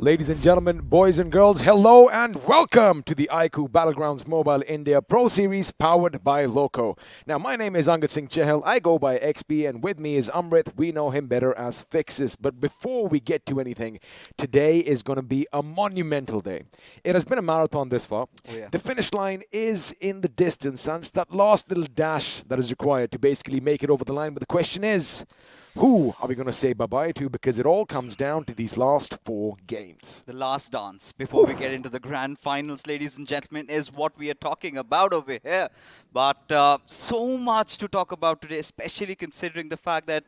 Ladies and gentlemen, boys and girls, hello and welcome to the iQOO Battlegrounds Mobile India Pro Series powered by Loco. Now, my name is Angad Singh Chahal. I go by XP, and with me is Amrit. We know him better as Fixes. But before we get to anything, today is going to be a monumental day. It has been a marathon this far. Oh, yeah. The finish line is in the distance, and it's that last little dash that is required to basically make it over the line. But the question is, who are we going to say bye-bye to? Because it all comes down to these last 4 games. The last dance before we get into the grand finals, ladies and gentlemen, is what we are talking about over here. But so much to talk about today, especially considering the fact that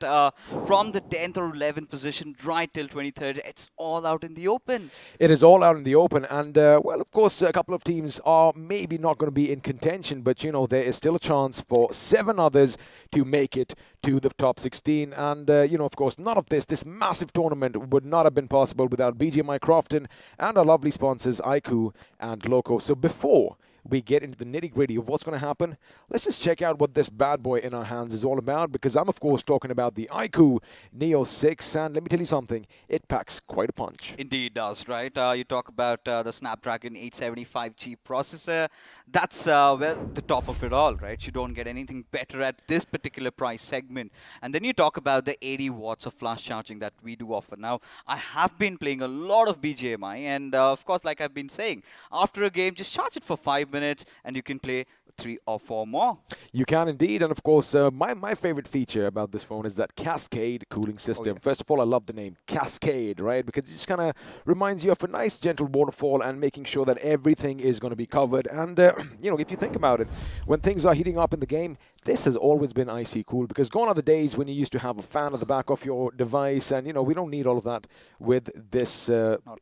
from the 10th or 11th position right till 23rd, it's all out in the open. It is all out in the open. And, well, of course, a couple of teams are maybe not going to be in contention. But, you know, there is still a chance for 7 others to make it to the top 16. And, you know, of course, none of this massive tournament would not have been possible without BGMI Crofton and our lovely sponsors, iQOO and Loco. So before we get into the nitty-gritty of what's going to happen, let's just check out what this bad boy in our hands is all about, because I'm, of course, talking about the iQOO Neo 6, and let me tell you something, it packs quite a punch. Indeed does, right? You talk about the Snapdragon 875G processor. That's, well, the top of it all, right? You don't get anything better at this particular price segment. And then you talk about the 80 watts of flash charging that we do offer. Now, I have been playing a lot of BGMI, and, of course, like I've been saying, after a game, just charge it for 5 minutes and you can play 3 or 4 more. You can indeed. And of course, my favorite feature about this phone is that Cascade cooling system. Oh, yeah. First of all, I love the name Cascade, right? Because it just kind of reminds you of a nice gentle waterfall and making sure that everything is going to be covered. And, you know, if you think about it, when things are heating up in the game, this has always been icy cool, because gone are the days when you used to have a fan at the back of your device, and, you know, we don't need all of that with this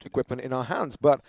equipment in our hands. But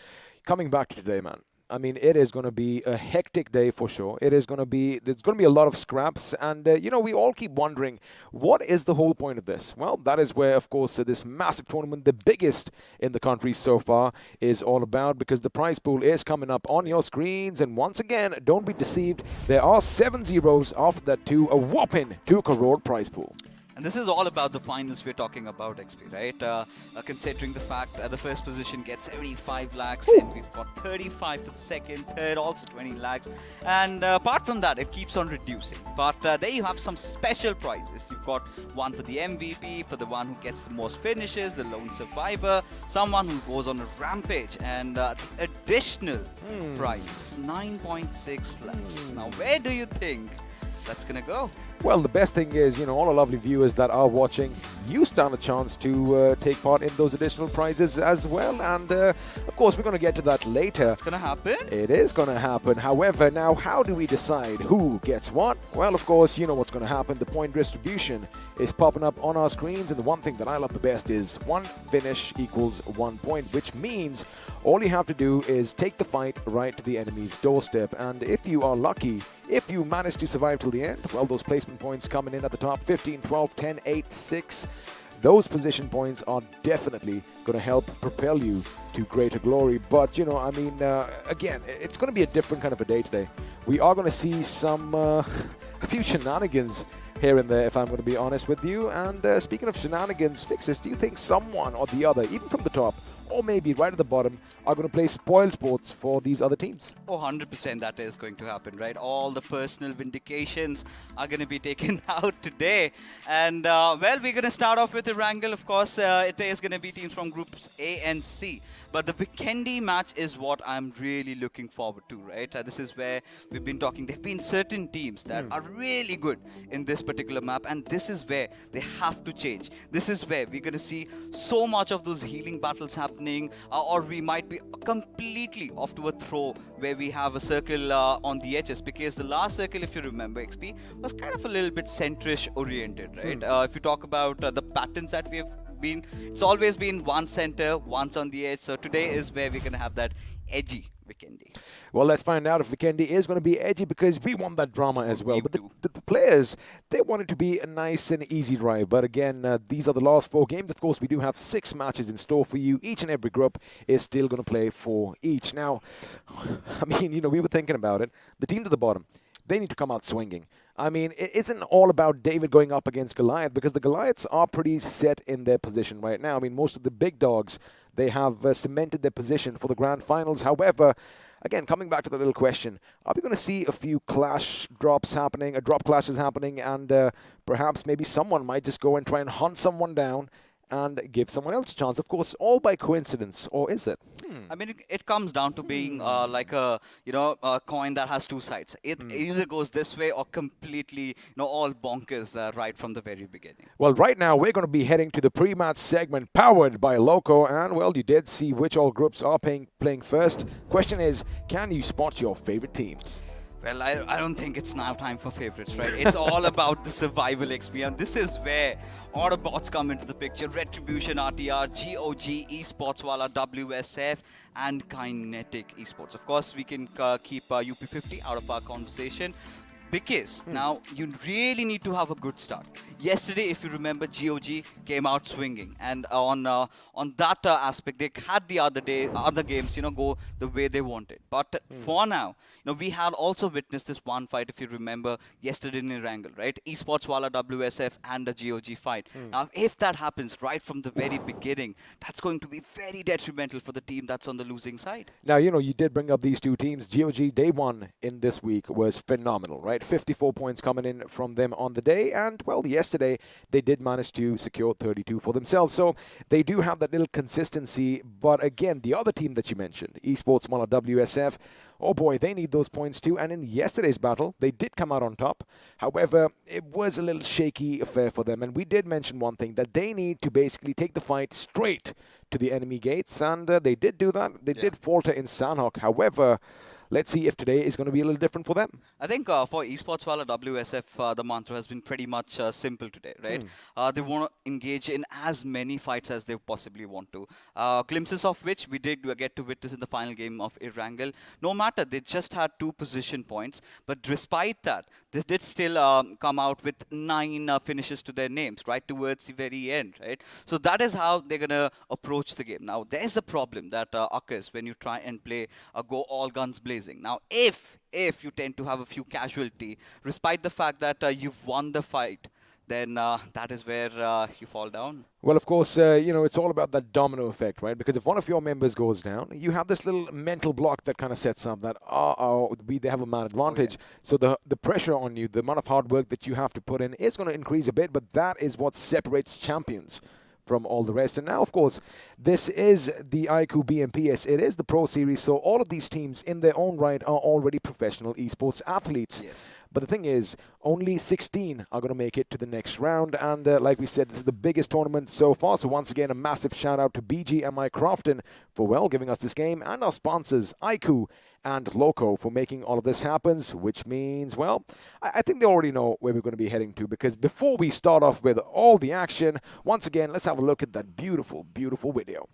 coming back to today, man, I mean, it is going to be a hectic day for sure. There's going to be a lot of scraps. And, you know, we all keep wondering, what is the whole point of this? Well, that is where, of course, this massive tournament, the biggest in the country so far, is all about, because the prize pool is coming up on your screens. And once again, don't be deceived. There are 7 zeros after that to a whopping 2 crore prize pool. And this is all about the finals we're talking about, XP, right? Considering the fact the first position gets 75 lakhs, then we've got 35 for the second, third also 20 lakhs. And apart from that, it keeps on reducing. But there you have some special prizes. You've got one for the MVP, for the one who gets the most finishes, the lone survivor, someone who goes on a rampage, and additional prize, 9.6 lakhs. Now, where do you think that's going to go? Well, the best thing is, you know, all our lovely viewers that are watching, you stand a chance to take part in those additional prizes as well. And, of course, we're going to get to that later. It's going to happen? It is going to happen. However, now, how do we decide who gets what? Well, of course, you know what's going to happen. The point distribution is popping up on our screens. And the one thing that I love the best is 1 finish equals 1 point, which means all you have to do is take the fight right to the enemy's doorstep. And if you are lucky, if you manage to survive till the end, well, those placement points coming in at the top, 15, 12, 10, 8, 6. Those position points are definitely going to help propel you to greater glory. But, you know, I mean, again, it's going to be a different kind of a day today. We are going to see some a few shenanigans here and there, if I'm going to be honest with you. And speaking of shenanigans, Fixes, do you think someone or the other, even from the top, or maybe right at the bottom, are going to play spoil sports for these other teams? Oh, 100% that is going to happen, right? All the personal vindications are going to be taken out today. And, well, we're going to start off with a wrangle. Of course, it is going to be teams from groups A and C. But the Vikendi match is what I'm really looking forward to, right? This is where we've been talking. There have been certain teams that are really good in this particular map, and this is where they have to change. This is where we're going to see so much of those healing battles happening, or we might be completely off to a throw where we have a circle on the edges, because the last circle, if you remember, XP, was kind of a little bit centrish oriented, right? If you talk about the patterns that we have been, it's always been one center, once on the edge. So today is where we're going to have that edgy Vikendi. Well, let's find out if Vikendi is going to be edgy, because we want that drama as well. But the players, they want it to be a nice and easy drive. But again, these are the last 4 games. Of course, we do have 6 matches in store for you. Each and every group is still going to play for each. Now, I mean, you know, we were thinking about it. The team to the bottom, they need to come out swinging. I mean, it isn't all about David going up against Goliath, because the Goliaths are pretty set in their position right now. I mean, most of the big dogs, they have cemented their position for the grand finals. However, again, coming back to the little question, are we going to see a few clash drops happening, drop clashes happening, and perhaps maybe someone might just go and try and hunt someone down and give someone else a chance? Of course, all by coincidence, or is it? I mean, it comes down to being like a a coin that has two sides. It either goes this way or completely all bonkers right from the very beginning. Well, right now we're going to be heading to the pre-match segment powered by Loco, and well, you did see which all groups are playing first. Question is, can you spot your favorite teams? Well, I don't think it's now time for favorites, right? It's all about the survival XP, and this is where Autobotz come into the picture. Retribution, RTR, GOG, Esports, WSF, and Kinetic Esports. Of course, we can keep UP50 out of our conversation, because now you really need to have a good start. Yesterday, if you remember, GOG came out swinging, and on that aspect, they had the other games, go the way they wanted. But for now, we had also witnessed this one fight, if you remember, yesterday in Erangel, right? Esports, WSF, and the GOG fight. Now, if that happens right from the very beginning, that's going to be very detrimental for the team that's on the losing side. Now, you did bring up these two teams. GOG, day one in this week was phenomenal, right? 54 points coming in from them on the day, and, well, yesterday they did manage to secure 32 for themselves. So they do have that little consistency, but again, the other team that you mentioned, Esports, WSF, oh boy, they need those points too. And in yesterday's battle, they did come out on top. However, it was a little shaky affair for them. And we did mention one thing, that they need to basically take the fight straight to the enemy gates. And they did do that. They did falter in Sanhok. However, let's see if today is going to be a little different for them. I think for Esports WSF, the mantra has been pretty much simple today, right? They want to engage in as many fights as they possibly want to. Glimpses of which we did get to witness in the final game of Erangel. No matter, they just had 2 position points, but despite that, they did still come out with 9 finishes to their names, right towards the very end, right? So that is how they're going to approach the game. Now, there's a problem that occurs when you try and play go all guns blazing. Now, if you tend to have a few casualty, despite the fact that you've won the fight, then that is where you fall down. Well, of course, it's all about that domino effect, right? Because if one of your members goes down, you have this little mental block that kind of sets up that, they have a man advantage. So the pressure on you, the amount of hard work that you have to put in is going to increase a bit, but that is what separates champions from all the rest. And now, of course, this is the iQOO BMPS. It is the Pro Series, so all of these teams in their own right are already professional esports athletes. Yes. But the thing is, only 16 are going to make it to the next round. And like we said, this is the biggest tournament so far. So once again, a massive shout out to BGMI Crofton for, well, giving us this game, and our sponsors, iQOO and Loco, for making all of this happen, which means, well, I think they already know where we're going to be heading to, because before we start off with all the action, once again, let's have a look at that beautiful, beautiful video.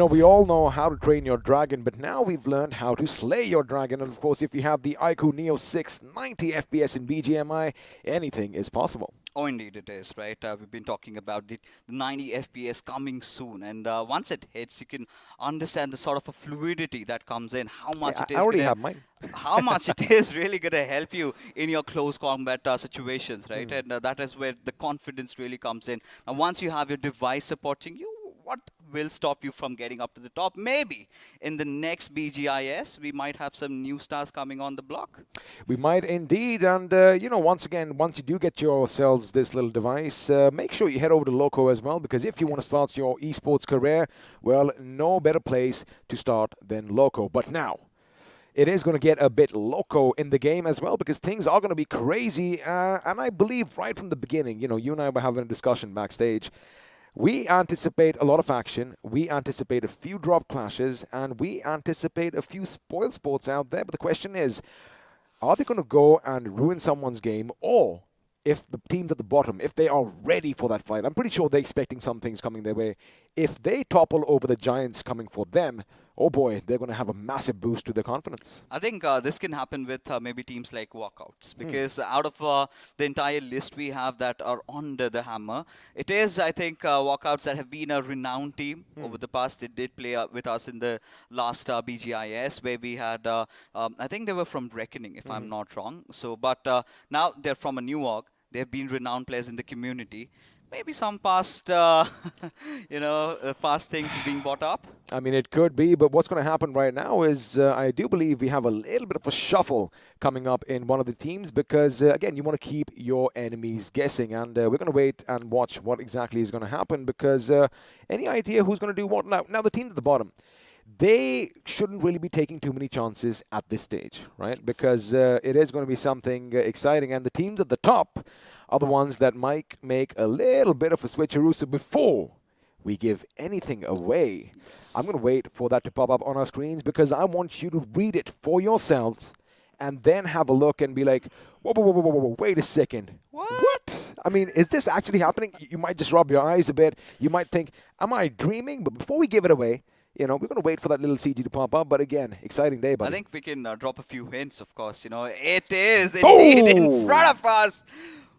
We all know how to train your dragon, but now we've learned how to slay your dragon. And of course, if you have the iQOO Neo 6 90 FPS in BGMI, anything is possible. Oh, indeed it is, right? We've been talking about the 90 FPS coming soon, and once it hits, you can understand the sort of a fluidity that comes in, how much it is. I already have mine. How much it is really going to help you in your close combat situations, right? And that is where the confidence really comes in. Now, once you have your device supporting you, what will stop you from getting up to the top? Maybe in the next BGIS, we might have some new stars coming on the block. We might indeed. And, once again, once you do get yourselves this little device, make sure you head over to Loco as well, because if you want to start your esports career, well, no better place to start than Loco. But now, it is going to get a bit loco in the game as well, because things are going to be crazy. And I believe right from the beginning, you and I were having a discussion backstage. We anticipate a lot of action, we anticipate a few drop clashes, and we anticipate a few spoil sports out there. But the question is, are they going to go and ruin someone's game, or if the teams at the bottom, if they are ready for that fight, I'm pretty sure they're expecting some things coming their way. If they topple over the giants coming for them, oh boy, they're going to have a massive boost to their confidence. I think this can happen with maybe teams like Walkouts, because out of the entire list we have that are under the hammer, it is, I think, Walkouts that have been a renowned team over the past. They did play with us in the last BGIS, where we had, I think they were from Reckoning, if I'm not wrong. So, but now they're from a new org. They've been renowned players in the community. Maybe some past, past things being brought up. I mean, it could be, but what's going to happen right now is I do believe we have a little bit of a shuffle coming up in one of the teams because, again, you want to keep your enemies guessing, and we're going to wait and watch what exactly is going to happen because any idea who's going to do what? Now the team at the bottom, they shouldn't really be taking too many chances at this stage, right? Because it is going to be something exciting, and the teams at the top are the ones that might make a little bit of a switcheroo. So before we give anything away, I'm going to wait for that to pop up on our screens because I want you to read it for yourselves and then have a look and be like, whoa, wait a second. What? I mean, is this actually happening? You might just rub your eyes a bit. You might think, am I dreaming? But before we give it away, we're going to wait for that little CG to pop up. But again, exciting day, buddy. I think we can drop a few hints, of course. It is indeed in front of us.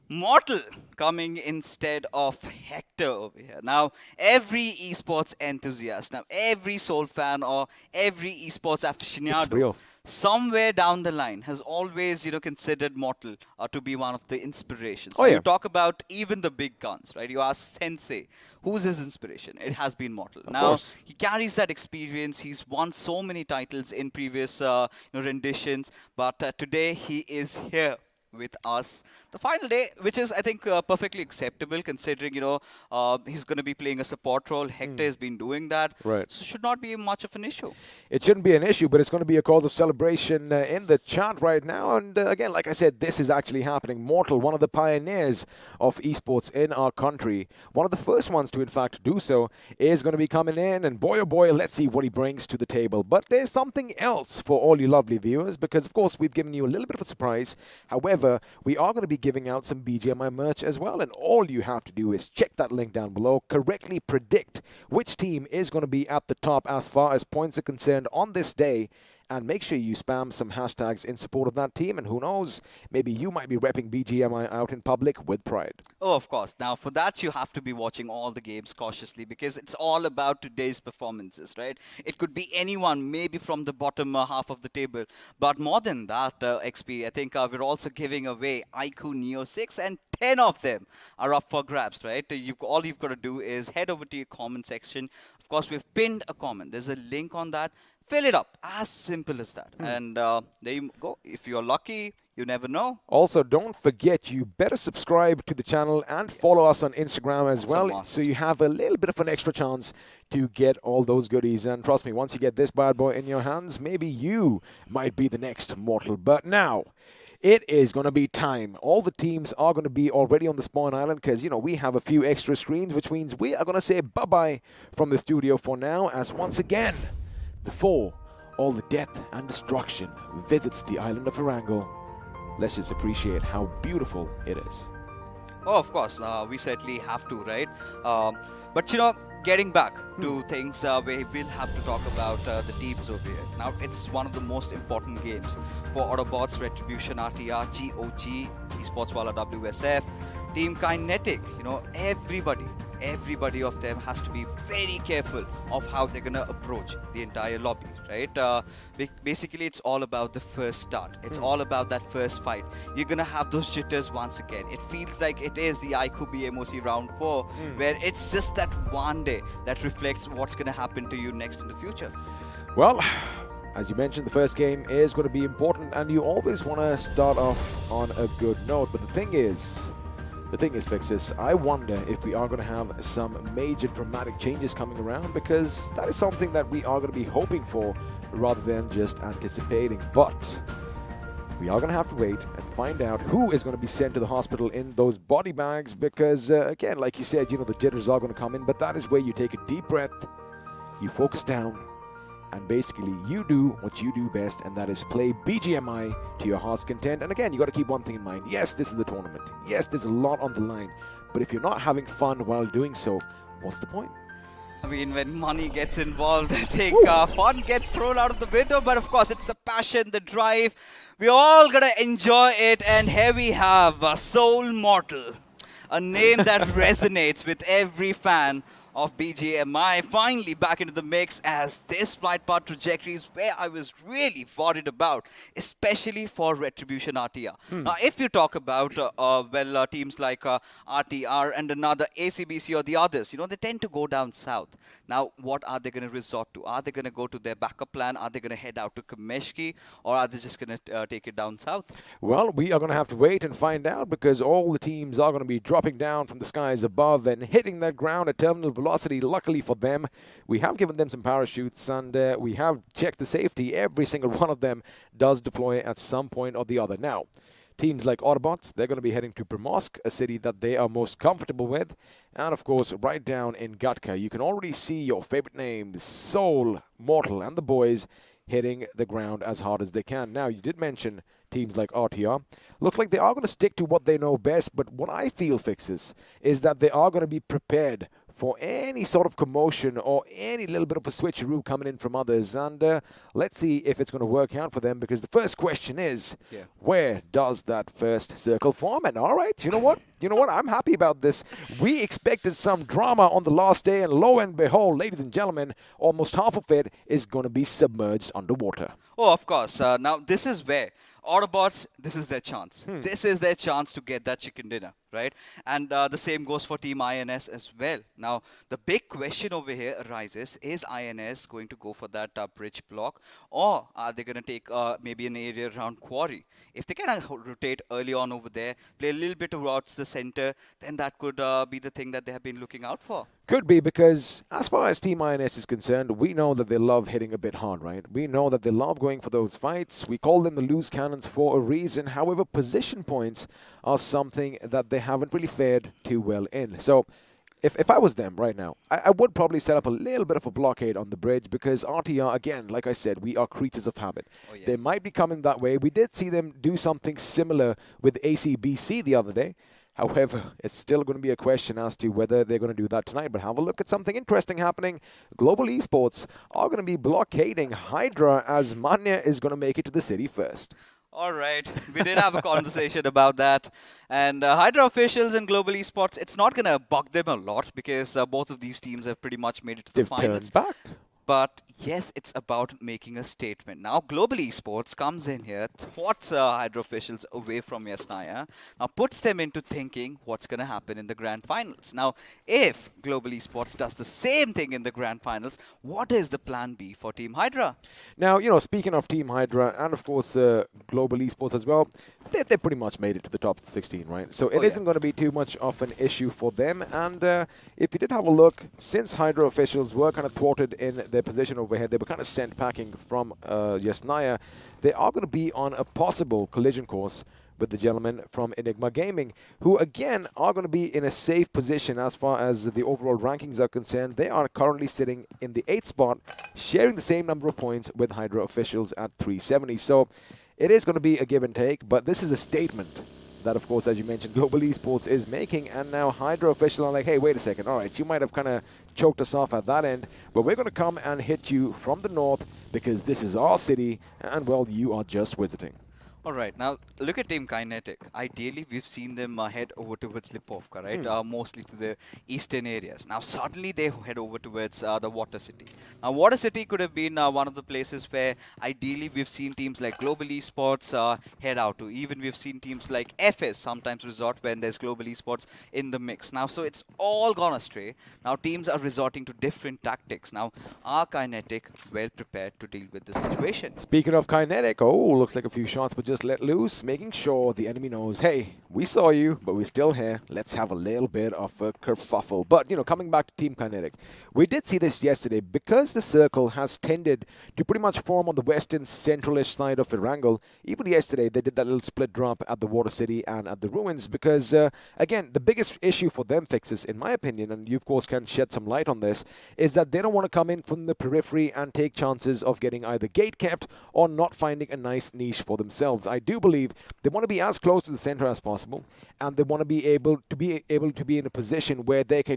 Mortal coming instead of Hector over here. Now, every esports enthusiast, now every Soul fan or every esports aficionado, somewhere down the line has always, considered Mortal to be one of the inspirations. You talk about even the big guns, right? You ask Sensei, who's his inspiration? It has been Mortal. Now, he carries that experience. He's won so many titles in previous renditions, but today he is here with us. The final day, which is, I think, perfectly acceptable considering, he's going to be playing a support role. Hector has been doing that. Right. So should not be much of an issue. It shouldn't be an issue, but it's going to be a cause of celebration in the chat right now. And again, like I said, this is actually happening. Mortal, one of the pioneers of esports in our country, one of the first ones to, in fact, do so, is going to be coming in. And boy, oh boy, let's see what he brings to the table. But there's something else for all you lovely viewers, because, of course, we've given you a little bit of a surprise. However, we are going to be giving out some BGMI merch as well, and all you have to do is check that link down below, correctly predict which team is going to be at the top as far as points are concerned on this day, and make sure you spam some hashtags in support of that team, and who knows, maybe you might be repping BGMI out in public with pride. Oh, of course. Now, for that, you have to be watching all the games cautiously because it's all about today's performances, right? It could be anyone, maybe from the bottom half of the table. But more than that, XP, I think we're also giving away iQOO Neo 6, and 10 of them are up for grabs, right? All you've got to do is head over to your comment section. Of course, we've pinned a comment. There's a link on that. Fill it up. As simple as that. And there you go. If you're lucky, you never know. Also, don't forget, you better subscribe to the channel and follow us on Instagram as well, so you have a little bit of an extra chance to get all those goodies. And trust me, once you get this bad boy in your hands, maybe you might be the next Mortal. But now, it is going to be time. All the teams are going to be already on the spawn island because, we have a few extra screens, which means we are going to say bye-bye from the studio for now, as once again, before all the death and destruction visits the island of Erangel, let's just appreciate how beautiful it is. Oh, of course, we certainly have to, right? But, getting back to things where we'll have to talk about the teams over here. Now, it's one of the most important games for Autobotz, Retribution, RTR, GOG, Esports Wala WSF, Team Kinetic, everybody of them has to be very careful of how they're going to approach the entire lobby, right? Basically, it's all about the first start. It's all about that first fight. You're going to have those jitters once again. It feels like it is the iQOO BMOC round 4, where it's just that one day that reflects what's going to happen to you next in the future. Well, as you mentioned, the first game is going to be important, and you always want to start off on a good note. But the thing is, Fixus, I wonder if we are going to have some major dramatic changes coming around, because that is something that we are going to be hoping for rather than just anticipating. But we are going to have to wait and find out who is going to be sent to the hospital in those body bags, because, again, like you said, the jitters are going to come in, but that is where you take a deep breath, you focus down, and basically you do what you do best, and that is play BGMI to your heart's content. And again, you got to keep one thing in mind. Yes, this is the tournament. Yes, there's a lot on the line. But if you're not having fun while doing so, what's the point? I mean, when money gets involved, I think fun gets thrown out of the window. But of course, it's the passion, the drive. We're all going to enjoy it. And here we have Soul Mortal, a name that resonates with every fan of BGMI, finally back into the mix, as this flight path trajectory is where I was really worried about, especially for Retribution RTR. Now, if you talk about, teams like RTR and another ACBC or the others, you know, they tend to go down south. Now, what are they going to resort to? Are they going to go to their backup plan? Are they going to head out to Kameshki? Or are they just going to take it down south? Well, we are going to have to wait and find out, because all the teams are going to be dropping down from the skies above and hitting that ground at terminal velocity. Luckily for them, we have given them some parachutes, and we have checked the safety. Every single one of them does deploy at some point or the other. Now, teams like Autobotz, they're going to be heading to Primorsk, a city that they are most comfortable with. And of course, right down in Gatka, you can already see your favorite names, Soul, Mortal, and the boys hitting the ground as hard as they can. Now, you did mention teams like RTR. Looks like they are going to stick to what they know best, but what I feel, Fixes, is that they are going to be prepared for any sort of commotion or any little bit of a switcheroo coming in from others. And let's see if it's going to work out for them, because the first question is, where does that first circle form? And all right, you know what? I'm happy about this. We expected some drama on the last day, and lo and behold, ladies and gentlemen, almost half of it is going to be submerged underwater. Oh, of course. Now, this is where Autobotz, this is their chance. This is their chance to get that chicken dinner, right? And the same goes for Team INS as well. Now, the big question over here arises, is INS going to go for that bridge block, or are they going to take maybe an area around Quarry? If they can rotate early on over there, play a little bit towards the center, then that could be the thing that they have been looking out for. Could be, because as far as Team INS is concerned, we know that they love hitting a bit hard, right? We know that they love going for those fights. We call them the loose cannons for a reason. However, position points are something that they haven't really fared too well in. So if I was them right now, I would probably set up a little bit of a blockade on the bridge, because RTR, again, like I said, we are creatures of habit. Oh, yeah. They might be coming that way. We did see them do something similar with ACBC the other day. However, it's still going to be a question as to whether they're going to do that tonight. But have a look at something interesting happening. Global Esports are going to be blockading Hydra, as Manya is going to make it to the city first. All right. We did have a conversation about that. And Hydra officials and Global Esports, it's not going to bug them a lot, because both of these teams have pretty much made it to the finals. They've turned back. But yes, it's about making a statement. Now, Global Esports comes in here, thwarts Hydra officials away from Yasnaya, now puts them into thinking what's going to happen in the grand finals. Now, if Global Esports does the same thing in the grand finals, what is the plan B for Team Hydra? Now, speaking of Team Hydra and, of course, Global Esports as well, they pretty much made it to the top 16, right? So it isn't going to be too much of an issue for them. And if you did have a look, since Hydra officials were kind of thwarted in their position over here, they were kind of sent packing from Yasnaya, they are going to be on a possible collision course with the gentlemen from Enigma Gaming, who again are going to be in a safe position as far as the overall rankings are concerned. They are currently sitting in the 8th spot, sharing the same number of points with Hydra officials at 370. So it is going to be a give and take, but this is a statement that, of course, as you mentioned, Global Esports is making. And now Hydra officials are like, hey, wait a second. All right, you might have kind of choked us off at that end, but we're going to come and hit you from the north, because this is our city, and, well, you are just visiting. All right, now look at Team Kinetic. Ideally, we've seen them head over towards Lipovka, right? Mostly to the eastern areas. Now, suddenly they head over towards the Water City. Now, Water City could have been one of the places where ideally we've seen teams like Global Esports head out to. Even we've seen teams like FS sometimes resort when there's Global Esports in the mix. Now, so it's all gone astray. Now, teams are resorting to different tactics. Now, are Kinetic well prepared to deal with the situation? Speaking of Kinetic, looks like a few shots were just let loose, making sure the enemy knows, hey, we saw you, but we're still here. Let's have a little bit of a kerfuffle. But, coming back to Team Kinetic, we did see this yesterday because the circle has tended to pretty much form on the western centralish side of Erangel. Even yesterday, they did that little split drop at the Water City and at the Ruins because, again, the biggest issue for them fixes, in my opinion, and you, of course, can shed some light on this, is that they don't want to come in from the periphery and take chances of getting either gate kept or not finding a nice niche for themselves. I do believe they want to be as close to the center as possible, and they want to be able to be in a position where they can,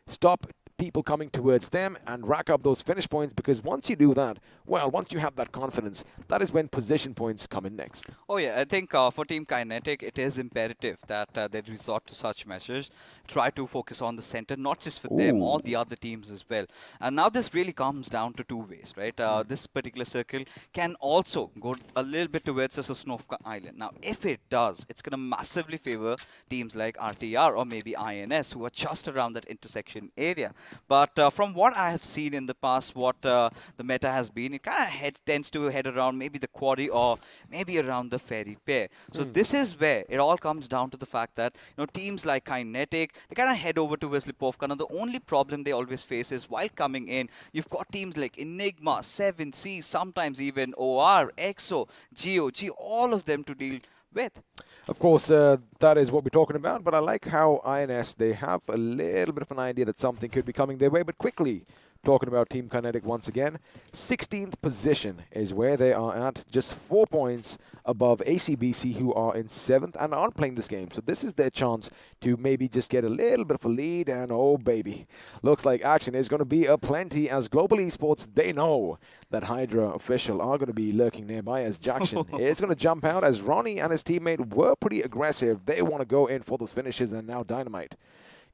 stop people coming towards them and rack up those finish points, because once you do that, well, once you have that confidence, that is when position points come in next. Oh yeah, I think for Team Kinetic, it is imperative that they resort to such measures, try to focus on the center, not just for them, all the other teams as well. And now this really comes down to two ways, right? This particular circle can also go a little bit towards the Sosnovka Island. Now, if it does, it's going to massively favor teams like RTR or maybe INS, who are just around that intersection area. But from what I have seen in the past, what the meta has been, it kind of tends to head around maybe the quarry or maybe around the ferry pair. So this is where it all comes down to the fact that teams like Kinetic, they kind of head over to Lipovka. Now the only problem they always face is while coming in, you've got teams like Enigma, 7C, sometimes even OR, EXO, GOG, all of them to deal with. Of course, that is what we're talking about, but I like how INS, they have a little bit of an idea that something could be coming their way, but quickly, talking about Team Kinetic once again, 16th position is where they are at, just 4 points above ACBC, who are in 7th and aren't playing this game. So this is their chance to maybe just get a little bit of a lead, and oh baby, looks like action is going to be aplenty as Global Esports, they know that Hydra official are going to be lurking nearby as Jackson is going to jump out as Ronnie and his teammate were pretty aggressive. They want to go in for those finishes, and now Dynamite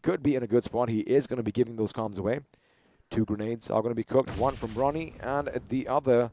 could be in a good spot. He is going to be giving those comms away. 2 grenades are going to be cooked, one from Ronnie and the other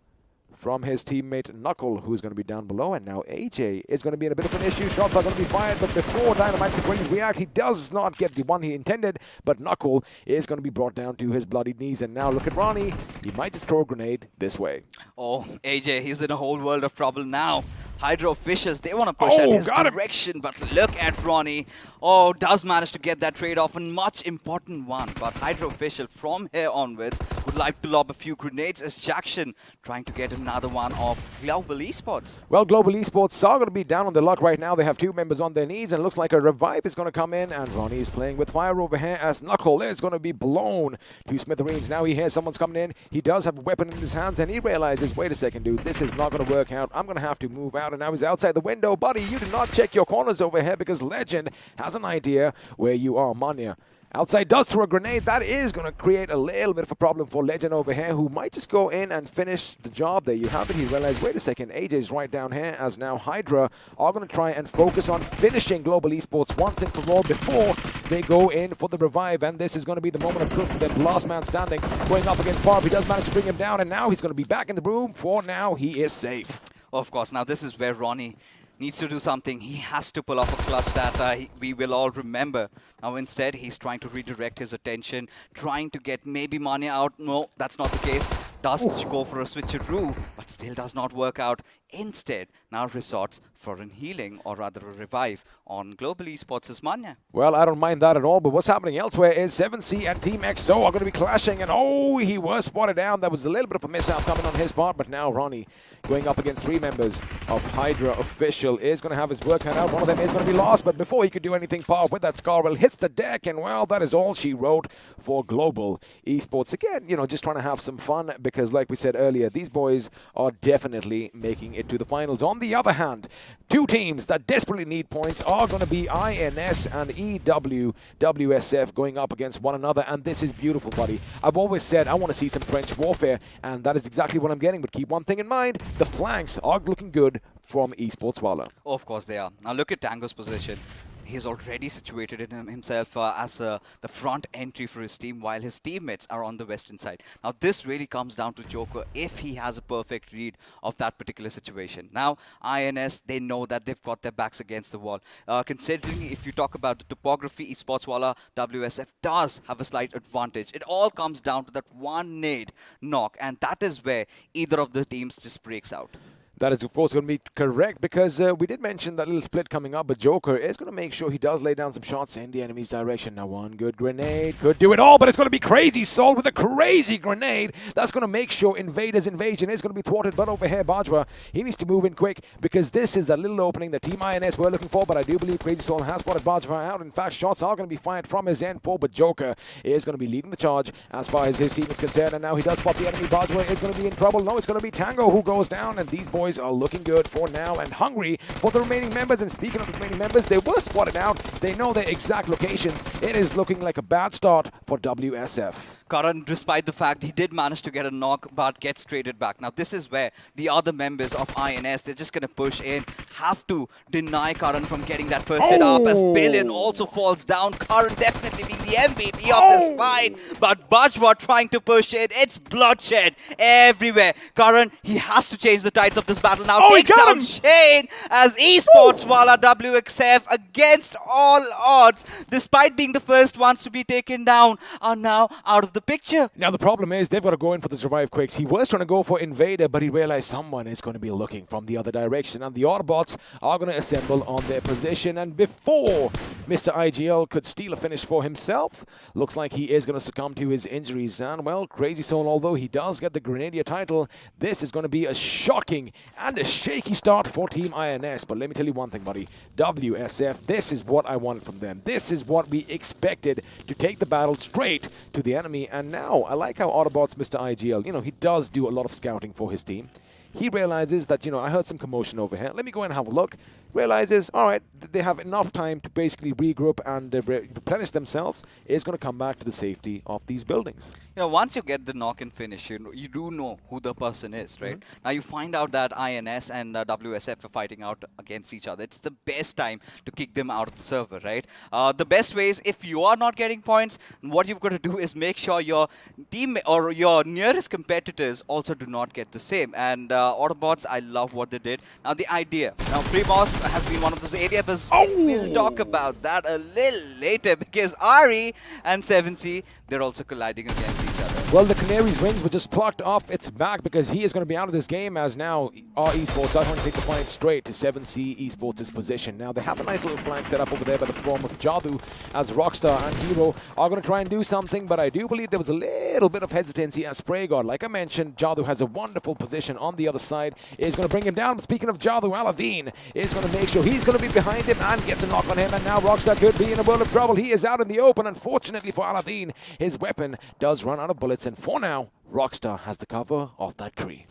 from his teammate Knuckle, who's going to be down below. And now AJ is going to be in a bit of an issue. Shots are going to be fired, but before Dynamite can react, he does not get the one he intended, but Knuckle is going to be brought down to his bloody knees. And now look at Ronnie. He might just throw a grenade this way. Oh, AJ, he's in a whole world of trouble now. Hydra officials, they want to push at his direction, but look at Ronnie. Oh, does manage to get that trade off, and much important one. But Hydra official from here onwards would like to lob a few grenades as Jackson trying to get another one of Global Esports. Well, Global Esports are going to be down on their luck right now. They have 2 members on their knees, and it looks like a revive is going to come in, and Ronnie is playing with fire over here as Knuckle is going to be blown to smithereens. Now he hears someone's coming in. He does have a weapon in his hands, and he realizes, wait a second, dude, this is not going to work out. I'm going to have to move out, and now he's outside the window. Buddy, you do not check your corners over here because Legend has an idea where you are. Manya outside does throw a grenade. That is going to create a little bit of a problem for Legend over here, who might just go in and finish the job. There you have it. He realized, wait a second, AJ's right down here, as now Hydra are going to try and focus on finishing Global Esports once and for all before they go in for the revive. And this is going to be the moment of truth for them. Last man standing, going up against Barb. He does manage to bring him down, and now he's going to be back in the room. For now, he is safe. Of course, now this is where Ronnie needs to do something. He has to pull off a clutch that we will all remember. Now instead, he's trying to redirect his attention, trying to get maybe Mania out. No, that's not the case. Does go for a switcheroo, but still does not work out. Instead, now resorts for a healing, or rather a revive, on Global Esports' Mania. Well, I don't mind that at all, but what's happening elsewhere is 7C and Team EXO are going to be clashing, and oh, he was spotted down. That was a little bit of a mishap coming on his part, but now Ronnie, going up against 3 members of Hydra official, is going to have his work cut out. One of them is going to be lost, but before he could do anything, Power with that Scarwell hits the deck, and well, that is all she wrote for Global Esports. Again, just trying to have some fun, because like we said earlier, these boys are definitely making it to the finals. On the other hand, 2 teams that desperately need points are going to be INS and EWSF going up against one another, and this is beautiful, buddy. I've always said I want to see some trench warfare, and that is exactly what I'm getting, but keep one thing in mind, the flanks are looking good from Esports Walla. Oh, of course they are. Now look at Tango's position. He's already situated in himself as the front entry for his team, while his teammates are on the western side. Now this really comes down to Joker if he has a perfect read of that particular situation. Now INS, they know that they've got their backs against the wall. Considering if you talk about the topography, Esports Walla WSF does have a slight advantage. It all comes down to that one nade knock, and that is where either of the teams just breaks out. That is, of course, going to be correct because we did mention that little split coming up, but Joker is going to make sure he does lay down some shots in the enemy's direction. Now, one good grenade could do it all, but it's going to be Crazy Soul with a crazy grenade. That's going to make sure Invader's invasion is going to be thwarted, but over here, Bajwa, he needs to move in quick because this is the little opening that Team INS were looking for, but I do believe Crazy Soul has spotted Bajwa out. In fact, shots are going to be fired from his end for, but Joker is going to be leading the charge as far as his team is concerned, and now he does spot the enemy. Bajwa is going to be in trouble. No, it's going to be Tango who goes down, and these boys are looking good for now and hungry for the remaining members. And speaking of the remaining members, they were spotted out. They know their exact locations. It is looking like a bad start for WSF. Karan, despite the fact he did manage to get a knock, but gets traded back. Now, this is where the other members of INS, they're just going to push in, have to deny Karan from getting that first hit up, as Billion also falls down. Karan definitely being the MVP of this fight, but Bajwa trying to push in. It's bloodshed everywhere. Karan, he has to change the tides of this battle now. Takes down Shane as Esports Wala WXF against all odds, despite being the first ones to be taken down, are now out of the picture. Now the problem is they've got to go in for the survive quicks. He was trying to go for Invader, but he realized someone is going to be looking from the other direction, and the Autobotz are going to assemble on their position. And before Mr. IGL could steal a finish for himself, looks like he is going to succumb to his injuries. And well, Crazy Soul, although he does get the Grenadier title, this is going to be a shocking and a shaky start for Team INS. But let me tell you one thing, buddy. WSF, this is what I wanted from them. This is what we expected, to take the battle straight to the enemy. And now, I like how Autobotz, Mr. IGL, he does do a lot of scouting for his team. He realizes that, I heard some commotion over here. Let me go and have a look. Realizes, all right, they have enough time to basically regroup and replenish themselves. Is going to come back to the safety of these buildings. Once you get the knock and finish, you do know who the person is, right? Now you find out that INS and WSF are fighting out against each other. It's the best time to kick them out of the server, right? The best way is, if you are not getting points, what you've got to do is make sure your team or your nearest competitors also do not get the same. And Autobotz, I love what they did. Now the idea. Now Primos has been one of those areas, but we'll talk about that a little later, because Ari and 7C, they're also colliding against each other. Well, the Canaries' wings were just plucked off its back because he is going to be out of this game, as now our Esports are going to take the point straight to 7C Esports' position. Now, they have a nice little flank set up over there by the form of Jadu, as Rockstar and Hero are going to try and do something, but I do believe there was a little bit of hesitancy as Spray God. Like I mentioned, Jadu has a wonderful position on the other side, is going to bring him down. But speaking of Jadu, Aladdin is going to make sure he's going to be behind him and gets a knock on him, and now Rockstar could be in a world of trouble. He is out in the open. Unfortunately for Aladdin, his weapon does run out of bullets, and for now, Rockstar has the cover of that tree.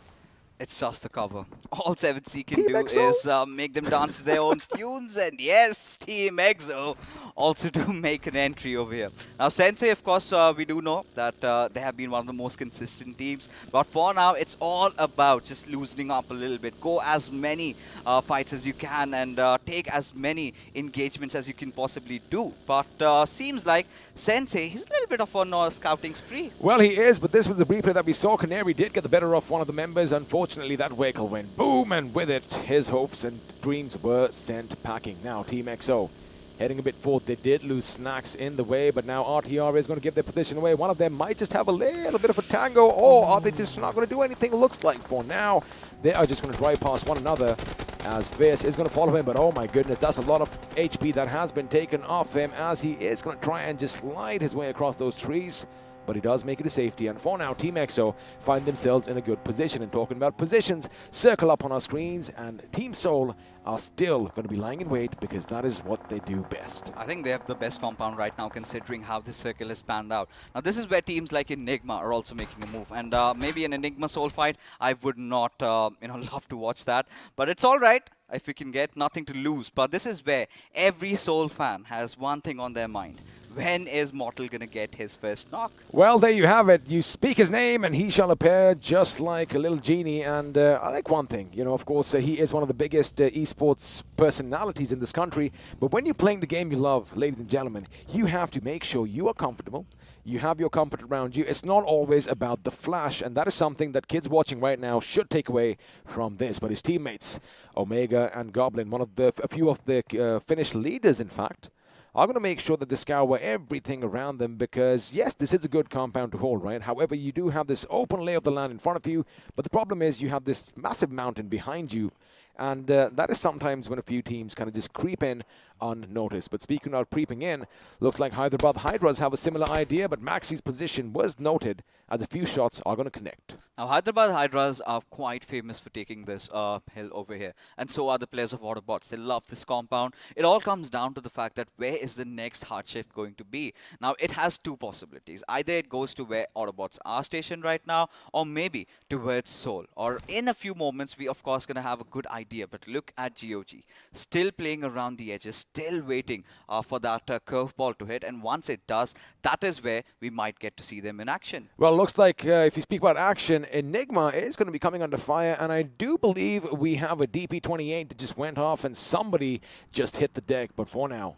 It's just the cover. All 7C can do is make them dance to their own tunes, and yes, Team EXO also do make an entry over here. Now, Sensei, of course, we do know that they have been one of the most consistent teams, but for now, it's all about just loosening up a little bit. Go as many fights as you can, and take as many engagements as you can possibly do. But seems like Sensei, he's a little bit of a scouting spree. Well, he is, but this was the replay that we saw. Canary did get the better of one of the members. Unfortunately, that vehicle went boom, and with it, his hopes and dreams were sent packing. Now, Team EXO heading a bit forward. They did lose Snacks in the way, but now RTR is going to give their position away. One of them might just have a little bit of a tango, or are they just not going to do anything? Looks like for now, they are just going to drive past one another, as Viz is going to follow him. But oh my goodness, that's a lot of HP that has been taken off him, as he is going to try and just slide his way across those trees. But he does make it to safety, and for now, Team EXO find themselves in a good position. And talking about positions, circle up on our screens, and Team Seoul are still going to be lying in wait, because that is what they do best. I think they have the best compound right now, considering how this circle has panned out. Now, this is where teams like Enigma are also making a move, and maybe an Enigma Soul fight, I would not, love to watch that, but it's all right if we can get nothing to lose. But this is where every Soul fan has one thing on their mind. When is Mortal going to get his first knock? Well, there you have it. You speak his name and he shall appear, just like a little genie. And I like one thing, of course, he is one of the biggest esports personalities in this country. But when you're playing the game you love, ladies and gentlemen, you have to make sure you are comfortable. You have your comfort around you. It's not always about the flash, and that is something that kids watching right now should take away from this. But his teammates, Omega and Goblin, a few of the Finnish leaders, in fact, are going to make sure that they scour everything around them because, yes, this is a good compound to hold, right? However, you do have this open lay of the land in front of you, but the problem is you have this massive mountain behind you. And that is sometimes when a few teams kind of just creep in unnoticed. But speaking of creeping in, looks like Hyderabad Hydras have a similar idea, but Maxi's position was noted as a few shots are going to connect. Now, Hyderabad Hydras are quite famous for taking this hill over here, and so are the players of Autobotz. They love this compound. It all comes down to the fact that where is the next hard shift going to be? Now, it has two possibilities. Either it goes to where Autobotz are stationed right now, or maybe towards Seoul. Or in a few moments, we of course going to have a good idea. But look at GOG, still playing around the edges, still waiting for that curveball to hit. And once it does, that is where we might get to see them in action. Well, looks like if you speak about action, Enigma is going to be coming under fire, and I do believe we have a DP-28 that just went off and somebody just hit the deck. But for now,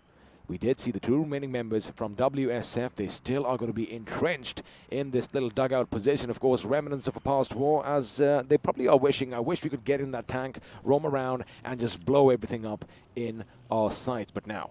we did see the two remaining members from WSF. They still are going to be entrenched in this little dugout position. Of course, remnants of a past war, as they probably are wishing, I wish we could get in that tank, roam around, and just blow everything up in our sights. But now,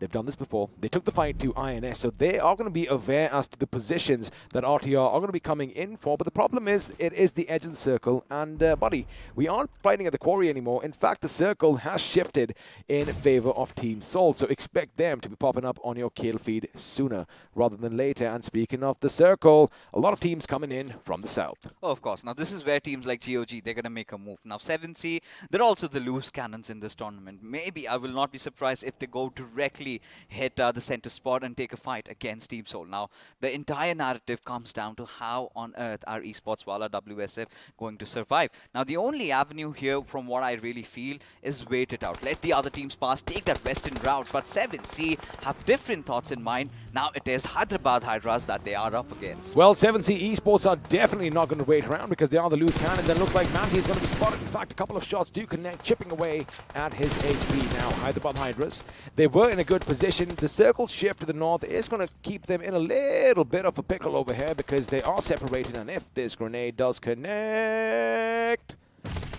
they've done this before. They took the fight to INS, so they are going to be aware as to the positions that RTR are going to be coming in for. But the problem is, it is the edge of the circle. And, buddy, we aren't fighting at the quarry anymore. In fact, the circle has shifted in favor of Team Soul. So expect them to be popping up on your kill feed sooner rather than later. And speaking of the circle, a lot of teams coming in from the south. Oh, of course. Now, this is where teams like GOG, they're going to make a move. Now, 7C, they're also the loose cannons in this tournament. Maybe I will not be surprised if they go directly hit the center spot and take a fight against Team Soul. Now, the entire narrative comes down to how on earth are Esports Wala WSF going to survive. Now, the only avenue here, from what I really feel, is wait it out. Let the other teams pass, take that western route. But 7C have different thoughts in mind. Now, it is Hyderabad Hydras that they are up against. Well, 7C Esports are definitely not going to wait around because they are the loose cannons, and looks like Manti is going to be spotted. In fact, a couple of shots do connect, chipping away at his HP. Now, Hyderabad Hydras, they were in a good position. The circle shift to the north is going to keep them in a little bit of a pickle over here because they are separated, and if this grenade does connect,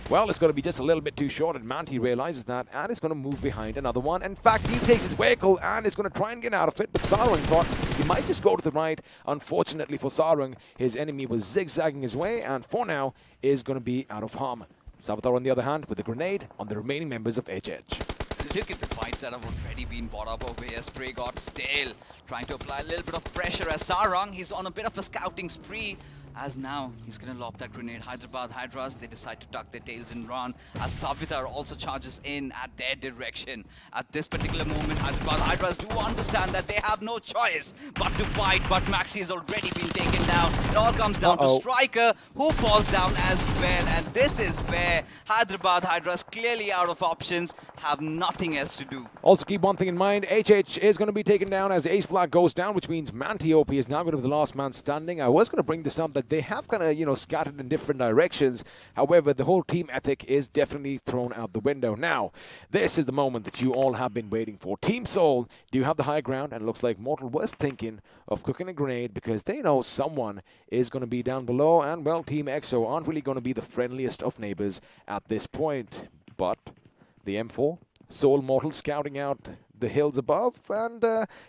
well, it's going to be just a little bit too short, and Manti realizes that, and is going to move behind another one. In fact, he takes his vehicle and is going to try and get out of it, but Sarung thought he might just go to the right. Unfortunately for Sarung, his enemy was zigzagging his way, and for now is going to be out of harm. Savitar, on the other hand, with a grenade on the remaining members of HH. Look at the fights that have already been brought up over here. Stray got still trying to apply a little bit of pressure as Sarung. He's on a bit of a scouting spree, as now he's going to lob that grenade. Hyderabad Hydras, they decide to tuck their tails and run, as Savitar also charges in at their direction. At this particular moment, Hyderabad Hydras do understand that they have no choice but to fight, but Maxi has already been taken down. It all comes down to Striker, who falls down as well, and this is where Hyderabad Hydras, clearly out of options, have nothing else to do. Also keep one thing in mind, HH is going to be taken down as Ace Flag goes down, which means Manti OP is now going to be the last man standing. I was going to bring this up that they have kind of, scattered in different directions. However, the whole team ethic is definitely thrown out the window. Now, this is the moment that you all have been waiting for. Team Soul, do you have the high ground? And it looks like Mortal was thinking of cooking a grenade because they know someone is going to be down below. And, well, Team EXO aren't really going to be the friendliest of neighbors at this point. But the M4, Soul Mortal scouting out the hills above, and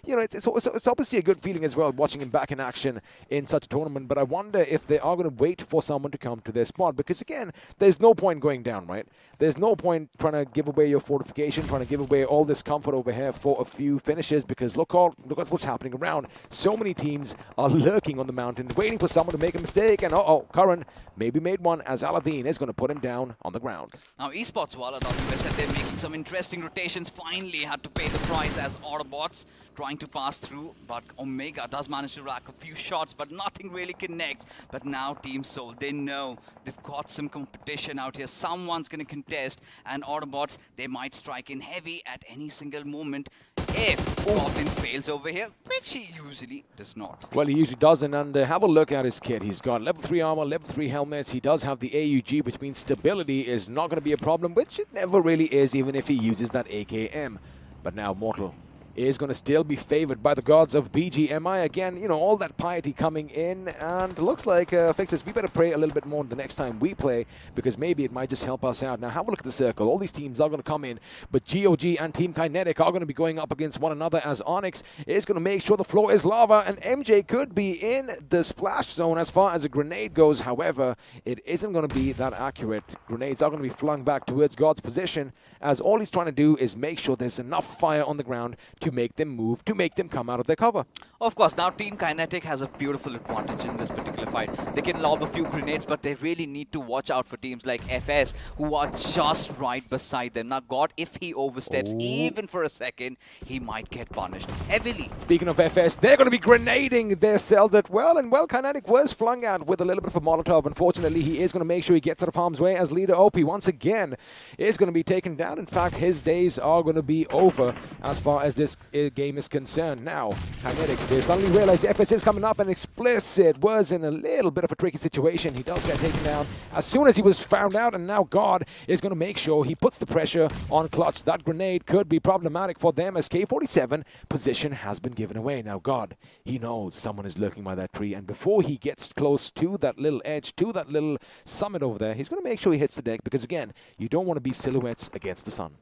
it's obviously a good feeling as well watching him back in action in such a tournament. But I wonder if they are going to wait for someone to come to their spot, because again, there's no point going down, right? There's no point trying to give away your fortification, trying to give away all this comfort over here for a few finishes, because look at what's happening around. So many teams are lurking on the mountain, waiting for someone to make a mistake, and Curran maybe made one, as Aladdin is going to put him down on the ground. Now, Esports Wala said they're making some interesting rotations, finally had to pay the price as Autobotz trying to pass through, but Omega does manage to rack a few shots, but nothing really connects. But now Team Soul, they know they've got some competition out here. Someone's going to contest, and Autobotz, they might strike in heavy at any single moment if Goblin fails over here, which he usually does not. Well, he usually doesn't, and have a look at his kit. He's got level 3 armor, level 3 helmets. He does have the AUG, which means stability is not going to be a problem, which it never really is, even if he uses that AKM. But now Mortal is going to still be favored by the gods of BGMI. Again, you know, all that piety coming in, and looks like, Fixes, we better pray a little bit more the next time we play, because maybe it might just help us out. Now, have a look at the circle. All these teams are going to come in, but GOG and Team Kinetic are going to be going up against one another, as Onyx is going to make sure the floor is lava, and MJ could be in the splash zone as far as a grenade goes. However, it isn't going to be that accurate. Grenades are going to be flung back towards God's position, as all he's trying to do is make sure there's enough fire on the ground to make them move, to make them come out of their cover. Of course, now Team Kinetic has a beautiful advantage in this particular fight. They can lob a few grenades, but they really need to watch out for teams like FS, who are just right beside them. Now, God, if he oversteps even for a second, he might get punished heavily. Speaking of FS, they're going to be grenading their cells at well, and well, Kinetic was flung out with a little bit of a Molotov. Unfortunately, he is going to make sure he gets out of harm's way, as leader OP once again is going to be taken down. In fact, his days are going to be over as far as this game is concerned. Now, Kinetic, they suddenly realize FS is coming up, and Explicit was in a little bit of a tricky situation. He does get taken down as soon as he was found out, and now God is going to make sure he puts the pressure on Clutch. That grenade could be problematic for them, as K47 position has been given away. Now, God, he knows someone is lurking by that tree, and before he gets close to that little edge, to that little summit over there, he's going to make sure he hits the deck, because again, you don't want to be silhouettes against the sun.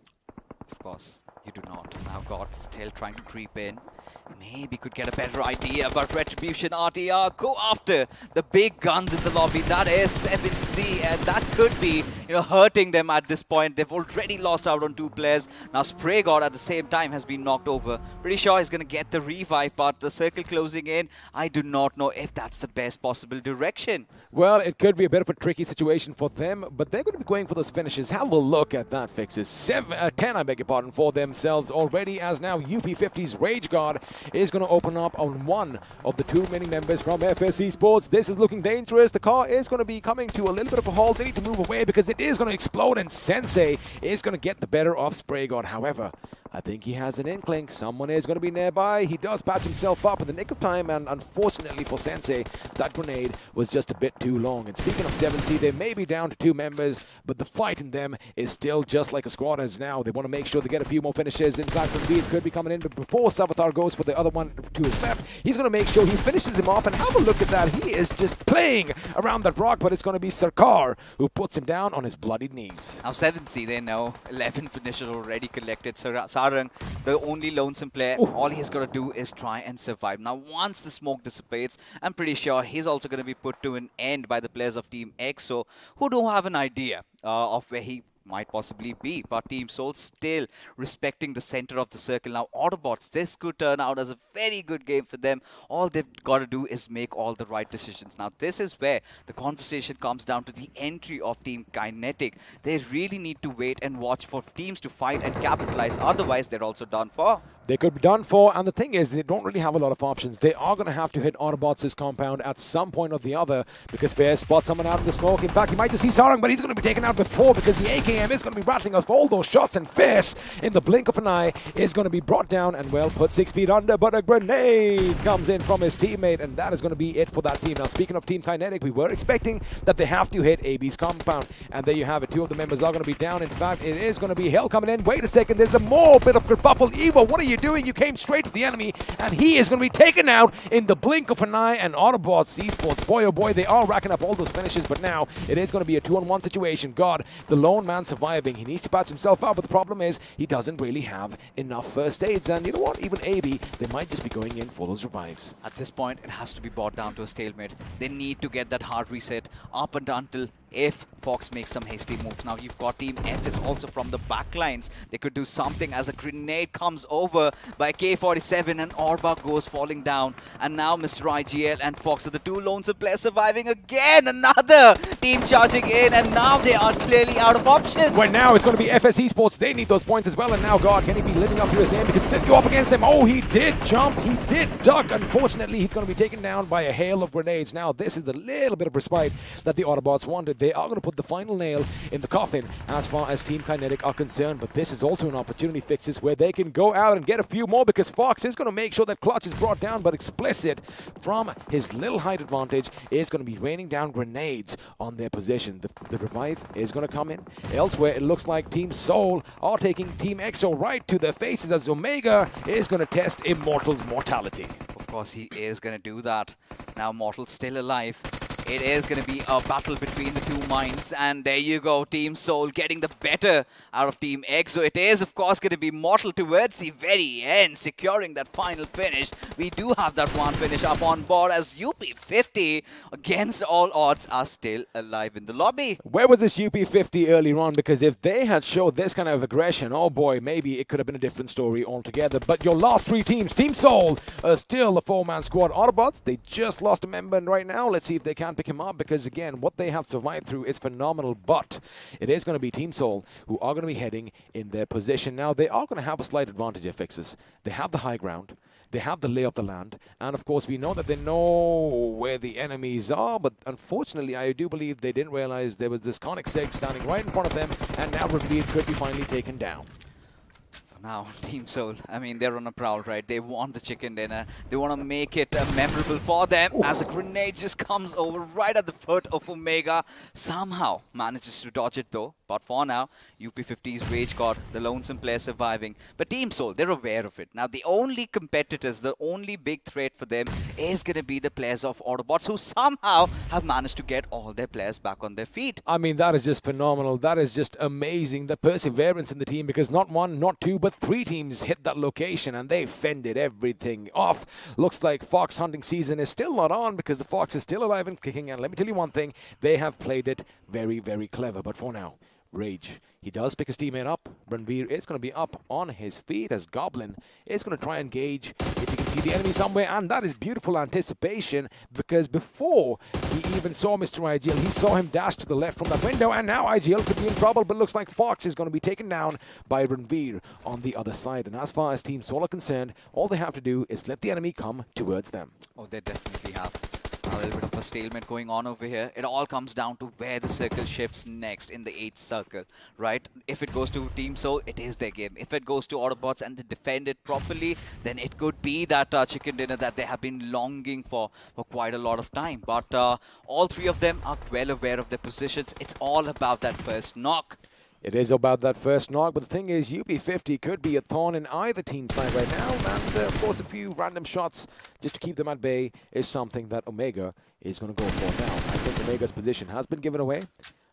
Of course, you do not. Now God still trying to creep in. Maybe could get a better idea about Retribution. RTR go after the big guns in the lobby. That is 7C, and that could be, you know, hurting them at this point. They've already lost out on 2 players. Now Spray God at the same time has been knocked over. Pretty sure he's going to get the revive, but the circle closing in, I do not know if that's the best possible direction. Well, it could be a bit of a tricky situation for them, but they're going to be going for those finishes. Have a look at that, Fixes. 10, I beg your pardon, for themselves already, as now UP50's Rage Guard is going to open up on one of the 2 mini members from FS Esports. This is looking dangerous. The car is going to be coming to a little bit of a halt. They need to move away because it is going to explode, and Sensei is going to get the better of Spray God. However, I think he has an inkling. Someone is going to be nearby. He does patch himself up in the nick of time, and unfortunately for Sensei, that grenade was just a bit too long. And speaking of 7C, they may be down to 2 members, but the fight in them is still just like a squad as now. They want to make sure they get a few more finishes. In fact, Indeed could be coming in, but before Savitar goes for the other one to his left, he's going to make sure he finishes him off. And have a look at that. He is just playing around that rock, but it's going to be Sarkar who puts him down on his bloodied knees. Now 7C, they know 11 finishes already collected. Sarang, the only lonesome player, all he's got to do is try and survive. Now once the smoke dissipates, I'm pretty sure he's also going to be put to an end by the players of Team EXO, who don't have an idea of where he might possibly be, but Team Soul still respecting the center of the circle. Now Autobotz, this could turn out as a very good game for them. All they've got to do is make all the right decisions. Now this is where the conversation comes down to the entry of Team Kinetic. They really need to wait and watch for teams to fight and capitalize, otherwise they're also done for. They could be done for, and the thing is, they don't really have a lot of options. They are going to have to hit Autobotz's compound at some point or the other, because Fair spots someone out in the smoke. In fact, you might just see Sarang, but he's going to be taken out before, because the AKM is going to be rattling off all those shots, and Fierce, in the blink of an eye, is going to be brought down and, well, put 6 feet under, but a grenade comes in from his teammate, and that is going to be it for that team. Now, speaking of Team Kinetic, we were expecting that they have to hit AB's compound, and there you have it. 2 of the members are going to be down. In fact, it is going to be Hell coming in. Wait a second, there's a more bit of kerfuffle. Evo, what are you doing? You came straight to the enemy, and he is going to be taken out in the blink of an eye. And Autobotz Esports, boy oh boy, they are racking up all those finishes, but now it is going to be a 2-on-1 situation. God, the lone man surviving. He needs to patch himself up, but the problem is he doesn't really have enough first aids, and you know what, even AB, they might just be going in for those revives. At this point, it has to be brought down to a stalemate. They need to get that hard reset up and until if Fox makes some hasty moves. Now you've got Team F is also from the backlines. They could do something as a grenade comes over by K47 and Orba goes falling down. And now Mr. IGL and Fox are the 2 lonesome players surviving again. Another team charging in, and now they are clearly out of options. Well, now it's going to be FS Esports. They need those points as well. And now, God, can he be living up to his name? Because he did go up against them. Oh, he did jump. He did duck. Unfortunately, he's going to be taken down by a hail of grenades. Now, this is the little bit of respite that the Autobots wanted. they are going to put the final nail in the coffin as far as Team Kinetic are concerned. But this is also an opportunity, Fixes, where they can go out and get a few more, because Fox is going to make sure that Clutch is brought down. But Explicit, from his little height advantage, is going to be raining down grenades on their position. The revive is going to come in. Elsewhere, it looks like Team Soul are taking Team EXO right to their faces as Omega is going to test Immortal's mortality. Of course, he is going to do that. Now, Mortal's still alive. It is going to be a battle between the two minds, and there you go, Team Soul getting the better out of Team EXO. It is, of course, going to be Mortal towards the very end, securing that final finish. We do have that one finish up on board as UP50, against all odds, are still alive in the lobby. Where was this UP50 earlier on? Because if they had showed this kind of aggression, oh boy, maybe it could have been a different story altogether. But your last three teams, Team Soul, are still a four-man squad. Autobotz, they just lost a member right now. Let's see if they can pick him up, because again, what they have survived through is phenomenal. But it is going to be Team Soul who are going to be heading in their position. Now, they are going to have a slight advantage here, Fixes. They have the high ground. They have the lay of the land, and of course we know that they know where the enemies are, but unfortunately I do believe they didn't realize there was this Conic Sig standing right in front of them, and now Reveal could be finally taken down. Now, Team Soul, I mean, they're on a prowl, right? They want the chicken dinner. They want to make it memorable for them. Ooh. As a grenade just comes over right at the foot of Omega. Somehow manages to dodge it, though. But for now, UP50's Rage God, the lonesome player, surviving. But Team Soul, they're aware of it. Now, the only competitors, the only big threat for them is going to be the players of Autobotz, who somehow have managed to get all their players back on their feet. I mean, that is just phenomenal. That is just amazing. The perseverance in the team, because not one, not two, but three teams hit that location and they fended everything off. Looks like Fox hunting season is still not on, because the Fox is still alive and kicking. And let me tell you one thing, they have played it very, very clever. But for now, Rage, he does pick his teammate up. Ranveer is going to be up on his feet as Goblin is going to try and gauge if he can see the enemy somewhere. And that is beautiful anticipation, because before he even saw Mr. IGL, he saw him dash to the left from that window. And now IGL could be in trouble, but looks like Fox is going to be taken down by Ranveer on the other side. And as far as Team Soul are concerned, all they have to do is let the enemy come towards them. Oh, they definitely have. A little bit of a stalemate going on over here. It all comes down to where the circle shifts next in the 8th circle, right? If it goes to Team Soul, it is their game. If it goes to Autobotz and they defend it properly, then it could be that chicken dinner that they have been longing for quite a lot of time. But all three of them are well aware of their positions. It's all about that first knock. It is about that first knock, but the thing is, UP50 could be a thorn in either team's side right now, and of course a few random shots just to keep them at bay is something that Omega is going to go for now. I think Omega's position has been given away.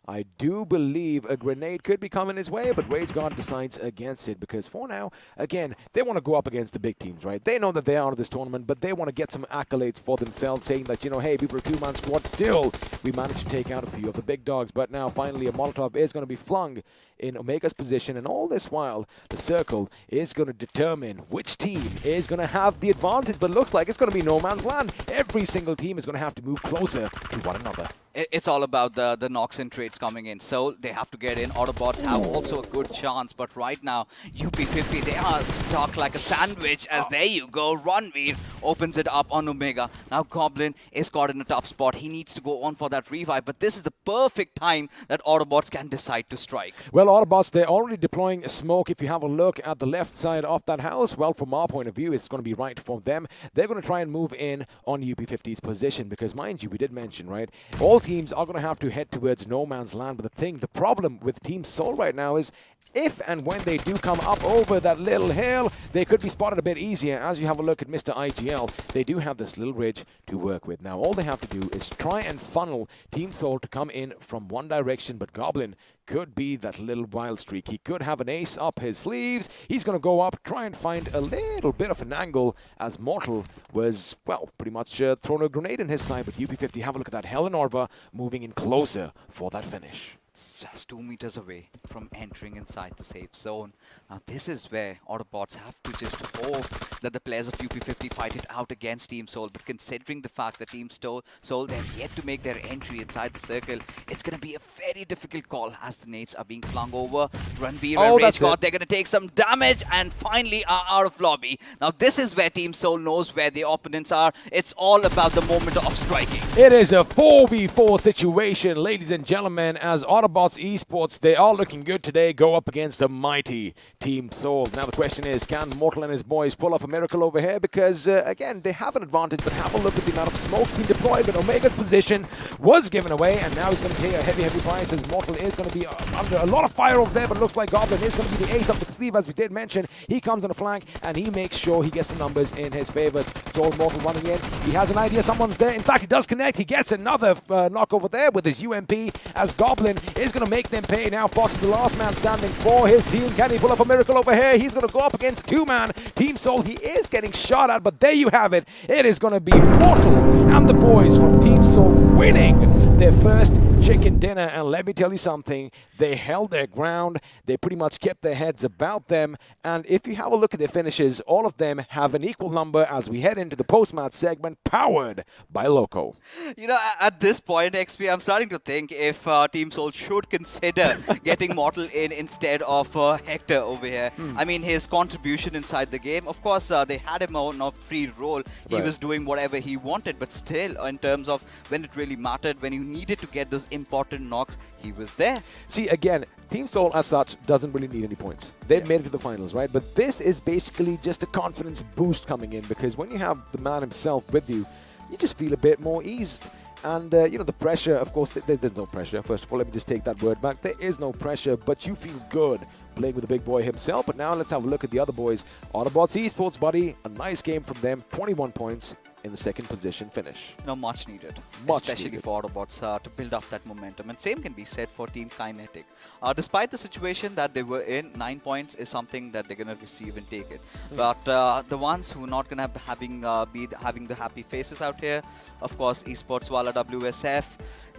I do believe a grenade could be coming his way, but Rage God decides against it, because for now, again, they want to go up against the big teams, right? They know that they are out of this tournament, but they want to get some accolades for themselves, saying that, you know, hey, we were a two-man squad, still, we managed to take out a few of the big dogs. But now, finally, a Molotov is going to be flung in Omega's position, and all this while, the circle is going to determine which team is going to have the advantage, but looks like it's going to be no man's land. Every single team is going to have to move closer to one another. It's all about the knocks and trades coming in, so they have to get in. Autobots have also a good chance, but right now, UP50, they are stuck like a sandwich, as there you go, Ranveer opens it up on Omega. Now Goblin is caught in a tough spot. He needs to go on for that revive, but this is the perfect time that Autobots can decide to strike. Well, Autobots, they're already deploying a smoke. If you have a look at the left side of that house, well, from our point of view, it's going to be right for them. They're going to try and move in on UP50's position, because mind you, we did mention, right, all teams are going to have to head towards no man's land. But the problem with Team Soul right now is, if and when they do come up over that little hill, they could be spotted a bit easier. As you have a look at Mr. IGL, they do have this little ridge to work with. Now, all they have to do is try and funnel Team Soul to come in from one direction, but Goblin could be that little wild streak. He could have an ace up his sleeves. He's going to go up, try and find a little bit of an angle, as Mortal was, well, pretty much thrown a grenade in his side. But UP50, have a look at that. Helen Orva moving in closer for that finish. It's just 2 meters away from entering inside the safe zone. Now this is where Autobotz have to just hope that the players of UP50 fight it out against Team Soul. But considering the fact that Team Soul they've yet to make their entry inside the circle, it's going to be a very difficult call as the nades are being flung over. Ranveer and Rage God, they're going to take some damage and finally are out of lobby. Now this is where Team Soul knows where the opponents are. It's all about the moment of striking. It is a 4v4 situation, ladies and gentlemen, as Autobotz Esports, they are looking good today, go up against the mighty Team Soul. Now the question is, can Mortal and his boys pull off a miracle over here? Because, again, they have an advantage, but have a look at the amount of smoke being deployed, but Omega's position was given away, and now he's going to pay a heavy price, as Mortal is going to be under a lot of fire over there, but it looks like Goblin is going to be the ace up the sleeve, as we did mention. He comes on the flank, and he makes sure he gets the numbers in his favor. Soul Mortal running in. He has an idea someone's there. In fact, he does connect. He gets another knock over there with his UMP, as Goblin is going to make them pay. Now Fox is the last man standing for his team. Can he pull up a miracle over here? He's going to go up against two-man Team Soul. He is getting shot at, but there you have it. It is going to be Mortal and the boys from Team Soul winning their first chicken dinner. And let me tell you something, they held their ground. They pretty much kept their heads about them. And if you have a look at their finishes, all of them have an equal number as we head into the post-match segment powered by Loco. You know, at this point, XP, I'm starting to think if Team Soul should consider getting Mortal in instead of Hector over here. I mean, his contribution inside the game, of course, they had him on a free roll. He was doing whatever he wanted, but still, in terms of when it really mattered, when you needed to get those important knocks, he was there. See, again, Team Soul as such doesn't really need any points. They've made it to the finals, right? But this is basically just a confidence boost coming in, because when you have the man himself with you, you just feel a bit more eased. And, you know, the pressure, of course, there's no pressure. First of all, let me just take that word back. There is no pressure, but you feel good playing with the big boy himself. But now let's have a look at the other boys. Autobotz Esports, buddy. A nice game from them. 21 points in the second position finish. No, much needed. Much especially needed. for Autobotz to build up that momentum. And same can be said for Team Kinetic. Despite the situation that they were in, 9 points is something that they're going to receive and take it. But the ones who are not going to be having the happy faces out here, of course, Esports, Wala, WSF,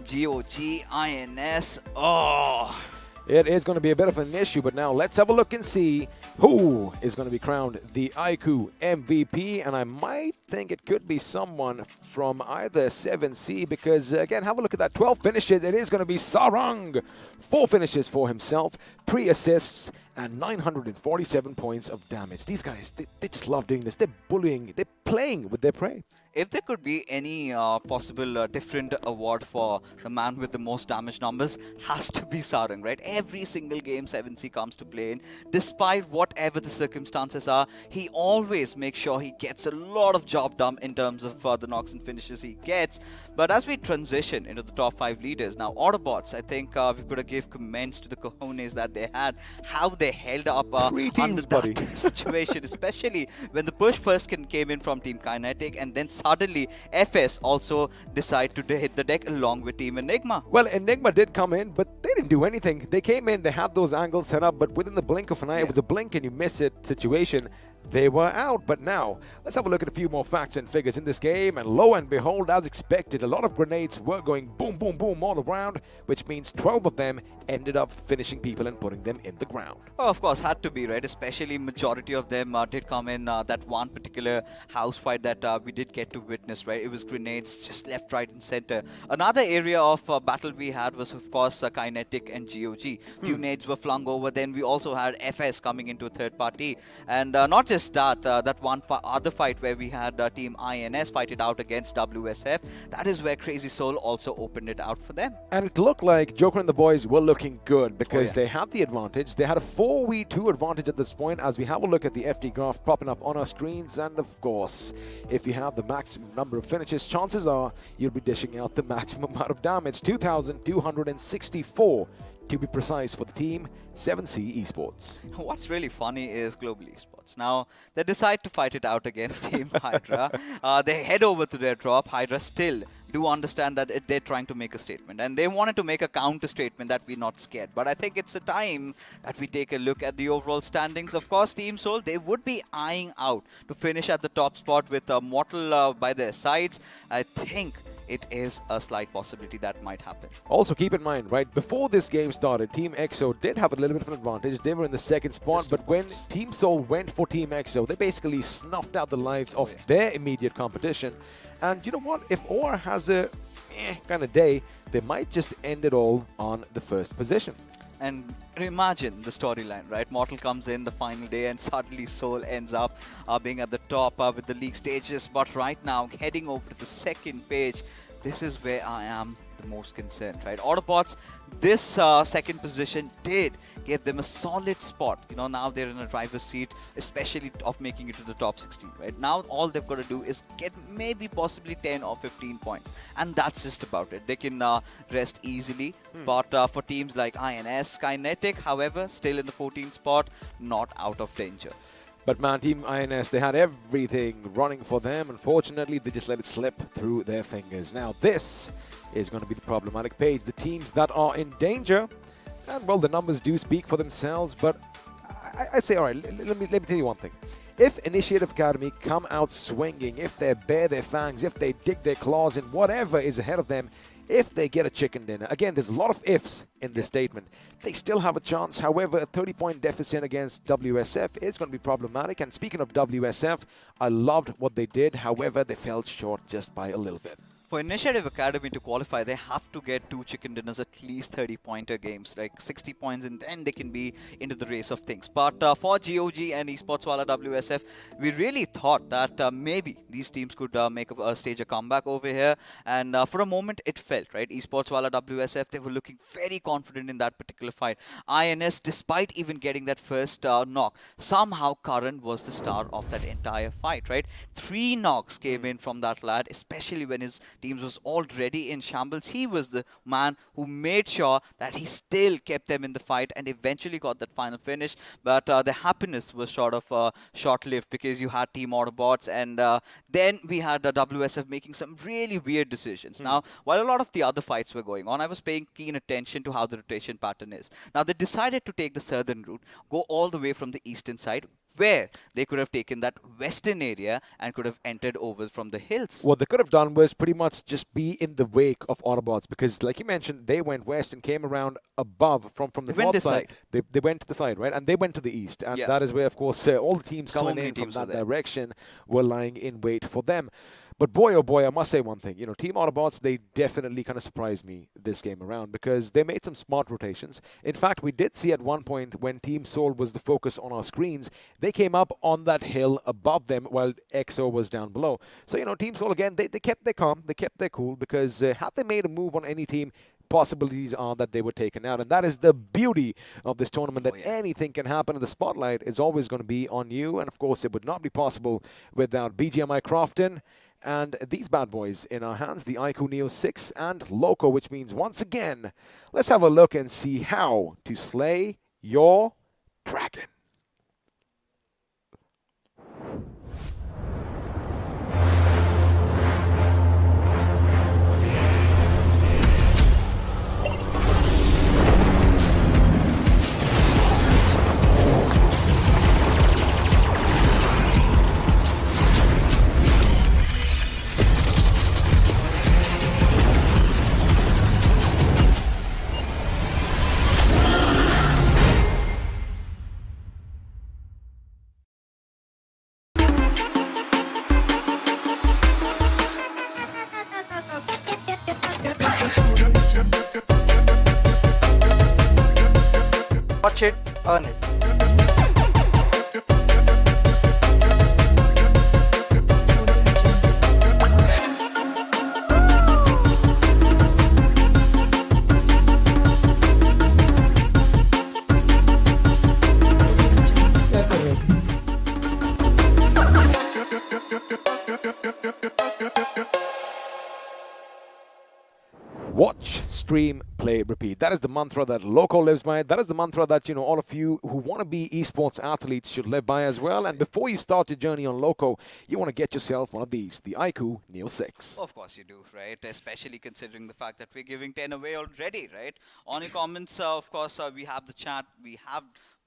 GOG, INS. Oh! It is going to be a bit of an issue, but now let's have a look and see who is going to be crowned the iQOO MVP. And I might think it could be someone from either 7C, because, again, have a look at that. 12 finishes. It is going to be Sarang. 4 finishes for himself, 3 assists, and 947 points of damage. These guys, they just love doing this. They're bullying. They're playing with their prey. If there could be any possible different award for the man with the most damage numbers, has to be Sarang, right? Every single game 7C comes to play in, despite whatever the circumstances are, he always makes sure he gets a lot of job done in terms of the knocks and finishes he gets. But as we transition into the top 5 leaders, now Autobotz, I think we've got to give comments to the cojones that they had, how they held up under that situation, especially when the push first came in from Team Kinetic, and then suddenly FS also decide to hit the deck along with Team Enigma. Well, Enigma did come in, but they didn't do anything. They came in, they had those angles set up, but within the blink of an eye, it was a blink and you miss it situation. They were out. But now, let's have a look at a few more facts and figures in this game. And lo and behold, as expected, a lot of grenades were going boom, boom, boom all around, which means 12 of them ended up finishing people and putting them in the ground. Oh, of course, had to be, right? Especially majority of them did come in that one particular house fight that we did get to witness, right? It was grenades just left, right, and center. Another area of battle we had was, of course, Kinetic and GOG. Few nades were flung over. Then we also had FS coming into a third party. And not just that, that one other fight where we had Team INS fight it out against WSF. That is where Crazy Soul also opened it out for them. And it looked like Joker and the boys were looking good, because they had the advantage. They had a 4v2 advantage at this point, as we have a look at the FD graph popping up on our screens. And of course, if you have the maximum number of finishes, chances are you'll be dishing out the maximum amount of damage. 2,264 to be precise for the Team 7C Esports. What's really funny is Global Esports. Now, they decide to fight it out against Team Hydra. They head over to their drop. Hydra still do understand that they're trying to make a statement, and they wanted to make a counter statement that we're not scared. But I think it's a time that we take a look at the overall standings. Of course, Team Soul, they would be eyeing out to finish at the top spot with Mortal by their sides. I think it is a slight possibility that might happen. Also, keep in mind, right, before this game started, Team EXO did have a little bit of an advantage. They were in the second spot, but when Team Seoul went for Team EXO, they basically snuffed out the lives of their immediate competition. And you know what? If OR has a kind of day, they might just end it all on the first position. And imagine the storyline, right? Mortal comes in the final day and suddenly Seoul ends up being at the top with the league stages. But right now, heading over to the second page, this is where I am the most concerned, right? Autobotz, this second position did give them a solid spot. You know, now they're in a driver's seat, especially of making it to the top 16, right? Now all they've got to do is get maybe possibly 10 or 15 points. And that's just about it. They can rest easily. But for teams like INS, Kinetic, however, still in the 14th spot, not out of danger. But man, Team INS, they had everything running for them. Unfortunately, they just let it slip through their fingers. Now, this is going to be the problematic page. The teams that are in danger, and well, the numbers do speak for themselves, but I'd say, all right, let me tell you one thing. If Initiative Academy come out swinging, if they bare their fangs, if they dig their claws in whatever is ahead of them, if they get a chicken dinner, again, there's a lot of ifs in this statement, they still have a chance. However, a 30-point deficit against WSF is going to be problematic. And speaking of WSF, I loved what they did. However, they fell short just by a little bit. For Initiative Academy to qualify, they have to get 2 chicken dinners, at least 30-pointer games, like 60 points, and then they can be into the race of things. But for GOG and Esports Wala WSF, we really thought that maybe these teams could stage a comeback over here. And for a moment, it felt, right? Esports Wala WSF, they were looking very confident in that particular fight. INS, despite even getting that first knock, somehow Karan was the star of that entire fight, right? 3 knocks came in from that lad, especially when his teams was already in shambles. He was the man who made sure that he still kept them in the fight and eventually got that final finish. But the happiness was sort of short-lived, because you had Team Autobotz, and then we had WSF making some really weird decisions. Now, while a lot of the other fights were going on, I was paying keen attention to how the rotation pattern is. Now, they decided to take the southern route, go all the way from the eastern side, where they could have taken that western area and could have entered over from the hills. What they could have done was pretty much just be in the wake of Autobotz, because like you mentioned, they went west and came around above from the north side. They went to the side, right? And they went to the east. And that is where, of course, all the teams coming in from that direction were lying in wait for them. But boy, oh boy, I must say one thing. You know, Team Autobotz, they definitely kind of surprised me this game around, because they made some smart rotations. In fact, we did see at one point when Team Seoul was the focus on our screens, they came up on that hill above them while EXO was down below. So, you know, Team Seoul, again, they kept their calm, they kept their cool, because had they made a move on any team, possibilities are that they were taken out. And that is the beauty of this tournament, that anything can happen, and the spotlight is always going to be on you. And of course, it would not be possible without BGMI Crofton and these bad boys in our hands, the iQOO Neo 6 and Loco, which means once again, let's have a look and see how to slay your dragon. Watch it, earn it. Watch, stream, play, repeat. That is the mantra that Loco lives by. That is the mantra that, you know, all of you who want to be esports athletes should live by as well. And before you start your journey on Loco, you want to get yourself one of these, the iQOO Neo 6. Of course you do, right? Especially considering the fact that we're giving 10 away already, right? On your comments, of course, we have the chat. We have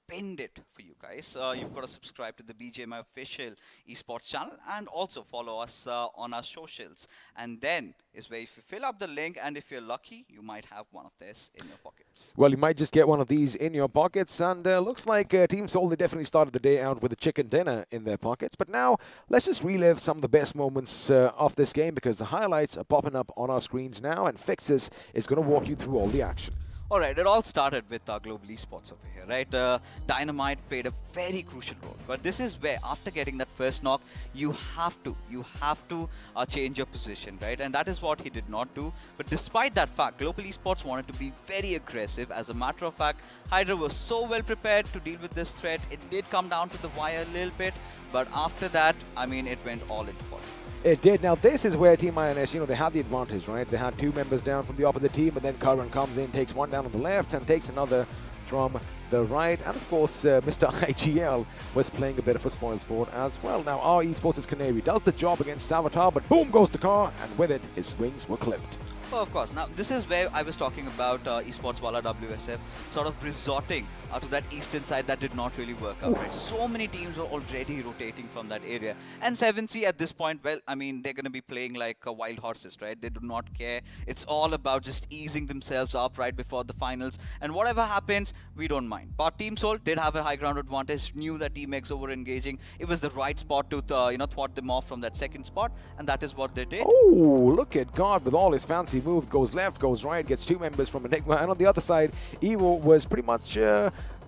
pinned it for you guys. You've got to subscribe to the BGMI official esports channel and also follow us on our socials. And then is where if you fill up the link and if you're lucky, you might have one of this in your pockets. Well, you might just get one of these in your pockets, and looks like Team Soul, they definitely started the day out with a chicken dinner in their pockets. But now, let's just relive some of the best moments of this game, because the highlights are popping up on our screens now, and Fixes is going to walk you through all the action. All right, it all started with Global Esports over here, right? Dynamite played a very crucial role, but this is where, after getting that first knock, you have to change your position, right? And that is what he did not do. But despite that fact, Global Esports wanted to be very aggressive. As a matter of fact, Hydra was so well prepared to deal with this threat. It did come down to the wire a little bit, but after that, I mean, it went all into fire. It did. Now, this is where Team INS, they had the advantage, right? They had two members down from the opposite team, and then Karan comes in, takes one down on the left, and takes another from the right. And, of course, Mr. IGL was playing a bit of a spoil sport as well. Now, our Esports' Canary does the job against Savatar, but boom goes the car, and with it, his wings were clipped. Oh, of course. Now, this is where I was talking about Esports Wala WSF sort of resorting to that eastern side that did not really work out, right? So many teams were already rotating from that area. And 7C at this point, well, I mean, they're going to be playing like wild horses, right? They do not care. It's all about just easing themselves up right before the finals. And whatever happens, we don't mind. But Team Soul did have a high ground advantage, knew that Team EXO were engaging. It was the right spot to, thwart them off from that second spot. And that is what they did. Oh, look at God with all his fancy moves. Goes left, goes right, gets two members from Enigma. And on the other side, Evo was pretty much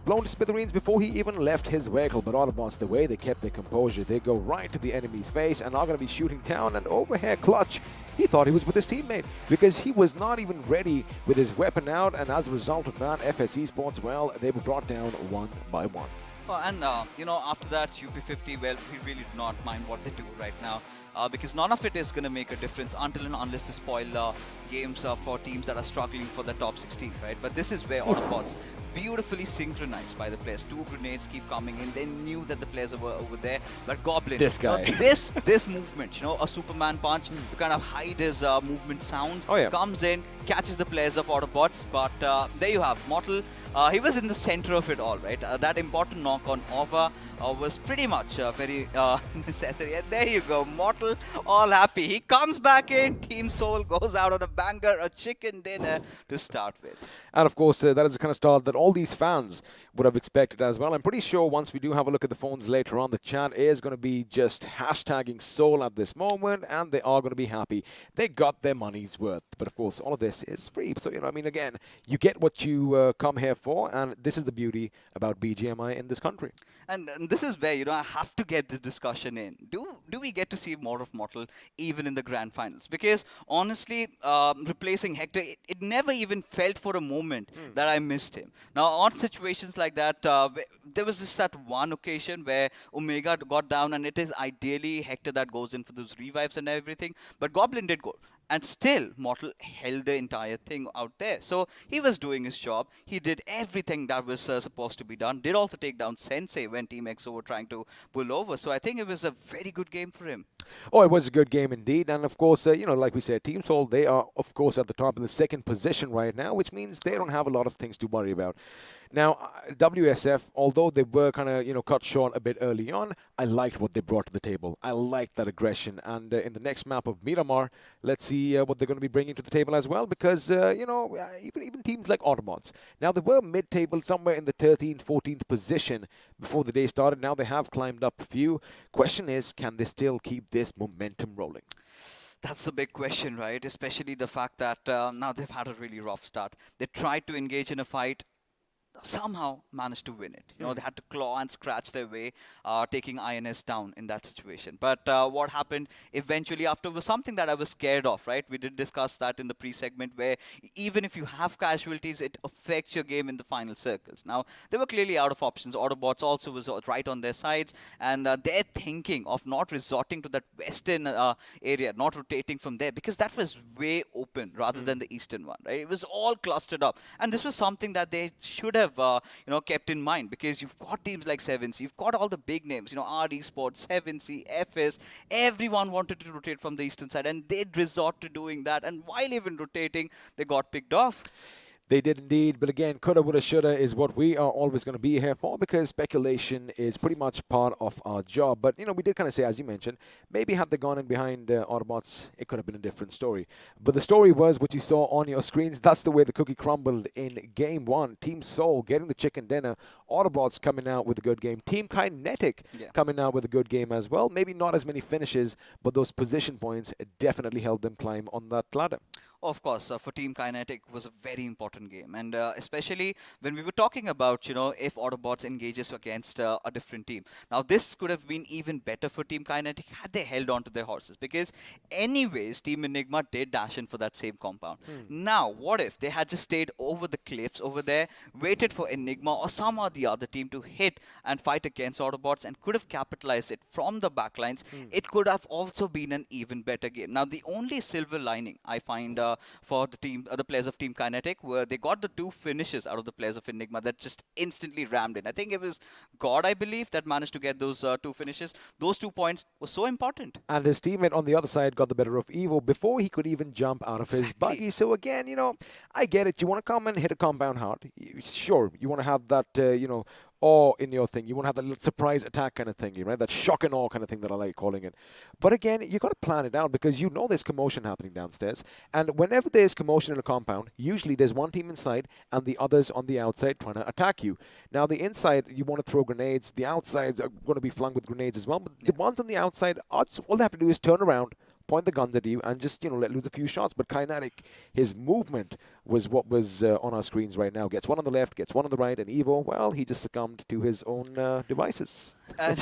blown to smithereens before he even left his vehicle. But Autobotz, the way they kept their composure, they go right to the enemy's face and are going to be shooting down. And overhead clutch, he thought he was with his teammate because he was not even ready with his weapon out. And as a result of that, FS Esports, well, they were brought down one by one. And, after that, UP50, well, we really do not mind what they do right now. Because none of it is going to make a difference until and unless they spoil games for teams that are struggling for the top 16, right? But this is where Autobotz, beautifully synchronized by the players. Two grenades keep coming in. They knew that the players were over there. But Goblin, this guy, this movement, a Superman punch to kind of hide his movement sounds, comes in, catches the players of Autobotz. But there you have Mortal. He was in the center of it all, right? That important knock on Ova was pretty much very necessary. And there you go, Mortal, all happy. He comes back in. Team Soul goes out on a banger, a chicken dinner to start with. And of course, that is the kind of start that all these fans would have expected as well. I'm pretty sure once we do have a look at the phones later on, the chat is going to be just hashtagging Soul at this moment, and they are going to be happy. They got their money's worth. But of course, all of this is free. So, again, you get what you come here for, and this is the beauty about BGMI in this country. And this is where, I have to get this discussion in. Do we get to see more of Mortal even in the grand finals? Because honestly, replacing Hector, it never even felt for a moment that I missed him. Now, on situations like that, there was just that one occasion where Omega got down, and it is ideally Hector that goes in for those revives and everything. But Goblin did go. And still, Mortal held the entire thing out there. So he was doing his job. He did everything that was supposed to be done. Did also take down Sensei when Team EXO were trying to pull over. So I think it was a very good game for him. Oh, it was a good game indeed. And of course, like we said, Team Soul, they are, of course, at the top in the second position right now, which means they don't have a lot of things to worry about. Now, WSF, although they were kind of, cut short a bit early on, I liked what they brought to the table. I liked that aggression. And in the next map of Miramar, let's see what they're going to be bringing to the table as well. Because, even teams like Autobotz. Now, they were mid-table, somewhere in the 13th, 14th position before the day started. Now they have climbed up a few. Question is, can they still keep this momentum rolling? That's the big question, right? Especially the fact that now they've had a really rough start. They tried to engage in a fight, somehow managed to win it. They had to claw and scratch their way, taking INS down in that situation. But what happened eventually after was something that I was scared of, right? We did discuss that in the pre-segment, where even if you have casualties, it affects your game in the final circles. Now, they were clearly out of options. Autobotz also was right on their sides, and they're thinking of not resorting to that western area, not rotating from there, because that was way open rather than the eastern one, right? It was all clustered up, and this was something that they should have kept in mind, because you've got teams like 7C, you've got all the big names, R Esports, 7C, FS, everyone wanted to rotate from the eastern side, and they'd resort to doing that, and while even rotating, they got picked off. They did indeed, but again, coulda, woulda, shoulda is what we are always going to be here for because speculation is pretty much part of our job. But, we did kind of say, as you mentioned, maybe had they gone in behind Autobotz, it could have been a different story. But the story was what you saw on your screens. That's the way the cookie crumbled in Game 1. Team Soul getting the chicken dinner. Autobotz coming out with a good game. Team Kinetic coming out with a good game as well. Maybe not as many finishes, but those position points definitely helped them climb on that ladder. Of course, for Team Kinetic was a very important game, and especially when we were talking about, if Autobotz engages against a different team. Now, this could have been even better for Team Kinetic had they held on to their horses, because anyways, Team Enigma did dash in for that same compound. Now, what if they had just stayed over the cliffs over there, waited for Enigma or some or the other team to hit and fight against Autobotz and could have capitalized it from the backlines? It could have also been an even better game. Now, the only silver lining I find for the team, the players of Team Kinetic, were they got the 2 finishes out of the players of Enigma that just instantly rammed in. I think it was God, I believe, that managed to get those 2 finishes. Those 2 points were so important. And his teammate on the other side got the better of Evo before he could even jump out of his buggy. So again, I get it. You want to come and hit a compound hard. Sure, you want to have that, awe in your thing. You want to have that little surprise attack kind of thing, right? That shock and awe kind of thing that I like calling it. But again, you got to plan it out because there's commotion happening downstairs. And whenever there's commotion in a compound, usually there's one team inside and the others on the outside trying to attack you. Now, the inside, you want to throw grenades. The outsides are going to be flung with grenades as well. But the ones on the outside, all they have to do is turn around, point the guns at you, and just, let loose a few shots. But Kinetic, his movement was what was on our screens right now. Gets one on the left, gets one on the right, and Evo, well, he just succumbed to his own devices. And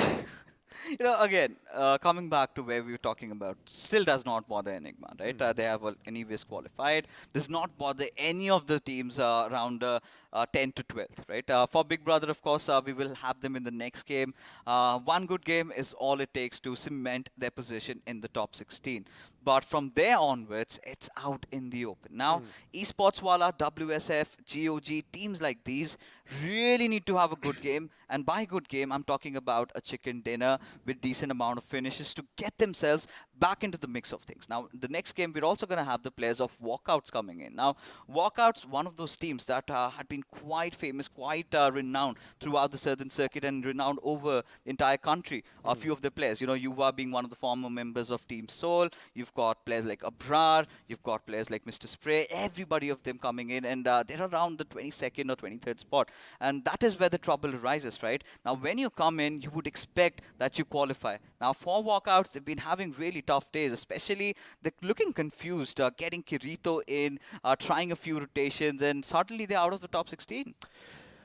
again, coming back to where we were talking about, still does not bother Enigma, right? They have anyways qualified. Does not bother any of the teams around 10 to 12th, right? For Big Brother, of course, we will have them in the next game. One good game is all it takes to cement their position in the top 16. But from there onwards, it's out in the open. Now, Esports Wala, WSF, GOG, teams like these really need to have a good game. And by good game, I'm talking about a chicken dinner with decent amount of finishes to get themselves back into the mix of things. Now, the next game, we're also going to have the players of Walkouts coming in. Now, Walkouts, one of those teams that had been quite famous, quite renowned throughout the Southern Circuit and renowned over the entire country. A few of the players, you are being one of the former members of Team Soul. You've got players like Abrar, you've got players like Mr. Spray, everybody of them coming in, and they're around the 22nd or 23rd spot. And that is where the trouble arises, right? Now, when you come in, you would expect that you qualify. Now, for Walkouts, they've been having really tough days, especially they're looking confused, getting Kirito in, trying a few rotations, and suddenly they're out of the top 16.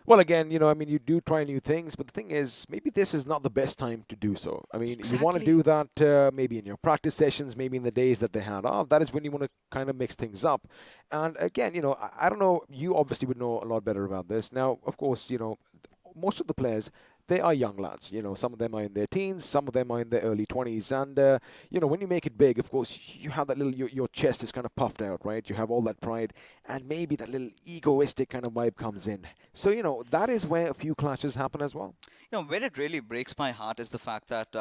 Well, again, you do try new things, but the thing is, maybe this is not the best time to do so. I mean, you want to do that maybe in your practice sessions, maybe in the days that they had off. That is when you want to kind of mix things up. And again, I don't know, you obviously would know a lot better about this. Now, of course, most of the players, they are young lads. Some of them are in their teens, some of them are in their early 20s. And, when you make it big, of course, you have that little, your chest is kind of puffed out, right? You have all that pride, and maybe that little egoistic kind of vibe comes in. So, that is where a few clashes happen as well. Where it really breaks my heart is the fact that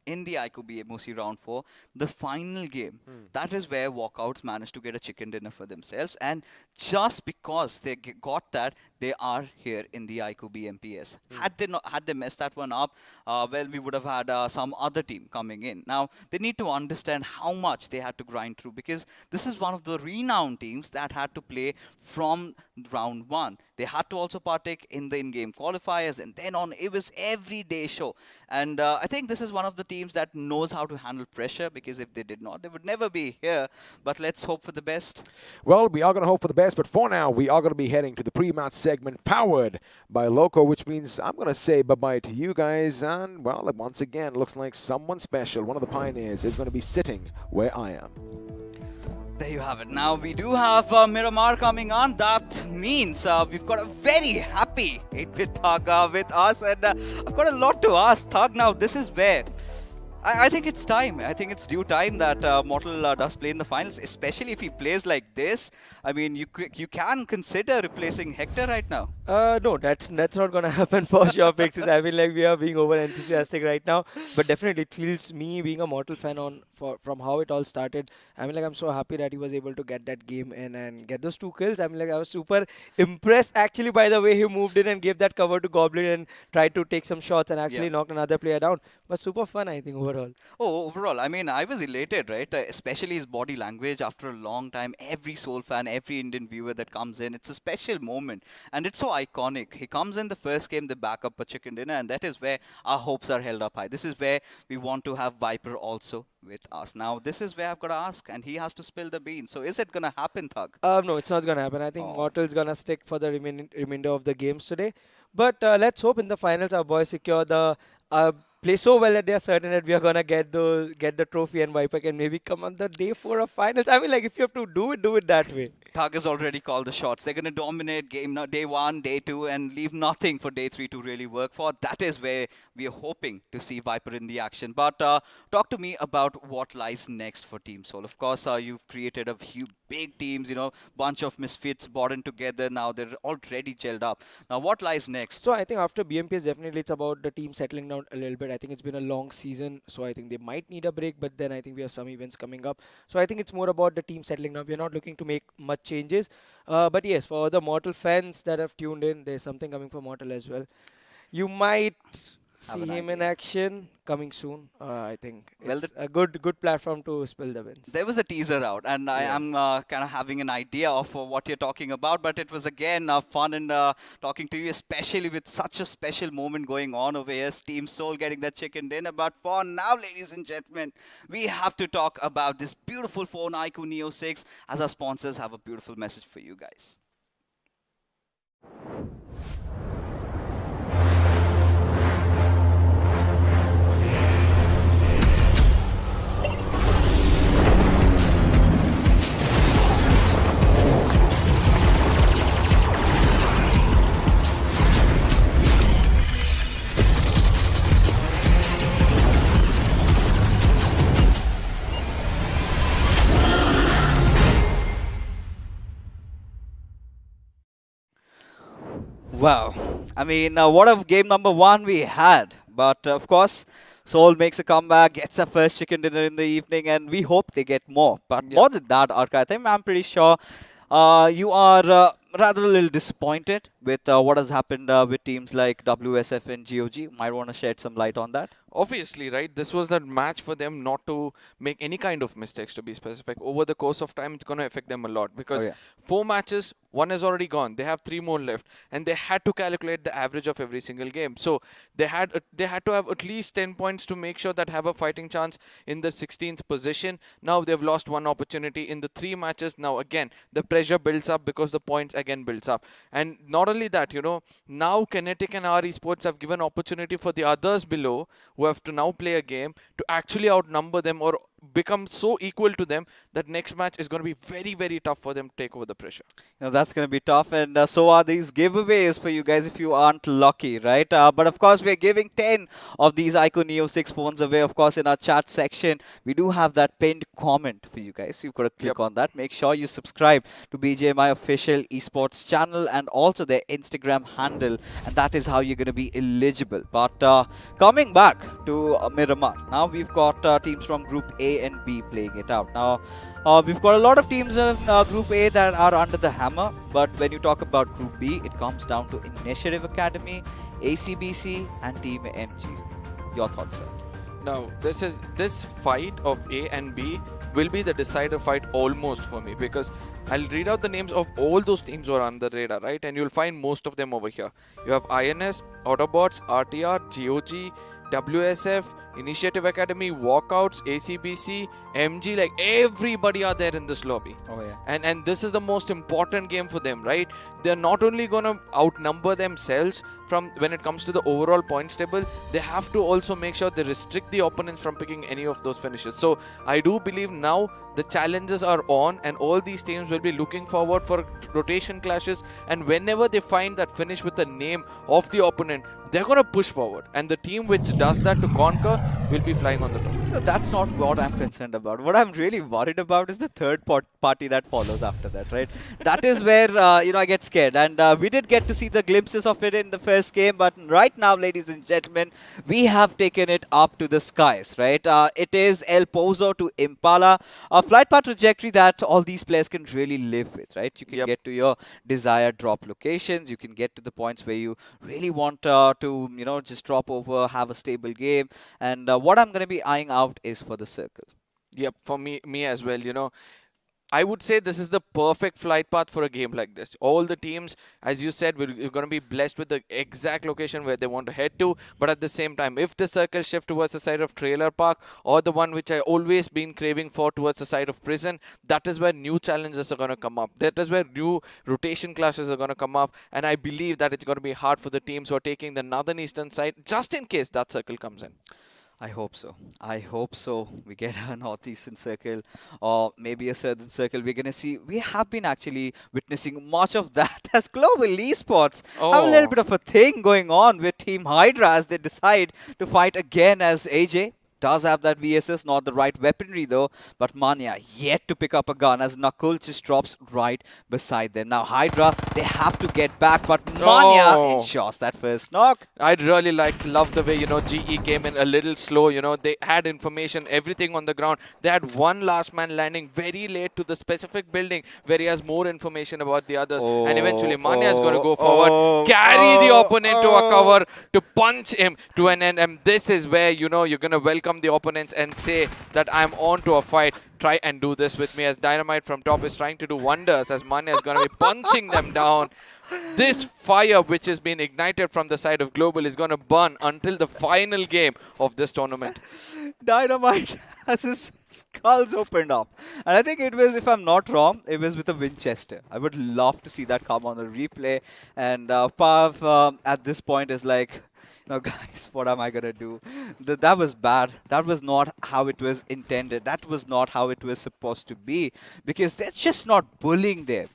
in the iQOO BMPS round 4, the final game, that is where Walkouts managed to get a chicken dinner for themselves. And just because they got that, they are here in the iQOO BMPS. Had they messed that one up, well, we would have had some other team coming in. Now, they need to understand how much they had to grind through, because this is one of the renowned teams that had to play from round 1. They had to also partake in the in-game qualifiers, and then on, it was everyday show. And I think this is one of the teams that knows how to handle pressure, because if they did not, they would never be here. But let's hope for the best. Well, we are going to hope for the best, but for now, we are going to be heading to the pre-match segment powered by Loco, which means I'm going to say bye-bye to you guys. And, well, once again, looks like someone special, one of the pioneers, is going to be sitting where I am. There you have it. Now we do have Miramar coming on. That means we've got a very happy 8-bit Thug with us, and I've got a lot to ask Thug. Now this is where I think it's time. I think it's due time that Mortal does play in the finals, especially if he plays like this. I mean, you can consider replacing Hector right now. No, that's not gonna happen for sure, Pixis. I mean, like we are being over enthusiastic right now, but definitely it feels me being a Mortal fan from how it all started. I mean, like I'm so happy that he was able to get that game in and get those 2 kills. I mean, like I was super impressed actually by the way he moved in and gave that cover to Goblin and tried to take some shots and actually knocked another player down. But super fun, I think, overall. Oh, overall, I mean, I was elated, right? Especially his body language after a long time. Every Soul fan, every Indian viewer that comes in, it's a special moment. And it's so iconic. He comes in the first game, the backup for chicken dinner, and that is where our hopes are held up high. This is where we want to have Viper also with us. Now, this is where I've got to ask, and he has to spill the beans. So is it going to happen, Thug? No, it's not gonna happen. I think Mortal's gonna stick for the remainder of the games today. But let's hope in the finals our boys secure the play so well that they are certain that we are gonna get the trophy and Viper can maybe come on the day 4 of finals. I mean, like if you have to do it that way. Thug has already called the shots. They're going to dominate game day 1, day 2, and leave nothing for day 3 to really work for. That is where we are hoping to see Viper in the action. But talk to me about what lies next for Team Soul. Of course, you've created a few big teams, bunch of misfits brought in together. Now they're already gelled up. Now what lies next? So I think after BMPS, definitely it's about the team settling down a little bit. I think it's been a long season, so I think they might need a break, but then I think we have some events coming up. So I think it's more about the team settling down. We're not looking to make much changes. But yes, for the Mortal fans that have tuned in, there's something coming for Mortal as well. You might see him in action coming soon. I think it's a good platform to spill the wins. There was a teaser out, and I am kind of having an idea of what you're talking about. But it was again fun and talking to you, especially with such a special moment going on over here. Team Soul getting that chicken dinner. But for now, ladies and gentlemen, we have to talk about this beautiful phone, iQOO Neo 6, as our sponsors have a beautiful message for you guys. Wow. I mean, what a game number 1 we had. But of course, Soul makes a comeback, gets a first chicken dinner in the evening, and we hope they get more. But more than that, Arka, I think I'm pretty sure you are rather a little disappointed with what has happened with teams like WSF and GOG. Might want to shed some light on that. Obviously, right, this was that match for them not to make any kind of mistakes, to be specific. Over the course of time, it's going to affect them a lot because 4 matches, 1 is already gone. They have 3 more left, and they had to calculate the average of every single game. So they had to have at least 10 points to make sure that have a fighting chance in the 16th position. Now they've lost 1 opportunity in the 3 matches. Now again, the pressure builds up because the points again builds up. And not only that, now Kinetic and our Esports have given opportunity for the others below who have to now play a game to actually outnumber them or become so equal to them that next match is going to be very, very tough for them to take over the pressure. That's going to be tough, and so are these giveaways for you guys if you aren't lucky, right? But of course, we're giving 10 of these iQOO Neo 6 phones away. Of course, in our chat section, we do have that pinned comment for you guys. You've got to click on that. Make sure you subscribe to BGMI official esports channel and also their Instagram handle, and that is how you're going to be eligible. But coming back to Miramar, now we've got teams from Group A and B playing it out. Now, we've got a lot of teams in Group A that are under the hammer, but when you talk about Group B, it comes down to Initiative Academy, ACBC, and Team MG. Your thoughts, sir? Now, this fight of A and B will be the decider fight almost for me because I'll read out the names of all those teams who are on the radar, right? And you'll find most of them over here. You have INS, Autobotz, RTR, GOG, WSF, Initiative Academy, Walkouts, ACBC, MG, like everybody are there in this lobby. Oh yeah. And this is the most important game for them, right? They're not only going to outnumber themselves from when it comes to the overall points table, they have to also make sure they restrict the opponents from picking any of those finishes. So I do believe now the challenges are on and all these teams will be looking forward for rotation clashes, and whenever they find that finish with the name of the opponent, they're going to push forward. And the team which does that to conquer will be flying on the top. So that's not what I'm concerned about. What I'm really worried about is the third party that follows after that, right? That is where, I get scared. And we did get to see the glimpses of it in the first game. But right now, ladies and gentlemen, we have taken it up to the skies, right? It is El Pozo to Impala, a flight path trajectory that all these players can really live with, right? You can get to your desired drop locations. You can get to the points where you really want to, just drop over, have a stable game. And what I'm going to be eyeing out is for the circle. Yep, for me as well. I would say this is the perfect flight path for a game like this. All the teams, as you said, we're going to be blessed with the exact location where they want to head to. But at the same time, if the circle shift towards the side of Trailer Park or the one which I always been craving for towards the side of Prison, that is where new challenges are going to come up. That is where new rotation clashes are going to come up. And I believe that it's going to be hard for the teams who are taking the northern eastern side, just in case that circle comes in. I hope so. I hope so. We get a northeastern circle or maybe a southern circle. We're going to see. We have been actually witnessing much of that as global esports have a little bit of a thing going on with Team Hydra as they decide to fight again as AJ does have that VSS, not the right weaponry though, but Manya yet to pick up a gun as Nakul just drops right beside them. Now Hydra, they have to get back, but Manya ensures that first knock. I'd really love the way, GE came in a little slow, they had information, everything on the ground. They had one last man landing very late to the specific building where he has more information about the others. And eventually Manya is going to go forward, carry the opponent to a cover, to punch him to an end. And this is where, you're going to welcome the opponents and say that I'm on to a fight. Try and do this with me, as Dynamite from top is trying to do wonders, as Manya is going to be punching them down. This fire which has been ignited from the side of Global is going to burn until the final game of this tournament. Dynamite has his skulls opened up. And I think it was, if I'm not wrong, it was with a Winchester. I would love to see that come on a replay. And Pav at this point is like, guys, what am I going to do? That was bad. That was not how it was intended. That was not how it was supposed to be. Because they're just not bullying them.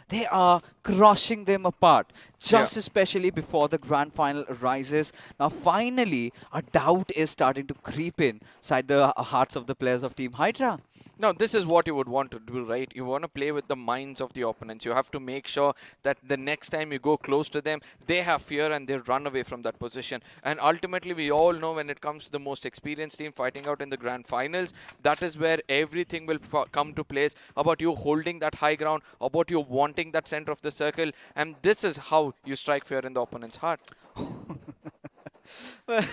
They are crushing them apart, just especially before the grand final arises. Now, finally, a doubt is starting to creep inside the hearts of the players of Team Hydra. Now, this is what you would want to do, right? You want to play with the minds of the opponents. You have to make sure that the next time you go close to them, they have fear and they run away from that position. And ultimately, we all know when it comes to the most experienced team fighting out in the grand finals, that is where everything will come to place about you holding that high ground, about you wanting that center of the circle. And this is how you strike fear in the opponent's heart. Well,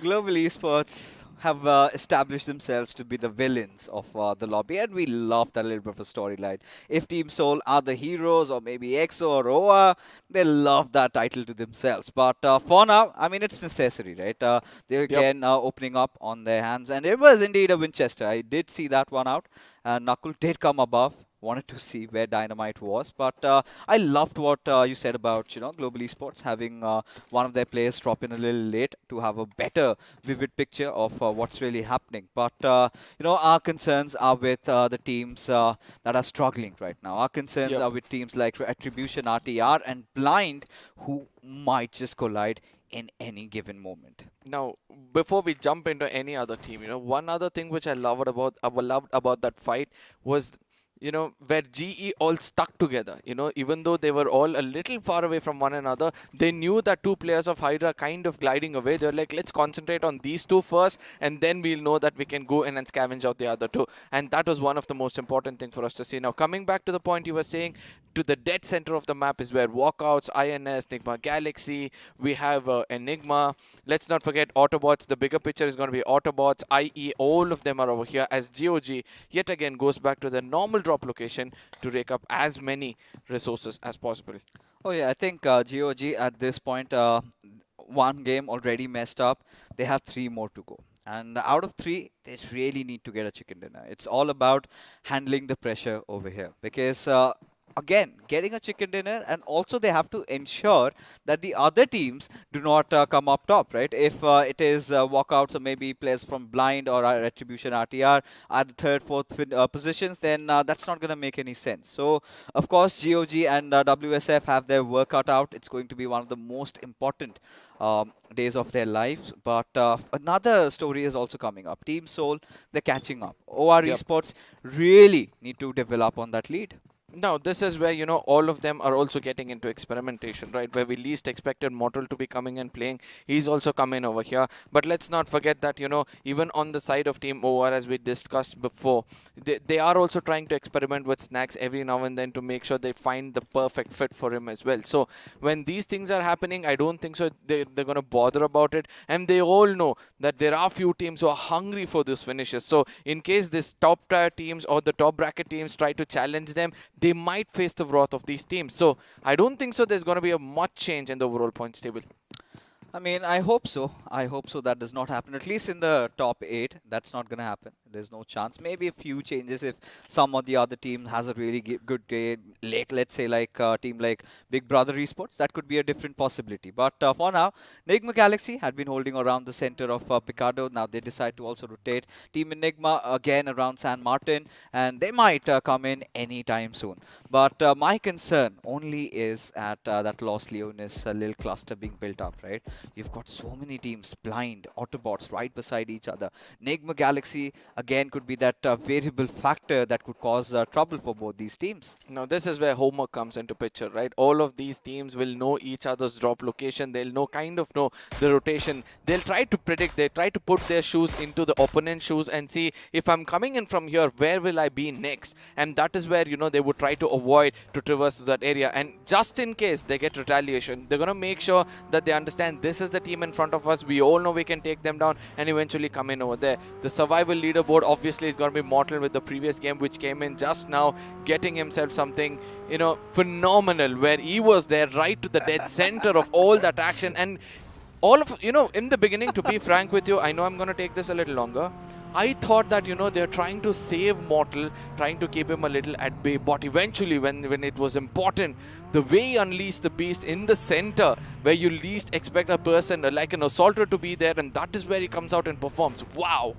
global esports have established themselves to be the villains of the lobby, and we love that little bit of a storyline. If Team Soul are the heroes, or maybe EXO or OA, they love that title to themselves. But for now, I mean, it's necessary, right? They're again opening up on their hands, and it was indeed a Winchester. I did see that one out, and Nakul did come above. Wanted to see where Dynamite was, but I loved what you said about Global Esports having one of their players drop in a little late to have a better vivid picture of what's really happening. But our concerns are with the teams that are struggling right now. Our concerns are with teams like Retribution, RTR, and Blind, who might just collide in any given moment. Now, before we jump into any other team, one other thing which I loved about that fight was where GE all stuck together, even though they were all a little far away from one another, they knew that two players of Hydra kind of gliding away. They're like, let's concentrate on these two first, and then we'll know that we can go in and scavenge out the other two. And that was one of the most important things for us to see. Now, coming back to the point you were saying, to the dead center of the map is where Walkouts, INS, Nigma Galaxy, we have Enigma. Let's not forget Autobotz. The bigger picture is going to be Autobotz, IE, all of them are over here, as GOG yet again goes back to their normal drop location to rake up as many resources as possible. Oh yeah, I think GOG at this point, one game already messed up. They have 3 more to go. And out of 3, they really need to get a chicken dinner. It's all about handling the pressure over here. Because again getting a chicken dinner, and also they have to ensure that the other teams do not come up top, right? If it is walkouts or maybe players from blind or retribution RTR at the third, fourth positions, then that's not going to make any sense. So of course GOG and WSF have their work cut out. It's going to be one of the most important days of their lives. But another story is also coming up. Team Soul, they're catching up. OR Yep. Esports really need to develop on that lead. Now, this is where, all of them are also getting into experimentation, right? Where we least expected Mortal to be coming and playing. He's also coming over here. But let's not forget that, even on the side of Team OR, as we discussed before, they are also trying to experiment with snacks every now and then to make sure they find the perfect fit for him as well. So when these things are happening, I don't think so they're going to bother about it. And they all know that there are few teams who are hungry for these finishes. So in case this top tier teams or the top bracket teams try to challenge them, they might face the wrath of these teams. So I don't think so there's going to be a much change in the overall points table. I mean, I hope so. I hope so that does not happen. At least in the top 8, that's not going to happen. There's no chance. Maybe a few changes if some of the other team has a really good day late. Let's say like a team like Big Brother Esports. That could be a different possibility. But for now, Nigma Galaxy had been holding around the center of Picardo. Now they decide to also rotate. Team Enigma again around San Martin. And they might come in anytime soon. But my concern only is at that Los Leones little cluster being built up, right? You've got so many teams, blind, Autobotz right beside each other. Nigma Galaxy again could be that variable factor that could cause trouble for both these teams. Now this is where homework comes into picture, right? All of these teams will know each other's drop location. They'll kind of know the rotation. They'll try to predict. They try to put their shoes into the opponent's shoes and see if I'm coming in from here, where will I be next? And that is where, they would try to avoid to traverse that area. And just in case they get retaliation, they're going to make sure that they understand this is the team in front of us. We all know we can take them down and eventually come in over there. The survival leaderboard obviously is going to be Mortal with the previous game, which came in just now, getting himself something, phenomenal, where he was there right to the dead center of all that action. And all of, in the beginning, to be frank with you, I know I'm going to take this a little longer. I thought that, they're trying to save Mortal, trying to keep him a little at bay. But eventually, when it was important, the way he unleashed the beast in the center, where you least expect a person like an assaulter to be there, and that is where he comes out and performs. Wow!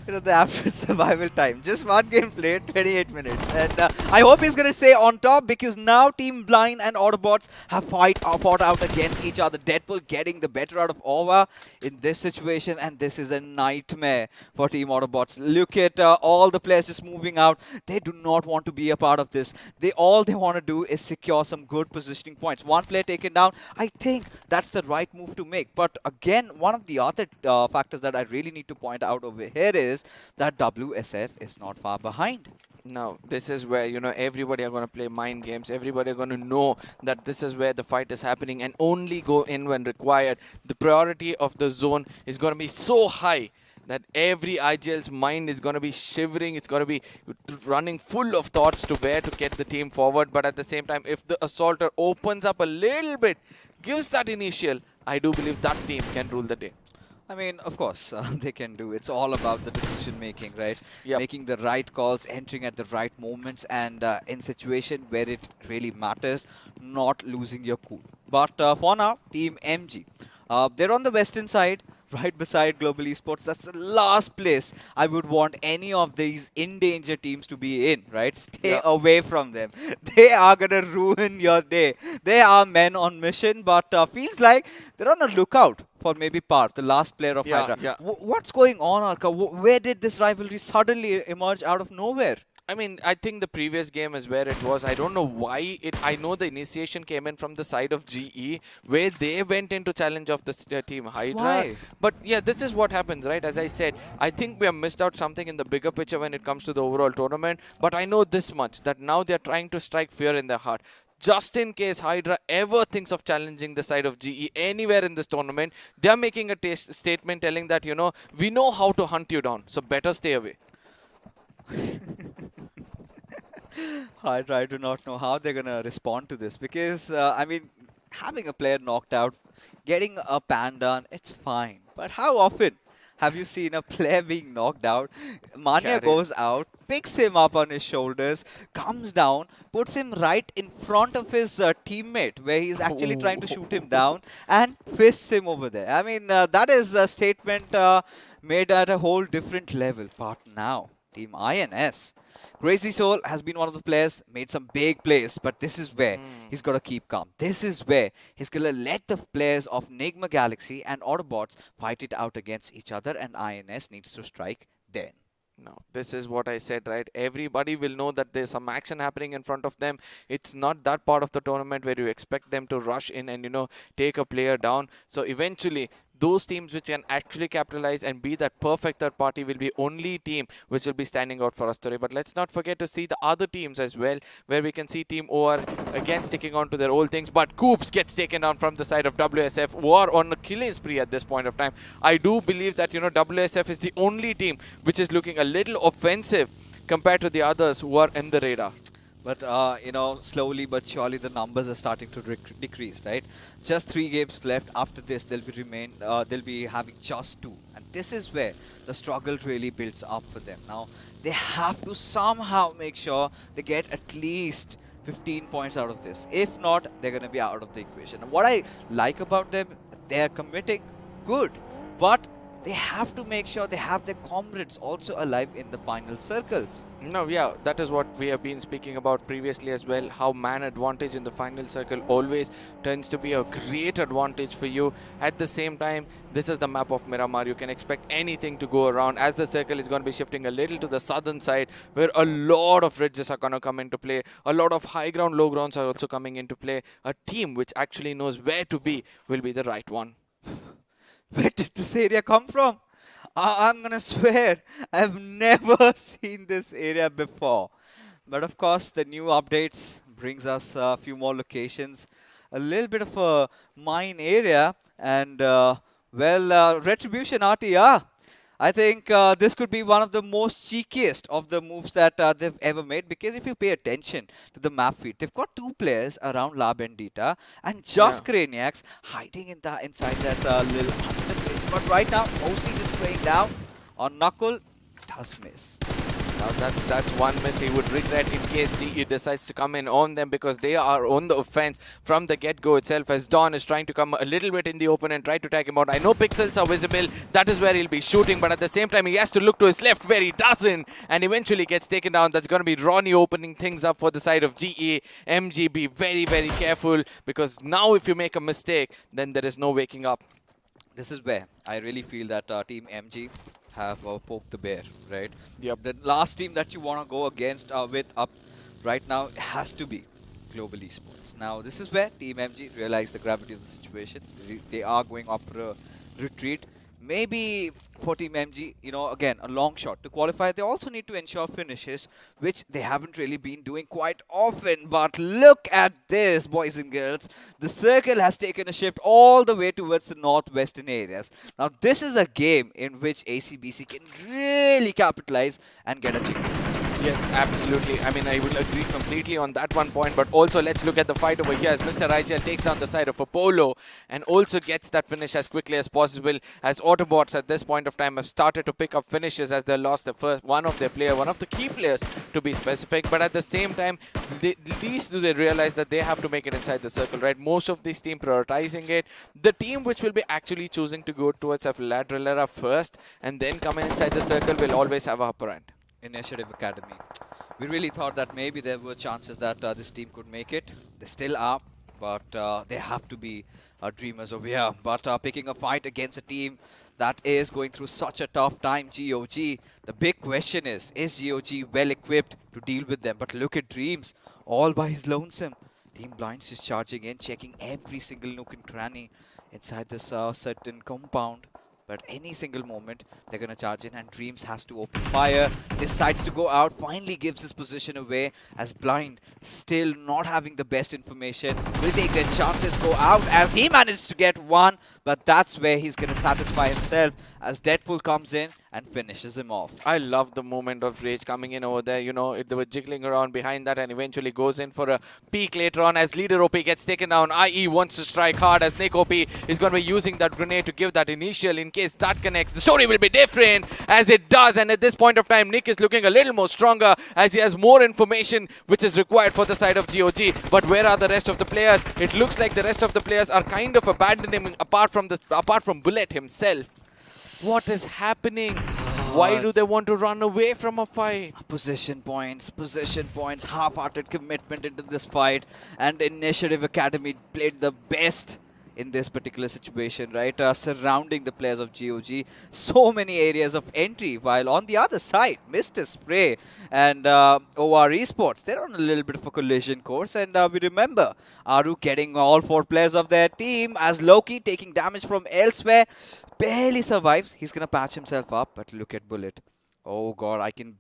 The average survival time. Just one game played, 28 minutes. And I hope he's going to stay on top, because now Team Blind and Autobotz have fought out against each other. Deadpool getting the better out of Ova in this situation, and this is a nightmare for Team Autobotz. Look at all the players just moving out. They do not want to be a part of this. All they want to do is secure some good positioning points. One player taken down. I think that's the right move to make. But again, one of the other factors that I really need to point out over here is that WSF is not far behind. Now, this is where, everybody are going to play mind games. Everybody are going to know that this is where the fight is happening and only go in when required. The priority of the zone is going to be so high that every IGL's mind is going to be shivering. It's going to be running full of thoughts to where to get the team forward. But at the same time, if the assaulter opens up a little bit, gives that initial, I do believe that team can rule the day. I mean, of course, they can do. It's all about the decision making, right? Yep. Making the right calls, entering at the right moments, and in situation where it really matters, not losing your cool. But for now, Team MG, they're on the western side, right beside Global Esports. That's the last place I would want any of these in-danger teams to be in, right? Stay away from them. They are going to ruin your day. They are men on mission, but feels like they're on a lookout for maybe Parth, the last player of Hydra. Yeah. What's going on, Arka? Where did this rivalry suddenly emerge out of nowhere? I mean, I think the previous game is where it was. I don't know why I know the initiation came in from the side of GE, where they went into challenge of the team Hydra. Why? But yeah, this is what happens, right? As I said, I think we have missed out something in the bigger picture when it comes to the overall tournament. But I know this much, that now they're trying to strike fear in their heart. Just in case Hydra ever thinks of challenging the side of GE anywhere in this tournament, they're making a statement telling that, we know how to hunt you down, so better stay away. I do not know how they're going to respond to this, because, I mean, having a player knocked out, getting a pan done, it's fine. But how often have you seen a player being knocked out? Mania Carry. goes out, picks him up on his shoulders, comes down, puts him right in front of his teammate, where he's actually trying to shoot him down, and fists him over there. I mean, that is a statement made at a whole different level. But now, Team INS. Crazy Soul has been one of the players, made some big plays, but this is where he's got to keep calm. This is where he's going to let the players of Nigma Galaxy and Autobotz fight it out against each other, and INS needs to strike then. No, this is what I said, right? Everybody will know that there's some action happening in front of them. It's not that part of the tournament where you expect them to rush in and, you know, take a player down. So eventually, those teams which can actually capitalize and be that perfect third party will be only team which will be standing out for us today. But let's not forget to see the other teams as well, where we can see Team OR again sticking on to their old things. But Coops gets taken down from the side of WSF, who are on a killing spree at this point of time. I do believe that, you know, WSF is the only team which is looking a little offensive compared to the others who are in the radar. But, you know, slowly but surely the numbers are starting to decrease, right? Just 3 games left. After this, they'll be having just 2. And this is where the struggle really builds up for them. Now, they have to somehow make sure they get at least 15 points out of this. If not, they're going to be out of the equation. And what I like about them, they're committing good. But they have to make sure they have their comrades also alive in the final circles. No, yeah, that is what we have been speaking about previously as well, how man advantage in the final circle always tends to be a great advantage for you. At the same time, this is the map of Miramar. You can expect anything to go around, as the circle is going to be shifting a little to the southern side, where a lot of ridges are going to come into play. A lot of high ground, low grounds are also coming into play. A team which actually knows where to be will be the right one. Where did this area come from? I'm gonna swear, I've never seen this area before. But of course, the new updates brings us a few more locations. A little bit of a mine area, and Retribution RTR. I think this could be one of the most cheekiest of the moves that they've ever made, because if you pay attention to the map feed, they've got 2 players around La Bendita and just Craniacs hiding in inside that little underbridge. But right now, mostly just spraying down on Knuckle. Does miss. Now that's one miss he would regret in case GE decides to come in on them, because they are on the offense from the get-go itself, as Dawn is trying to come a little bit in the open and try to tag him out. I know pixels are visible, that is where he'll be shooting, but at the same time he has to look to his left, where he doesn't, and eventually gets taken down. That's going to be Ronnie opening things up for the side of GE. MG, be very, very careful, because now if you make a mistake, then there is no waking up. This is where I really feel that Team MG have poked the bear, right? Yep. The last team that you want to go against with up right now has to be Global Esports. Now, this is where Team MG realize the gravity of the situation. They are going up for a retreat. Maybe for Team MG, you know, again, a long shot to qualify. They also need to ensure finishes, which they haven't really been doing quite often. But look at this, boys and girls. The circle has taken a shift all the way towards the northwestern areas. Now, this is a game in which ACBC can really capitalize and get a chicken. Yes, absolutely. I mean, I will agree completely on that one point, but also let's look at the fight over here as Mr. Hydra takes down the side of Apollo and also gets that finish as quickly as possible, as Autobotz at this point of time have started to pick up finishes as they lost the first one of the key players to be specific, but at the same time, least do they realize that they have to make it inside the circle, right? Most of this team prioritizing it. The team which will be actually choosing to go towards a lateral era first and then come inside the circle will always have a upper hand. Initiative Academy. We really thought that maybe there were chances that this team could make it. They still are, but they have to be dreamers over here. But picking a fight against a team that is going through such a tough time, GOG, the big question is GOG well equipped to deal with them? But look at Dreams, all by his lonesome. Team Blinds is charging in, checking every single nook and cranny inside this certain compound. But any single moment, they're going to charge in, and Dreams has to open fire, decides to go out, finally gives his position away, as Blind, still not having the best information, will take their chances, go out, as he managed to get one, but that's where he's going to satisfy himself, as Deadpool comes in and finishes him off. I love the moment of Rage coming in over there. You know, they were jiggling around behind that and eventually goes in for a peek later on as leader OP gets taken down. IE wants to strike hard as Nick OP is going to be using that grenade to give that initial in case that connects. The story will be different as it does, and at this point of time, Nick is looking a little more stronger as he has more information which is required for the side of GOG. But where are the rest of the players? It looks like the rest of the players are kind of abandoning him apart from Bullet himself. What is happening? Why do they want to run away from a fight? Position points, half-hearted commitment into this fight, and Initiative Academy played the best in this particular situation, right? Surrounding the players of GOG, so many areas of entry, while on the other side, Mr. Spray and OR Esports, they're on a little bit of a collision course, and we remember Aru getting all 4 players of their team as Loki taking damage from elsewhere, barely survives. He's gonna patch himself up, but look at Bullet. Oh god, I can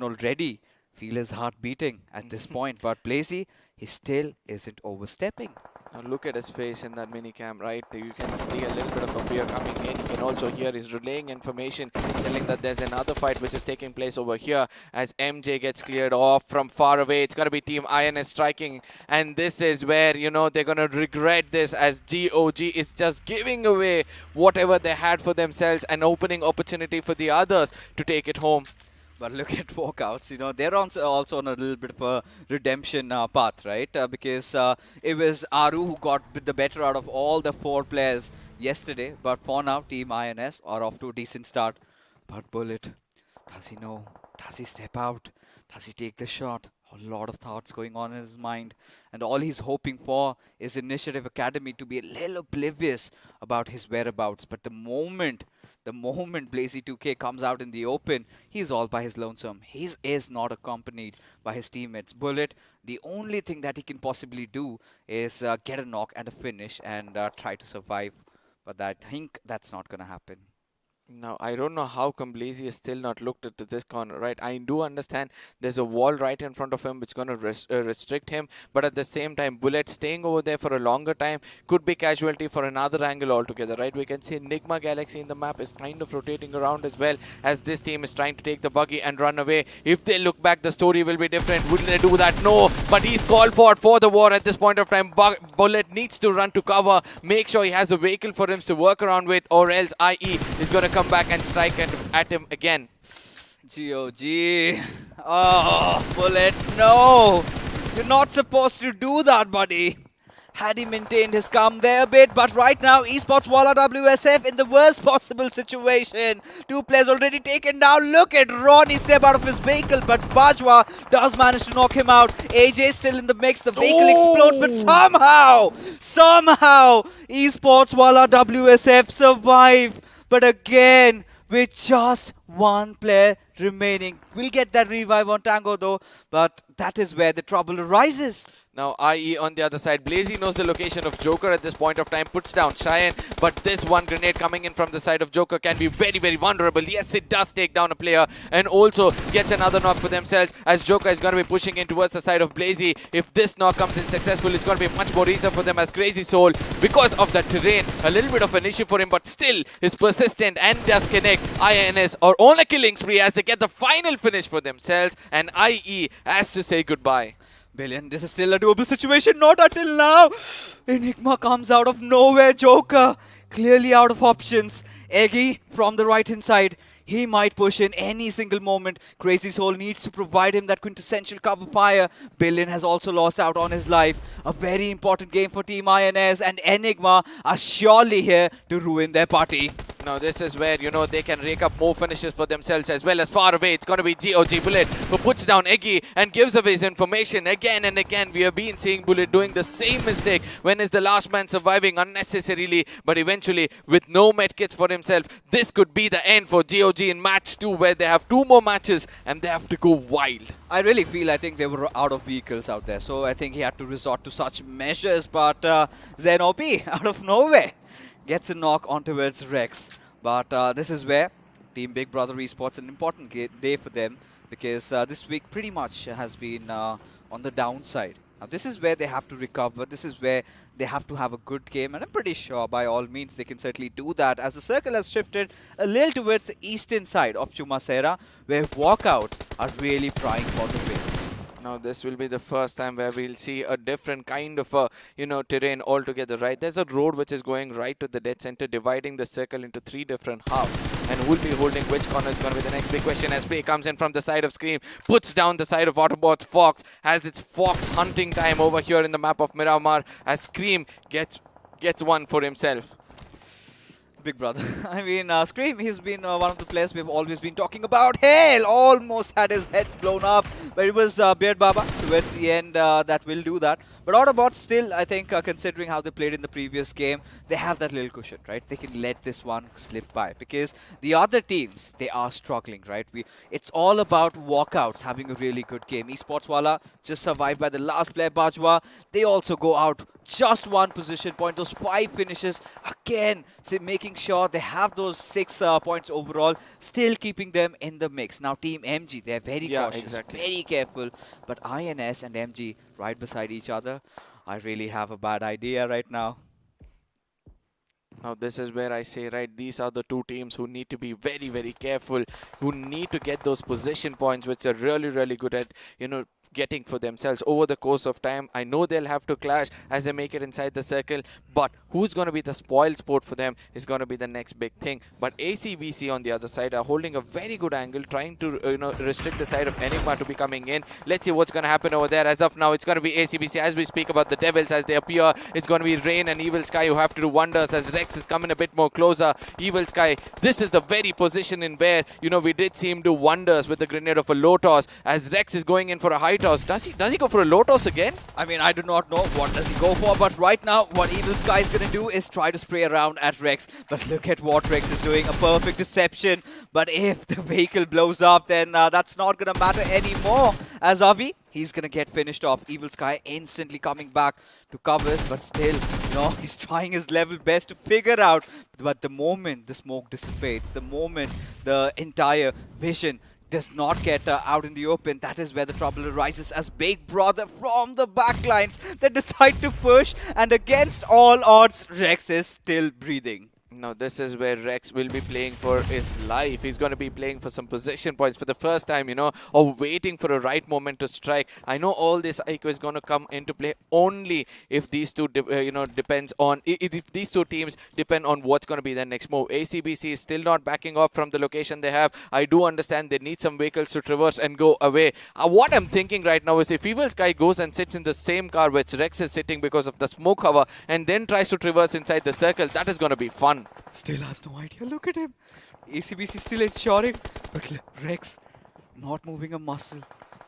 already feel his heart beating at this point, but Blazy, he still isn't overstepping. Now look at his face in that minicam, right? You can see a little bit of a fear coming in. You can also hear he's relaying information, telling that there's another fight which is taking place over here as MJ gets cleared off from far away. It's going to be Team INS striking, and this is where, you know, they're going to regret this as GOG is just giving away whatever they had for themselves and opening opportunity for the others to take it home. But look at Walkouts, you know, they're also on a little bit of a redemption path, right? Because it was Aru who got the better out of all the 4 players yesterday. But for now, Team INS are off to a decent start. But Bullet, does he know? Does he step out? Does he take the shot? A lot of thoughts going on in his mind. And all he's hoping for is Initiative Academy to be a little oblivious about his whereabouts. But the moment Blazy 2K comes out in the open, he's all by his lonesome. He is not accompanied by his teammates. Bullet, the only thing that he can possibly do is get a knock and a finish and try to survive. But I think that's not going to happen. Now, I don't know how come Blazy has still not looked into this corner, right? I do understand there's a wall right in front of him which is going to restrict him. But at the same time, Bullet staying over there for a longer time could be casualty for another angle altogether, right? We can see Nigma Galaxy in the map is kind of rotating around as well as this team is trying to take the buggy and run away. If they look back, the story will be different. Will they do that? No. But he's called for the war at this point of time. Bullet needs to run to cover, make sure he has a vehicle for him to work around with, or else IE is going to come back and strike at him again. GOG. Oh, Bullet, no. You're not supposed to do that, buddy. Had he maintained his calm there a bit, but right now, Esports Walla WSF in the worst possible situation. 2 players already taken down. Look at Ronnie step out of his vehicle, but Bajwa does manage to knock him out. AJ still in the mix. The vehicle explodes, but somehow, Esports Walla WSF survive. But again, with just 1 player remaining. We'll get that revive on Tango though, but that is where the trouble arises. Now, IE on the other side, Blazy knows the location of Joker at this point of time, puts down Cheyenne, but this one grenade coming in from the side of Joker can be very, very vulnerable. Yes, it does take down a player and also gets another knock for themselves as Joker is going to be pushing in towards the side of Blazy. If this knock comes in successful, it's going to be much more easier for them as Crazy Soul, because of that terrain, a little bit of an issue for him, but still is persistent and does connect. INS are on a killing spree as they get the final finish for themselves, and IE has to say goodbye. Billion, this is still a doable situation, not until now. Enigma comes out of nowhere, Joker clearly out of options. Eggy from the right hand side, he might push in any single moment. Crazy Soul needs to provide him that quintessential cover fire. Billion has also lost out on his life. A very important game for Team INS, and Enigma are surely here to ruin their party. Now this is where, you know, they can rake up more finishes for themselves as well as far away. It's going to be GOG Bullet who puts down Eggy and gives away his information again and again. We have been seeing Bullet doing the same mistake when is the last man surviving unnecessarily, but eventually with no medkits for himself, this could be the end for GOG in match 2, where they have 2 more matches and they have to go wild. I really feel I think they were out of vehicles out there, so I think he had to resort to such measures, but Zen OP out of nowhere gets a knock on towards Rex. But this is where Team Big Brother Esports, an important day for them, because this week pretty much has been on the downside Now this is where they have to recover. This is where they have to have a good game, and I'm pretty sure by all means they can certainly do that, as the circle has shifted a little towards the eastern side of Chumasera, where Walkouts are really prying for the win. Now this will be the first time where we'll see a different kind of terrain altogether, right? There's a road which is going right to the dead center, dividing the circle into 3 different halves. And who will be holding which corner is going to be the next big question, as play comes in from the side of Scream, puts down the side of Autobotz. Fox has its Fox hunting time over here in the map of Miramar, as Scream gets one for himself. Big brother. I mean, Scream, he's been one of the players we've always been talking about. Hell, almost had his head blown up, but it was Beard Baba towards the end that will do that. But Autobotz still, I think, considering how they played in the previous game, they have that little cushion, right? They can let this one slip by, because the other teams, they are struggling, right? It's all about Walkouts having a really good game. Esports Wala just survived by the last player, Bajwa. They also go out just 1 position point, those 5 finishes, again, making sure they have those 6 points overall, still keeping them in the mix. Now Team MG, they're very cautious, very careful, but INS and MG right beside each other. I really have a bad idea right now. Now this is where I say, right, these are the 2 teams who need to be very, very careful, who need to get those position points, which are really, really good at, getting for themselves over the course of time. I know they'll have to clash as they make it inside the circle, but who's going to be the spoiled sport for them is going to be the next big thing. But ACBC on the other side are holding a very good angle, trying to restrict the side of Enigma to be coming in. Let's see what's going to happen over there. As of now, it's going to be ACBC. As we speak about the Devils as they appear, it's going to be Rain and Evil Sky who have to do wonders, as Rex is coming a bit more closer. Evil Sky, this is the very position in where we did see him do wonders with the grenade of a low toss, as Rex is going in for a high toss. Does he go for a low toss again? I mean, I do not know what does he go for, but right now what Evil Sky is going to do is try to spray around at Rex. But look at what Rex is doing, a perfect deception. But if the vehicle blows up, then that's not going to matter anymore. As Avi, he's going to get finished off. Evil Sky instantly coming back to covers, but still, he's trying his level best to figure out. But the moment the smoke dissipates, the moment the entire vision does not get out in the open, that is where the trouble arises, as Big Brother from the backlines they decide to push, and against all odds, Rex is still breathing. Now this is where Rex will be playing for his life. He's going to be playing for some position points for the first time, or waiting for a right moment to strike. I know all this iQOO is going to come into play only if these two, depends on, if these 2 teams depend on what's going to be their next move. ACBC is still not backing off from the location they have. I do understand they need some vehicles to traverse and go away. What I'm thinking right now is if Evil Sky goes and sits in the same car which Rex is sitting because of the smoke cover, and then tries to traverse inside the circle, that is going to be fun. Still has no idea. Look at him. ACBC still ensuring, but Rex not moving a muscle.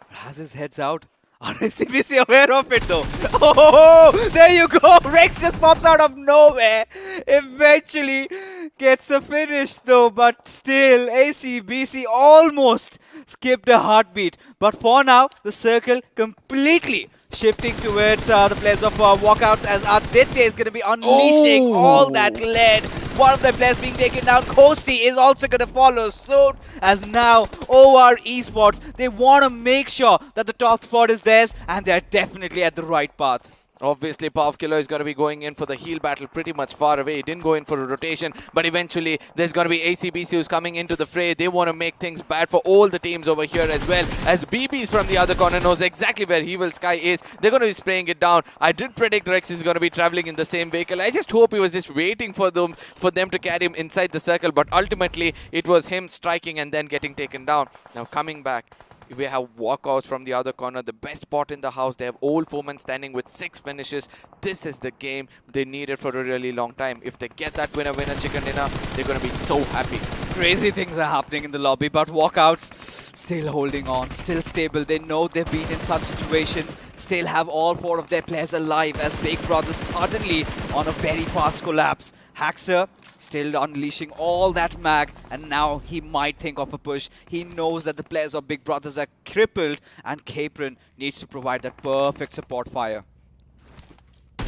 Has his heads out. Are ACBC aware of it though? Oh, there you go. Rex just pops out of nowhere. Eventually gets a finish though, but still ACBC almost skipped a heartbeat. But for now, the circle completely shifting towards the players of Walkouts, as Aditya is going to be unleashing all that lead. One of the players being taken down. Kosti is also going to follow suit, as now OR Esports, they want to make sure that the top spot is theirs, and they're definitely at the right path. Obviously, Pav Killer is going to be going in for the heal battle pretty much far away. He didn't go in for a rotation, but eventually there's going to be ACBC who's coming into the fray. They want to make things bad for all the teams over here, as well as BBs from the other corner knows exactly where Evil Sky is. They're going to be spraying it down. I did predict Rex is going to be traveling in the same vehicle. I just hope he was just waiting for them to carry him inside the circle, but ultimately it was him striking and then getting taken down. Now coming back, we have Walkouts from the other corner, the best spot in the house. They have old foreman standing with 6 finishes. This is the game they needed for a really long time. If they get that winner chicken dinner, they're going to be so happy. Crazy things are happening in the lobby, but Walkouts still holding on, still stable. They know they've been in such situations, still have all 4 of their players alive, as Big Brother suddenly on a very fast collapse. Haxer still unleashing all that mag, and now he might think of a push. He knows that the players of Big Brothers are crippled, and Capron needs to provide that perfect support fire. Well,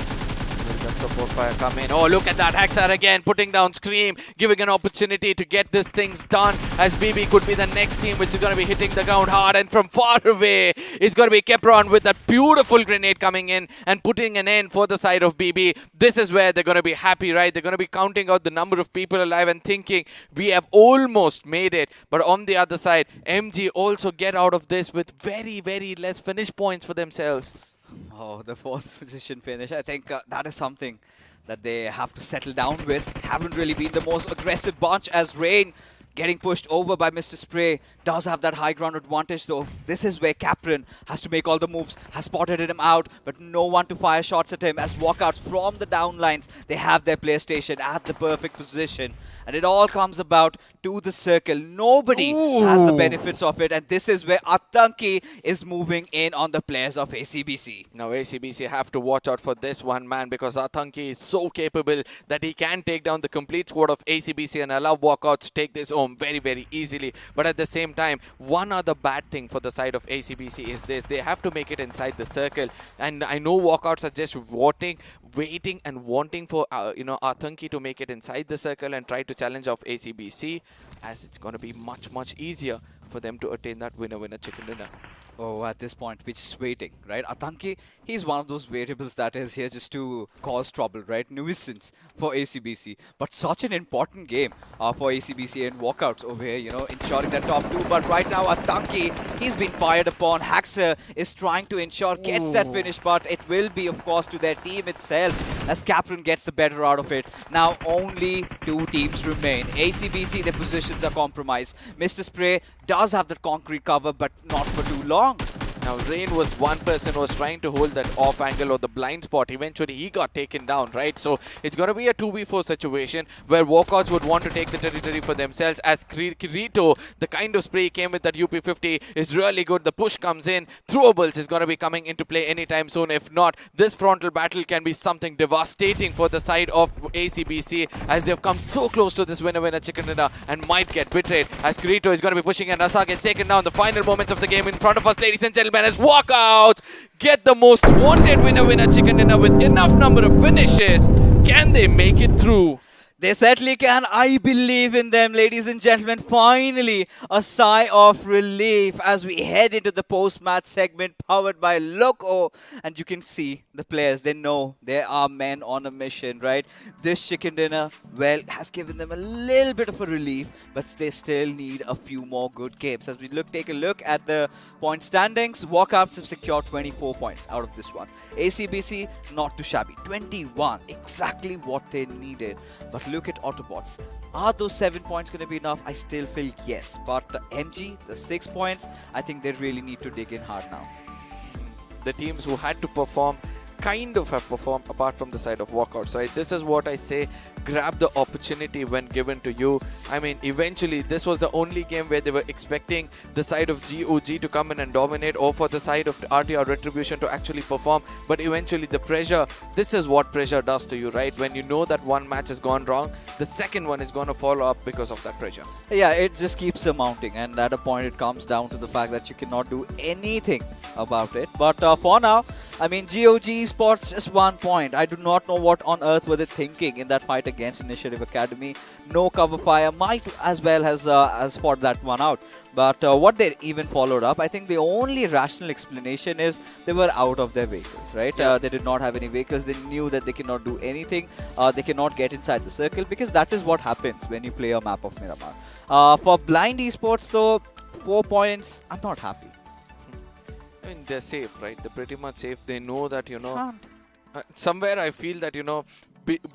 support fire come in. Oh, look at that. Haxar again putting down Scream, giving an opportunity to get this things done, as BB could be the next team which is going to be hitting the ground hard, and from far away it's going to be Kepron with that beautiful grenade coming in and putting an end for the side of BB. This is where they're going to be happy, right? They're going to be counting out the number of people alive and thinking we have almost made it. But on the other side, MG also get out of this with very, very less finish points for themselves. Oh, the 4th position finish. I think that is something that they have to settle down with. Haven't really been the most aggressive bunch, as Rain getting pushed over by Mr. Spray does have that high ground advantage though. This is where Caprin has to make all the moves, has spotted him out, but no one to fire shots at him, as Walkouts from the down lines, they have their PlayStation at the perfect position. And it all comes about to the circle. Nobody has the benefits of it, and this is where Atanki is moving in on the players of ACBC. Now ACBC have to watch out for this one man, because Atanki is so capable that he can take down the complete squad of ACBC and allow Walkouts to take this home very, very easily. But at the same time, one other bad thing for the side of ACBC is this: they have to make it inside the circle. And I know Walkouts are just waiting and wanting for Atanki to make it inside the circle and try to challenge off ACBC, as it's going to be much, much easier for them to attain that winner-winner chicken dinner. Oh, at this point, we're just waiting, right? Atanki, he's one of those variables that is here just to cause trouble, right? Nuisance for ACBC. But such an important game for ACBC and Walkouts over here, ensuring that top 2. But right now, Atanki, he's been fired upon. Haxer is trying to ensure gets that finish, but it will be, of course, to their team itself, as Caprin gets the better out of it. Now, only 2 teams remain. ACBC, their positions are compromised. Mr. Spray does have that concrete cover, but not for too long. Now, Rain was one person who was trying to hold that off angle or the blind spot. Eventually, he got taken down, right? So, it's going to be a 2v4 situation where Walkouts would want to take the territory for themselves, as Kirito, the kind of spray he came with that UP50 is really good. The push comes in. Throwables is going to be coming into play anytime soon. If not, this frontal battle can be something devastating for the side of ACBC, as they've come so close to this winner-winner chicken dinner and might get betrayed, as Kirito is going to be pushing and Rasa gets taken down. The final moments of the game in front of us, ladies and gentlemen, as Walkouts get the most wanted winner-winner chicken dinner with enough number of finishes. Can they make it through? They certainly can. I believe in them, ladies and gentlemen. Finally, a sigh of relief as we head into the post-match segment powered by Loco. And you can see the players, they know they are men on a mission, right? This chicken dinner, well, has given them a little bit of a relief, but they still need a few more good games. As we take a look at the point standings, Walkouts have secured 24 points out of this one. ACBC, not too shabby. 21, exactly what they needed. But look at Autobotz. Are those 7 points going to be enough? I still feel yes. But MG, the 6 points, I think they really need to dig in hard now. The teams who had to perform kind of have performed apart from the side of Walkouts, right? This is what I say, grab the opportunity when given to you. I mean, eventually this was the only game where they were expecting the side of GOG to come in and dominate, or for the side of RTR Retribution to actually perform. But eventually the pressure, this is what pressure does to you, right? When you know that one match has gone wrong, the second one is going to follow up because of that pressure. Yeah, it just keeps mounting, and at a point it comes down to the fact that you cannot do anything about it. But for now, I mean, GOG Esports just 1 point. I do not know what on earth were they thinking in that fight against Initiative Academy. No cover fire. Might as well has fought that one out. But what they even followed up, I think the only rational explanation is they were out of their vehicles, right? Yeah. They did not have any vehicles. They knew that they cannot do anything. They cannot get inside the circle, because that is what happens when you play a map of Miramar. For Blind Esports, though, 4 points, I'm not happy. I mean, they're safe, right? They're pretty much safe. They know that, somewhere I feel that,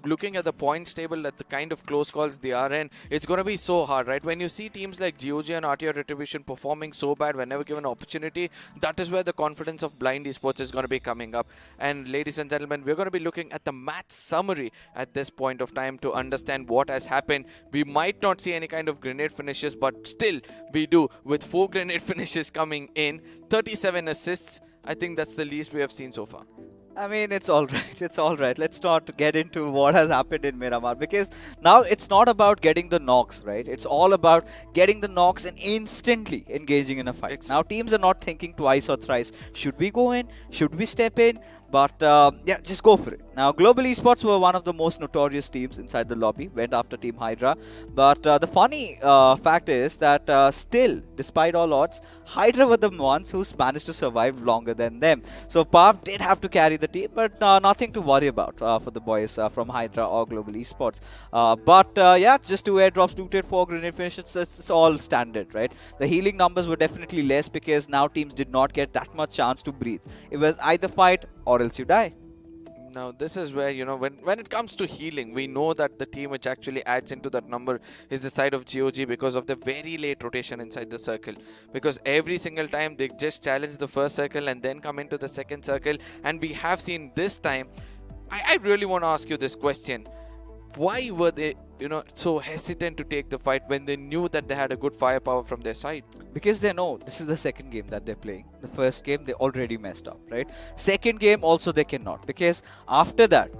looking at the points table, at the kind of close calls they are in, it's going to be so hard, right? When you see teams like GOG and RTR Retribution performing so bad whenever given an opportunity, that is where the confidence of Blind Esports is going to be coming up. And ladies and gentlemen, we're going to be looking at the match summary at this point of time to understand what has happened. We might not see any kind of grenade finishes, but still we do, with 4 grenade finishes coming in, 37 assists. I think that's the least we have seen so far. I mean, it's all right. It's all right. Let's not get into what has happened in Miramar, because now it's not about getting the knocks, right? It's all about getting the knocks and instantly engaging in a fight. Now, teams are not thinking twice or thrice. Should we go in? Should we step in? But yeah, just go for it. Now, Global Esports were one of the most notorious teams inside the lobby, went after Team Hydra. But the funny fact is that still, despite all odds, Hydra were the ones who managed to survive longer than them. So Pav did have to carry the team, but nothing to worry about for the boys from Hydra or Global Esports. Yeah, just 2 airdrops, 2 4 grenade finishes, it's all standard, right? The healing numbers were definitely less because now teams did not get that much chance to breathe. It was either fight or else you die. Now, this is where, when it comes to healing, we know that the team which actually adds into that number is the side of GOG because of the very late rotation inside the circle. Because every single time they just challenge the first circle and then come into the second circle. And we have seen this time, I really want to ask you this question. Why were they, so hesitant to take the fight when they knew that they had a good firepower from their side? Because they know this is the second game that they're playing. The first game they already messed up, right? Second game also they cannot, because after that,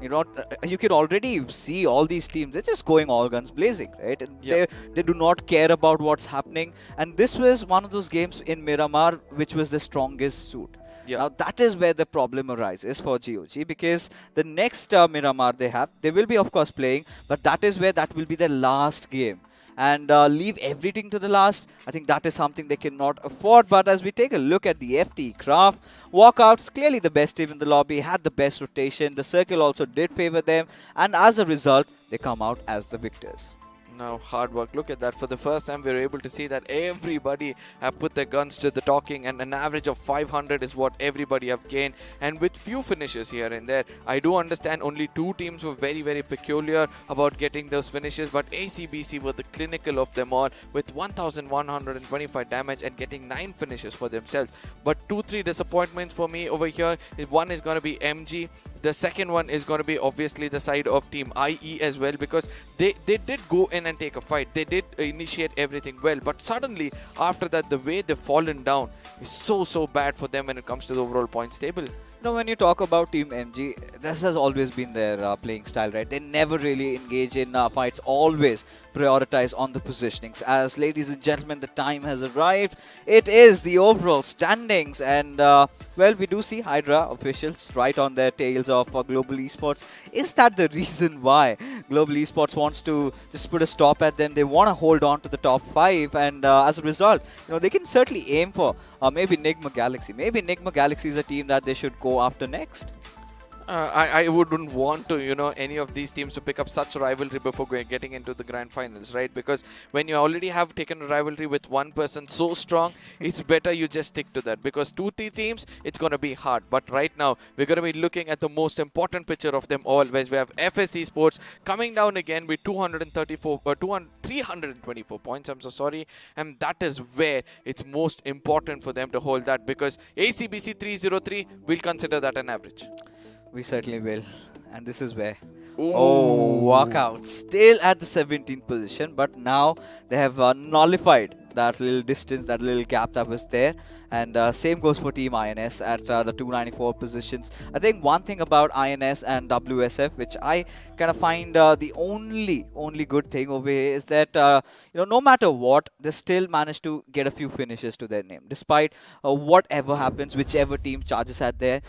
you can already see all these teams, they're just going all guns blazing, right? And they do not care about what's happening. And this was one of those games in Miramar which was the strongest suit. Now that is where the problem arises for GOG, because the next Miramar they will be of course playing, but that is where that will be their last game. And leave everything to the last, I think that is something they cannot afford. But as we take a look at the FT Craft, Walkouts, clearly the best team in the lobby, had the best rotation. The circle also did favor them, and as a result, they come out as the victors. Now, hard work. Look at that. For the first time, we're able to see that everybody have put their guns to the talking, and an average of 500 is what everybody have gained. And with few finishes here and there, I do understand only 2 teams were very, very peculiar about getting those finishes, but ACBC were the clinical of them all with 1125 damage and getting 9 finishes for themselves. But 2-3 disappointments for me over here. One is going to be MG. The second one is going to be obviously the side of Team IE as well, because they did go in and take a fight. They did initiate everything well, but suddenly after that, the way they've fallen down is so bad for them when it comes to the overall points table. When you talk about Team MG, this has always been their playing style, right? They never really engage in fights, always prioritize on the positionings. As ladies and gentlemen, the time has arrived. It is the overall standings, and well, we do see Hydra officials right on their tails of Global Esports. Is that the reason why Global Esports wants to just put a stop at them? They want to hold on to the top 5, and as a result, they can certainly aim for maybe Enigma Galaxy. Maybe Enigma Galaxy is a team that they should go after next. I wouldn't want to, any of these teams to pick up such a rivalry before getting into the grand finals, right? Because when you already have taken a rivalry with one person so strong, it's better you just stick to that. Because 2-3 teams, it's going to be hard. But right now, we're going to be looking at the most important picture of them all, where we have FS Esports coming down again with 324 points. I'm so sorry. And that is where it's most important for them to hold that, because ACBC 303, we'll consider that an average. We certainly will. And this is where. Walkouts. Still at the 17th position, but now they have nullified that little distance, that little gap that was there. And same goes for Team INS at the 294 positions. I think one thing about INS and WSF, which I kind of find the only good thing over here, is that no matter what, they still manage to get a few finishes to their name. Despite whatever happens, whichever team charges at there,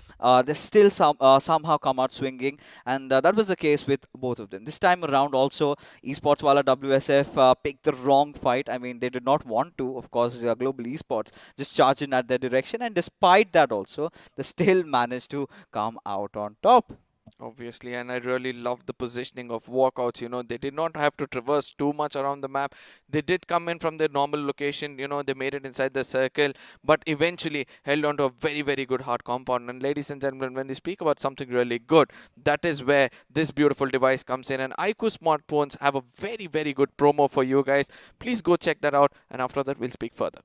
they still somehow come out swinging. And that was the case with both of them. This time around also, Esports Wala WSF picked the wrong fight. I mean, they did not want to, of course, Global Esports just charge in at their direction, and despite that also, they still managed to come out on top. Obviously, and I really love the positioning of Walkouts. They did not have to traverse too much around the map. They did come in from their normal location. They made it inside the circle, but eventually held on to a very, very good hard compound. And ladies and gentlemen, when they speak about something really good, that is where this beautiful device comes in. And iQOO smartphones have a very, very good promo for you guys. Please go check that out, and after that, we'll speak further.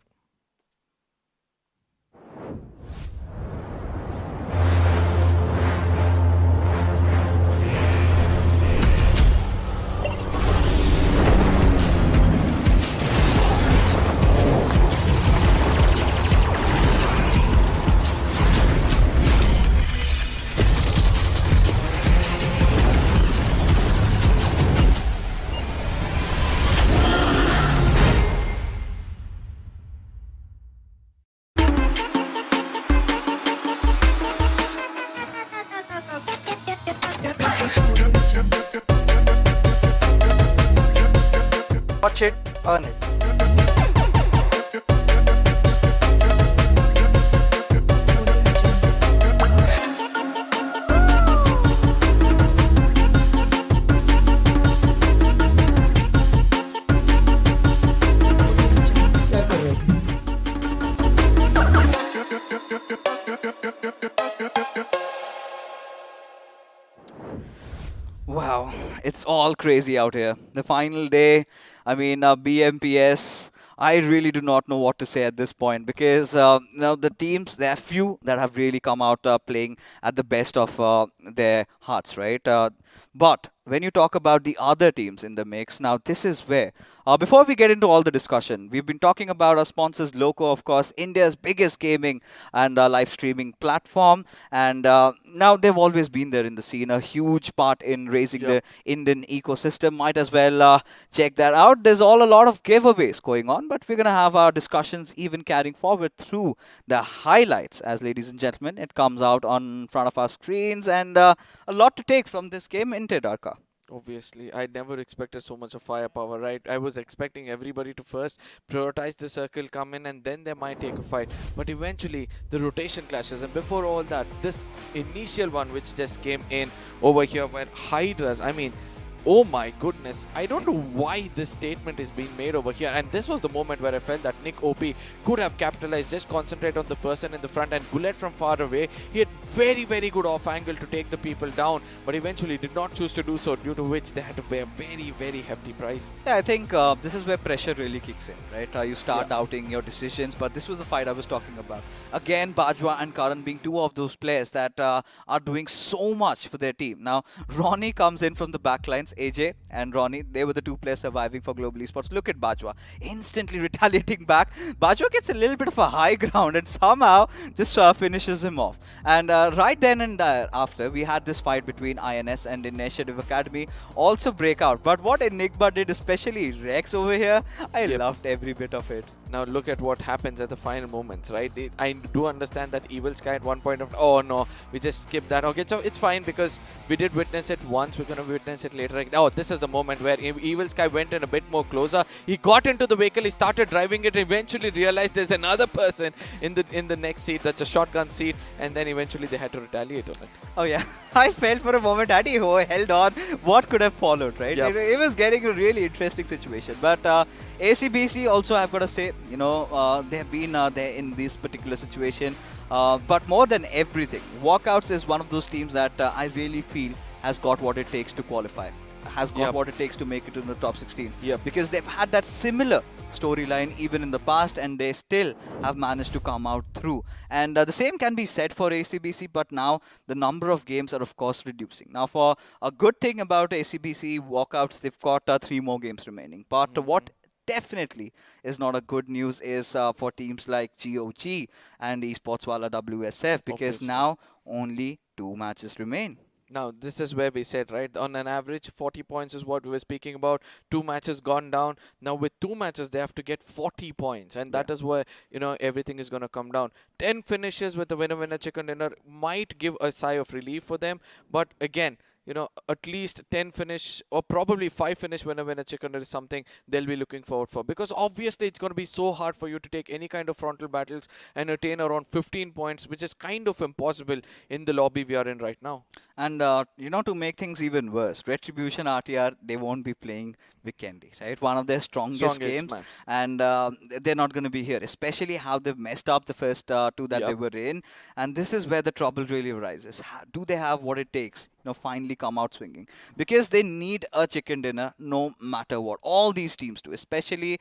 Watch it, earn it. Wow, it's all crazy out here. The final day, I mean, BMPS. I really do not know what to say at this point because now the teams, there are few that have really come out playing at the best of their hearts, right? But when you talk about the other teams in the mix, now this is where, before we get into all the discussion, we've been talking about our sponsors, Loco, of course, India's biggest gaming and live streaming platform. And now they've always been there in the scene, a huge part in raising the Indian ecosystem. Might as well check that out. There's a lot of giveaways going on, but we're going to have our discussions even carrying forward through the highlights. As ladies and gentlemen, it comes out on front of our screens, and a lot to take from this game, isn't it, Arka? Obviously, I never expected so much of firepower, right? I was expecting everybody to first prioritize the circle, come in, and then they might take a fight. But eventually, the rotation clashes. And before all that, this initial one which just came in over here where Hydras, I mean, oh my goodness, I don't know why this statement is being made over here. And this was the moment where I felt that Nick OP could have capitalized, just concentrate on the person in the front and bullet from far away. He had very, very good off angle to take the people down, but eventually did not choose to do so, due to which they had to pay a very, very hefty price. Yeah, I think this is where pressure really kicks in, right? You start doubting your decisions, but this was the fight I was talking about. Again, Bajwa and Karan being two of those players that are doing so much for their team. Now, Ronnie comes in from the backlines. AJ and Ronnie, they were the two players surviving for Global Esports. Look at Bajwa, instantly retaliating back. Bajwa gets a little bit of a high ground and somehow just finishes him off. And right then and after, we had this fight between INS and Initiative Academy also break out. But what Enigma did, especially Rex over here, I loved every bit of it. Now look at what happens at the final moments, right? I do understand that Evil Sky at one point of, oh no, we just skipped that. Okay, so it's fine because we did witness it once, we're going to witness it later. Oh, this is the moment where Evil Sky went in a bit more closer. He got into the vehicle, he started driving it, eventually realized there's another person in the next seat, that's a shotgun seat, and then eventually they had to retaliate on it. Oh yeah, I felt for a moment had he held on, what could have followed, right? Yep. It was getting a really interesting situation. But ACBC also, I've got to say, you know, they have been there in this particular situation. But more than everything, Walkouts is one of those teams that I really feel has got what it takes to qualify, has got what it takes to make it to the top 16. Because they've had that similar storyline even in the past, and they still have managed to come out through. And the same can be said for ACBC, but now the number of games are of course reducing. Now, for a good thing about ACBC Walkouts, they've got 3 more games remaining. But what definitely is not a good news is for teams like GOG and Esports Wala WSF, because now only 2 matches remain. Now, this is where we said, right, on an average, 40 points is what we were speaking about. 2 matches gone down. Now, with 2 matches, they have to get 40 points. And that is where, you know, everything is going to come down. 10 finishes with the winner-winner chicken dinner might give a sigh of relief for them. But again, you know, at least 10 finish or probably 5 finish winner-winner chicken dinner is something they'll be looking forward for. Because obviously, it's going to be so hard for you to take any kind of frontal battles and attain around 15 points, which is kind of impossible in the lobby we are in right now. And, you know, to make things even worse, Retribution RTR, they won't be playing Vikendi, right? One of their strongest games. Maps. And they're not going to be here, especially how they've messed up the first 2 that they were in. And this is where the trouble really arises. Do they have what it takes, you know, finally come out swinging? Because they need a chicken dinner no matter what. All these teams do, especially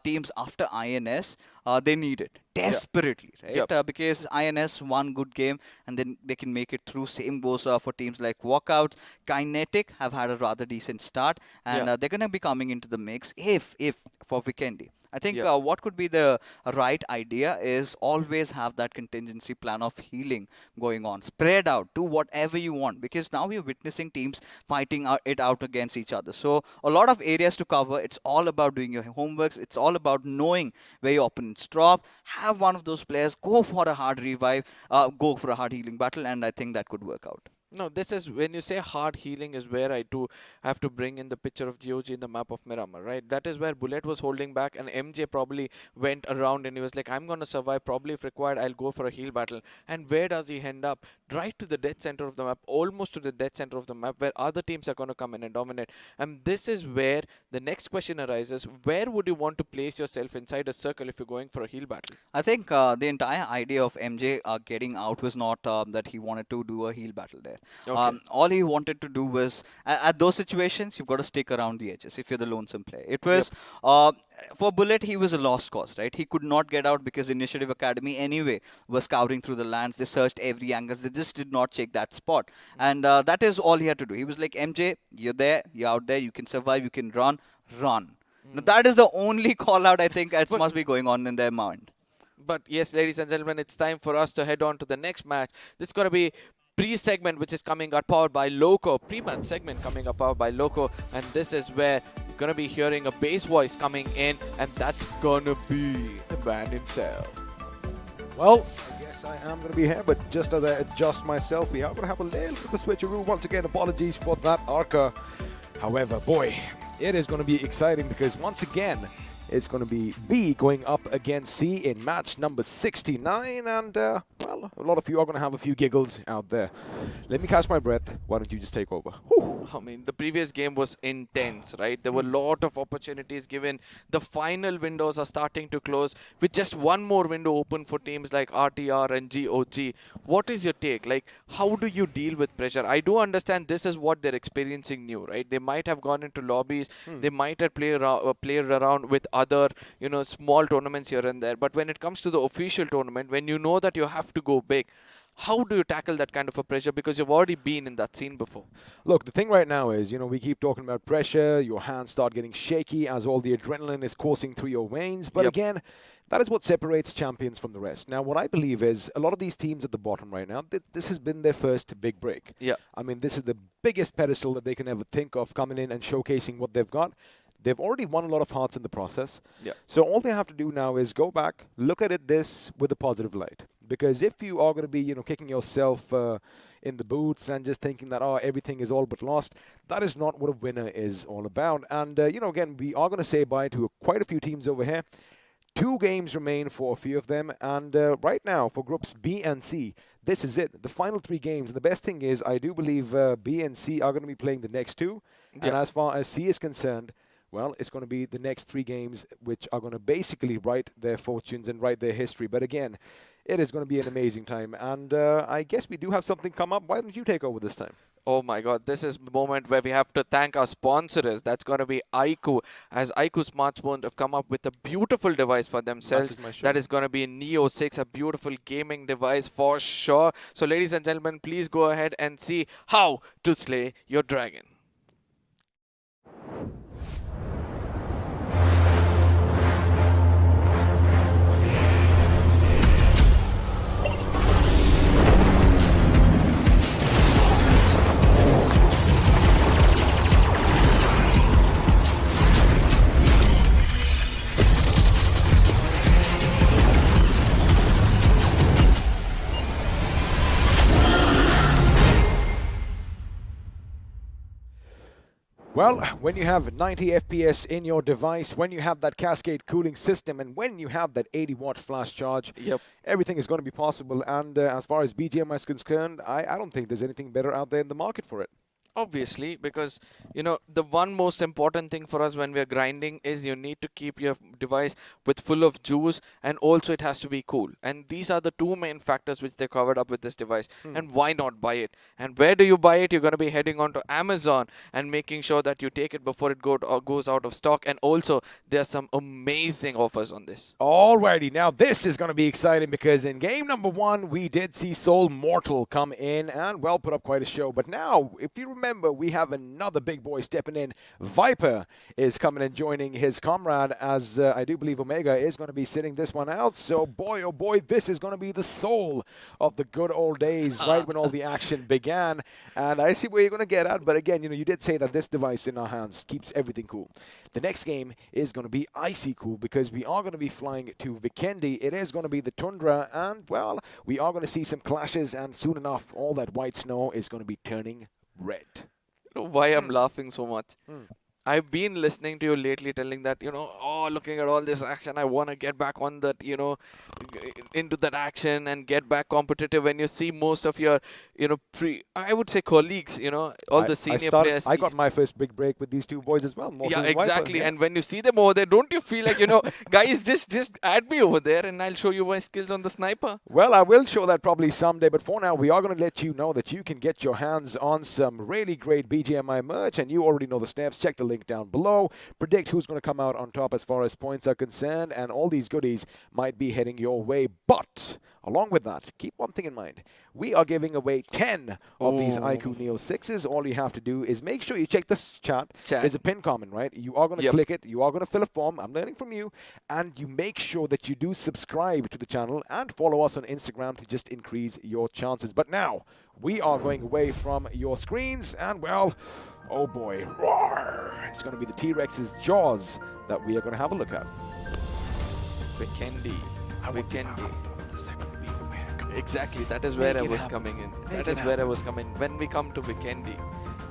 teams after INS. They need it desperately, right? Because INS won good game and then they can make it through. Same goes for teams like Walkouts. Kinetic have had a rather decent start, and they're going to be coming into the mix if for Vikendi. I think what could be the right idea is always have that contingency plan of healing going on. Spread out, do whatever you want, because now we're witnessing teams fighting it out against each other. So a lot of areas to cover. It's all about doing your homeworks. It's all about knowing where your opponents drop. Have one of those players go for a hard revive, go for a hard healing battle, and I think that could work out. No, this is when you say hard healing is where I do have to bring in the picture of GOG in the map of Miramar, right? That is where Bullet was holding back and MJ probably went around and he was like, I'm going to survive. Probably if required, I'll go for a heal battle. And where does he end up? Right to the dead center of the map, almost to the dead center of the map where other teams are going to come in and dominate. And this is where the next question arises. Where would you want to place yourself inside a circle if you're going for a heal battle? I think the entire idea of MJ getting out was not that he wanted to do a heal battle there. Okay. All he wanted to do was, at those situations, you've got to stick around the edges if you're the lonesome player. It was, for Bullet, he was a lost cause, right? He could not get out because Initiative Academy anyway was scouring through the lands. They searched every angle. They just did not check that spot. And that is all he had to do. He was like, MJ, you're there, you're out there, you can survive, you can run, run. Now, that is the only call out I think that must be going on in their mind. But yes, ladies and gentlemen, it's time for us to head on to the next match. This is going to be pre-segment which is coming up powered by Loco. Pre-match segment coming up powered by Loco. And this is where you're going to be hearing a bass voice coming in. And that's going to be the man himself. Well, I guess I am going to be here, but just as I adjust myself, we are going to have a little bit of a switcheroo. Once again, apologies for that, Arca. However, boy, it is going to be exciting because once again, it's going to be B going up against C in match number 69. And, well, a lot of you are going to have a few giggles out there. Let me catch my breath. Why don't you just take over? Whew. I mean, the previous game was intense, right? There were a lot of opportunities given. The final windows are starting to close with just one more window open for teams like RTR and GOG. What is your take? Like, how do you deal with pressure? I do understand this is what they're experiencing new, right? They might have gone into lobbies. They might have played around with other, you know, small tournaments here and there. But when it comes to the official tournament, when you know that you have to go big, how do you tackle that kind of a pressure? Because you've already been in that scene before. Look, the thing right now is, you know, we keep talking about pressure. Your hands start getting shaky as all the adrenaline is coursing through your veins. But again, that is what separates champions from the rest. Now, what I believe is a lot of these teams at the bottom right now, this has been their first big break. Yeah. I mean, this is the biggest pedestal that they can ever think of, coming in and showcasing what they've got. They've already won a lot of hearts in the process. Yeah. So all they have to do now is go back, look at it this with a positive light. Because if you are going to be, you know, kicking yourself in the boots and just thinking that, oh, everything is all but lost, that is not what a winner is all about. And, you know, again, we are going to say bye to quite a few teams over here. 2 games remain for a few of them. And right now, for groups B and C, this is it. The final 3 games. And the best thing is, I do believe B and C are going to be playing the next 2. Yeah. And as far as C is concerned, well, it's going to be the next 3 games which are going to basically write their fortunes and write their history. But again, it is going to be an amazing time. And I guess we do have something come up. Why don't you take over this time? Oh my God, this is the moment where we have to thank our sponsors. That's going to be iQOO, as iQOO smartphones have come up with a beautiful device for themselves. That is going to be Neo 6, a beautiful gaming device for sure. So ladies and gentlemen, please go ahead and see how to slay your dragon. Well, when you have 90 FPS in your device, when you have that cascade cooling system, and when you have that 80-watt flash charge, everything is going to be possible. And as far as BGMI is concerned, I don't think there's anything better out there in the market for it. Obviously, because, you know, the one most important thing for us when we're grinding is you need to keep your device with full of juice, and also it has to be cool. And these are the 2 main factors which they covered up with this device. And why not buy it? And where do you buy it? You're going to be heading on to Amazon and making sure that you take it before it goes out of stock. And also, there are some amazing offers on this. Alrighty, now this is going to be exciting because in game number 1, we did see Soul Mortal come in and, well, put up quite a show. But now, if you remember remember, we have another big boy stepping in. Viper is coming and joining his comrade, as I do believe Omega is going to be sitting this one out. So boy, oh boy, this is going to be the soul of the good old days, right when all the action began. And I see where you're going to get at, but again, you did say that this device in our hands keeps everything cool. The next game is going to be icy cool, because we are going to be flying to Vikendi. It is going to be the Tundra, and well, we are going to see some clashes, and soon enough, all that white snow is going to be turning red. You know why I'm laughing so much? I've been listening to you lately telling that, oh, looking at all this action, I want to get back on that, into that action and get back competitive. When you see most of your, I would say colleagues, all the senior players. I got my first big break with these two boys as well. Yeah, exactly. And when you see them over there, don't you feel like, guys, just add me over there and I'll show you my skills on the sniper? Well, I will show that probably someday, but for now, we are going to let you know that you can get your hands on some really great BGMI merch, and you already know the steps. Check the link down below. Predict who's going to come out on top as far as points are concerned, and all these goodies might be heading your way. But along with that, keep one thing in mind. We are giving away 10 of these iQOO Neo 6s. All you have to do is make sure you check this chat. There's a pin comment, right? You are going to click it. You are going to fill a form. I'm learning from you. And you make sure that you do subscribe to the channel and follow us on Instagram to just increase your chances. But now, we are going away from your screens, and well, oh boy, roar. It's going to be the T-Rex's jaws that we are going to have a look at. Vikendi. Exactly, that is where I was coming in. That is where I was coming. When we come to Vikendi,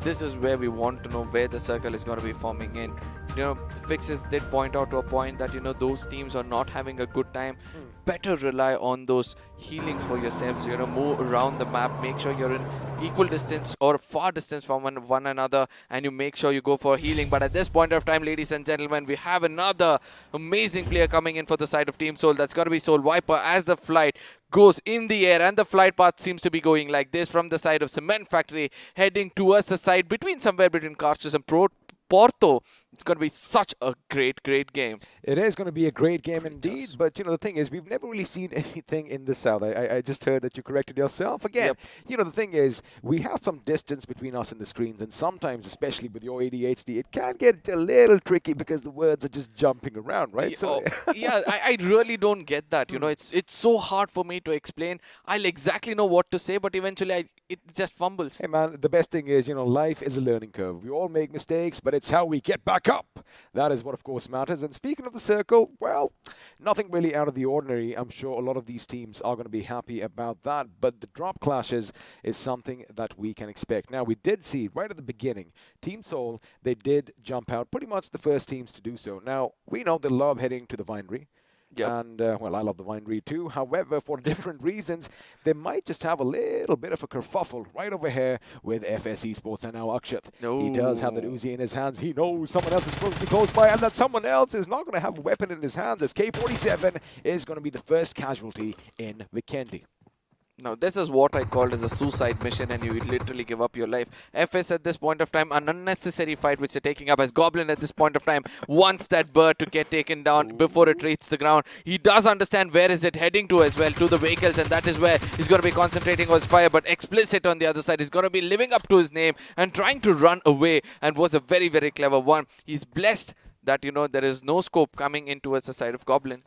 this is where we want to know where the circle is going to be forming in. Fixes did point out to a point that, those teams are not having a good time. Better rely on those healings for yourselves. Move around the map. Make sure you're in equal distance or far distance from one another, and you make sure you go for healing. But at this point of time, ladies and gentlemen, we have another amazing player coming in for the side of Team Soul. That's going to be Soul Viper, as the flight goes in the air, and the flight path seems to be going like this from the side of Cement Factory, heading towards the side somewhere between Carsters and Porto. It's going to be such a great game. It is going to be a great game indeed, but the thing is, we've never really seen anything in the south. I just heard that you corrected yourself again. The thing is, we have some distance between us and the screens, and sometimes, especially with your ADHD, it can get a little tricky because the words are just jumping around, right? I really don't get that. It's so hard for me to explain. I'll exactly know what to say, but eventually it just fumbles. Hey man, the best thing is, life is a learning curve. We all make mistakes, but it's how we get back up. That is what, of course, matters. And speaking of the circle, well, nothing really out of the ordinary. I'm sure a lot of these teams are going to be happy about that. But the drop clashes is something that we can expect. Now, we did see right at the beginning, Team Soul, they did jump out, pretty much the first teams to do so. Now, we know they love heading to the Winery. And, well, I love the Winery too. However, for different reasons, they might just have a little bit of a kerfuffle right over here with FS Esports and now Akshat. He does have that Uzi in his hands. He knows someone else is supposed to be close by, and that someone else is not going to have a weapon in his hands, as K47 is going to be the first casualty in Vikendi. Now, this is what I called as a suicide mission, and you literally give up your life. FS at this point of time, an unnecessary fight which they're taking up, as Goblin at this point of time wants that bird to get taken down before it reaches the ground. He does understand where is it heading to as well, to the vehicles, and that is where he's going to be concentrating on his fire. But Explicit on the other side is going to be living up to his name and trying to run away, and was a very, very clever one. He's blessed that, there is no scope coming in towards the side of Goblin.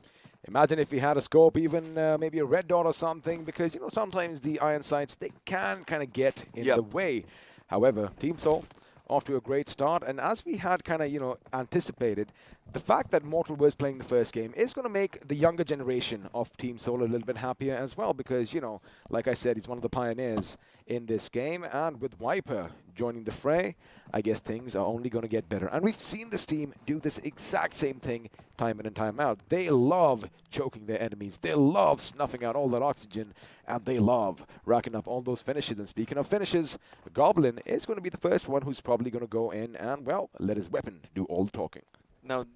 Imagine if he had a scope, even maybe a red dot or something, because, sometimes the iron sights, they can kind of get in the way. However, Team Soul off to a great start, and as we had kind of, anticipated, the fact that Mortal was playing the first game is going to make the younger generation of Team Soul a little bit happier as well, because, like I said, he's one of the pioneers in this game, and with Viper joining the fray, I guess things are only going to get better. And we've seen this team do this exact same thing time in and time out. They love choking their enemies. They love snuffing out all that oxygen, and they love racking up all those finishes. And speaking of finishes, Goblin is going to be the first one who's probably going to go in and, well, let his weapon do all the talking. Now,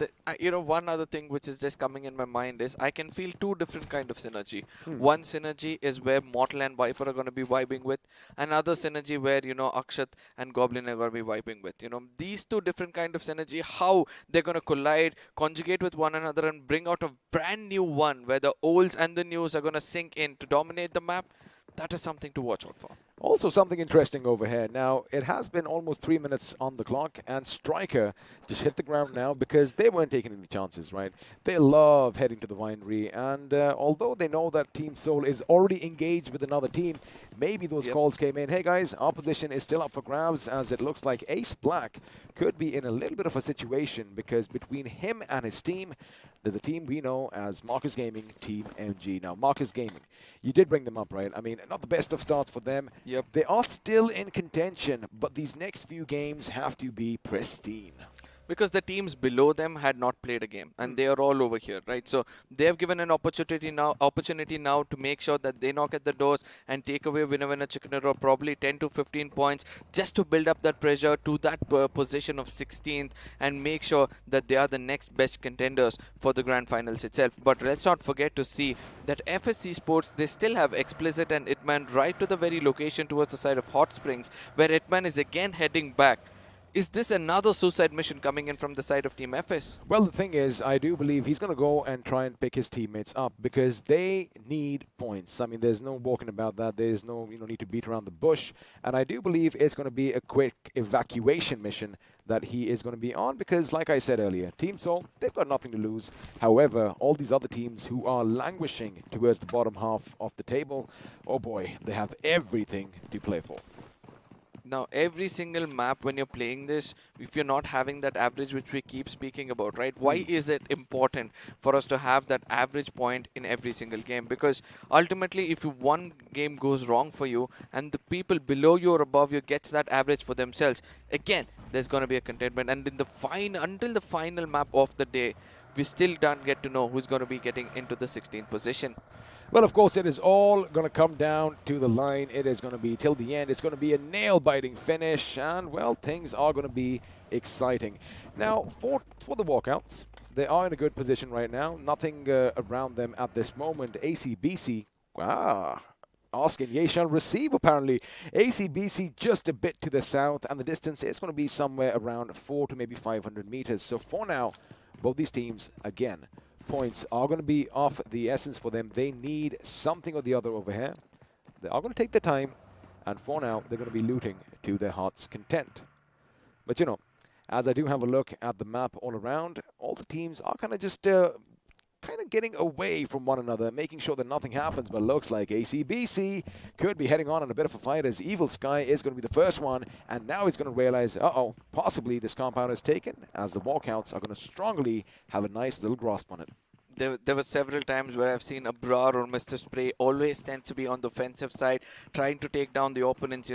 one other thing which is just coming in my mind is I can feel two different kind of synergy. One synergy is where Mortal and Viper are going to be vibing with. Another synergy where, Akshat and Goblin are going to be vibing with. These two different kind of synergy, how they're going to collide, conjugate with one another and bring out a brand new one where the olds and the news are going to sink in to dominate the map. That is something to watch out for. Also, something interesting over here. Now, it has been almost 3 minutes on the clock, and Striker just hit the ground now because they weren't taking any chances, right? They love heading to the winery, and although they know that Team Soul is already engaged with another team, maybe those calls came in. Hey guys, our position is still up for grabs, as it looks like Ace Black could be in a little bit of a situation because between him and his team, there's a team we know as Marcus Gaming, Team MG. Now, Marcus Gaming, you did bring them up, right? I mean, not the best of starts for them. Yep. They are still in contention, but these next few games have to be pristine. Because the teams below them had not played a game, and they are all over here, right? So they have given an opportunity now to make sure that they knock at the doors and take away winner chicken dinner, or probably 10 to 15 points, just to build up that pressure to that position of 16th and make sure that they are the next best contenders for the grand finals itself. But let's not forget to see that FS Esports, they still have Explicit and Itman right to the very location towards the side of Hot Springs, where Itman is again heading back. Is this another suicide mission coming in from the side of Team FS? Well, the thing is, I do believe he's going to go and try and pick his teammates up because they need points. I mean, there's no walking about that. There's no need to beat around the bush. And I do believe it's going to be a quick evacuation mission that he is going to be on because, like I said earlier, Team Soul, they've got nothing to lose. However, all these other teams who are languishing towards the bottom half of the table, oh boy, they have everything to play for. Now, every single map when you're playing this, if you're not having that average which we keep speaking about, right? Why is it important for us to have that average point in every single game? Because ultimately, if one game goes wrong for you and the people below you or above you gets that average for themselves, again, there's going to be a contentment. And in the until the final map of the day, we still don't get to know who's going to be getting into the 16th position. Well, of course, it is all going to come down to the line. It is going to be till the end. It's going to be a nail-biting finish, and, well, things are going to be exciting. Now, for the walkouts, they are in a good position right now. Nothing around them at this moment. ACBC, asking ye shall receive, apparently. ACBC just a bit to the south, and the distance is going to be somewhere around 400 to maybe 500 meters. So for now, both these teams, again, points are going to be of the essence for them. They need something or the other over here. They are going to take their time, and for now, they're going to be looting to their heart's content. But, as I do have a look at the map all around, all the teams are kind of just getting away from one another, making sure that nothing happens. But looks like ACBC could be heading on in a bit of a fight, as Evil Sky is going to be the first one, and now he's going to realize, possibly this compound is taken, as the walkouts are going to strongly have a nice little grasp on it. There were several times where I've seen Abrar or Mr. Spray always tend to be on the offensive side, trying to take down the opponents,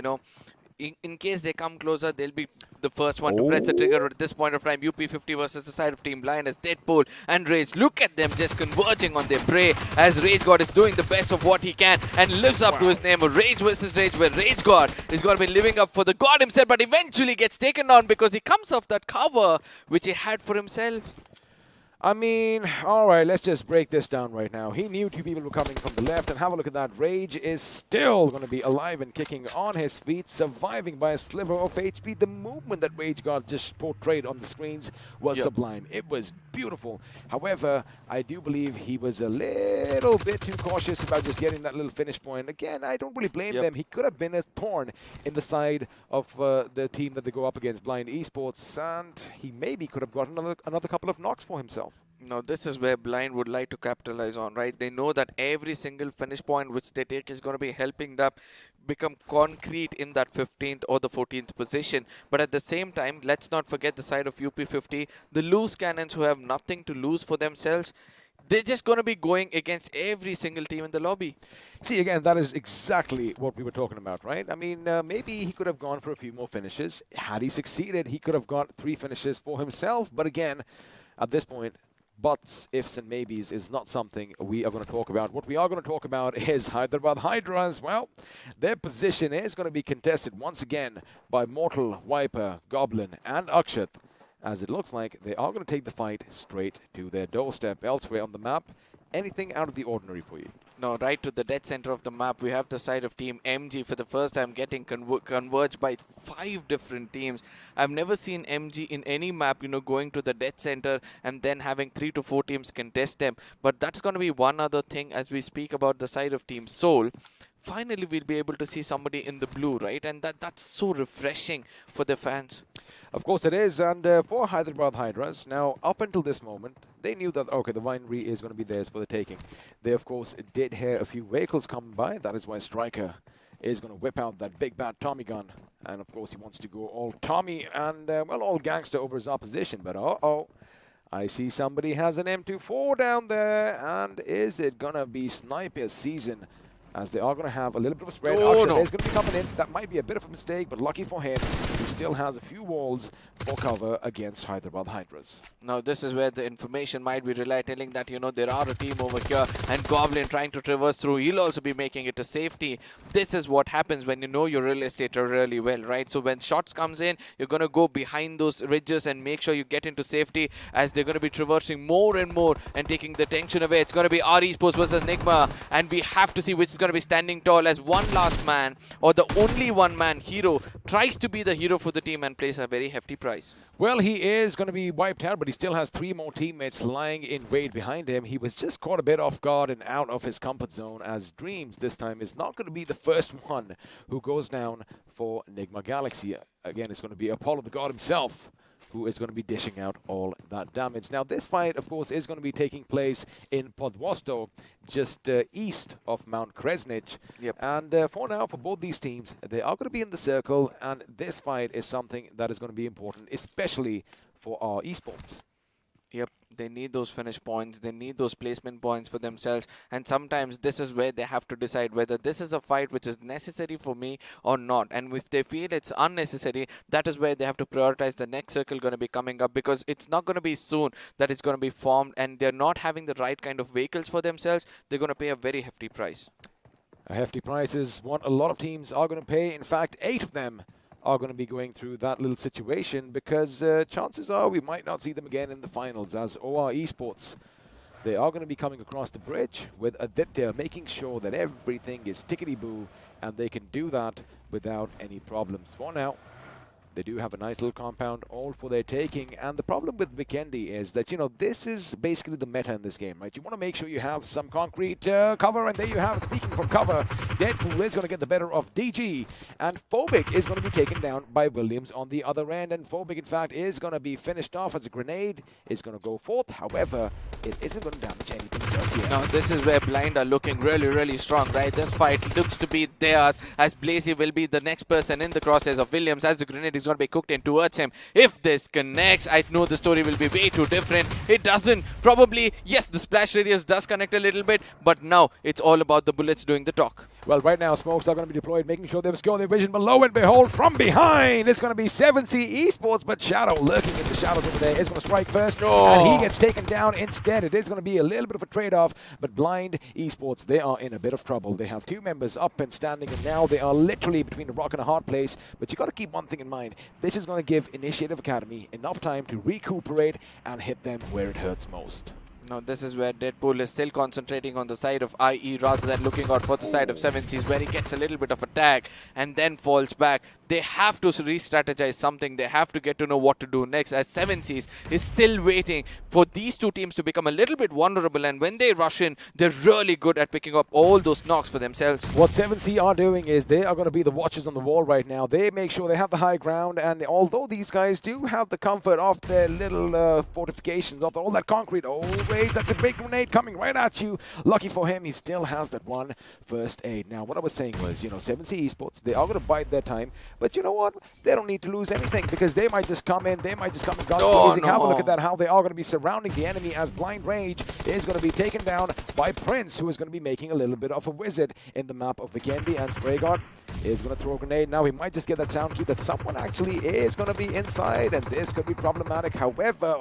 In case they come closer, they'll be the first one to press the trigger. At this point of time, UP50 versus the side of Team Blind as Deadpool and Rage. Look at them just converging on their prey as Rage God is doing the best of what he can and lives up to his name. Rage versus Rage, where Rage God is going to be living up for the God himself, but eventually gets taken down because he comes off that cover which he had for himself. I mean, all right, let's just break this down right now. He knew two people were coming from the left, and have a look at that. Rage is still going to be alive and kicking on his feet, surviving by a sliver of HP. The movement that Rage God just portrayed on the screens was sublime. It was beautiful. However, I do believe he was a little bit too cautious about just getting that little finish point. Again, I don't really blame them. He could have been a thorn in the side of the team that they go up against, Blind Esports, and he maybe could have gotten another couple of knocks for himself. Now, this is where Blind would like to capitalize on, right? They know that every single finish point which they take is going to be helping them become concrete in that 15th or the 14th position. But at the same time, let's not forget the side of UP50, the loose cannons who have nothing to lose for themselves. They're just going to be going against every single team in the lobby. See, again, that is exactly what we were talking about, right? I mean, maybe he could have gone for a few more finishes. Had he succeeded, he could have got 3 finishes for himself. But again, at this point, buts, ifs, and maybes is not something we are going to talk about. What we are going to talk about is Hyderabad Hydras. Well, their position is going to be contested once again by Mortal, Viper, Goblin, and Akshat, as it looks like they are going to take the fight straight to their doorstep. Elsewhere on the map, anything out of the ordinary for you? No, right to the dead center of the map, we have the side of Team MG for the first time getting converged by 5 different teams. I've never seen MG in any map, going to the dead center and then having 3 to 4 teams contest them. But that's going to be one other thing as we speak about the side of Team Soul. finally we'll be able to see somebody in the blue, right? And that's so refreshing for the fans. Of course it is, and for Hyderabad Hydras, now up until this moment, they knew that, okay, the winery is going to be theirs for the taking. They, of course, did hear a few vehicles come by. That is why Striker is going to whip out that big bad Tommy gun. And, of course, he wants to go all Tommy and, well, all gangster over his opposition. But, uh-oh, I see somebody has an M24 down there. And is it going to be Sniper season? As they are going to have a little bit of a spread. Oh, Akshay no. is going to be coming in. That might be a bit of a mistake, but lucky for him, he still has a few walls for cover against Hyderabad Hydras. Now, this is where the information might be telling that, there are a team over here and Goblin trying to traverse through. He'll also be making it to safety. This is what happens when you know your real estate really well, right? So when shots comes in, you're going to go behind those ridges and make sure you get into safety as they're going to be traversing more and more and taking the tension away. It's going to be our Esports versus Nigma, and we have to see which is going to be standing tall as one last man or the only one man hero tries to be the hero for the team and plays a very hefty price. Well, he is going to be wiped out, but he still has 3 more teammates lying in wait behind him. He was just caught a bit off guard and out of his comfort zone, as Dreams this time is not going to be the first one who goes down for Enigma Galaxy. Again, it's going to be Apollo the God himself who is going to be dishing out all that damage. Now, this fight, of course, is going to be taking place in Podvosto, just east of Mount Kresnich. Yep. And for now, for both these teams, they are going to be in the circle, and this fight is something that is going to be important, especially for our esports. Yep, they need those finish points, they need those placement points for themselves, and sometimes this is where they have to decide whether this is a fight which is necessary for me or not. And if they feel it's unnecessary, that is where they have to prioritize the next circle going to be coming up, because it's not going to be soon that it's going to be formed, and they're not having the right kind of vehicles for themselves. They're going to pay a very hefty price. A hefty price is what a lot of teams are going to pay. In fact, 8 of them are going to be going through that little situation, because chances are we might not see them again in the finals, as OR Esports, they are going to be coming across the bridge with Aditya, making sure that everything is tickety-boo, and they can do that without any problems. For now, they do have a nice little compound all for their taking, and the problem with Vikendi is that, this is basically the meta in this game, right? You want to make sure you have some concrete cover, and there you have it. Speaking from cover, Deadpool is going to get the better of DG, and Phobic is going to be taken down by Williams on the other end, and Phobic, in fact, is going to be finished off as a grenade is going to go forth. However, it isn't going to damage anything just yet. Now, this is where Blind are looking really, really strong, right? This fight looks to be theirs, as Blazy will be the next person in the crosshairs of Williams, as the grenade is going to be cooked in towards him. If this connects, I know the story will be way too different. It doesn't. Probably, yes, the splash radius does connect a little bit, but now it's all about the bullets doing the talk. Well, right now, smokes are going to be deployed, making sure they obscure their vision. Below and behold, from behind, it's going to be 7C Esports, but Shadow lurking in the shadows over there is going to strike first, and he gets taken down instead. It is going to be a little bit of a trade-off, but Blind Esports, they are in a bit of trouble. They have 2 members up and standing, and now they are literally between a rock and a hard place. But you got to keep one thing in mind. This is going to give Initiative Academy enough time to recuperate and hit them where it hurts most. Now, this is where Deadpool is still concentrating on the side of IE rather than looking out for the side of 7Cs, where he gets a little bit of a tag and then falls back. They have to re-strategize something. They have to get to know what to do next, as 7Cs is still waiting for these 2 teams to become a little bit vulnerable, and when they rush in, they're really good at picking up all those knocks for themselves. What 7C are doing is they are going to be the watchers on the wall right now. They make sure they have the high ground, and although these guys do have the comfort of their little fortifications, of all that concrete, that's a big grenade coming right at you. Lucky for him, he still has that one first aid. Now, what I was saying was, 7C Esports, they are going to bide their time, but you know what? They don't need to lose anything, because they might just come in, have a look at that, how they are going to be surrounding the enemy, as Blind Rage is going to be taken down by Prince, who is going to be making a little bit of a wizard in the map of Vikendi, and Spraygard is going to throw a grenade. Now he might just get that sound cue that someone actually is going to be inside, and this could be problematic. However,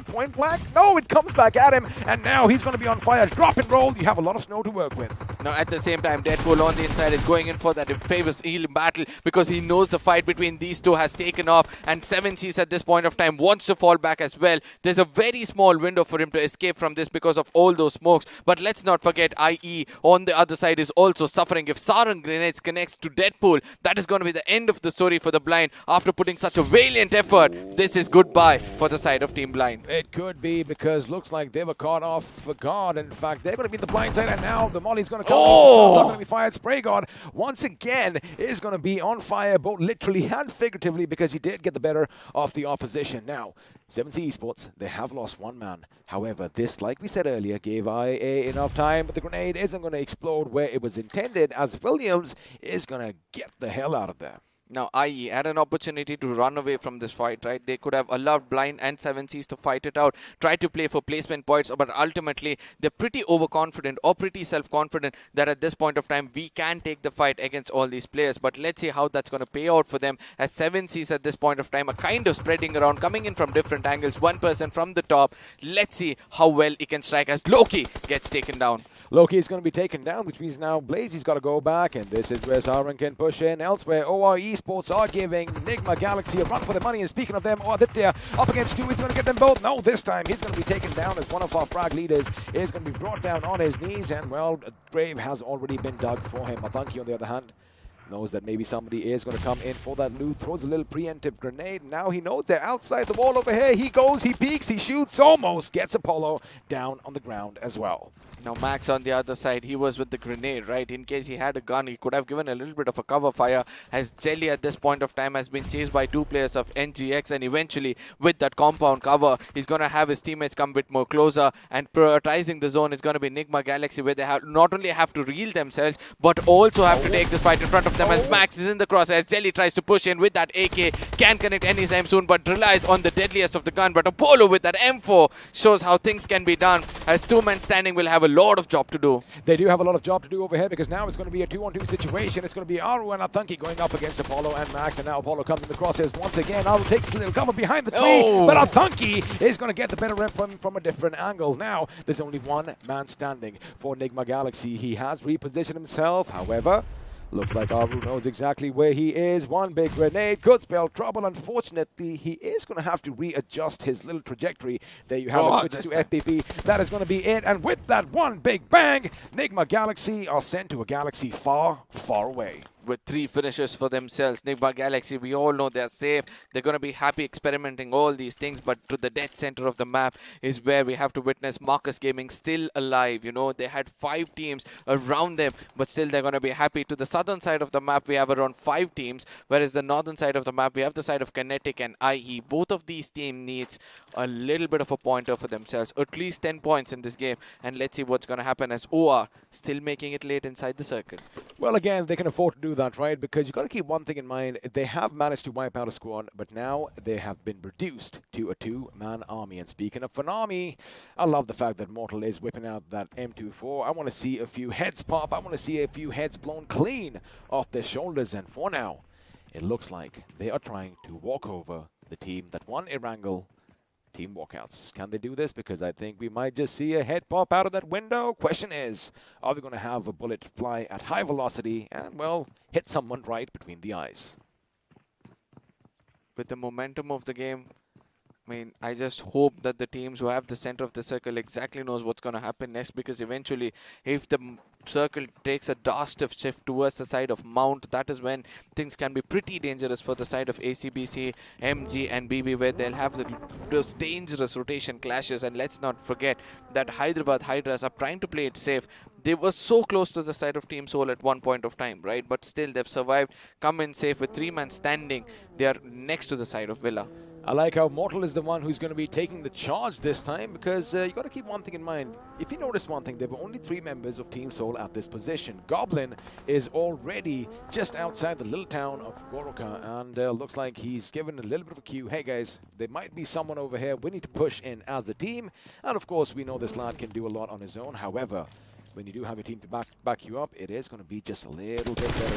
point blank, no, it comes back at him, and now he's going to be on fire. Drop and roll, you have a lot of snow to work with. Now, at the same time, Deadpool on the inside is going in for that famous heal battle, because he knows the fight between these 2 has taken off, and 7Cs at this point of time wants to fall back as well. There's a very small window for him to escape from this because of all those smokes, but let's not forget IE on the other side is also suffering. If Sarang Grenades connects to Deadpool, that is going to be the end of the story for the Blind. After putting such a valiant effort, this is goodbye for the side of Team Blind. It could be, because looks like they were caught off guard. In fact, they're going to be the blind side, and now the Molly's going to coming. Oh! Shots are going to be fired. Spray God once again is going to be on fire, both literally and figuratively, because he did get the better of the opposition. Now, 7C Esports, they have lost one man. However, this, like we said earlier, gave IA enough time, but the grenade isn't going to explode where it was intended, as Williams is going to get the hell out of there. Now, IE had an opportunity to run away from this fight, right? They could have allowed Blind and 7Cs to fight it out, try to play for placement points, but ultimately, they're pretty overconfident or pretty self-confident that at this point of time, we can take the fight against all these players. But let's see how that's going to pay out for them, as 7Cs at this point of time are kind of spreading around, coming in from different angles, one person from the top. Let's see how well he can strike as Loki gets taken down. Loki is going to be taken down, which means now Blazy's got to go back, and this is where Saran can push in. Elsewhere, OR Esports are giving Nigma Galaxy a run for the money, and speaking of them, Aditya up against two, is going to get them both. No, this time he's going to be taken down as one of our frag leaders is going to be brought down on his knees, and well, a grave has already been dug for him. Matanki, on the other hand, knows that maybe somebody is going to come in for that loot, throws a little preemptive grenade. Now he knows they're outside the wall over here. He goes, he peeks, he shoots, almost gets Apollo down on the ground as well. Now Max on the other side, he was with the grenade, right? In case he had a gun, he could have given a little bit of a cover fire, as Jelly at this point of time has been chased by two players of NGX, and eventually with that compound cover, he's going to have his teammates come a bit more closer, and prioritizing the zone is going to be Nigma Galaxy, where they have not only have to reel themselves, but also have to take this fight in front of them, as Max is in the cross, as Jelly tries to push in with that AK, can connect anytime soon, but relies on the deadliest of the gun. But Apollo with that M4 shows how things can be done, as two men standing will have a lot of job to do. They do have a lot of job to do over here, because now it's going to be a 2-on-2 situation. It's going to be Aru and Atanki going up against Apollo and Max, and now Apollo comes in the crosshairs once again. Aru takes a little cover behind the tree, but Atanki is going to get the better rep from a different angle. Now there's only one man standing for Nigma Galaxy. He has repositioned himself, however, looks like Aru knows exactly where he is. One big grenade could spell trouble. Unfortunately, he is going to have to readjust his little trajectory. There you have it, switch to FPP. That is going to be it. And with that one big bang, Nigma Galaxy are sent to a galaxy far, far away. With three finishes for themselves, Nigma Galaxy, we all know they're safe. They're going to be happy experimenting all these things, but to the dead center of the map is where we have to witness Marcus Gaming still alive. You know, they had 5 teams around them, but still they're going to be happy. To the southern side of the map, we have around 5 teams, whereas the northern side of the map, we have the side of Kinetic and IE. Both of these teams needs a little bit of a pointer for themselves, at least 10 points in this game, and let's see what's going to happen, as OR still making it late inside the circle. Well, again, they can afford to do that, right? Because you got to keep one thing in mind. They have managed to wipe out a squad, but now they have been reduced to a 2-man army. And speaking of an army, I love the fact that Mortal is whipping out that M24. I want to see a few heads pop. I want to see a few heads blown clean off their shoulders. And for now, it looks like they are trying to walk over the team that won Erangel, Team Walkouts. Can they do this? Because I think we might just see a head pop out of that window. Question is, are we going to have a bullet fly at high velocity and, well, hit someone right between the eyes? With the momentum of the game, I mean, I just hope that the teams who have the center of the circle exactly knows what's going to happen next, because eventually, if the circle takes a drastic shift towards the side of Mount, that is when things can be pretty dangerous for the side of ACBC, MG and BB, where they'll have those dangerous rotation clashes. And let's not forget that Hyderabad Hydras are trying to play it safe. They were so close to the side of Team Soul at one point of time, right? But still, they've survived, come in safe with 3 men standing. They are next to the side of Villa. I like how Mortal is the one who's going to be taking the charge this time, because you got to keep one thing in mind. If you notice one thing, there were only 3 members of Team Soul at this position. Goblin is already just outside the little town of Goroka, and looks like he's given a little bit of a cue. Hey guys, there might be someone over here. We need to push in as a team. And of course, we know this lad can do a lot on his own. However, when you do have a team to back you up, it is going to be just a little bit better.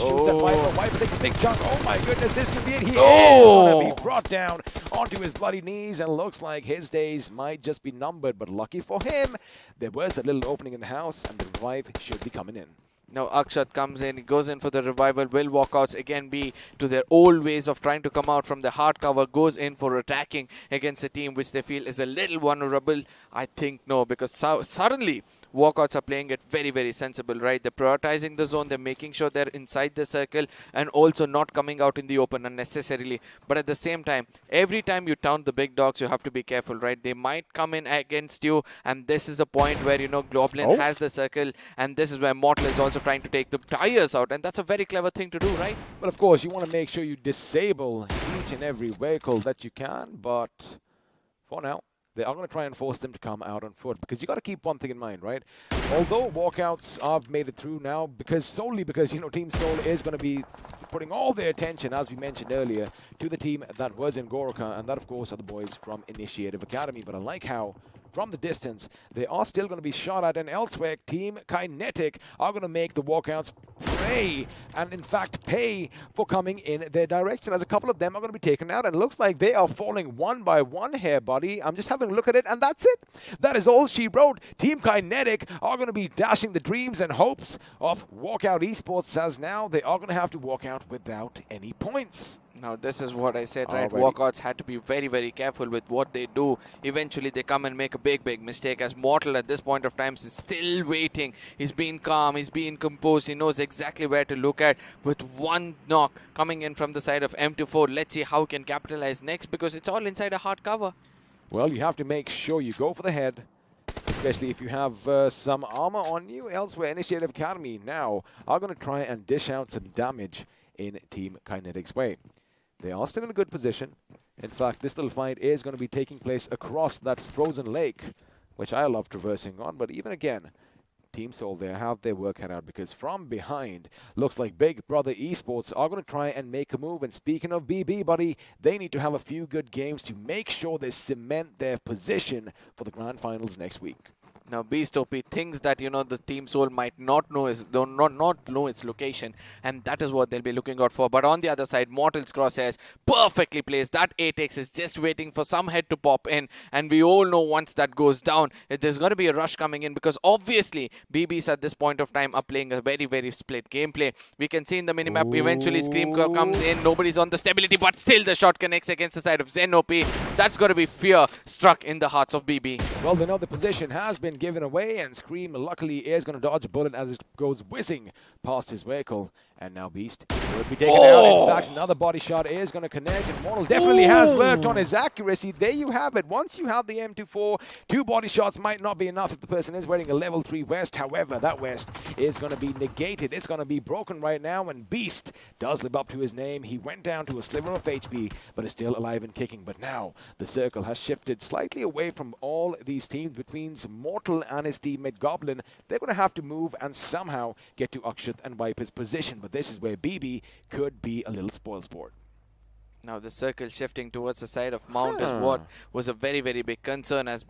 Shoots at Viper. Viper takes a big chunk. Oh my goodness, this could be it. He is going to be brought down onto his bloody knees, and looks like his days might just be numbered. But lucky for him, there was a little opening in the house, and the revive should be coming in. Now Akshat comes in, he goes in for the revival. Will Walkouts again be to their old ways of trying to come out from the hard cover, goes in for attacking against a team which they feel is a little vulnerable? I think no, because suddenly Walkouts are playing it very, very sensible, right? They're prioritizing the zone. They're making sure they're inside the circle and also not coming out in the open unnecessarily. But at the same time, every time you taunt the big dogs, you have to be careful, right? They might come in against you, and this is a point where, you know, Goblin has the circle, and this is where Mortal is also trying to take the tires out, and that's a very clever thing to do, right? But of course, you want to make sure you disable each and every vehicle that you can, but for now, they are going to try and force them to come out on foot, because you got to keep one thing in mind, right? Although Walkouts have made it through now, solely because, you know, Team Soul is going to be putting all their attention, as we mentioned earlier, to the team that was in Goroka, and that, of course, are the boys from Initiative Academy. But I like how, from the distance, they are still going to be shot at, and elsewhere, Team Kinetic are going to make the Walkouts pray, and in fact pay for coming in their direction, as a couple of them are going to be taken out, and it looks like they are falling one by one here, buddy. I'm just having a look at it, and that's it. That is all she wrote. Team Kinetic are going to be dashing the dreams and hopes of Walkout Esports, as now they are going to have to walk out without any points. Now, this is what I said, right? Alrighty. Walkouts had to be very, very careful with what they do. Eventually, they come and make a big, big mistake, as Mortal at this point of time is still waiting. He's being calm, he's being composed, he knows exactly where to look at. With one knock coming in from the side of M24, let's see how he can capitalize next, because it's all inside a hard cover. Well, you have to make sure you go for the head, especially if you have some armor on you. Elsewhere, Initiative Academy now are going to try and dish out some damage in Team Kinetic's way. They are still in a good position. In fact, this little fight is going to be taking place across that frozen lake, which I love traversing on. But even again, Team Soul there have their work cut out, because from behind, looks like Big Brother Esports are going to try and make a move. And speaking of BB, buddy, they need to have a few good games to make sure they cement their position for the Grand Finals next week. Now, Beast OP thinks that, you know, the Team Soul might not know not know its location, and that is what they'll be looking out for. But on the other side, Mortal's crosshairs perfectly placed. That ATEX is just waiting for some head to pop in, and we all know once that goes down, there's going to be a rush coming in, because obviously BBs at this point of time are playing a very, very split gameplay. We can see in the minimap, eventually Scream comes in, nobody's on the stability, but still the shot connects against the side of Zen OP. That's going to be fear struck in the hearts of BB. Well, they know the position has been given away, and Scream luckily is going to dodge a bullet as it goes whizzing past his vehicle. And now Beast will be taken out. In fact, another body shot is going to connect, and Mortal definitely has worked on his accuracy. There you have it. Once you have the M24, 2 body shots might not be enough if the person is wearing a level 3 vest. However, that vest is going to be negated. It's going to be broken right now, and Beast does live up to his name. He went down to a sliver of HP, but is still alive and kicking. But now the circle has shifted slightly away from all these teams between Mortal and his teammate Goblin. They're going to have to move and somehow get to Akshat and wipe his position. But this is where BB could be a little spoilsport. Now the circle shifting towards the side of Mount is what was a very, very big concern, as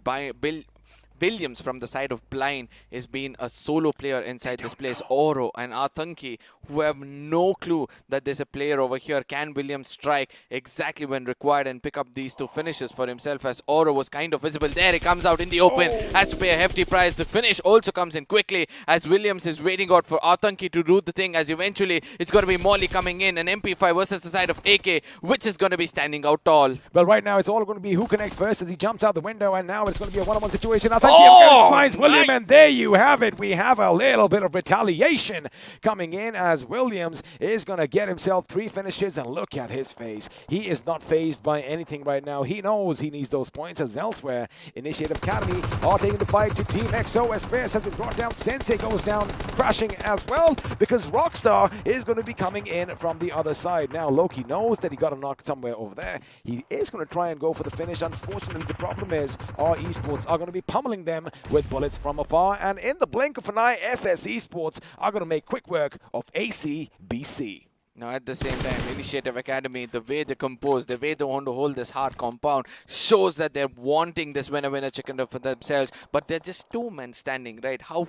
Williams from the side of Blind is being a solo player inside this place. Oro and Athanki, who have no clue that there's a player over here. Can Williams strike exactly when required and pick up these 2 finishes for himself, as Oro was kind of visible there. He comes out in the open, has to pay a hefty price. The finish also comes in quickly, as Williams is waiting out for Athanki to do the thing, as eventually it's going to be Molly coming in, an MP5 versus the side of AK, which is going to be standing out tall. Well, right now it's all going to be who connects first as he jumps out the window, and now it's going to be a one-on-one situation. Finds William, and there you have it. We have a little bit of retaliation coming in, as Williams is going to get himself 3 finishes, and look at his face. He is not phased by anything right now. He knows he needs those points, as elsewhere, Initiative Academy are taking the fight to Team XO, as Fierce has been brought down. Sensei goes down, crashing as well, because Rockstar is going to be coming in from the other side. Now, Loki knows that he got a knock somewhere over there. He is going to try and go for the finish. Unfortunately, the problem is our Esports are going to be pummeling them with bullets from afar, and in the blink of an eye, FS Esports are going to make quick work of ACBC. Now, at the same time, Initiative Academy, the way they compose, the way they want to hold this hard compound, shows that they're wanting this winner chicken for themselves. But they're just 2 men standing, right? How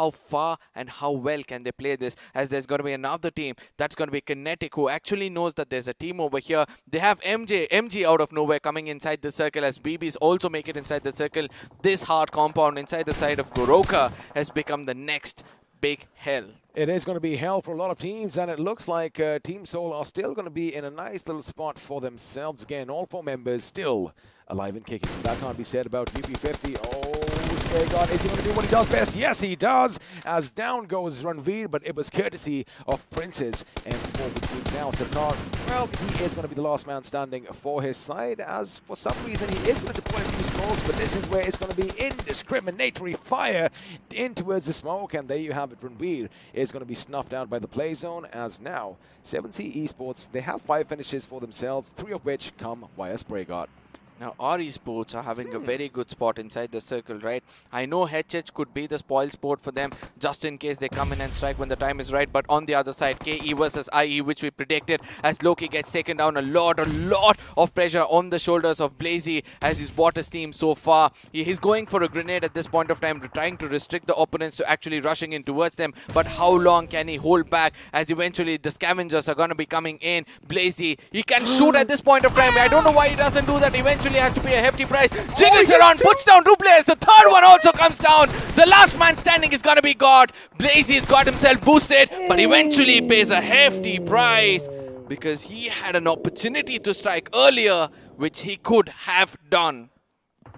far and how well can they play this? As there's going to be another team that's going to be Kinetic, who actually knows that there's a team over here. They have MG out of nowhere coming inside the circle, as BBs also make it inside the circle. This hard compound inside the side of Goroka has become the next big hell. It is going to be hell for a lot of teams, and it looks like Team Soul are still going to be in a nice little spot for themselves. Again, all 4 members still alive and kicking. That can't be said about UP50. Oh, Spray God, is he going to do what he does best? Yes, he does, as down goes Ranveer, but it was courtesy of Prince's M4, which means now Sarkar, well, he is going to be the last man standing for his side, as for some reason he is going to deploy a few smokes, but this is where it's going to be indiscriminatory fire in towards the smoke, and there you have it. Ranveer is going to be snuffed out by the play zone, as now 7C Esports, they have 5 finishes for themselves, 3 of which come via Spray God. Now, our esports are having a very good spot inside the circle, right? I know HH could be the spoil sport for them, just in case they come in and strike when the time is right. But on the other side, KE versus IE, which we predicted, as Loki gets taken down, a lot of pressure on the shoulders of Blazy as he's bought his team so far. He's going for a grenade at this point of time, trying to restrict the opponents to actually rushing in towards them. But how long can he hold back, as eventually the scavengers are going to be coming in? Blazy, he can shoot at this point of time. I don't know why he doesn't do that. Eventually has to pay a hefty price. Jiggles around, puts down 2 players. The third one also comes down. The last man standing is going to be God. Blazy's got himself boosted, but eventually pays a hefty price because he had an opportunity to strike earlier, which he could have done.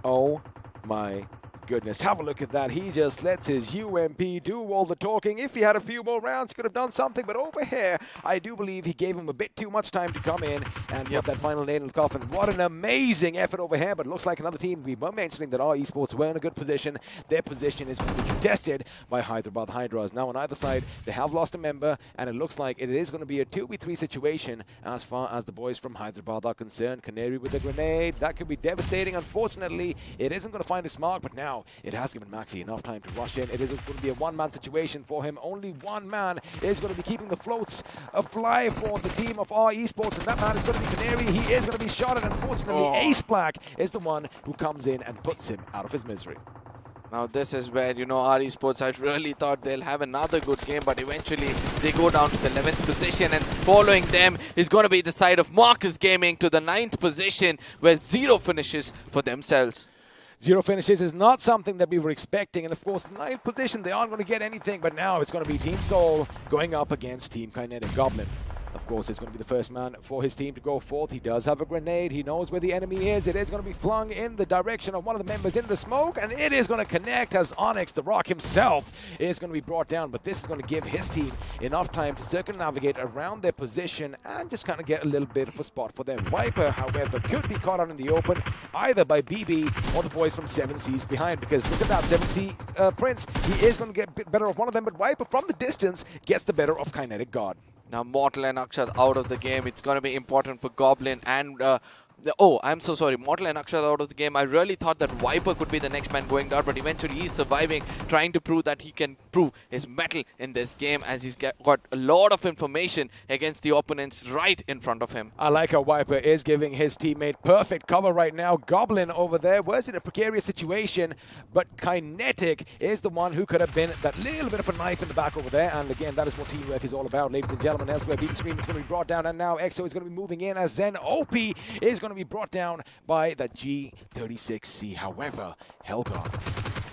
Oh my goodness, have a look at that. He just lets his UMP do all the talking. If he had a few more rounds, he could have done something, but over here, I do believe he gave him a bit too much time to come in and put that final nail in the coffin. What an amazing effort over here, but it looks like another team. We were mentioning that our esports were in a good position. Their position is going to be contested by Hyderabad Hydras. Now on either side, they have lost a member, and it looks like it is going to be a 2v3 situation as far as the boys from Hyderabad are concerned. Canary with a grenade, that could be devastating. Unfortunately, it isn't going to find its mark, but now it has given Maxi enough time to rush in. It is going to be a one-man situation for him. Only one man is going to be keeping the floats afly for the team of our esports, and that man is going to be Canary. He is going to be shot at. Unfortunately, Ace Black is the one who comes in and puts him out of his misery. Now this is where, you know, our esports, I really thought they'll have another good game, but eventually they go down to the 11th position, and following them is going to be the side of Marcus Gaming to the 9th position, where 0 finishes for themselves. 0 finishes is not something that we were expecting, and of course, the 9th position, they aren't going to get anything, but now it's going to be Team Soul going up against Team Kinetic. Goblin, of course, is going to be the first man for his team to go forth. He does have a grenade. He knows where the enemy is. It is going to be flung in the direction of one of the members in the smoke, and it is going to connect as Onyx, the Rock himself, is going to be brought down. But this is going to give his team enough time to circumnavigate around their position and just kind of get a little bit of a spot for them. Viper, however, could be caught out in the open, either by BB or the boys from 7C's behind, because look at that, 7C Prince, he is going to get better of one of them, but Viper from the distance gets the better of Kinetic God. Now Mortal and Akshat out of the game. It's going to be important for Goblin and I'm so sorry. Mortal and Akshat out of the game. I really thought that Viper could be the next man going down, but eventually he's surviving, trying to prove that he can prove his mettle in this game, as he's got a lot of information against the opponents right in front of him. I like how Viper is giving his teammate perfect cover right now. Goblin over there was in a precarious situation, but Kinetic is the one who could have been that little bit of a knife in the back over there. And again, that is what teamwork is all about, ladies and gentlemen. Elsewhere, Beat Scream is going to be brought down, and now EXO is going to be moving in as Zen OP is going to be brought down by the G36C. However, Helga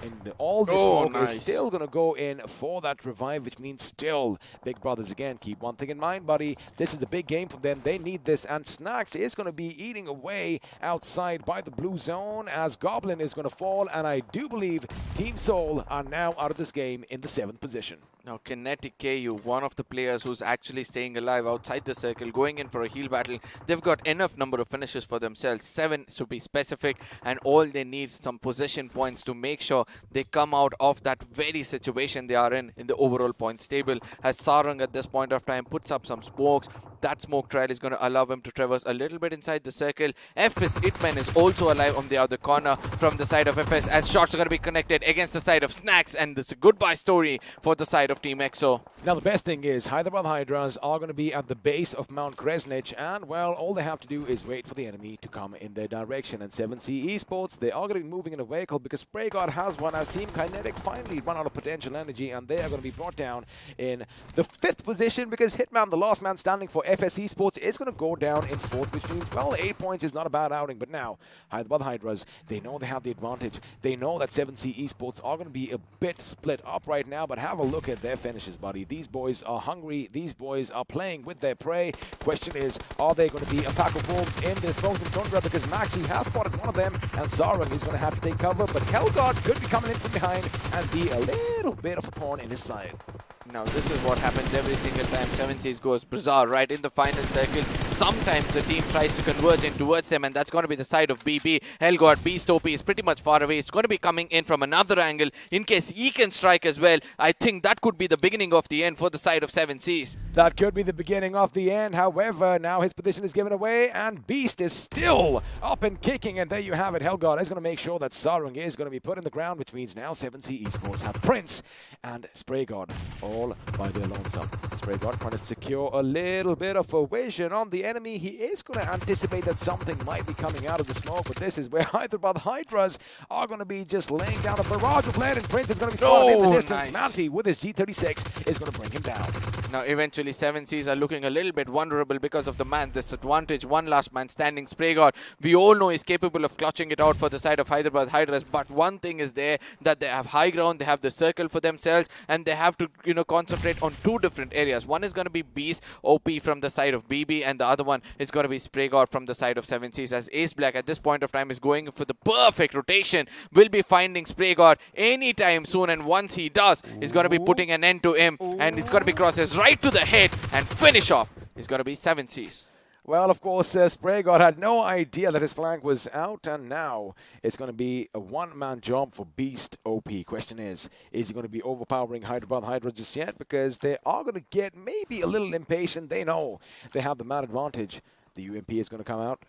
and all this smoke is still going to go in for that revive, which means still Big Brothers again. Keep one thing in mind, buddy. This is a big game for them. They need this, and Snacks is going to be eating away outside by the blue zone as Goblin is going to fall, and I do believe Team Soul are now out of this game in the 7th position. Now Kinetic KU, one of the players who's actually staying alive outside the circle, going in for a heal battle. They've got enough number of finishes for themselves, 7 to be specific, and all they need some possession points to make sure they come out of that very situation they are in the overall points table. As Sarang at this point of time puts up some smokes, that smoke trail is going to allow him to traverse a little bit inside the circle. FS Hitman is also alive on the other corner from the side of FS, as shots are going to be connected against the side of Snacks, and it's a goodbye story for the side of Team EXO. Now the best thing is Hyderabad Hydras are going to be at the base of Mount Kresnich, and well, all they have to do is wait for the enemy to come in their direction. And 7C Esports, they are going to be moving in a vehicle because Spray God has one, as Team Kinetic finally run out of potential energy, and they are going to be brought down in the 5th position because Hitman, the last man standing for FS Esports is going to go down in fourth, which means, well, 8 points is not a bad outing. But now, Hyderabad Hydras, they know they have the advantage. They know that 7C Esports are going to be a bit split up right now, but have a look at their finishes, buddy. These boys are hungry. These boys are playing with their prey. Question is, are they going to be a pack of wolves in this frozen tundra? Because Maxi has spotted one of them, and Sarang is going to have to take cover. But Hellgod could be coming in from behind and be a little bit of a thorn in his side. Now, this is what happens every single time 7Cs goes bizarre, right? In the final circle, sometimes the team tries to converge in towards them, and that's going to be the side of BB. Hellgod, Beast OP is pretty much far away. It's going to be coming in from another angle. In case he can strike as well, I think that could be the beginning of the end for the side of 7Cs. That could be the beginning of the end. However, now his position is given away, and Beast is still up and kicking, and there you have it. Hellgod is going to make sure that Sarang is going to be put in the ground, which means now 7C Esports have Prince and Spray God all by their lonesome. Spray God trying to secure a little bit of a vision on the enemy. He is going to anticipate that something might be coming out of the smoke, but this is where Hyderabad Hydras are going to be just laying down a barrage of lead, and Prince is going to be spotted in the distance. Nice. Manti with his G36 is going to bring him down. Now, eventually, 7Cs are looking a little bit vulnerable because of the man disadvantage. One last man standing, Spray God. We all know he's capable of clutching it out for the side of Hyderabad Hydras, but one thing is there, that they have high ground, they have the circle for themselves, and they have to, concentrate on two different areas. One is going to be Beast OP from the side of BB, and the other one is going to be Spray God from the side of 7Cs, as Ace Black at this point of time is going for the perfect rotation. Will be finding Spray God anytime soon, and once he does, he's going to be putting an end to him, and he's going to be crosses right to the head and finish off. It's going to be 7Cs. Well, of course, Spray God had no idea that his flank was out, and now it's going to be a one-man job for Beast OP. Question is he going to be overpowering Hyderabad Hydra just yet? Because they are going to get maybe a little impatient. They know they have the man advantage. The UMP is going to come out.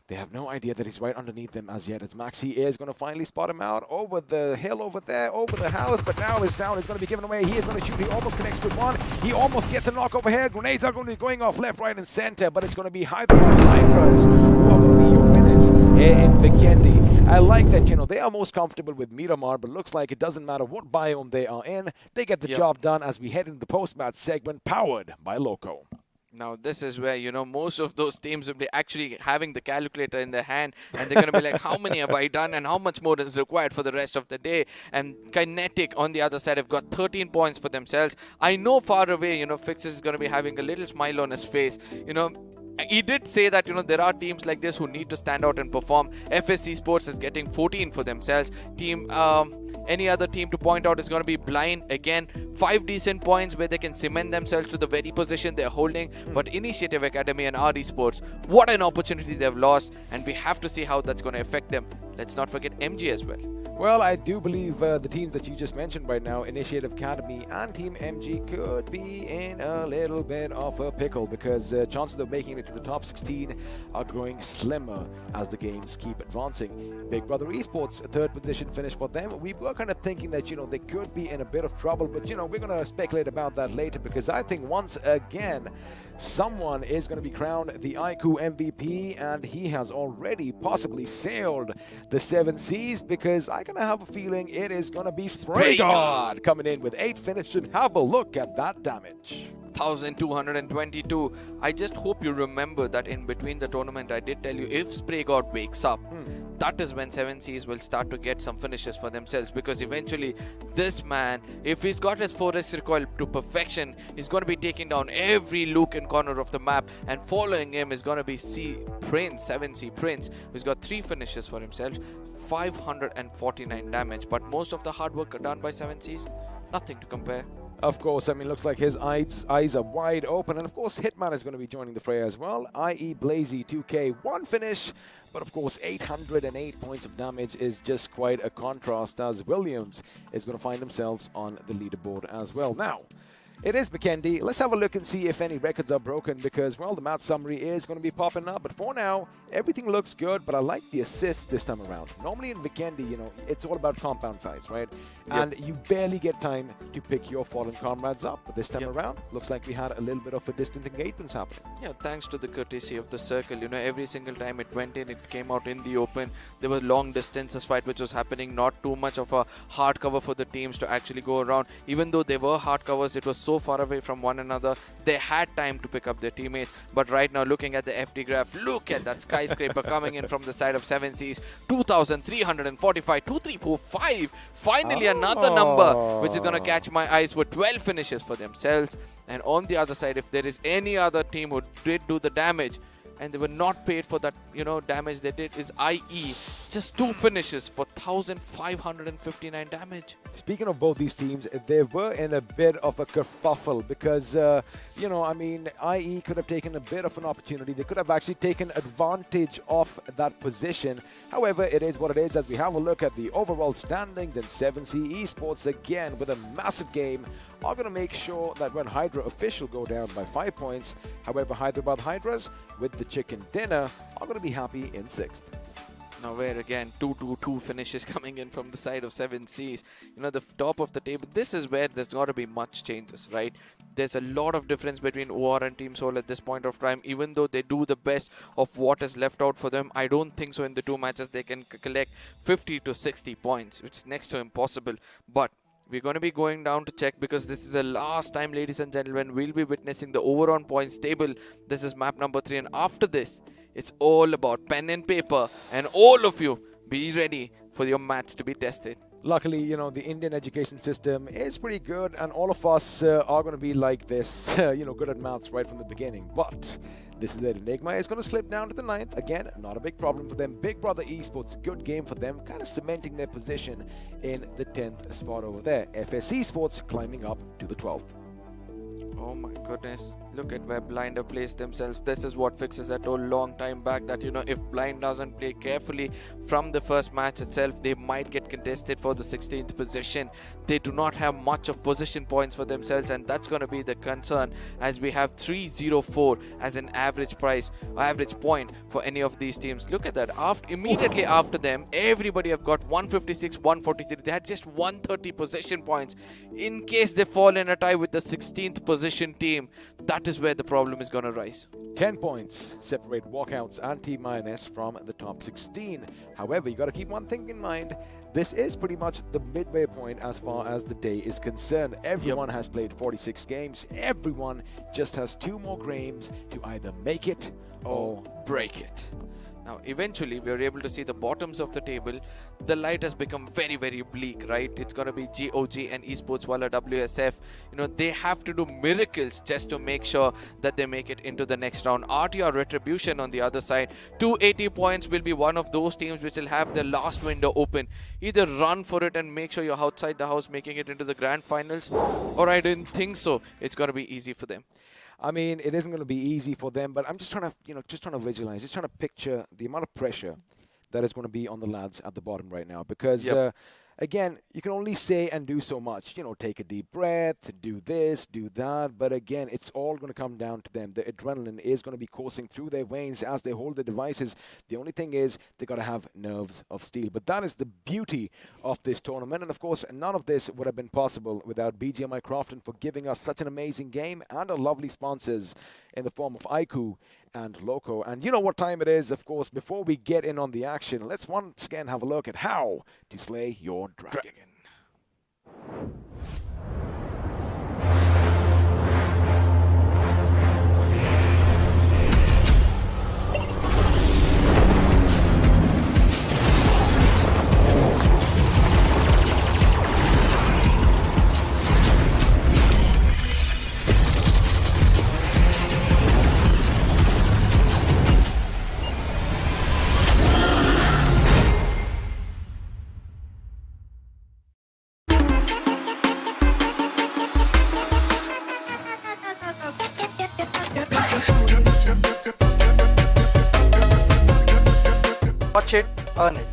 They have no idea that he's right underneath them as yet, as Maxi is going to finally spot him out over the hill over there, over the house, but now his sound is going to be given away. He is going to shoot. He almost connects with one. He almost gets a knock over here. Grenades are going to be going off left, right, and center, but it's going to be Hyderabad Hydras who are going to be your winners here in Vikendi. I like that, they are most comfortable with Miramar, but looks like it doesn't matter what biome they are in. They get the job done as we head into the post-match segment powered by Loco. Now, this is where, most of those teams will be actually having the calculator in their hand, and they're going to be like, how many have I done and how much more is required for the rest of the day? And Kinetic on the other side have got 13 points for themselves. I know far away, Fixes is going to be having a little smile on his face. He did say that, there are teams like this who need to stand out and perform. FS Esports is getting 14 for themselves. Any other team to point out is going to be Blind. Again, 5 decent points where they can cement themselves to the very position they're holding. But Initiative Academy and RD Sports, what an opportunity they've lost. And we have to see how that's going to affect them. Let's not forget MG as well. Well, I do believe the teams that you just mentioned right now, Initiative Academy and Team MG, could be in a little bit of a pickle, because chances of making it to the top 16 are growing slimmer as the games keep advancing. Big Brother Esports, a third position finish for them. We were kind of thinking that, they could be in a bit of trouble, but, we're going to speculate about that later, because I think once again, someone is going to be crowned the iQOO MVP, and he has already possibly sailed the 7Cs, because I kind of have a feeling it is going to be Spray God coming in with 8 finishes. And have a look at that damage. 1,222. I just hope you remember that in between the tournament, I did tell you, if Spray God wakes up, that is when 7Cs will start to get some finishes for themselves, because eventually this man, if he's got his 4x recoil to perfection, he's going to be taking down every look and corner of the map, and following him is going to be 7C Prince, who's got 3 finishes for himself, 549 damage, but most of the hard work are done by 7Cs. Nothing to compare. Of course, looks like his eyes are wide open, and of course Hitman is going to be joining the fray as well, i.e. Blazy 2K, 1 finish, but of course 808 points of damage is just quite a contrast, as Williams is going to find themselves on the leaderboard as well. Now, it is Vikendi. Let's have a look and see if any records are broken, because, well, the match summary is going to be popping up, but for now, everything looks good, but I like the assists this time around. Normally in Vikendi, it's all about compound fights, right? And you barely get time to pick your fallen comrades up. But this time around, looks like we had a little bit of a distant engagements happening. Yeah, thanks to the courtesy of the circle. Every single time it went in, it came out in the open. There was long distances fight which was happening, not too much of a hard cover for the teams to actually go around. Even though they were hard covers, it was so far away from one another. They had time to pick up their teammates. But right now, looking at the FD graph, look at that skyscraper coming in from the side of 7Cs. 2,345, 2,345. Finally, another number which is going to catch my eyes with 12 finishes for themselves. And on the other side, if there is any other team who did do the damage and they were not paid for that, damage they did, is IE. Just 2 finishes for 1,559 damage. Speaking of both these teams, they were in a bit of a kerfuffle because, IE could have taken a bit of an opportunity. They could have actually taken advantage of that position. However, it is what it is. As we have a look at the overall standings, and 7C Esports again with a massive game are going to make sure that when Hydra official go down by 5 points, however, Hyderabad Hydras with the chicken dinner are going to be happy in 6th. Now where again 2-2-2 finishes coming in from the side of 7Cs. The top of the table, this is where there's got to be much changes, right? There's a lot of difference between OR and Team Soul at this point of time. Even though they do the best of what is left out for them, I don't think so in the 2 matches they can collect 50 to 60 points, which is next to impossible. But we're going to be going down to check because this is the last time, ladies and gentlemen, we'll be witnessing the overall points table. This is map number 3, and after this, it's all about pen and paper, and all of you be ready for your maths to be tested. Luckily, the Indian education system is pretty good, and all of us are going to be like this, good at maths right from the beginning. But this is it. Enigma is going to slip down to the 9th. Again, not a big problem for them. Big Brother Esports, good game for them, kind of cementing their position in the 10th spot over there. FS Esports climbing up to the 12th. Oh my goodness, look at where Blind have placed themselves. This is what fixes that whole long time back that, if Blind doesn't play carefully from the first match itself, they might get contested for the 16th position. They do not have much of position points for themselves, and that's going to be the concern as we have 304 as an average point for any of these teams. Look at that. Immediately after them, everybody have got 156, 143. They had just 130 possession points. In case they fall in a tie with the 16th position team, that is where the problem is going to rise. 10 points separate Walkouts and Team INS from the top 16. However, you got to keep one thing in mind. This is pretty much the midway point as far as the day is concerned. Everyone has played 46 games. Everyone just has 2 more games to either make it or break it. Now, eventually, we are able to see the bottoms of the table. The light has become very, very bleak, right? It's going to be GOG and Esports Walla WSF. They have to do miracles just to make sure that they make it into the next round. RTR Retribution on the other side, 280 points will be one of those teams which will have the last window open. Either run for it and make sure you're outside the house making it into the grand finals, or I didn't think so. It's going to be easy for them. I mean, it isn't going to be easy for them, but I'm just trying to visualize, just trying to picture the amount of pressure that is going to be on the lads at the bottom right now. Because, again, you can only say and do so much. Take a deep breath, do this, do that. But again, it's all going to come down to them. The adrenaline is going to be coursing through their veins as they hold the devices. The only thing is they got to have nerves of steel. But that is the beauty of this tournament. And of course, none of this would have been possible without BGMI Crofton for giving us such an amazing game and our lovely sponsors in the form of iQOO and Loco. And you know what time it is, of course. Before we get in on the action, let's once again have a look at how to slay your dragon. Watch it, earn it.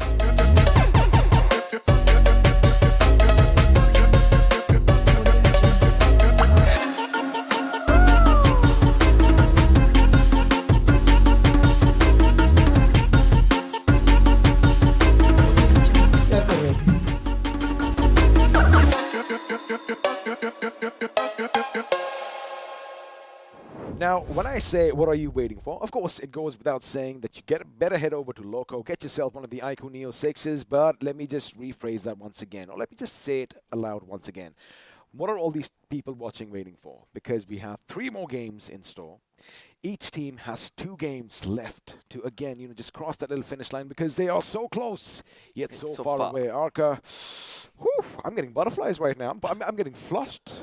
when I say what are you waiting for, of course, it goes without saying that you better head over to Loco, get yourself one of the iQOO Neo 6s, but let me just rephrase that once again, or let me just say it aloud once again. What are all these people watching waiting for? Because we have 3 more games in store. Each team has 2 games left to, again, just cross that little finish line because they are so close, yet so far away. Arca, whew, I'm getting butterflies right now. I'm getting flushed.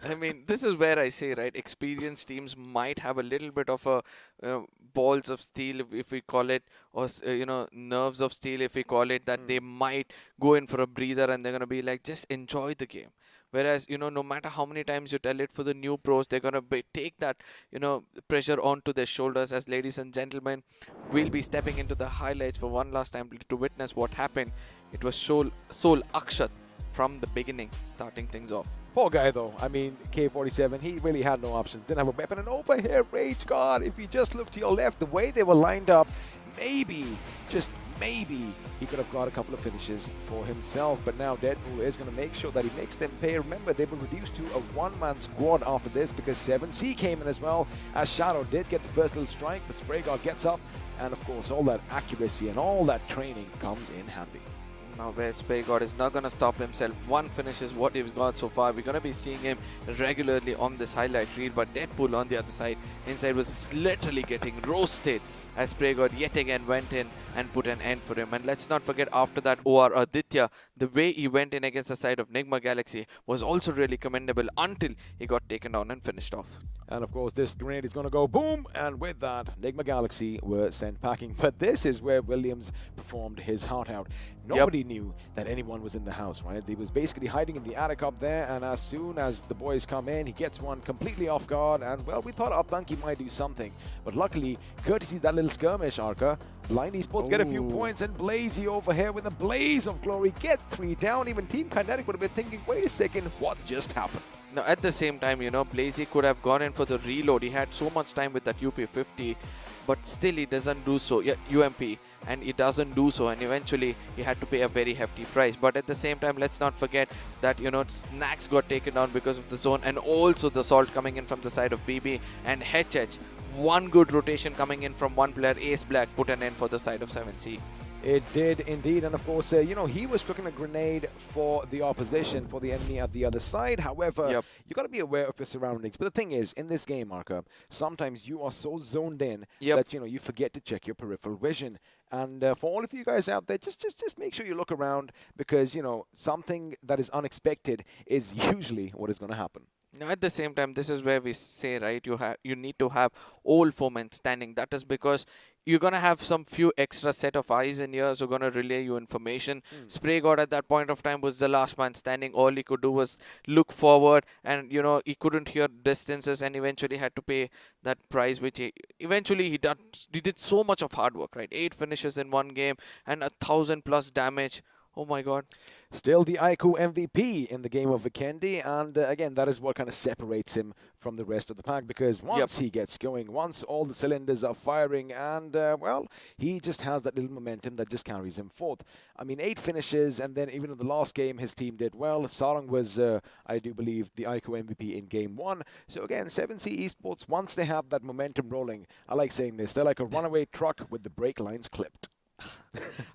I mean, this is where I say, right, experienced teams might have a little bit of a balls of steel, if we call it, or, nerves of steel, if we call it, that they might go in for a breather and they're going to be like, just enjoy the game. Whereas, no matter how many times you tell it for the new pros, they're going to take that, pressure onto their shoulders. As ladies and gentlemen, we'll be stepping into the highlights for one last time to witness what happened. It was Sol Akshat from the beginning, starting things off. Poor guy, though. I mean, K47, he really had no options. Didn't have a weapon. And over here, Rage God, if you just look to your left, the way they were lined up, maybe, just maybe, he could have got a couple of finishes for himself. But now Deadpool is going to make sure that he makes them pay. Remember, they were reduced to a one-man squad after this because 7C came in as well, as Shadow did get the first little strike, but Spray God gets up. And, of course, all that accuracy and all that training comes in handy. Now where Spray God is not going to stop himself. 1 finish is what he's got so far. We're going to be seeing him regularly on this highlight reel. But Deadpool on the other side, inside, was literally getting roasted as Spray God yet again went in and put an end for him. And let's not forget, after that, OR Aditya, the way he went in against the side of Nigma Galaxy was also really commendable until he got taken down and finished off. And of course, this grenade is going to go boom, and with that, Nigma Galaxy were sent packing. But this is where Williams performed his heart out. Nobody knew that anyone was in the house, right? He was basically hiding in the attic up there, and as soon as the boys come in, he gets one completely off guard, and well, we thought Abdanki might do something. But luckily, courtesy of that little skirmish, Arca, Blind Esports get a few points, and Blazy over here with a blaze of glory gets 3 down. Even Team Kinetic would have been thinking, wait a second, what just happened? Now, at the same time, Blazy could have gone in for the reload. He had so much time with that UP50, but still he doesn't do so. Yeah, UMP, and he doesn't do so, and eventually he had to pay a very hefty price. But at the same time, let's not forget that, Snacks got taken down because of the zone, and also the Salt coming in from the side of BB and HH. One good rotation coming in from one player, Ace Black, put an end for the side of 7C. It did indeed, and of course, he was cooking a grenade for the opposition, for the enemy at the other side. However, you got to be aware of your surroundings. But the thing is, in this game, Marka, sometimes you are so zoned in that you forget to check your peripheral vision. And for all of you guys out there, just make sure you look around because something that is unexpected is usually what is going to happen. Now, at the same time, this is where we say, right, you need to have all 4 men standing. That is because you're going to have some few extra set of eyes and ears who are going to relay you information. Spray God at that point of time was the last man standing. All he could do was look forward, and he couldn't hear distances, and eventually had to pay that price, which he did so much of hard work, right? 8 finishes in one game and 1,000+ damage. Oh my God. Still the iQOO MVP in the game of Vikendi, and again, that is what kind of separates him from the rest of the pack, because once he gets going, once all the cylinders are firing, and well, he just has that little momentum that just carries him forth. I mean, 8 finishes, and then even in the last game, his team did well. Sarang was, I do believe, the iQOO MVP in game 1. So again, 7C Esports, once they have that momentum rolling, I like saying this, they're like a runaway truck with the brake lines clipped.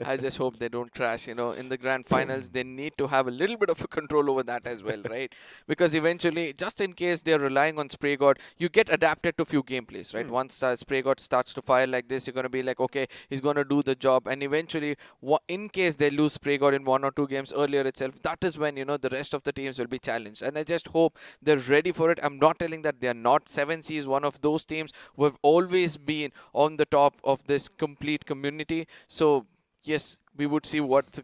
I just hope they don't crash. In the grand finals, they need to have a little bit of a control over that as well, right? Because eventually, just in case they're relying on Spray God, you get adapted to few gameplays, right? Once Spray God starts to fire like this, you're going to be like, okay, he's going to do the job. And eventually, in case they lose Spray God in 1 or 2 games earlier itself, that is when, the rest of the teams will be challenged. And I just hope they're ready for it. I'm not telling that they're not. 7C is one of those teams who have always been on the top of this complete community. So, yes, we would see what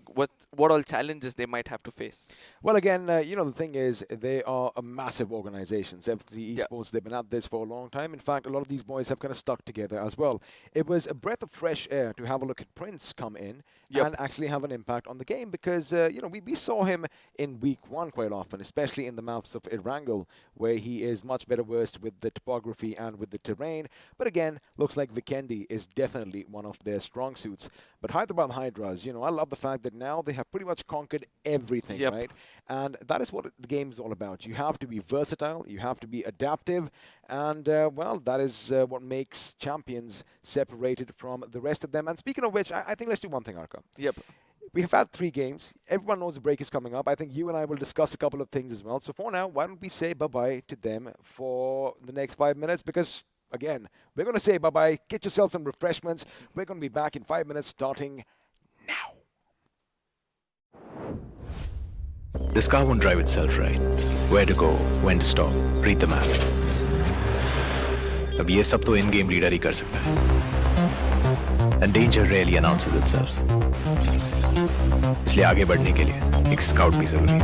all challenges they might have to face. Well, again, the thing is, they are a massive organization. 7C Esports, they've been at this for a long time. In fact, a lot of these boys have kind of stuck together as well. It was a breath of fresh air to have a look at Prince come in and actually have an impact on the game because, we saw him in week 1 quite often, especially in the maps of Erangel, where he is much better versed with the topography and with the terrain. But again, looks like Vikendi is definitely one of their strong suits. But Hyderabad Hydras, because, I love the fact that now they have pretty much conquered everything, Yep. right? And that is what the game is all about. You have to be versatile, you have to be adaptive, and, well, that is what makes champions separated from the rest of them. And speaking of which, I think let's do one thing, Arka. Yep. We have had 3 games. Everyone knows the break is coming up. I think you and I will discuss a couple of things as well. So for now, why don't we say bye-bye to them for the next 5 minutes? Because, again, we're going to say bye-bye. Get yourself some refreshments. We're going to be back in 5 minutes starting now. This car won't drive itself, right? Where to go, when to stop, read the map. अब ये सब तो in-game reader ही कर सकता है. And danger rarely announces itself. इसलिए आगे बढ़ने के लिए एक स्काउट भी जरूरी है.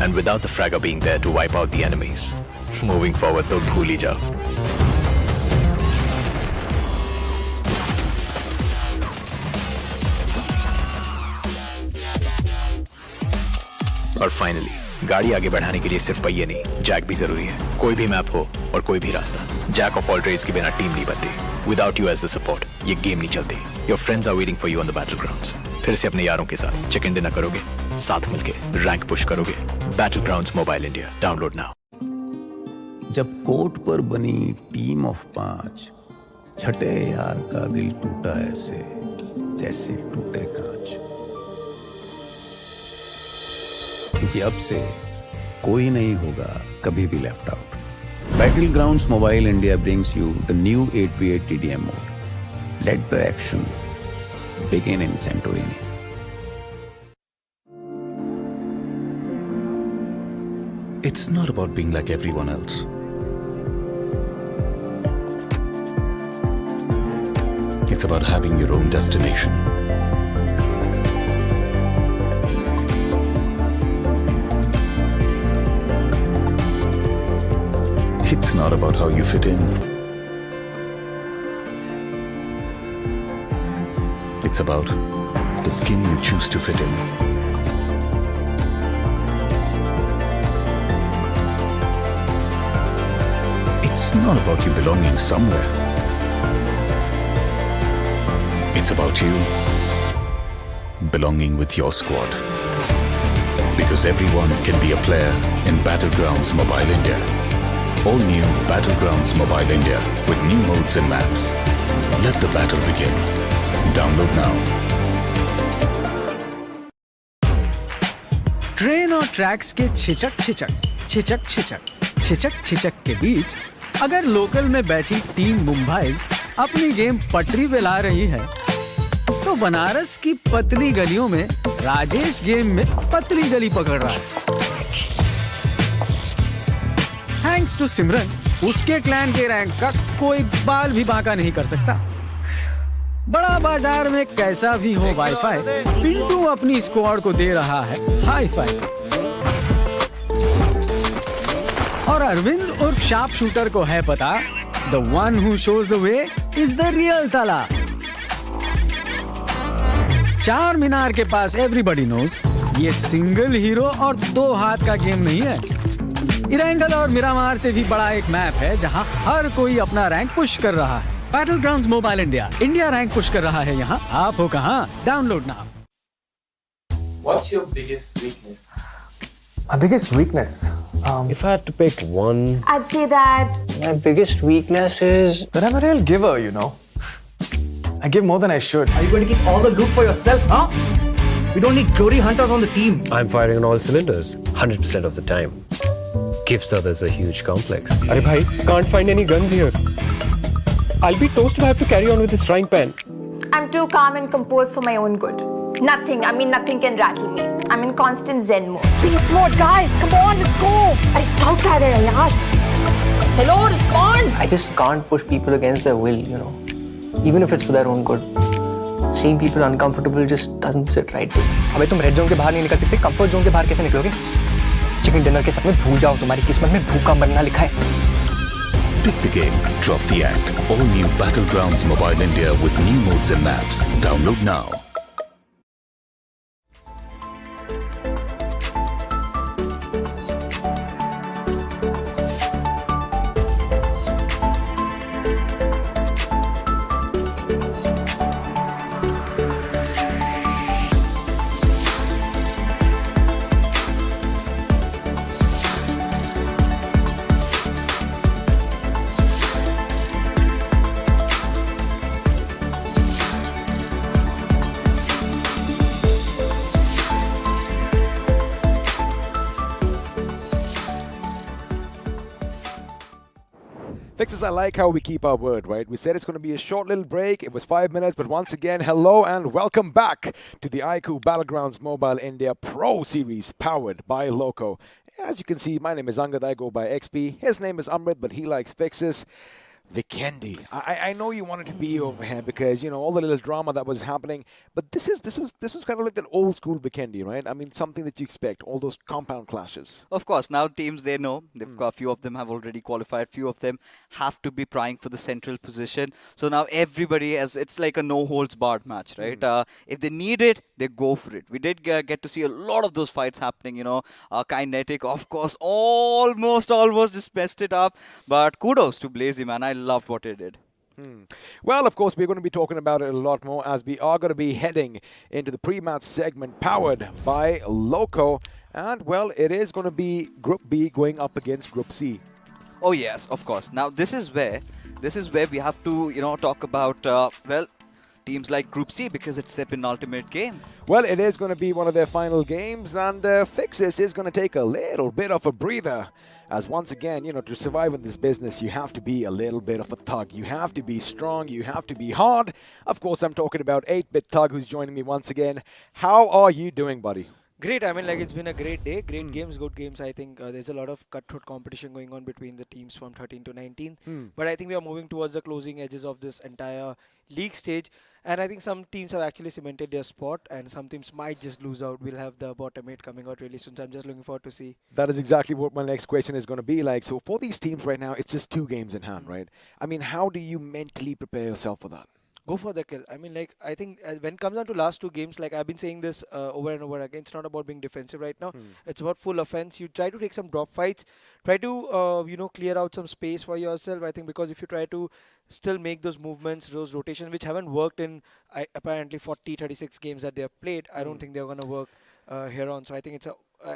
And without the fragger being there to wipe out the enemies, moving forward तो भूल ही जाओ. और फाइनली गाड़ी आगे बढ़ाने के लिए सिर्फ पहिए नहीं, जैक भी जरूरी है. कोई भी मैप हो और कोई भी रास्ता, जैक ऑफ ऑल ट्रेड्स के बिना टीम नहीं बनती. Without you as the support ये गेम नहीं चलती. Your friends are waiting for you on the battlegrounds. फिर से अपने यारों के साथ चिकन डिनर करोगे, साथ मिलके रैंक पुश करोगे. Battlegrounds mobile India, download now. जब कोर्ट पर बनी टीम ऑफ 5, छठे यार का दिल टूटा ऐसे जैसे टूटे कांच. क्योंकि अब से कोई नहीं होगा कभी भी left out. Battlegrounds Mobile India brings you the new 8v8 TDM mode. Let the action begin in Santorini. It's not about being like everyone else. It's about having your own destination. It's not about how you fit in. It's about the skin you choose to fit in. It's not about you belonging somewhere. It's about you belonging with your squad. Because everyone can be a player in Battlegrounds Mobile India. All new Battlegrounds Mobile India with new modes and maps. Let the battle begin. Download now. Train और tracks के छिचक के बीच अगर local में बैठी team Mumbai's अपनी game पटरी पे ला रही है, तो बनारस की पतली गलियों में राजेश गेम में पतली गली पकड़ रहा है. थैंक्स टू सिमरन, उसके क्लैन के रैंक का कोई बाल भी बांका नहीं कर सकता. बड़ा बाजार में कैसा भी हो वाईफाई, पिंटू अपनी स्क्वाड को दे रहा है हाई फाई. और अरविंद उर्फ शार्प शूटर को है पता, the one who shows the way is the real ताला. चार मीनार के पास एवरीबॉडी नोज ये सिंगल हीरो और 2 हाथ का गेम नहीं है. इरेंगल और मिरामार से भी बड़ा एक मैप है जहां हर कोई अपना रैंक पुश कर रहा है. Battlegrounds mobile India, India rank push कर रहा है यहां. आप हो कहां? Download now. What's your biggest weakness? My biggest weakness? If I had to pick one, I'd say that My biggest weakness is that I'm a real giver, you know. I give more than I should. are you going to keep all the loot for yourself, huh? We don't need glory hunters on the team. I'm firing on all cylinders, 100% of the time. Gives others a huge complex. Arey bhai, can't find any guns here. I'll be toast if I have to carry on with this frying pan. I'm too calm and composed for my own good. Nothing can rattle me. I'm in constant zen mode. Beast mode, guys! Come on, let's go! अरे scout कह रहे हैं यार. Hello, respond! I just can't push people against their will, you know. Even if it's for their own good. Seeing people uncomfortable just doesn't sit right with me. अबे तुम red zone के बाहर नहीं निकल सकते, कंफर्ट जोन के बाहर कैसे निकलोगे? चिकन डिनर के सपने भूल जाओ, तुम्हारी किस्मत में भूखा मरना लिखा है. Pick the game, drop the act. All new Battlegrounds Mobile India with new modes and maps. Download now. Fixes, I like how we keep our word, right? We said it's going to be a short little break. It was 5 minutes, but once again, hello and welcome back to the iQOO Battlegrounds Mobile India Pro Series powered by Loco. As you can see, my name is Angad, I go by XP. His name is Amrit, but he likes Fixes. Vikendi, I know you wanted to be over here because, you know, all the little drama that was happening, but this was kind of like that old school Vikendi, right? I mean, something that you expect, all those compound clashes. Of course, now teams, they know. They've got a few of them have already qualified. Few of them have to be prying for the central position. So now everybody it's like a no holds barred match, right? If they need it, they go for it. We did get to see a lot of those fights happening, you know. Kinetic, of course, almost just messed it up. But kudos to Blazy, man. I loved what he did. Well, of course, we're going to be talking about it a lot more as we are going to be heading into the pre-match segment powered by Loco. And, well, it is going to be Group B going up against Group C. Oh, yes, of course. Now, this is where we have to, you know, talk about, well, teams like Group C because it's their penultimate game. Well, it is going to be one of their final games, and Fixes is going to take a little bit of a breather. As once again, you know, to survive in this business, you have to be a little bit of a thug. You have to be strong. You have to be hard. Of course, I'm talking about 8-Bit Thug, who's joining me once again. How are you doing, buddy? Great. I mean, like, it's been a great day. Great games, good games. I think there's a lot of cutthroat competition going on between the teams from 13 to 19. But I think we are moving towards the closing edges of this entire league stage. And I think some teams have actually cemented their spot and some teams might just lose out. We'll have the bottom 8 coming out really soon. So I'm just looking forward to see. That is exactly what my next question is going to be like. So for these teams right now, it's just 2 games in hand, right? I mean, how do you mentally prepare yourself for that? Go for the kill. I mean, like, I think when it comes down to last 2 games, like I've been saying this over and over again, it's not about being defensive right now. It's about full offense. You try to take some drop fights, try to, you know, clear out some space for yourself. I think because if you try to still make those movements, those rotations, which haven't worked in apparently 36 games that they have played, I don't think they're going to work here on. So I think it's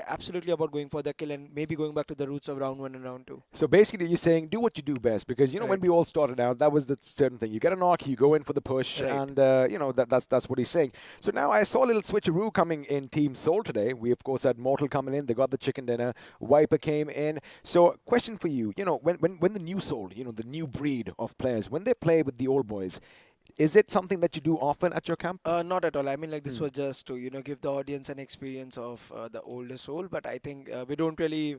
absolutely about going for the kill and maybe going back to the roots of round 1 and round 2. So basically you're saying do what you do best because, you know, when we all started out, that was the certain thing. You get a knock, you go in for the push, and, you know, that's what he's saying. So now I saw a little switcheroo coming in Team Soul today. We, of course, had Mortal coming in. They got the chicken dinner. Viper came in. So question for you, you know, when the new Soul, you know, the new breed of players, when they play with the old boys, is it something that you do often at your camp? Not at all. I mean, like, this was just to, you know, give the audience an experience of the older Soul. But I think we don't really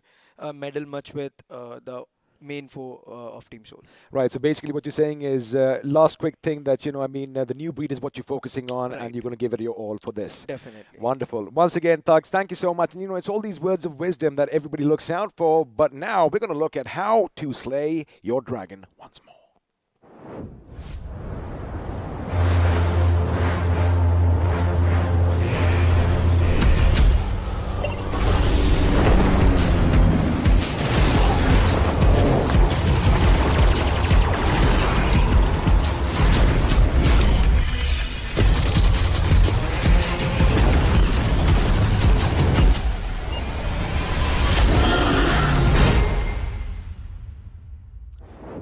meddle much with the main foe of Team Soul. Right. So basically what you're saying is last quick thing that, you know, I mean, the new breed is what you're focusing on and you're going to give it your all for this. Definitely. Wonderful. Once again, Thugs, thank you so much. And, you know, it's all these words of wisdom that everybody looks out for. But now we're going to look at how to slay your dragon once more.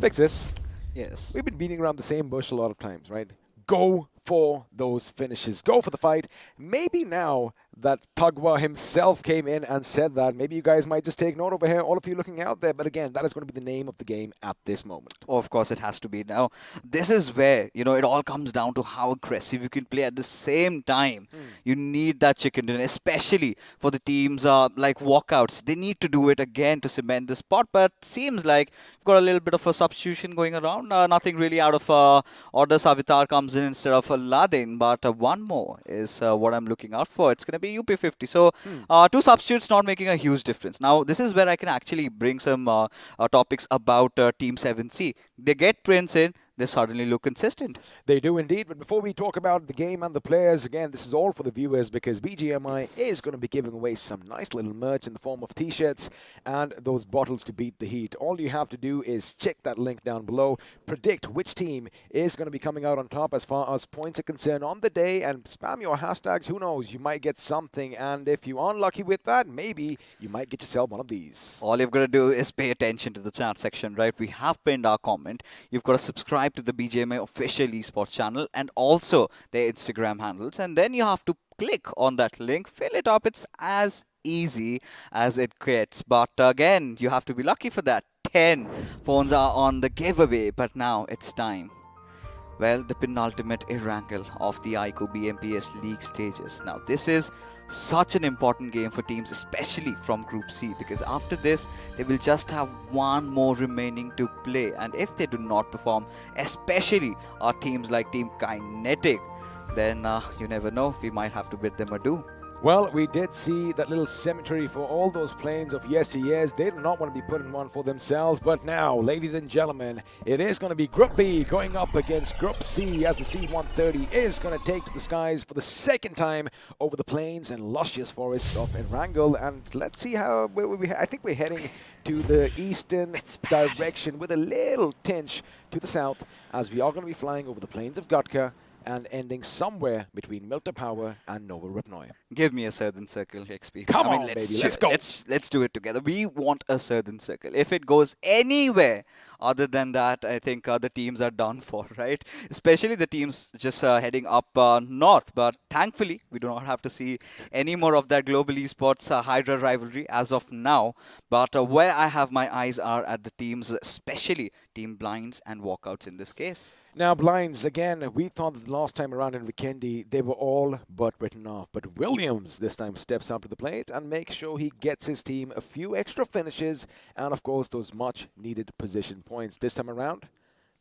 Fixes. Yes. We've been beating around the same bush a lot of times, right? Go for those finishes. Go for the fight. Maybe now that Tugwa himself came in and said that, maybe you guys might just take note over here, all of you looking out there. But again, that is going to be the name of the game at this moment. Oh, of course, it has to be. Now, this is where, you know, it all comes down to how aggressive you can play at the same time. You need that chicken dinner, especially for the teams like Walkouts. They need to do it again to cement the spot, but seems like we've got a little bit of a substitution going around. Nothing really out of order. Savitar comes in instead of Ladin, but one more is what I'm looking out for. It's going to be UP50. So 2 substitutes not making a huge difference. Now, this is where I can actually bring some topics about Team 7C. They get Prince in. They suddenly look consistent. They do indeed. But before we talk about the game and the players, again, this is all for the viewers because BGMI is going to be giving away some nice little merch in the form of t-shirts and those bottles to beat the heat. All you have to do is check that link down below, predict which team is going to be coming out on top as far as points are concerned on the day, and spam your hashtags. Who knows? You might get something. And if you aren't lucky with that, maybe you might get yourself one of these. All you've got to do is pay attention to the chat section, right? We have pinned our comment. You've got to subscribe to the BGMI official esports channel and also their Instagram handles, and then you have to click on that link, fill it up. It's as easy as it gets, but again, you have to be lucky for that. again. Phones are on the giveaway, but now it's time. Well, the penultimate Erangel of the iQOO BMPS League stages. Now, this is such an important game for teams, especially from Group C, because after this, they will just have one more remaining to play. And if they do not perform, especially our teams like Team Kinetic, then you never know, we might have to bid them adieu. Well, we did see that little cemetery for all those planes of yesteryears. They do not want to be putting one for themselves. But now, ladies and gentlemen, it is going to be Group B going up against Group C as the C-130 is going to take to the skies for the second time over the plains and luscious forests of Erangel. And let's see how I think we're heading to the eastern direction with a little tinge to the south as we are going to be flying over the plains of Gutka and ending somewhere between Milta Power and Nova Ripnoy. Give me a Southern Circle, XP. Come on, baby, let's go. Let's do it together. We want a Southern Circle. If it goes anywhere other than that, I think the teams are done for, right? Especially the teams just heading up north. But thankfully, we do not have to see any more of that global esports Hydra rivalry as of now. But where I have my eyes are at the teams, especially Team Blinds and Walkouts in this case. Now, Blinds, again, we thought that the last time around in Vikendi, they were all but written off. But Williams this time steps up to the plate and makes sure he gets his team a few extra finishes and, of course, those much-needed position points. This time around,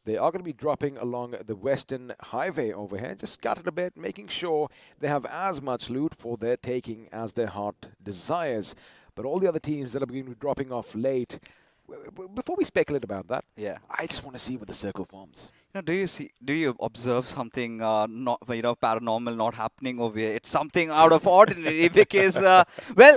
they are going to be dropping along the western highway overhead, just scattered a bit, making sure they have as much loot for their taking as their heart desires. But all the other teams that are going to be dropping off late, before we speculate about that, I just want to see what the circle forms. Do you observe something paranormal not happening over here? It's something out of ordinary because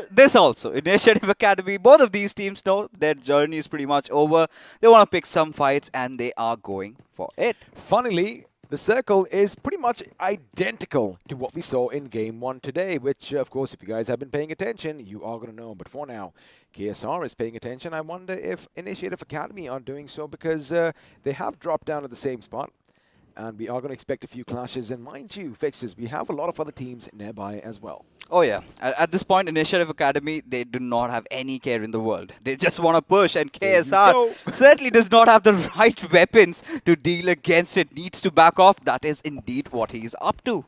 this also Initiative Academy, both of these teams know their journey is pretty much over. They want to pick some fights and they are going for it. Funnily, the circle is pretty much identical to what we saw in Game 1 today, which, of course, if you guys have been paying attention, you are going to know. But for now, KSR is paying attention. I wonder if Initiative Academy are doing so because they have dropped down at the same spot. And we are going to expect a few clashes. And mind you, Fixes, we have a lot of other teams nearby as well. Oh, yeah. At this point, Initiative Academy, they do not have any care in the world. They just want to push. And KSR certainly does not have the right weapons to deal against it. Needs to back off. That is indeed what he is up to.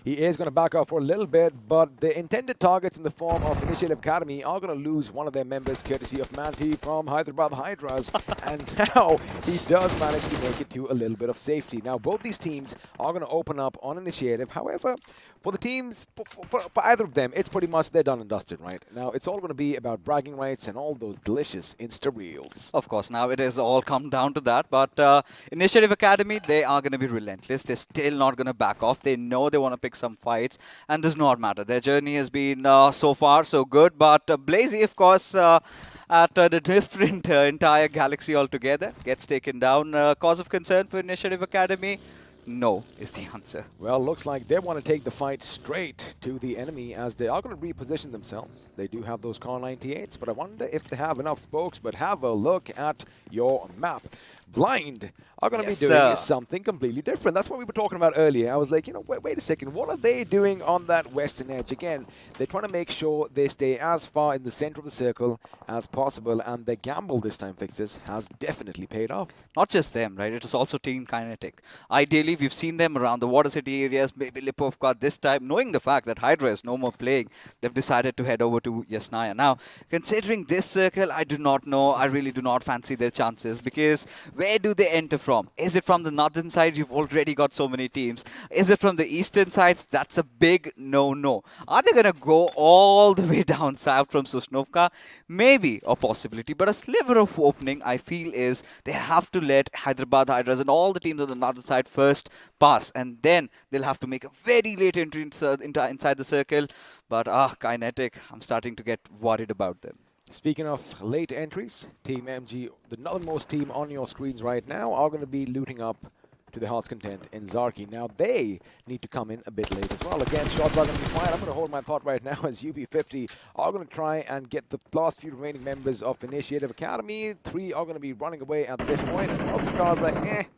He is going to back off for a little bit, but the intended targets in the form of Initiative Academy are going to lose one of their members, courtesy of Manti from Hyderabad Hydras, and now he does manage to make it to a little bit of safety. Now, both these teams are going to open up on Initiative. However, for the teams, for either of them, it's pretty much they're done and dusted, right? Now, it's all going to be about bragging rights and all those delicious Insta-reels. Of course, now it has all come down to that, but Initiative Academy, they are going to be relentless. They're still not going to back off. They know they want to pick some fights, and does not matter. Their journey has been so far so good, but Blazy, of course, at a different entire galaxy altogether, gets taken down. Cause of concern for Initiative Academy? No is the answer. Well, looks like they want to take the fight straight to the enemy as they are going to reposition themselves. They do have those Car 98s, but I wonder if they have enough spokes. But have a look at your map. Blind are going to be doing something completely different. That's what we were talking about earlier. I was like, wait a second. What are they doing on that western edge? Again, they're trying to make sure they stay as far in the center of the circle as possible. And their gamble this time, Fixes, has definitely paid off. Not just them, right? It is also Team Kinetic. Ideally, we've seen them around the Water City areas, maybe Lipovka this time. Knowing the fact that Hydra is no more playing, they've decided to head over to Yasnaya. Now, considering this circle, I do not know. I really do not fancy their chances because where do they enter from? Is it from the northern side? You've already got so many teams. Is it from the eastern sides? That's a big no-no. Are they going to go all the way down south from Sosnovka? Maybe a possibility, but a sliver of opening, I feel, is they have to let Hyderabad Hydras and all the teams on the northern side first pass, and then they'll have to make a very late entry inside the circle. But Kinetic, I'm starting to get worried about them. Speaking of late entries, Team MG, the northernmost team on your screens right now, are going to be looting up to the heart's content in Zarki. Now, they need to come in a bit late as well. Again, shots are going to be fired. I'm going to hold my thought right now as UB50 are going to try and get the last few remaining members of Initiative Academy. 3 are going to be running away at this point. And also guys like,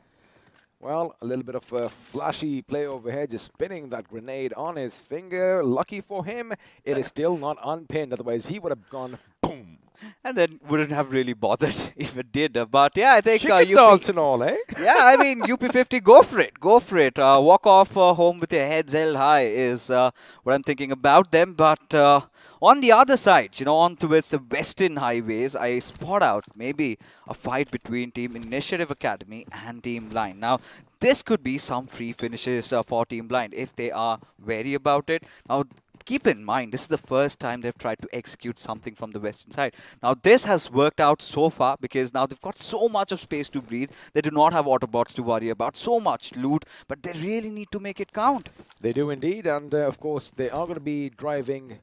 well, a little bit of a flashy play overhead, just spinning that grenade on his finger. Lucky for him, it is still not unpinned. Otherwise, he would have gone boom. And then wouldn't have really bothered if it did. But yeah, I think Chicken dance and all, eh? yeah, I mean, UP50, go for it. Go for it. Walk off home with your heads held high is what I'm thinking about them. But on the other side, on towards the Western highways, I spot out maybe a fight between Team Initiative Academy and Team Blind. Now, this could be some free finishes for Team Blind if they are wary about it. Now, keep in mind, this is the first time they've tried to execute something from the western side. Now, this has worked out so far because now they've got so much of space to breathe. They do not have Autobotz to worry about, so much loot, but they really need to make it count. They do indeed, and of course, they are going to be driving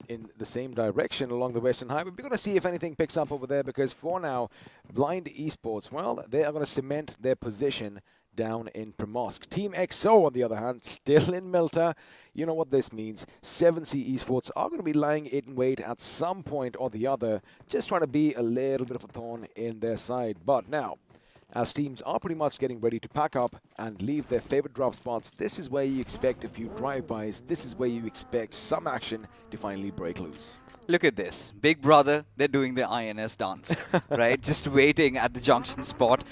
in the same direction along the Western Highway. We're going to see if anything picks up over there because for now, Blind Esports, well, they are going to cement their position down in Primorsk. Team XO, on the other hand, still in Milta. You know what this means. 7C Esports are going to be lying in wait at some point or the other, just trying to be a little bit of a thorn in their side. But now, as teams are pretty much getting ready to pack up and leave their favorite drop spots, this is where you expect a few drive-bys. This is where you expect some action to finally break loose. Look at this. Big brother, they're doing the INS dance, right? Just waiting at the junction spot,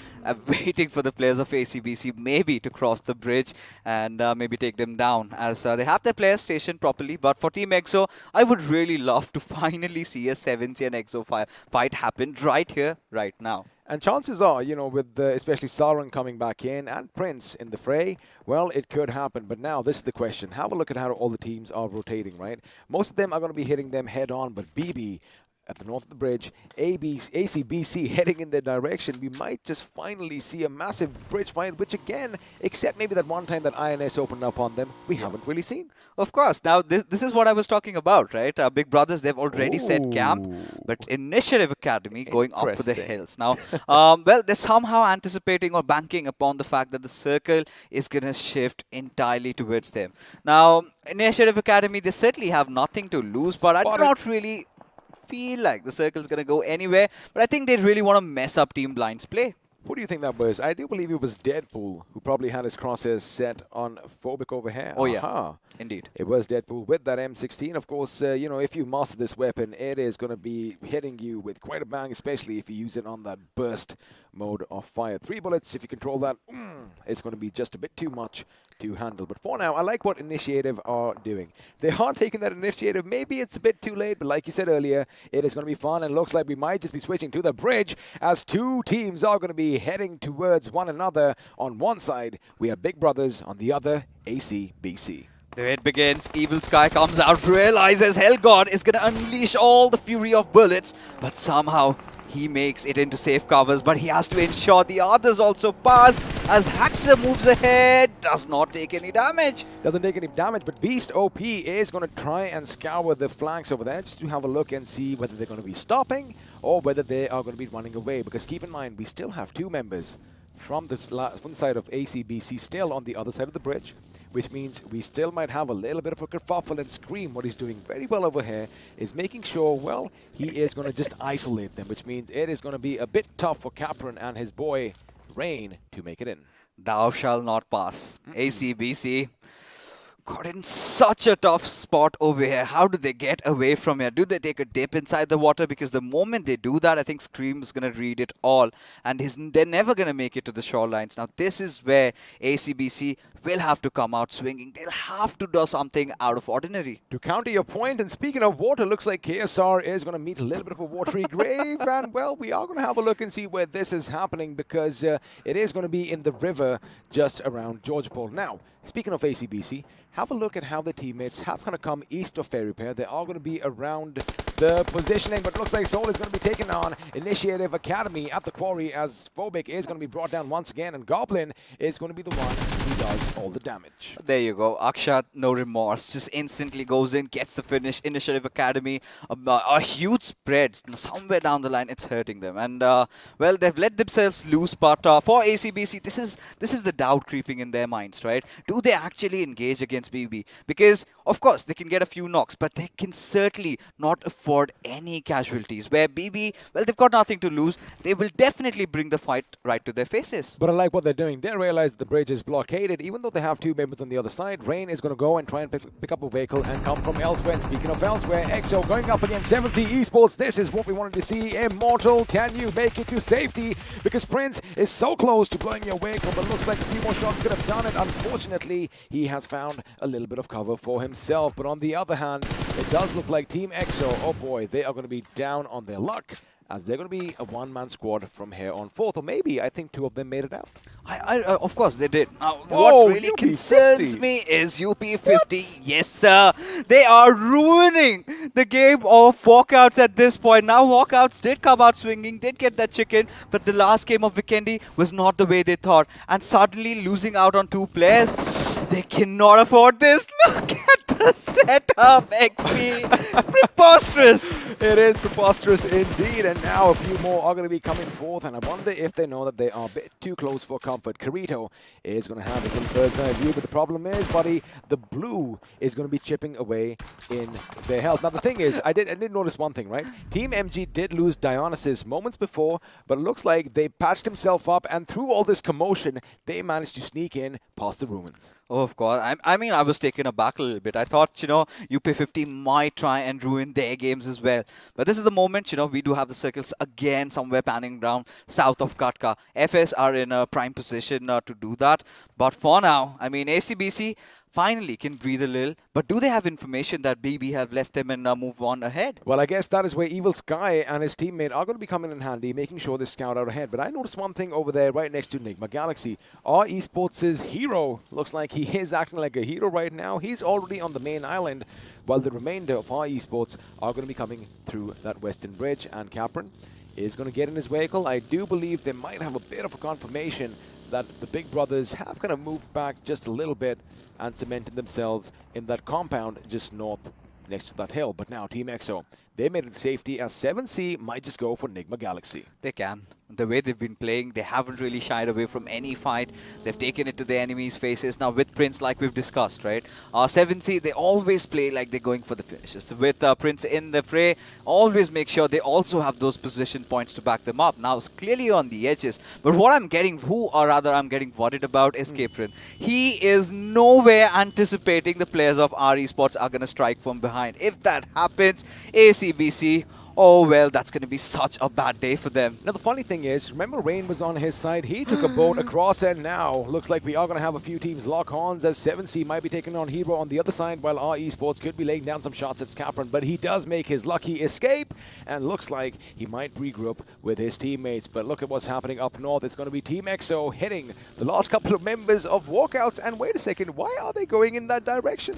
waiting for the players of ACBC maybe to cross the bridge and maybe take them down as they have their players stationed properly. But for Team EXO, I would really love to finally see a 7C and EXO fight happen right here, right now. And chances are, with especially Sarang coming back in and Prince in the fray, well, it could happen. But now, this is the question. Have a look at how all the teams are rotating, right? Most of them are going to be hitting them head on, but BB at the north of the bridge, ACBC heading in their direction. We might just finally see a massive bridge fight, which again, except maybe that one time that INS opened up on them, we haven't really seen. Of course. Now, this is what I was talking about, right? Big Brothers, they've already set camp, but Initiative Academy going up for the hills. Now, well, they're somehow anticipating or banking upon the fact that the circle is going to shift entirely towards them. Now, Initiative Academy, they certainly have nothing to lose, but I do not really feel like the circle's going to go anywhere, but I think they really want to mess up Team Blind's play. Who do you think that was? I do believe it was Deadpool who probably had his crosshairs set on Phobic over here. Oh, yeah. Indeed. It was Deadpool with that M16. Of course, if you master this weapon, it is going to be hitting you with quite a bang, especially if you use it on that burst mode of fire. 3 bullets, if you control that, it's going to be just a bit too much to handle. But for now, I like what Initiative are doing. They are taking that initiative. Maybe it's a bit too late, but like you said earlier, it is going to be fun, and it looks like we might just be switching to the bridge as 2 teams are going to be heading towards one another. On one side, we have Big Brothers. On the other, ACBC. There it begins. Evil Sky comes out, realizes Hellgod is going to unleash all the fury of bullets, but somehow he makes it into safe covers, but he has to ensure the others also pass as Haxer moves ahead, does not take any damage. Doesn't take any damage, but Beast OP is going to try and scour the flanks over there just to have a look and see whether they're going to be stopping or whether they are going to be running away. Because keep in mind, we still have 2 members from the side of ACBC still on the other side of the bridge, which means we still might have a little bit of a kerfuffle. And Scream, what he's doing very well over here, is making sure, well, he is going to just isolate them, which means it is going to be a bit tough for Capron and his boy, Rain, to make it in. Thou shall not pass. ACBC got in such a tough spot over here. How do they get away from here? Do they take a dip inside the water? Because the moment they do that, I think Scream is going to read it all. And they're never going to make it to the shorelines. Now, this is where ACBC will have to come out swinging. They'll have to do something out of ordinary. To counter your point, and speaking of water, looks like KSR is going to meet a little bit of a watery grave. And, well, we are going to have a look and see where this is happening because it is going to be in the river just around Georgopol. Now, speaking of ACBC, have a look at how the teammates have kind of come east of Fair Repair. They are going to be around the positioning, but it looks like Soul is going to be taking on Initiative Academy at the quarry as Phobic is going to be brought down once again, and Goblin is going to be the one who does all the damage. There you go. Akshat, no remorse, just instantly goes in, gets the finish. Initiative Academy, a huge spread. Somewhere down the line, it's hurting them. And, well, they've let themselves loose, but for ACBC, this is the doubt creeping in their minds, right? Do they actually engage against BB? Because, of course, they can get a few knocks, but they can certainly not afford afford any casualties. Where BB, well, they've got nothing to lose. They will definitely bring the fight right to their faces. But I like what they're doing. They realize the bridge is blockaded, even though they have two members on the other side. Rain is going to go and try and pick up a vehicle and come from elsewhere. And speaking of elsewhere, EXO going up against 7C Esports. This is what we wanted to see. Immortal, can you make it to safety? Because Prince is so close to blowing your vehicle, but looks like a few more shots could have done it. Unfortunately, he has found a little bit of cover for himself. But on the other hand, it does look like Team EXO, oh boy, they are going to be down on their luck, as they're going to be a one-man squad from here on forth. Or maybe, I think two of them made it out. Of course, they did. Whoa, What really UP concerns 50. me is UP50. Yes, sir. They are ruining the game of Walkouts at this point. Now, Walkouts did come out swinging, did get that chicken, but the last game of Vikendi was not the way they thought. And suddenly losing out on two players, they cannot afford this. Look at the setup, XP. Preposterous. It is preposterous indeed, and now a few more are going to be coming forth, and I wonder if they know that they are a bit too close for comfort. Kirito is going to have a little bird's eye view, but the problem is, buddy, the blue is going to be chipping away in their health. Now, the thing is, I did notice one thing, right? Team MG did lose Dionysus moments before, but it looks like they patched himself up, and through all this commotion, they managed to sneak in past the ruins. Oh, of course. I mean, I was taken aback a little bit. I thought, UP50 might try and ruin their games as well. But this is the moment, we do have the circles again somewhere panning down south of Katka. FS are in a prime position to do that. But for now, I mean, ACBC finally can breathe a little. But do they have information that BB have left them and move on ahead? Well, I guess that is where Evil Sky and his teammate are going to be coming in handy, making sure they scout out ahead. But I noticed one thing over there right next to Nigma Galaxy. Our Esports' hero looks like he is acting like a hero right now. He's already on the main island, while the remainder of our Esports are going to be coming through that western bridge. And Capron is going to get in his vehicle. I do believe they might have a bit of a confirmation that the big brothers have kind of moved back just a little bit and cemented themselves in that compound just north next to that hill. But now Team EXO, they made it to safety, as 7C might just go for Nigma Galaxy. They can. The way they've been playing, they haven't really shied away from any fight. They've taken it to the enemy's faces. Now with Prince, like we've discussed, right? 7C, they always play like they're going for the finishes. With Prince in the fray, always make sure they also have those position points to back them up. Now it's clearly on the edges. But what I'm getting, I'm getting worried about is Capron. He is nowhere anticipating the players of our Esports are going to strike from behind. If that happens, ACBC, oh well, that's going to be such a bad day for them. Now the funny thing is, remember Rain was on his side. He took a boat across, and now looks like we are going to have a few teams lock horns, as 7C might be taking on Hero on the other side, while our Esports could be laying down some shots at Capron. But he does make his lucky escape, and looks like he might regroup with his teammates. But look at what's happening up north. It's going to be Team EXO hitting the last couple of members of Walkouts. And wait a second, why are they going in that direction?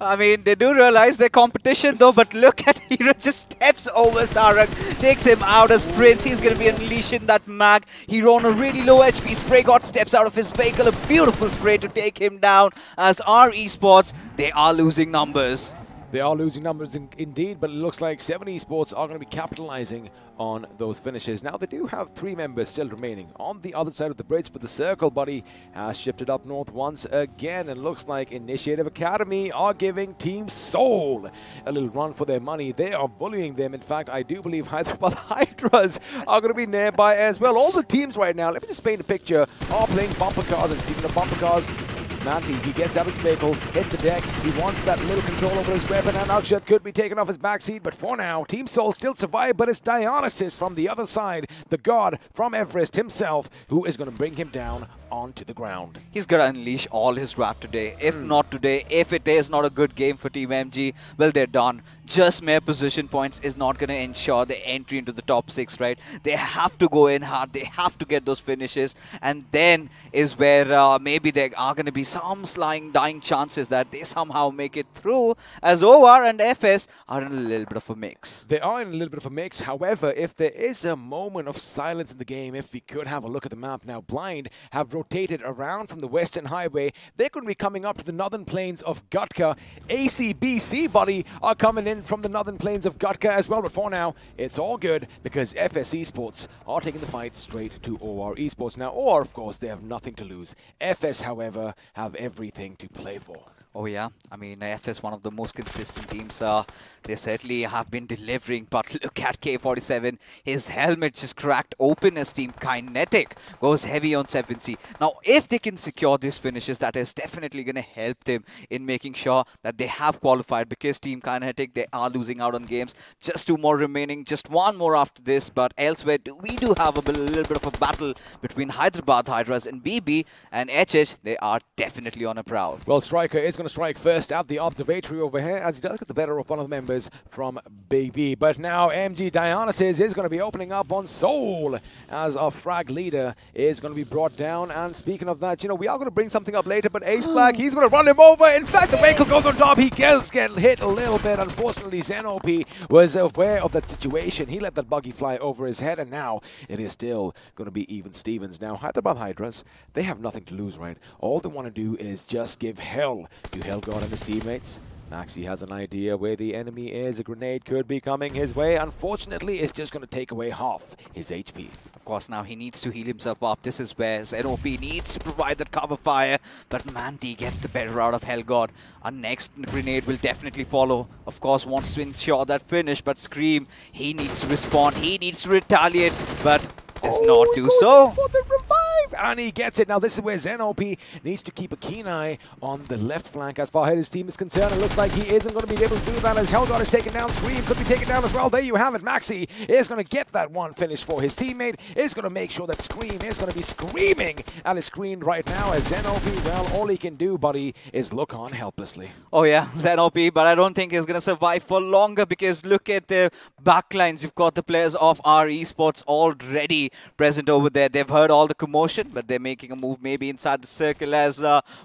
I mean, they do realize their competition though, but look at Hero just steps over Sarang, takes him out as Prince. He's going to be unleashing that mag. Hero on a really low HP. Spray God steps out of his vehicle. A beautiful spray to take him down, as our Esports, they are losing numbers. They are losing numbers indeed, but it looks like 7 Esports are going to be capitalizing on those finishes. Now, they do have 3 members still remaining on the other side of the bridge, but the Circle Buddy has shifted up north once again, and looks like Initiative Academy are giving Team Soul a little run for their money. They are bullying them. In fact, I do believe Hyderabad Hydras are going to be nearby as well. All the teams right now, let me just paint a picture, are playing bumper cars. And speaking of bumper cars, Manti, he gets out of his vehicle, hits the deck, he wants that little control over his weapon, and Akshat could be taken off his backseat, but for now, Team Soul still survive, but it's Dionysus from the other side, the god from Everest himself, who is going to bring him down onto the ground. He's got to unleash all his rap today. If not today, if it is not a good game for Team MG, well, they're done. Just mere position points is not going to ensure the entry into the top 6, right? They have to go in hard. They have to get those finishes. And then is where maybe there are going to be some dying chances that they somehow make it through, as OR and FS are in a little bit of a mix. They are in a little bit of a mix. However, if there is a moment of silence in the game, if we could have a look at the map now, Blind have rotated around from the Western Highway. They're going to be coming up to the northern plains of Gutka. ACBC, buddy, are coming in from the northern plains of Gutka as well. But for now, it's all good because FS Esports are taking the fight straight to OR Esports. Now, OR, of course, they have nothing to lose. FS, however, have everything to play for. Oh yeah, I mean F is one of the most consistent teams. They certainly have been delivering, but look at K47. His helmet just cracked open as Team Kinetic goes heavy on 7C. Now, if they can secure these finishes, that is definitely going to help them in making sure that they have qualified, because Team Kinetic, they are losing out on games. Just 2 more remaining, just 1 more after this, but elsewhere we do have a little bit of a battle between Hyderabad Hydras and BB, and HH, they are definitely on a prowl. Well, Striker is going to strike first at the observatory over here as he does get the better of one of the members from BB. But now MG Dionysus is going to be opening up on Soul as our frag leader is going to be brought down. And speaking of that, you know, we are going to bring something up later, but Ace Black, he's going to run him over. In fact, the vehicle goes on top. He does get hit a little bit. Unfortunately, ZenOP was aware of that situation. He let that buggy fly over his head, and now it is still going to be even Stevens. Now, Hyderabad Hydras, they have nothing to lose, right? All they want to do is just give hell to Hellgod and his teammates. Maxi has an idea where the enemy is. A grenade could be coming his way. Unfortunately, it's just going to take away half his HP. Of course, now he needs to heal himself up. This is where ZenOP needs to provide that cover fire. But Mandy gets the better out of Hellgod. Our next grenade will definitely follow. Of course, wants to ensure that finish. But Scream, he needs to respond. He needs to retaliate. But does not do so. For the revive, and he gets it. Now this is where ZenOP needs to keep a keen eye on the left flank as far as his team is concerned. It looks like he isn't going to be able to do that as Hellgod is taken down. Scream could be taken down as well. There you have it. Maxi is going to get that one finish for his teammate. Is going to make sure that Scream is going to be screaming at his screen right now as ZenOP, well, all he can do, buddy, is look on helplessly. Oh yeah, ZenOP, but I don't think he's going to survive for longer, because look at the backlines. You've got the players of our Esports already present over there. They've heard all the commotion, but they're making a move maybe inside the circle as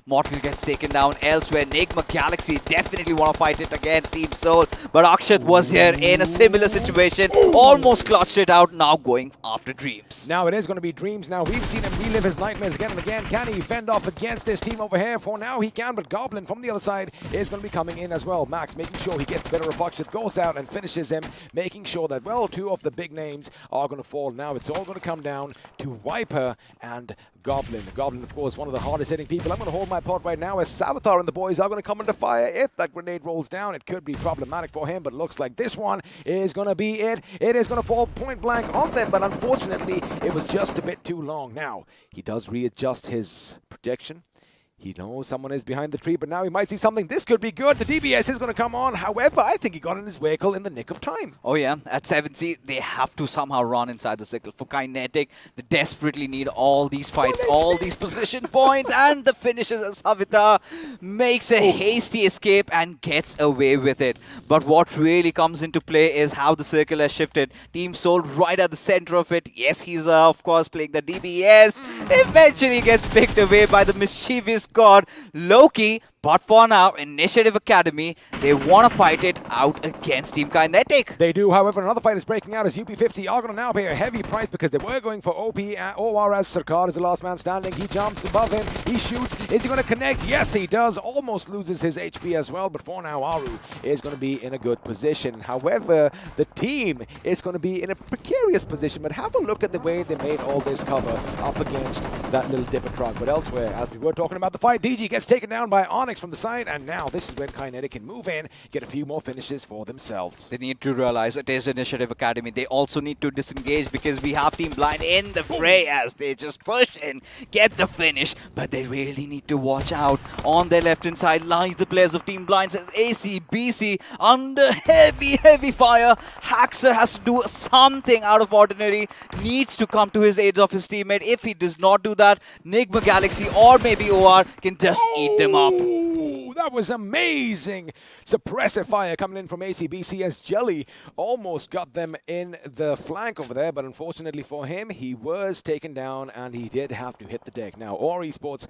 Mortal gets taken down elsewhere. Enigma Galaxy definitely want to fight it against Team Soul, but Akshat was here in a similar situation, almost clutched it out, now going after Dreams. Now it is going to be Dreams. Now we've seen him relive his nightmares again and again. Can he fend off against this team over here? For now he can, but Goblin from the other side is going to be coming in as well. Max making sure he gets the better of Akshat, goes out and finishes him, making sure that, well, 2 of the big names are going to fall. Now it's all going to come down to Viper and Goblin. Goblin, of course, one of the hardest hitting people. I'm going to hold my thought right now as Savitar and the boys are going to come under fire. If that grenade rolls down, it could be problematic for him, but looks like this one is going to be it. It is going to fall point blank on them, but unfortunately, it was just a bit too long. Now, he does readjust his projection. He knows someone is behind the tree, but now he might see something. This could be good. The DBS is going to come on. However, I think he got in his vehicle in the nick of time. Oh yeah, at 7C, they have to somehow run inside the circle. For Kinetic, they desperately need all these fights, all these position points, and the finishes as Savita makes a hasty escape and gets away with it. But what really comes into play is how the circle has shifted. Team Soul right at the center of it. Yes, he's of course playing the DBS. Eventually gets picked away by the mischievous god Loki. But for now, Initiative Academy, they want to fight it out against Team Kinetic. They do, however, another fight is breaking out as UP50 are going to now pay a heavy price because they were going for OR as Sarkar is the last man standing. He jumps above him, he shoots. Is he going to connect? Yes, he does. Almost loses his HP as well, but for now, Aru is going to be in a good position. However, the team is going to be in a precarious position, but have a look at the way they made all this cover up against that little dipper truck. But elsewhere, as we were talking about the fight, DG gets taken down by Onyx from the side, and now this is when Kinetic can move in, get a few more finishes for themselves. They need to realize it is Initiative Academy. They also need to disengage because we have Team Blind in the fray as they just push in, get the finish, but they really need to watch out. On their left-hand side lies the players of Team Blind as ACBC under heavy fire. Haxer has to do something out of ordinary, needs to come to his aid of his teammate. If he does not do that, Nigma Galaxy or maybe OR can just eat them up. That was amazing. Suppressive fire coming in from ACBC as Jelly almost got them in the flank over there, but unfortunately for him, he was taken down and he did have to hit the deck. Now, OR Esports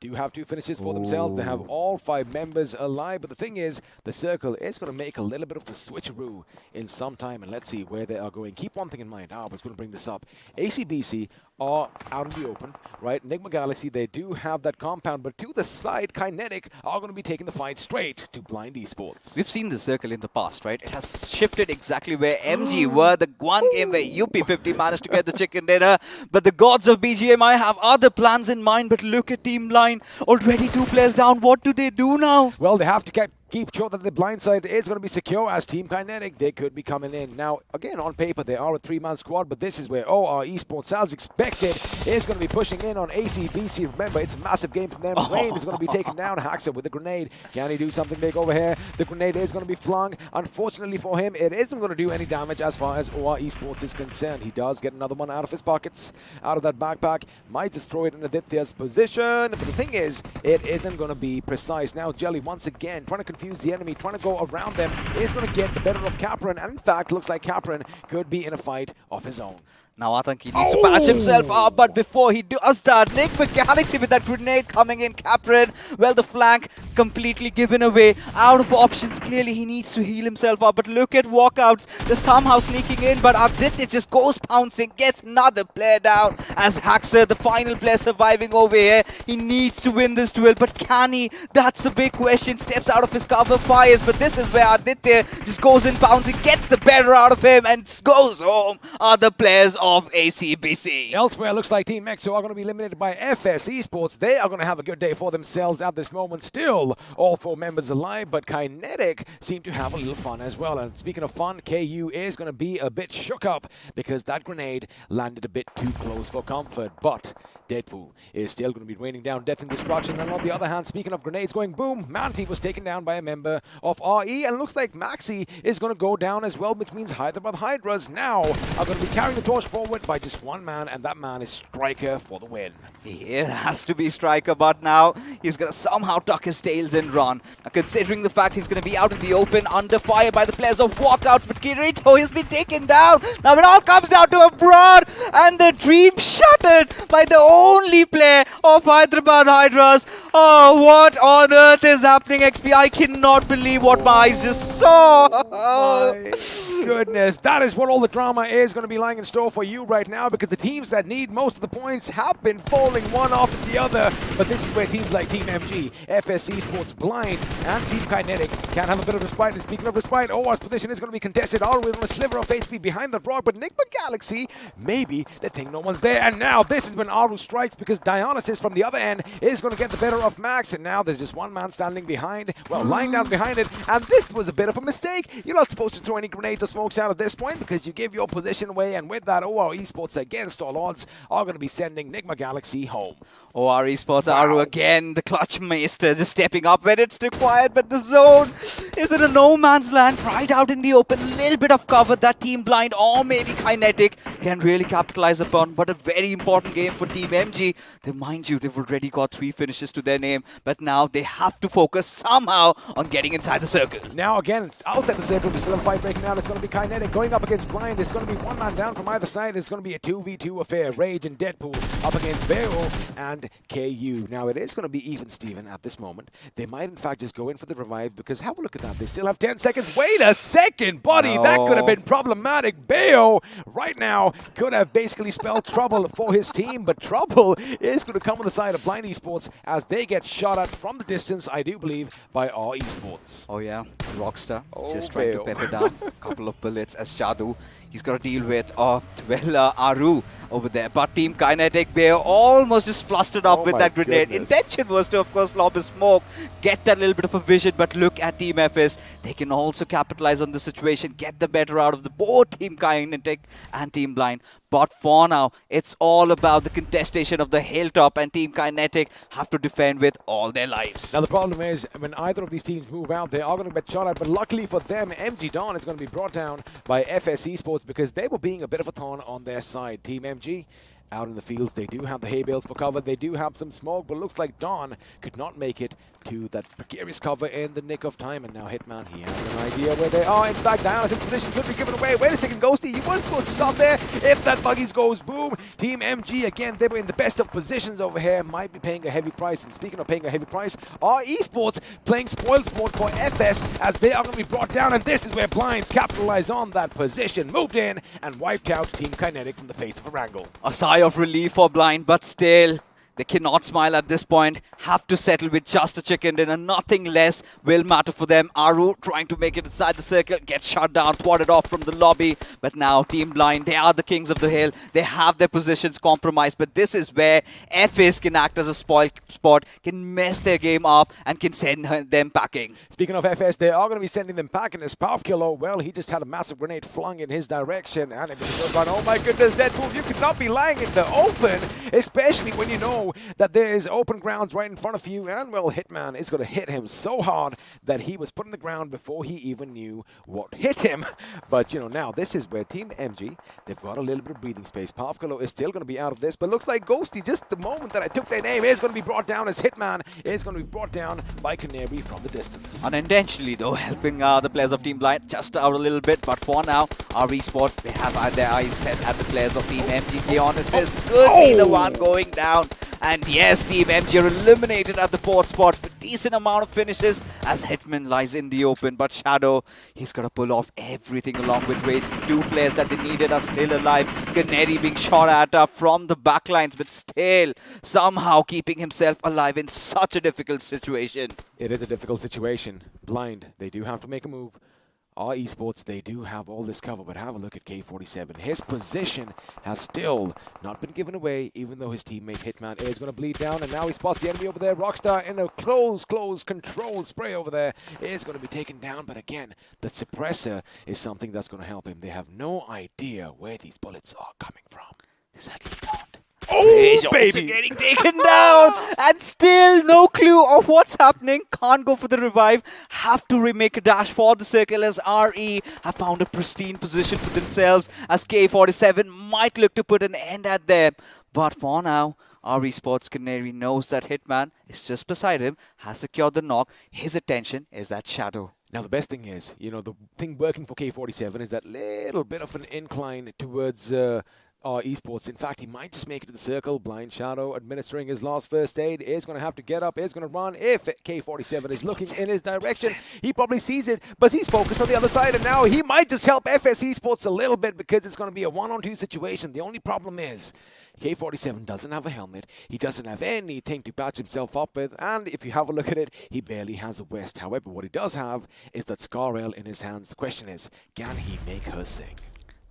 do have 2 finishes for themselves. They have all 5 members alive, but the thing is, the circle is going to make a little bit of a switcheroo in some time, and let's see where they are going. Keep one thing in mind. I was going to bring this up. ACBC are out in the open, right? Enigma Galaxy, they do have that compound, but to the side, Kinetic are going to be taking the fight straight to Blind Esports. We've seen this circle in the past, right? It has shifted exactly where MG were. The one game where UP50 managed to get the chicken dinner, but the gods of BGMI have other plans in mind. But look at Team Blind. Blind. Already 2 players down. What do they do now? Well, they have to keep sure that the blind side is going to be secure as Team Kinetic. They could be coming in. Now, again, on paper, they are a 3-man squad, but this is where OR Esports, as expected, is going to be pushing in on ACBC. Remember, it's a massive game for them. Rain is going to be taken down. Haxer with the grenade. Can he do something big over here? The grenade is going to be flung. Unfortunately for him, it isn't going to do any damage as far as OR Esports is concerned. He does get another one out of his pockets, out of that backpack. Might just throw it in Aditya's position. But the thing is, it isn't going to be precise. Now, Jelly, once again, trying to confuse the enemy, trying to go around them, is going to get the better of Capron, and in fact looks like Capron could be in a fight of his own. Now Atanki needs to patch himself up, but before he does that, Nigma Galaxy with that grenade coming in. Capron, well, the flank completely given away, out of options. Clearly he needs to heal himself up, but look at Walkouts. They're somehow sneaking in, but Aditya just goes pouncing, gets another player down as Haxer, the final player surviving over here. He needs to win this duel, but can he? That's a big question. Steps out of his cover, fires, but this is where Aditya just goes in pouncing, gets the better out of him, and goes home. Other players of ACBC. Elsewhere, looks like Team Exo are going to be eliminated by FS Esports. They are going to have a good day for themselves at this moment. Still, all 4 members alive, but Kinetic seem to have a little fun as well. And speaking of fun, KU is going to be a bit shook up because that grenade landed a bit too close for comfort. But Deadpool is still going to be raining down death and destruction. And on the other hand, speaking of grenades going boom, Manti was taken down by a member of RE. And it looks like Maxi is going to go down as well, which means Hyderabad Hydras now are going to be carrying the torch forward by just 1 man, and that man is Striker for the win. It has to be Striker, but now he's going to somehow tuck his tails and run. Now, considering the fact he's going to be out in the open, under fire by the players of Walkouts, but Kirito has been taken down. Now it all comes down to a brawl, and the dream shattered by the only player of Hyderabad Hydras. Oh, what on earth is happening, XP? I cannot believe what my eyes just saw. My goodness, that is what all the drama is going to be lying in store for you right now, because the teams that need most of the points have been falling one after the other. But this is where teams like Team MG, FS Esports, Blind, and Team Kinetic can have a bit of respite. And speaking of respite, OR's position is going to be contested all the way on a sliver of HP behind the rock. But Enigma Galaxy, maybe they think no one's there. And now this is when Aru strikes, because Dionysus from the other end is going to get the better of Max. And now there's just 1 man standing behind, well, lying down behind it. And this was a bit of a mistake. You're not supposed to throw any grenades or smokes out at this point, because you give your position away. And with that, OR Esports, against all odds, are going to be sending Enigma Galaxy home. OR Esports, Aru again, the clutch maester just stepping up when it's required, but the zone is in a no man's land, right out in the open. A little bit of cover that Team Blind or maybe Kinetic can really capitalize upon, but a very important game for Team MG. They, mind you, they've already got 3 finishes to their name, but now they have to focus somehow on getting inside the circle. Now again, outside the circle, we still have a fight breaking out. It's going to be Kinetic going up against Blind. It's going to be 1 man down from either side. It's going to be a 2v2 affair. Rage and Deadpool up against Vero and KU. Now it is going to be even Steven at this moment. They might in fact just go in for the revive, because have a look at that. They still have 10 seconds. Wait a second, buddy. No. That could have been problematic. Bayo right now could have basically spelled trouble for his team, but trouble is going to come on the side of Blind Esports as they get shot at from the distance, I do believe, by our Esports. Oh yeah, Rockstar just trying to pepper down a couple of bullets as Jadu. He's got to deal with, Aru over there. But Team Kinetic, Bear almost just flustered up with that grenade. Goodness. Intention was to, of course, lob a smoke, get that little bit of a vision. But look at Team FS. They can also capitalize on the situation, get the better out of the both Team Kinetic and Team Blind. But for now, it's all about the contestation of the hilltop, and Team Kinetic have to defend with all their lives. Now the problem is, when either of these teams move out, they are going to get shot at. But luckily for them, MG Dawn is going to be brought down by FS Esports, because they were being a bit of a thorn on their side. Team MG out in the fields, they do have the hay bales for cover, they do have some smoke, but looks like Dawn could not make it to that precarious cover in the nick of time. And now Hitman, he has an idea where they are. In fact, Dionysus' position could be given away. Wait a second, Ghosty, you weren't supposed to stop there. If that buggies goes boom, Team MG, again, they were in the best of positions over here, might be paying a heavy price. And speaking of paying a heavy price, our Esports playing spoil sport for FS as they are going to be brought down. And this is where Blinds capitalize on that position, moved in and wiped out Team Kinetic from the face of a wrangle. A sigh of relief for Blind, but still, They cannot smile at this point, have to settle with just a chicken dinner. Nothing less will matter for them. Aru trying to make it inside the circle, gets shut down, thwarted off from the lobby. But now Team Blind, they are the kings of the hill. They have their positions compromised. But this is where FS can act as a spoil spot, can mess their game up and can send them packing. Speaking of FS, they are going to be sending them packing as Pavkilo. Well, he just had a massive grenade flung in his direction. And it was a good run. Oh my goodness, Deadpool, you could not be lying in the open, especially when you know that there is open grounds right in front of you, and well, Hitman is going to hit him so hard that he was put on the ground before he even knew what hit him. But you know, now this is where Team MG, they've got a little bit of breathing space. Pavkilo is still going to be out of this, but looks like Ghosty, just the moment that I took their name, is going to be brought down as Hitman is going to be brought down by Canary from the distance. Unintentionally though, helping the players of Team Blind just out a little bit, but for now, our Esports, they have their eyes set at the players of Team MG. Dionysus could be the one going down. And yes, Team MG are eliminated at the fourth spot with decent amount of finishes as Hitman lies in the open. But Shadow, he's got to pull off everything along with Rage. The two players that they needed are still alive. Canary being shot at from the backlines, but still somehow keeping himself alive in such a difficult situation. It is a difficult situation. Blind, they do have to make a move. Our Esports, they do have all this cover, but have a look at K47. His position has still not been given away, even though his teammate Hitman is going to bleed down, and now he spots the enemy over there. Rockstar in a close control spray over there is going to be taken down, but again, the suppressor is something that's going to help him. They have no idea where these bullets are coming from. They certainly don't. Oh, baby! Also getting taken down, and still no clue of what's happening. Can't go for the revive. Have to remake a dash for the circle as RE have found a pristine position for themselves as K47 might look to put an end at them. But for now, our Esports Canary knows that Hitman is just beside him, has secured the knock. His attention is that Shadow. Now, the best thing is, you know, the thing working for K47 is that little bit of an incline towards our Esports. In fact, he might just make it to the circle. Blind Shadow administering his last first aid is going to have to get up, is going to run. If K47 is looking in his direction, he probably sees it, but he's focused on the other side, and now he might just help FS Esports a little bit because it's going to be a 1-on-2 situation. The only problem is K47 doesn't have a helmet. He doesn't have anything to patch himself up with, and if you have a look at it, he barely has a vest. However, what he does have is that Scarel in his hands. The question is, can he make her sing?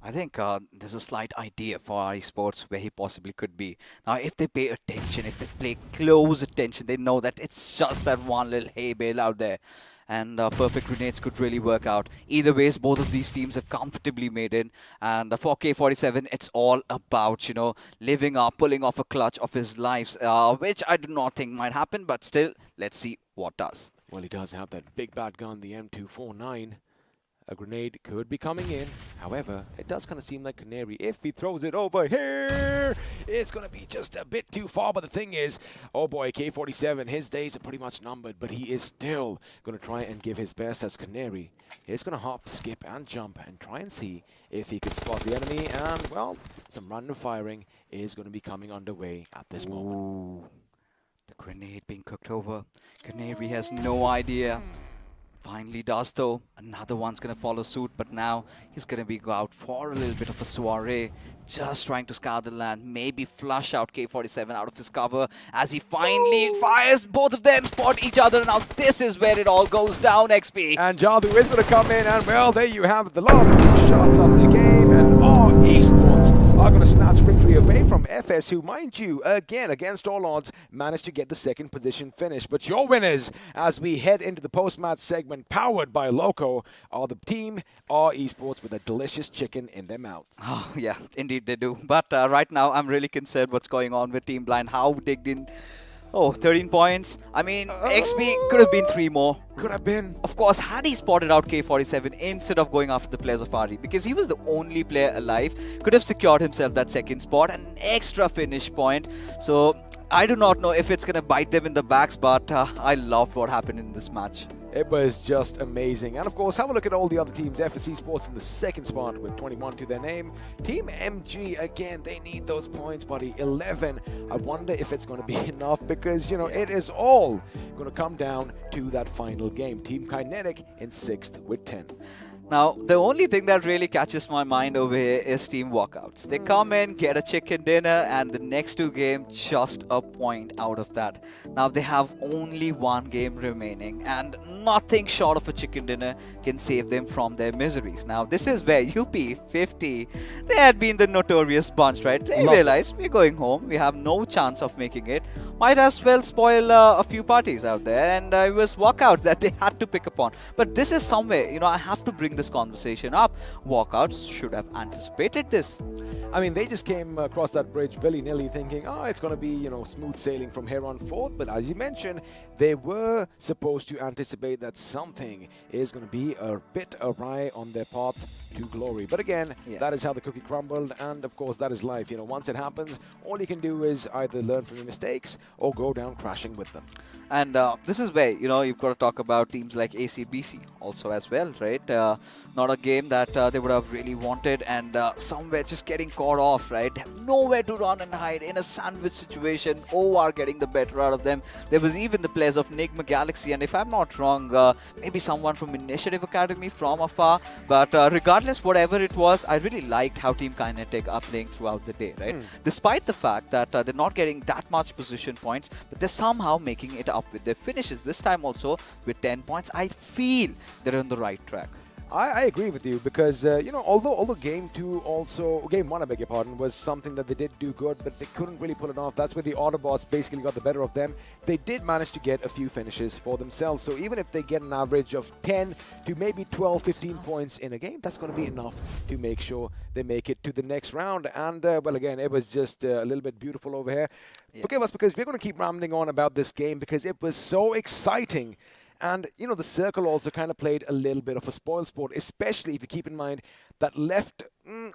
I think there's a slight idea for our Esports where he possibly could be. Now, if they pay attention, if they pay close attention, they know that it's just that one little hay bale out there. And perfect grenades could really work out. Either ways, both of these teams have comfortably made it. And for K47, it's all about, you know, living up, pulling off a clutch of his lives, which I do not think might happen. But still, let's see what does. Well, he does have that big bad gun, the M249. A grenade could be coming in. However, it does kind of seem like Canary, if he throws it over here, it's going to be just a bit too far. But the thing is, oh boy, K47, his days are pretty much numbered, but he is still going to try and give his best as Canary. He's going to hop, skip, and jump and try and see if he can spot the enemy. And, well, some random firing is going to be coming underway at this moment. The grenade being cooked over. Canary has no idea. Finally does though. Another one's going to follow suit, but now he's going to be go out for a little bit of a soiree. Just trying to scour the land, maybe flush out K47 out of his cover as he finally fires. Both of them spot each other. Now this is where it all goes down, XP. And Jadu is going to come in, and well, there you have it. The last two shots of the game, and our Esports are going to snatch victory away from FS, who, mind you, again, against all odds, managed to get the second position finish. But your winners, as we head into the post-match segment powered by Loco, are the team, our Esports, with a delicious chicken in their mouths. Oh, yeah, indeed they do. But right now, I'm really concerned what's going on with Team Blind. How digged in. Oh, 13 points. I mean, XP could have been 3 more. Could have been. Of course, had he spotted out K47 instead of going after the players of RE, because he was the only player alive, could have secured himself that second spot and an extra finish point. So, I do not know if it's going to bite them in the backs, but I loved what happened in this match. It was just amazing. And of course, have a look at all the other teams. FS Esports in the second spot with 21 to their name. Team MG, again, they need those points, buddy. 11. I wonder if it's going to be enough because, you know, it is all going to come down to that final game. Team Kinetic in 6th with 10. Now, the only thing that really catches my mind over here is Team Walkouts. They come in, get a chicken dinner, and the next 2 games, just a point out of that. Now, they have only 1 game remaining, and nothing short of a chicken dinner can save them from their miseries. Now, this is where UP50, they had been the notorious bunch, right? They realized we're going home, we have no chance of making it. Might as well spoil a few parties out there, and it was Walkouts that they had to pick upon. But this is somewhere, I have to bring this conversation up. Walkouts should have anticipated this. I mean, they just came across that bridge willy-nilly thinking, it's going to be, smooth sailing from here on forth. But as you mentioned, they were supposed to anticipate that something is going to be a bit awry on their path to glory. But again, that is how the cookie crumbled. And of course, that is life. Once it happens, all you can do is either learn from your mistakes or go down crashing with them. And this is where, you've got to talk about teams like ACBC also as well, right? Not a game that they would have really wanted, and somewhere just getting caught off, right? Nowhere to run and hide in a sandwich situation. OR getting the better out of them. There was even the players of Nigma Galaxy, and if I'm not wrong, maybe someone from Initiative Academy from afar. But regardless, whatever it was, I really liked how Team Kinetic are playing throughout the day, right? Despite the fact that they're not getting that much position points, but they're somehow making it up with their finishes. This time also with 10 points, I feel they're on the right track. I agree with you because, although game 1, I beg your pardon, was something that they did do good, but they couldn't really pull it off. That's where the Autobotz basically got the better of them. They did manage to get a few finishes for themselves. So even if they get an average of 10 to maybe 12, 15 points in a game, that's going to be enough to make sure they make it to the next round. And, well, again, it was just a little bit beautiful over here. Yeah. Forgive us because we're going to keep rambling on about this game because it was so exciting. And, the circle also kind of played a little bit of a spoil sport, especially if you keep in mind that left,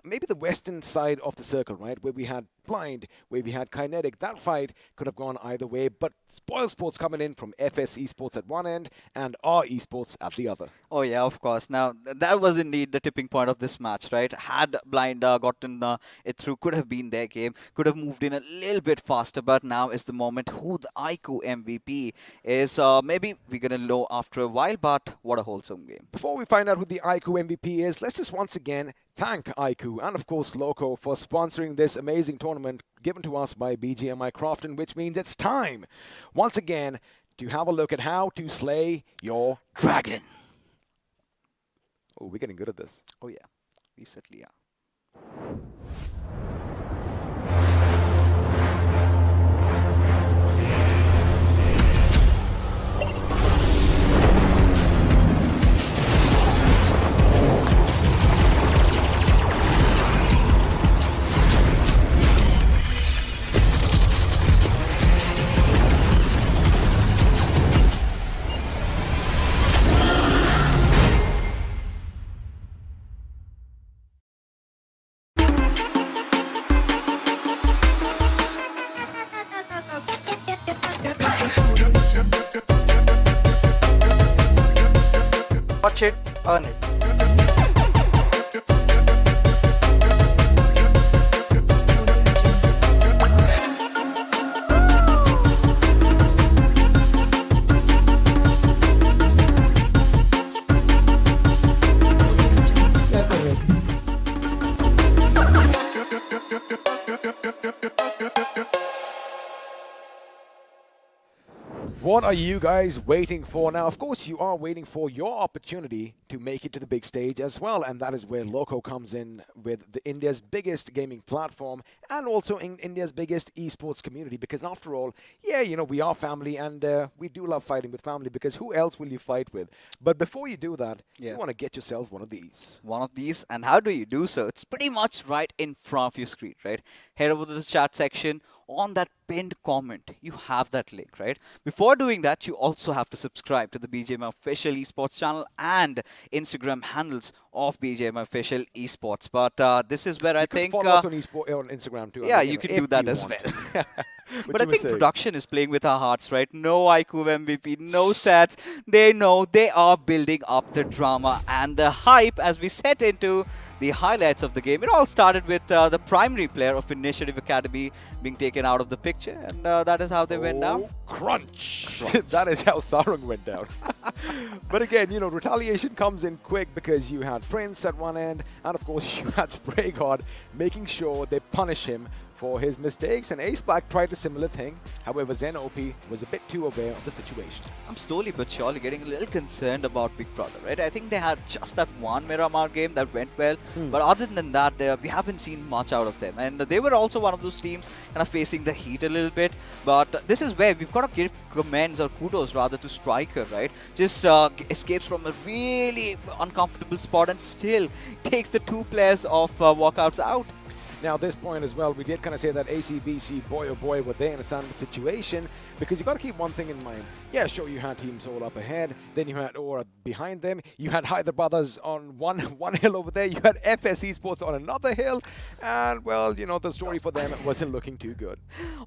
maybe the western side of the circle, right, where we had Blind, where we had Kinetic. That fight could have gone either way, but spoil sports coming in from FS Esports at one end and our Esports at the other. Oh, yeah, of course. Now, that was indeed the tipping point of this match, right? Had Blind gotten it through, could have been their game, could have moved in a little bit faster, but now is the moment who the iQOO MVP is. Maybe we're going to know after a while, but what a wholesome game. Before we find out who the iQOO MVP is, let's just once again thank iQOO and of course Loco for sponsoring this amazing tournament given to us by BGMI Crofton, which means it's time once again to have a look at how to slay your dragon. Oh, we're getting good at this. Oh yeah, we certainly are. Watch it, earn it. What are you guys waiting for now? Of course, you are waiting for your opportunity to make it to the big stage as well, and that is where Loco comes in with India's biggest gaming platform and also in India's biggest esports community. Because after all, yeah, we are family, and we do love fighting with family. Because who else will you fight with? But before you do that, you want to get yourself one of these. One of these, and how do you do so? It's pretty much right in front of your screen, right? Head over to the chat section. On that pinned comment, you have that link, right? Before doing that, you also have to subscribe to the BGMI Official Esports channel and Instagram handles of BGMI Official Esports. But this is where I think... follow us on Instagram too. Yeah, you can do that as well. But I think production is playing with our hearts, right? No iQOO MVP, no stats. They know they are building up the drama and the hype as we set into the highlights of the game. It all started with the primary player of Initiative Academy being taken out of the picture, and that is how they went down. Crunch. That is how Sarung went down. But again, retaliation comes in quick because you had Prince at one end, and of course you had Spray God making sure they punish him for his mistakes, and Ace Black tried a similar thing. However, Zen OP was a bit too aware of the situation. I'm slowly but surely getting a little concerned about Big Brother, right? I think they had just that one Miramar game that went well, but other than that, we haven't seen much out of them. And they were also one of those teams kind of facing the heat a little bit. But this is where we've got to give commends or kudos rather to Striker, right? Just escapes from a really uncomfortable spot and still takes the two players of Walkouts out. Now, at this point as well, we did kind of say that ACBC, boy oh boy, were they in a standard situation, because you got to keep one thing in mind. Yeah, sure, you had teams all up ahead, then you had Aura behind them, you had Hyderabad on one hill over there, you had FS Esports on another hill, and well, the story for them wasn't looking too good.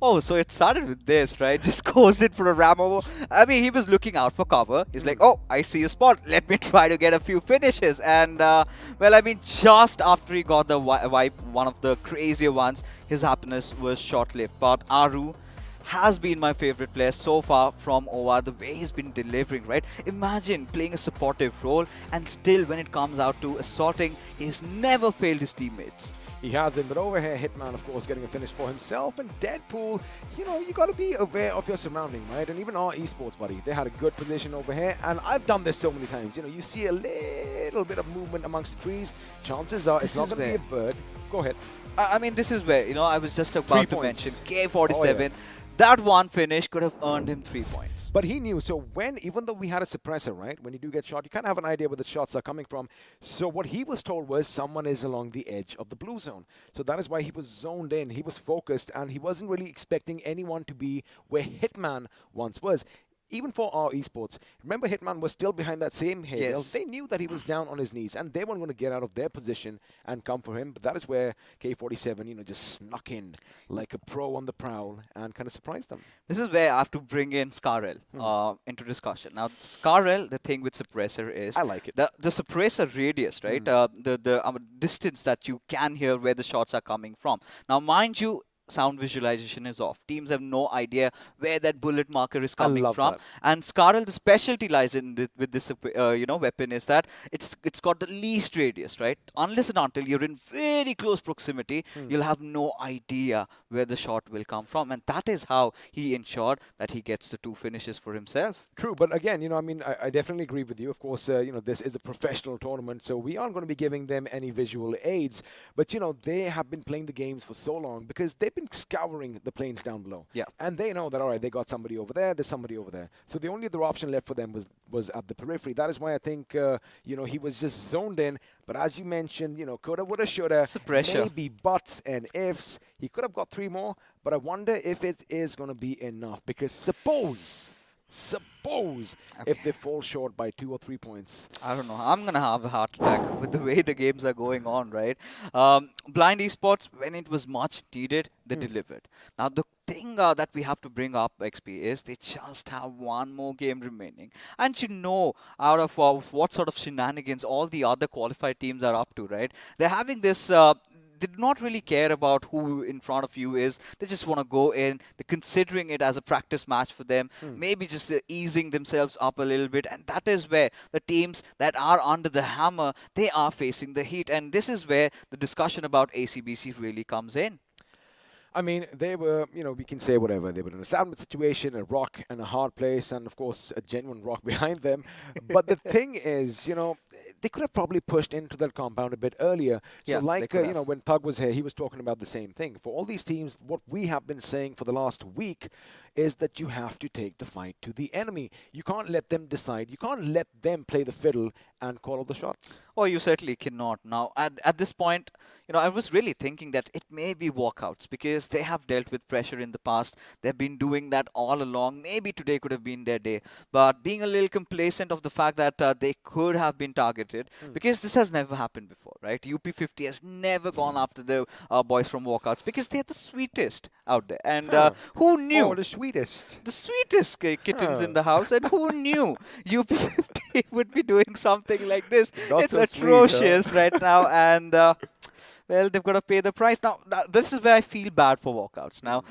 Oh, so it started with this, right? Just goes in for a ram over. I mean, he was looking out for cover. He's like, oh, I see a spot. Let me try to get a few finishes. And, well, I mean, just after he got the wipe, one of the crazier ones, his happiness was short-lived. But Aru has been my favorite player so far from OR, the way he's been delivering, right? Imagine playing a supportive role and still when it comes out to assaulting, he's never failed his teammates. He hasn't, but over here, Hitman, of course, getting a finish for himself. And Deadpool, you got to be aware of your surrounding, right? And even our esports buddy, they had a good position over here. And I've done this so many times. You see a little bit of movement amongst the trees. Chances are it's not going to be a bird. Go ahead. I mean, this is where, I was just about to mention K47. Oh, yeah. That one finish could have earned him 3 points. But he knew. So even though we had a suppressor, right? When you do get shot, you kind of have an idea where the shots are coming from. So what he was told was someone is along the edge of the blue zone. So that is why he was zoned in. He was focused, and he wasn't really expecting anyone to be where Hitman once was. Even for our esports, remember Hitman was still behind that same hill. Yes. They knew that he was down on his knees, and they weren't going to get out of their position and come for him. But that is where K47, just snuck in like a pro on the prowl and kind of surprised them. This is where I have to bring in Scarrel into discussion. Now, Scarrel, the thing with suppressor is I like it. The suppressor radius, right? The distance that you can hear where the shots are coming from. Now, mind you, sound visualization is off. Teams have no idea where that bullet marker is coming from. That. And Scarrel, the specialty lies in with this weapon is that it's got the least radius, right? Unless and until you're in very close proximity, you'll have no idea where the shot will come from. And that is how he ensured that he gets the 2 finishes for himself. True, but again, I definitely agree with you. Of course, this is a professional tournament, so we aren't going to be giving them any visual aids. But, they have been playing the games for so long because they've been scouring the planes down below. Yeah. And they know that, all right, they got somebody over there, there's somebody over there. So the only other option left for them was at the periphery. That is why I think, he was just zoned in. But as you mentioned, coulda, woulda, shoulda, pressure. maybe buts and ifs. He could have got 3 more, but I wonder if it is going to be enough. Because suppose if they fall short by 2 or 3 points. I don't know. I'm going to have a heart attack with the way the games are going on, right? Blind Esports, when it was much needed, they delivered. Now, the thing that we have to bring up, XP, is they just have 1 more game remaining. And out of what sort of shenanigans all the other qualified teams are up to, right? They're having this... they do not really care about who in front of you is. They just want to go in. They're considering it as a practice match for them. Maybe just easing themselves up a little bit. And that is where the teams that are under the hammer, they are facing the heat. And this is where the discussion about ACBC really comes in. I mean, they were, we can say whatever. They were in a sandwich situation, a rock and a hard place, and of course, a genuine rock behind them. But the thing is, they could have probably pushed into that compound a bit earlier. So like, when Thug was here, he was talking about the same thing. For all these teams, what we have been saying for the last week is that you have to take the fight to the enemy. You can't let them decide. You can't let them play the fiddle and call all the shots. Oh, you certainly cannot. Now, at this point, I was really thinking that it may be walkouts because they have dealt with pressure in the past. They've been doing that all along. Maybe today could have been their day. But being a little complacent of the fact that they could have been targeted because this has never happened before, right? UP50 has never gone after the boys from walkouts because they're the sweetest out there. And who knew? Oh, the sweetest. The sweetest kittens in the house. And who knew UP50 would be doing something like this? Not it's so atrocious sweet, right now. And, well, they've got to pay the price. Now, this is where I feel bad for walkouts. Now,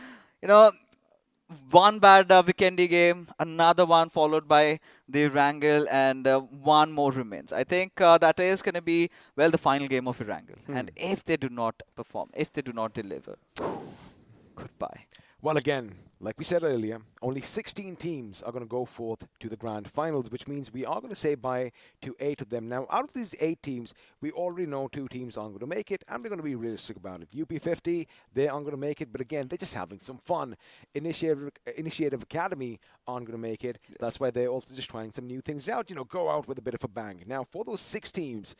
one bad Vikendi game, another one followed by the Wrangle, and one more remains. I think that is going to be, well, the final game of Wrangle. And if they do not perform, if they do not deliver, goodbye. Well, again, like we said earlier, only 16 teams are going to go forth to the grand finals, which means we are going to say bye to 8 of them. Now, out of these 8 teams, we already know 2 teams aren't going to make it, and we're going to be realistic about it. UP50, they aren't going to make it, but again, they're just having some fun. Initiative Academy aren't going to make it. Yes. That's why they're also just trying some new things out, go out with a bit of a bang. Now, for those 6 teams,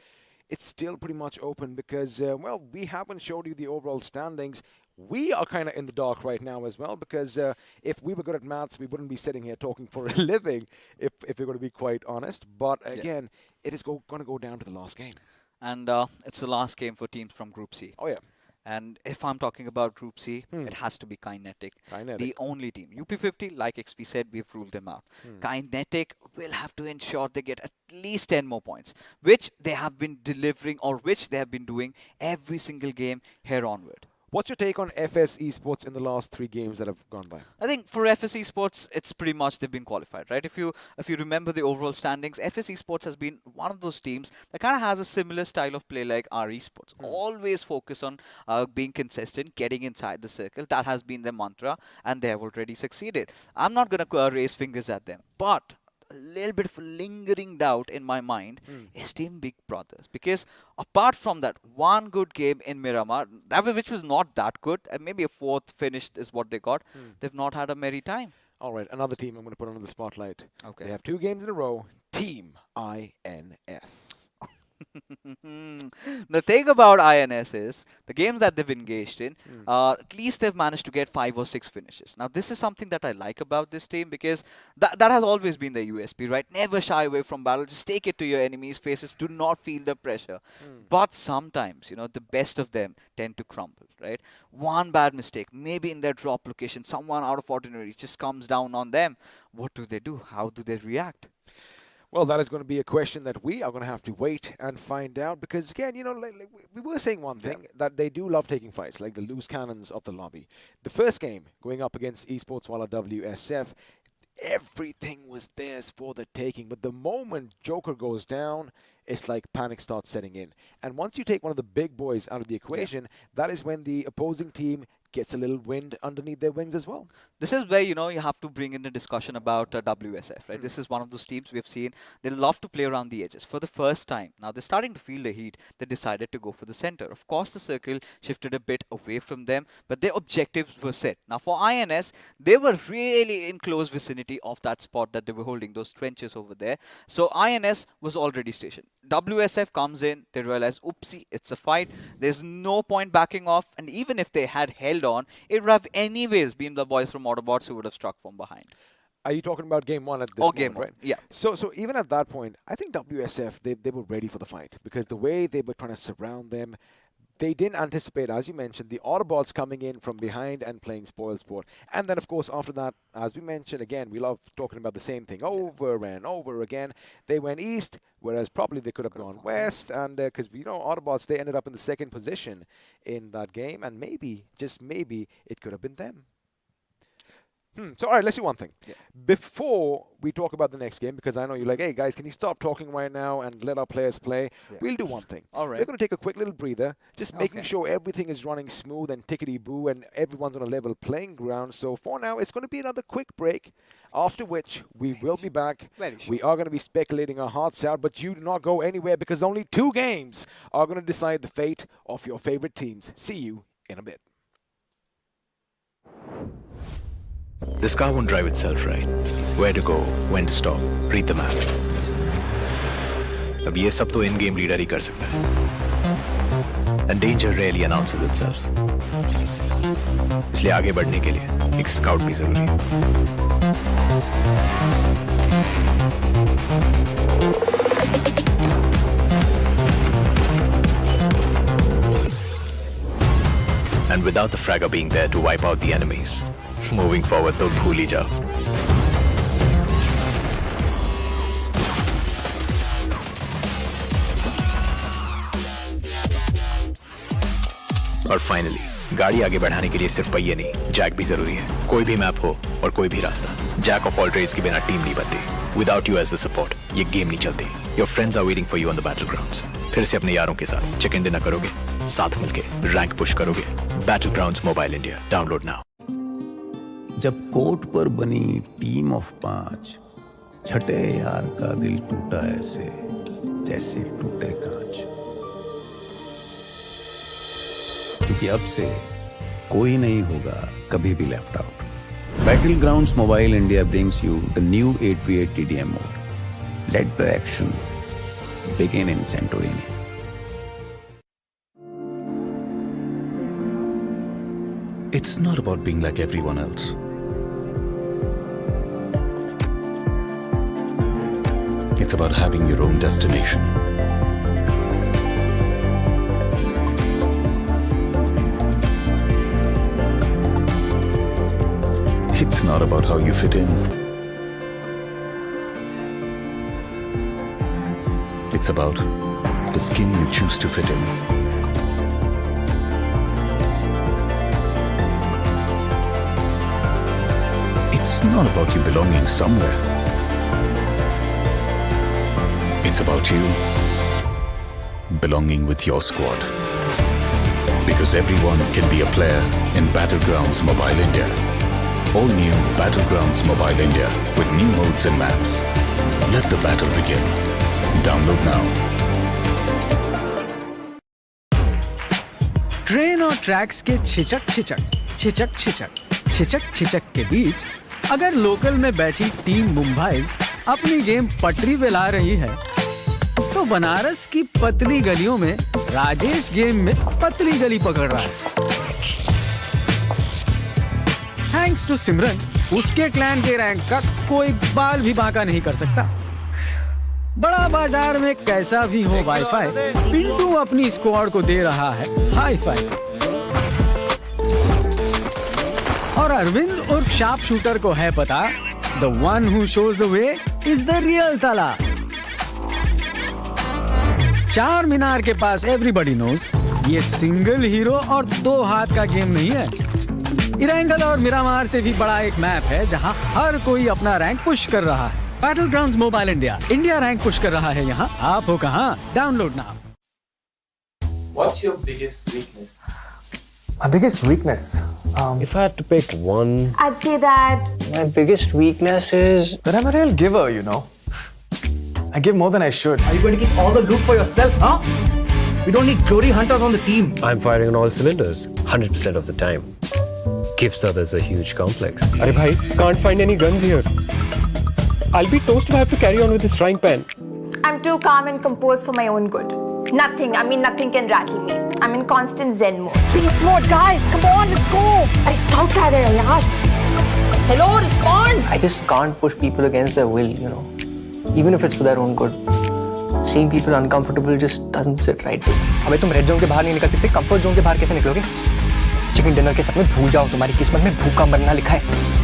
it's still pretty much open because, well, we haven't showed you the overall standings. We are kind of in the dark right now as well because if we were good at maths, we wouldn't be sitting here talking for a living, if we're going to be quite honest. But again, it is going to go down to the last game. And it's the last game for teams from Group C. Oh, yeah. And if I'm talking about Group C, it has to be Kinetic. The only team. UP50, like XP said, we've ruled them out. Kinetic will have to ensure they get at least 10 more points, which they have been delivering or which they have been doing every single game here onward. What's your take on FS Esports in the last 3 games that have gone by? I think for FS Esports, it's pretty much they've been qualified, right? If you remember the overall standings, FS Esports has been one of those teams that kind of has a similar style of play like our Esports. Always focus on being consistent, getting inside the circle. That has been their mantra, and they have already succeeded. I'm not going to raise fingers at them, but a little bit of a lingering doubt in my mind is Team Big Brothers, because apart from that one good game in Miramar, which was not that good, and maybe a 4th finish is what they got, they've not had a merry time. All right, another team I'm going to put under the spotlight. Okay. They have 2 games in a row. Team INS. The thing about INS is the games that they've engaged in, at least they've managed to get 5 or 6 finishes. Now, this is something that I like about this team because that has always been their USP, right? Never shy away from battle. Just take it to your enemies' faces. Do not feel the pressure. But sometimes, the best of them tend to crumble, right? One bad mistake, maybe in their drop location, someone out of ordinary just comes down on them. What do? How do they react? Well, that is going to be a question that we are going to have to wait and find out because, again, like we were saying one thing, that they do love taking fights, like the loose cannons of the lobby. The first game, going up against Esports Walla WSF, everything was theirs for the taking. But the moment Joker goes down, it's like panic starts setting in. And once you take one of the big boys out of the equation, that is when the opposing team gets a little wind underneath their wings as well. This is where, you have to bring in the discussion about WSF, right? This is one of those teams we've seen. They love to play around the edges. For the first time, now they're starting to feel the heat. They decided to go for the center. Of course, the circle shifted a bit away from them, but their objectives were set. Now, for INS, they were really in close vicinity of that spot that they were holding, those trenches over there. So, INS was already stationed. WSF comes in, they realize, oopsie, it's a fight. There's no point backing off, and even if they had held on, it would have anyways been the boys from Autobotz who would have struck from behind. Are you talking about game 1 at this moment, game right? 1, yeah. So even at that point, I think WSF, they were ready for the fight because the way they were trying to surround them, they didn't anticipate, as you mentioned, the Autobots coming in from behind and playing spoil sport. And then, of course, after that, as we mentioned, again, we love talking about the same thing over and over again. They went east, whereas probably they could have gone west. And because, Autobots, they ended up in the 2nd position in that game. And maybe, just maybe, it could have been them. So, all right, let's do one thing. Before we talk about the next game, because I know you're like, hey, guys, can you stop talking right now and let our players play? We'll do one thing. All right. We're going to take a quick little breather, just making sure everything is running smooth and tickety-boo and everyone's on a level playing ground. So, for now, it's going to be another quick break, after which we will be back. We are going to be speculating our hearts out, but you do not go anywhere because only 2 games are going to decide the fate of your favorite teams. See you in a bit. This car won't drive itself, right? Where to go, when to stop, read the map. अब ये सब तो in-game leader ही कर सकता है. And danger rarely announces itself. इसलिए आगे बढ़ने के लिए एक स्काउट भी जरूरी है. And without the fragger being there to wipe out the enemies, moving forward तो भूल ही जाओ. Or finally, गाड़ी आगे बढ़ाने के लिए सिर्फ पहिए नहीं, जैक भी जरूरी है। कोई भी मैप हो और कोई भी रास्ता, जैक ऑफ ऑल ट्रेड्स के बिना टीम नहीं बनती। Without you as the support ये गेम नहीं चलती। Your friends are waiting for you on the battlegrounds. फिर से अपने यारों के साथ चिकन डिनर करोगे, साथ मिलके रैंक पुश करोगे। Battlegrounds mobile India, download now. जब कोर्ट पर बनी टीम ऑफ 5, छठे यार का दिल टूटा ऐसे जैसे टूटे कांच। क्योंकि अब से कोई नहीं होगा कभी भी left out. Battlegrounds Mobile India brings you the new 8v8 TDM mode. Let the action begin in Santorini. It's not about being like everyone else. It's about having your own destination. It's not about how you fit in. It's about the skin you choose to fit in. It's not about you belonging somewhere. It's about you belonging with your squad. Because everyone can be a player in Battlegrounds Mobile India. All new Battlegrounds Mobile India with new modes and maps. Let the battle begin. Download now. Train और tracks के छिचक छिचक के बीच अगर local में बैठी team Mumbai's अपनी game पटरी पे ला रही है, तो बनारस की पतली गलियों में राजेश गेम में पतली गली पकड़ रहा है। थैंक्स टू सिमरन, उसके क्लैन के रैंक का कोई बाल भी बांका नहीं कर सकता। बड़ा बाजार में कैसा भी हो वाईफाई, पिंटू अपनी स्क्वाड को दे रहा है हाई फाई। और अरविंद उर्फ शार्प शूटर को है पता, the one who shows the way is the real ताला। चार मीनार के पास एवरीबॉडी नोज ये सिंगल हीरो और 2 हाथ का गेम नहीं है। इरेंगल और मिरामार से भी बड़ा एक मैप है जहां हर कोई अपना रैंक पुश कर रहा है। Battlegrounds mobile India, India rank push कर रहा है यहाँ। आप हो कहाँ? Download now. What's your biggest weakness? My biggest weakness? If I had to pick one, I'd say that My biggest weakness is But I'm a real giver, you know. I give more than I should. Are you going to keep all the loot for yourself, huh? We don't need glory hunters on the team. I'm firing on all cylinders 100% of the time. Gives others a huge complex. Arey bhai, can't find any guns here. I'll be toast if I have to carry on with this frying pan. I'm too calm and composed for my own good. Nothing can rattle me. I'm in constant zen mode. Beast mode, guys! Come on, let's go! अरे scout कह रहे हैं यार. Hello, respond! I just can't push people against their will, you know. Even if it's for their own good. Seeing people uncomfortable just doesn't sit right with me. अबे तुम red zone के बाहर नहीं निकल सकते, कंफर्ट जोन के बाहर कैसे निकलोगे? चिकन डिनर के सपने भूल जाओ, तुम्हारी किस्मत में भूखा मरना लिखा है।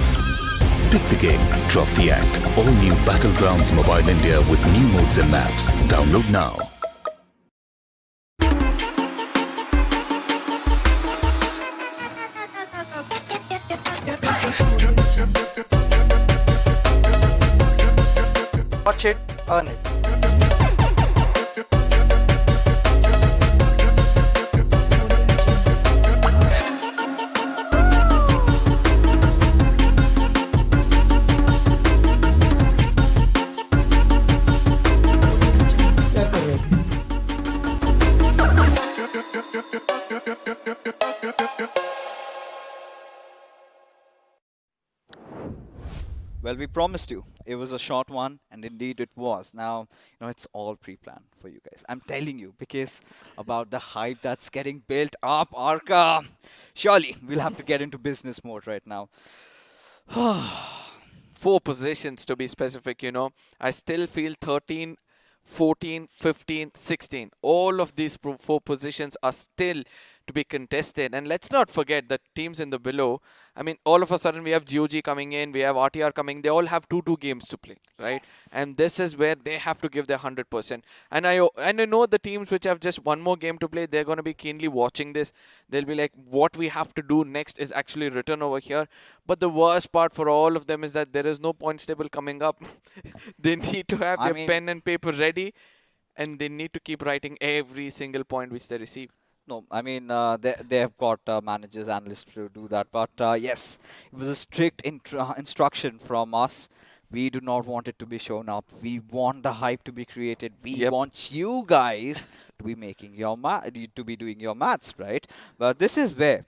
Pick the game, drop the act. All new Battlegrounds Mobile India with new modes and maps. Download now. Watch it, earn it. Well, we promised you it was a short one, and indeed it was. Now, it's all pre-planned for you guys. I'm telling you, because about the hype that's getting built up, Arca. Surely, we'll have to get into business mode right now. 4 positions to be specific, I still feel 13, 14, 15, 16. All of these 4 positions are still to be contested. And let's not forget that teams in the below, I mean, all of a sudden we have GOG coming in, we have RTR coming, they all have 2-2 games to play, right? And this is where they have to give their 100%. And I know the teams which have just one more game to play, they're going to be keenly watching this. They'll be like, what we have to do next is actually written over here. But the worst part for all of them is that there is no points table coming up. They need to have their pen and paper ready, and they need to keep writing every single point which they receive. No, I mean, they have got managers, analysts to do that. But yes, it was a strict instruction from us. We do not want it to be shown up. We want the hype to be created. We want you guys to be making your to be doing your maths, right? But this is where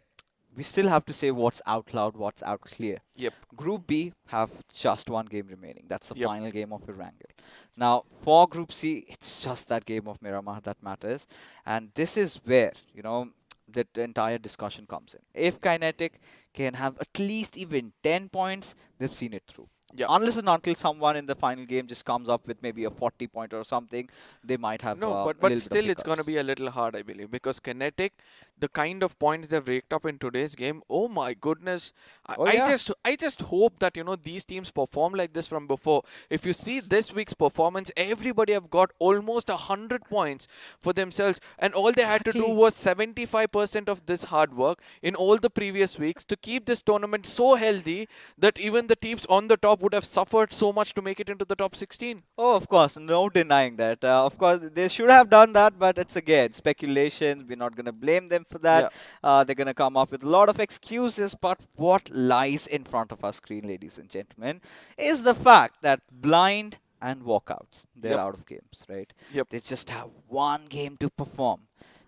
we still have to say what's out loud, what's out clear. Yep. Group B have just one game remaining. That's the final game of Erangel. Now, for Group C, it's just that game of Miramar that matters. And this is where, you know, the entire discussion comes in. If Kinetic can have at least even 10 points, they've seen it through. Yeah. Unless and until someone in the final game just comes up with maybe a 40-pointer or something, they might have but still it's going to be a little hard, I believe, because Kinetic, the kind of points they've raked up in today's game, oh my goodness. I just hope that, you know, these teams perform like this from before. If you see this week's performance, everybody have got almost 100 points for themselves, and all they had to do was 75% of this hard work in all the previous weeks to keep this tournament so healthy that even the teams on the top would have suffered so much to make it into the top 16. Oh, of course, no denying that. Of course, they should have done that, but it's again speculation. We're not going to blame them for that. They're going to come up with a lot of excuses, but what lies in front of our screen, ladies and gentlemen, is the fact that Blind and Walkouts, they're out of games, right? They just have one game to perform.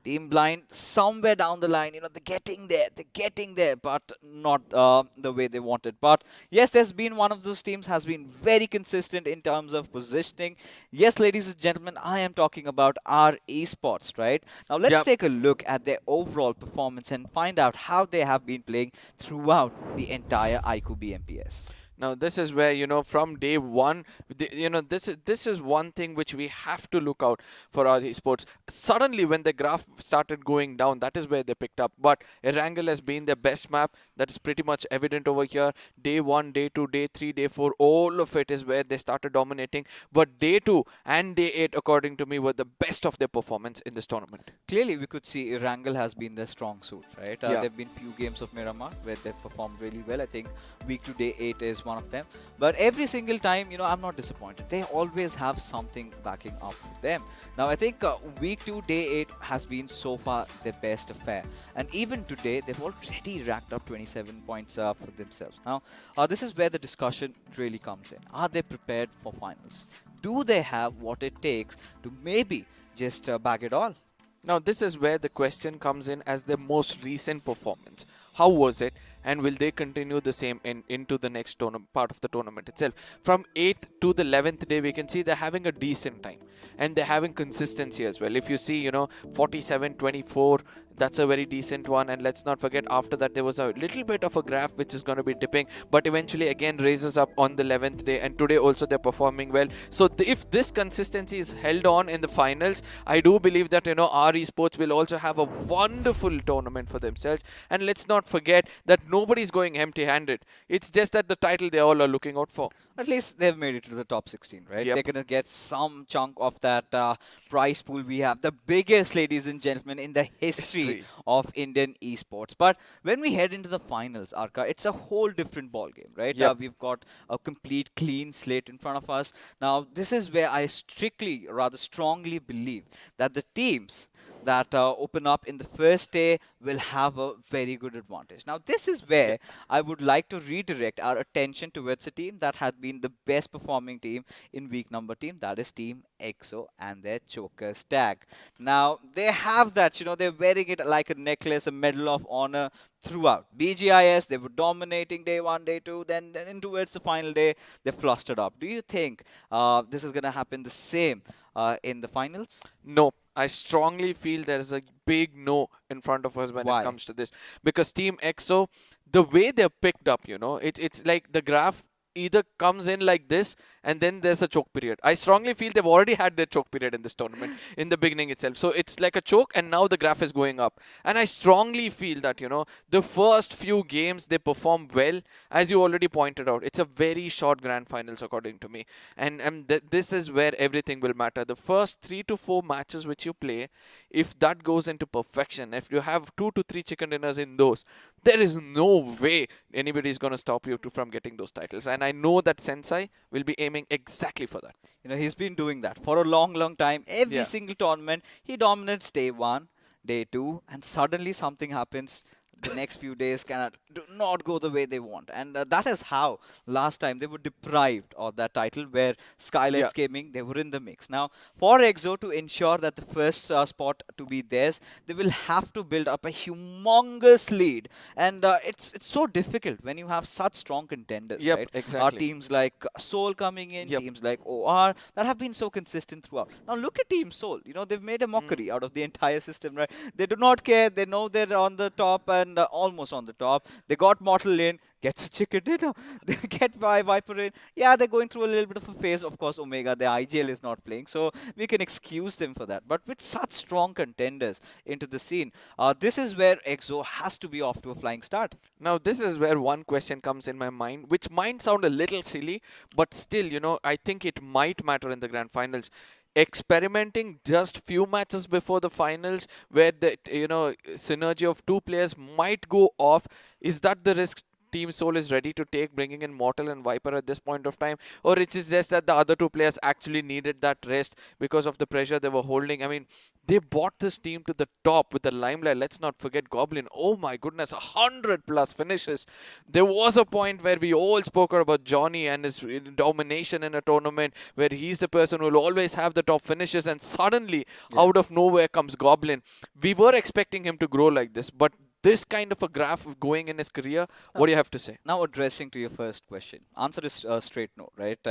Team Blind, somewhere down the line, you know, they're getting there, but not the way they wanted. But yes, there's been one of those teams has been very consistent in terms of positioning. Yes, ladies and gentlemen, I am talking about our Esports, right? Now let's take a look at their overall performance and find out how they have been playing throughout the entire iQOO BMPS. Now this is where, you know, from day one, you know, this is one thing which we have to look out for our Esports. Suddenly when the graph started going down, that is where they picked up. But Erangel has been their best map. That is pretty much evident over here. Day 1, day 2, day 3, day 4, all of it is where they started dominating. But day 2 and day 8, according to me, were the best of their performance in this tournament. Clearly, we could see Erangel has been their strong suit, right? There have been few games of Miramar where they've performed really well. I think week 2, day 8 is one of them. But every single time, you know, I'm not disappointed. They always have something backing up them. Now, I think week 2, day 8 has been so far their best affair. And even today, they've already racked up 27 points for themselves. Now, this is where the discussion really comes in. Are they prepared for finals? Do they have what it takes to maybe just bag it all? Now, this is where the question comes in as their most recent performance. How was it? And will they continue the same into the next part of the tournament itself? From 8th to the 11th day, we can see they're having a decent time. And they're having consistency as well. If you see, you know, 47-24, that's a very decent one. And let's not forget, after that, there was a little bit of a graph which is going to be dipping. But eventually, again, raises up on the 11th day. And today also, they're performing well. So if this consistency is held on in the finals, I do believe that, you know, our Esports will also have a wonderful tournament for themselves. And let's not forget that nobody's going empty-handed. It's just that the title they all are looking out for. At least they've made it to the top 16, right? They're going to get some chunk of that prize pool we have. The biggest, ladies and gentlemen, in the history of Indian esports. But when we head into the finals, Arka, it's a whole different ball game, right? We've got a complete clean slate in front of us. Now, this is where I rather strongly believe that the teams that open up in the first day will have a very good advantage. Now, this is where I would like to redirect our attention towards a team that had been the best performing team in week number team, that is Team EXO and their Chokers tag. Now, they have that, you know, they're wearing it like a necklace, a medal of honor throughout. BGIS, they were dominating day 1, day 2, then in towards the final day, they flustered up. Do you think this is going to happen the same in the finals? No. I strongly feel there is a big no in front of us when it comes to this. Because Team EXO, the way they're picked up, you know, it's like the graph either comes in like this and then there's a choke period. I strongly feel they've already had their choke period in this tournament in the beginning itself. So it's like a choke, and now the graph is going up. And I strongly feel that, the first few games they perform well, as you already pointed out. It's a very short grand finals according to me. And this is where everything will matter. The first 3 to 4 matches which you play, if that goes into perfection, if you have 2 to 3 chicken dinners in those, there is no way anybody is going to stop you from getting those titles. And I know that Sensei will be aiming exactly for that. He's been doing that for a long time. Every single tournament, he dominates day 1, day 2, and suddenly something happens. The next few days do not go the way they want. And that is how last time they were deprived of that title, where Skylights Gaming, they were in the mix. Now, for EXO to ensure that the first spot to be theirs, they will have to build up a humongous lead. And it's so difficult when you have such strong contenders, right? Exactly. Teams like Seoul coming in, teams like OR, that have been so consistent throughout. Now, look at Team Seoul. They've made a mockery out of the entire system, right? They do not care. They know they're on the top and almost on the top. They got Mortal in, gets a chicken dinner. They get Viper in. Yeah, they're going through a little bit of a phase. Of course, Omega, the IGL is not playing, so we can excuse them for that. But with such strong contenders into the scene, this is where EXO has to be off to a flying start. Now, this is where one question comes in my mind, which might sound a little silly, but still, I think it might matter in the grand finals. Experimenting just few matches before the finals, where the synergy of 2 players might go off, is that the risk Team Seoul is ready to take, bringing in Mortal and Viper at this point of time? Or it is just that the other 2 players actually needed that rest because of the pressure they were holding? I mean, they brought this team to the top with the limelight. Let's not forget Goblin. Oh my goodness, 100+ finishes. There was a point where we all spoke about Johnny and his domination in a tournament, where he's the person who will always have the top finishes, and suddenly out of nowhere comes Goblin. We were expecting him to grow like this, but this kind of a graph going in his career, what do you have to say? Now, addressing to your first question, answer is straight no, right?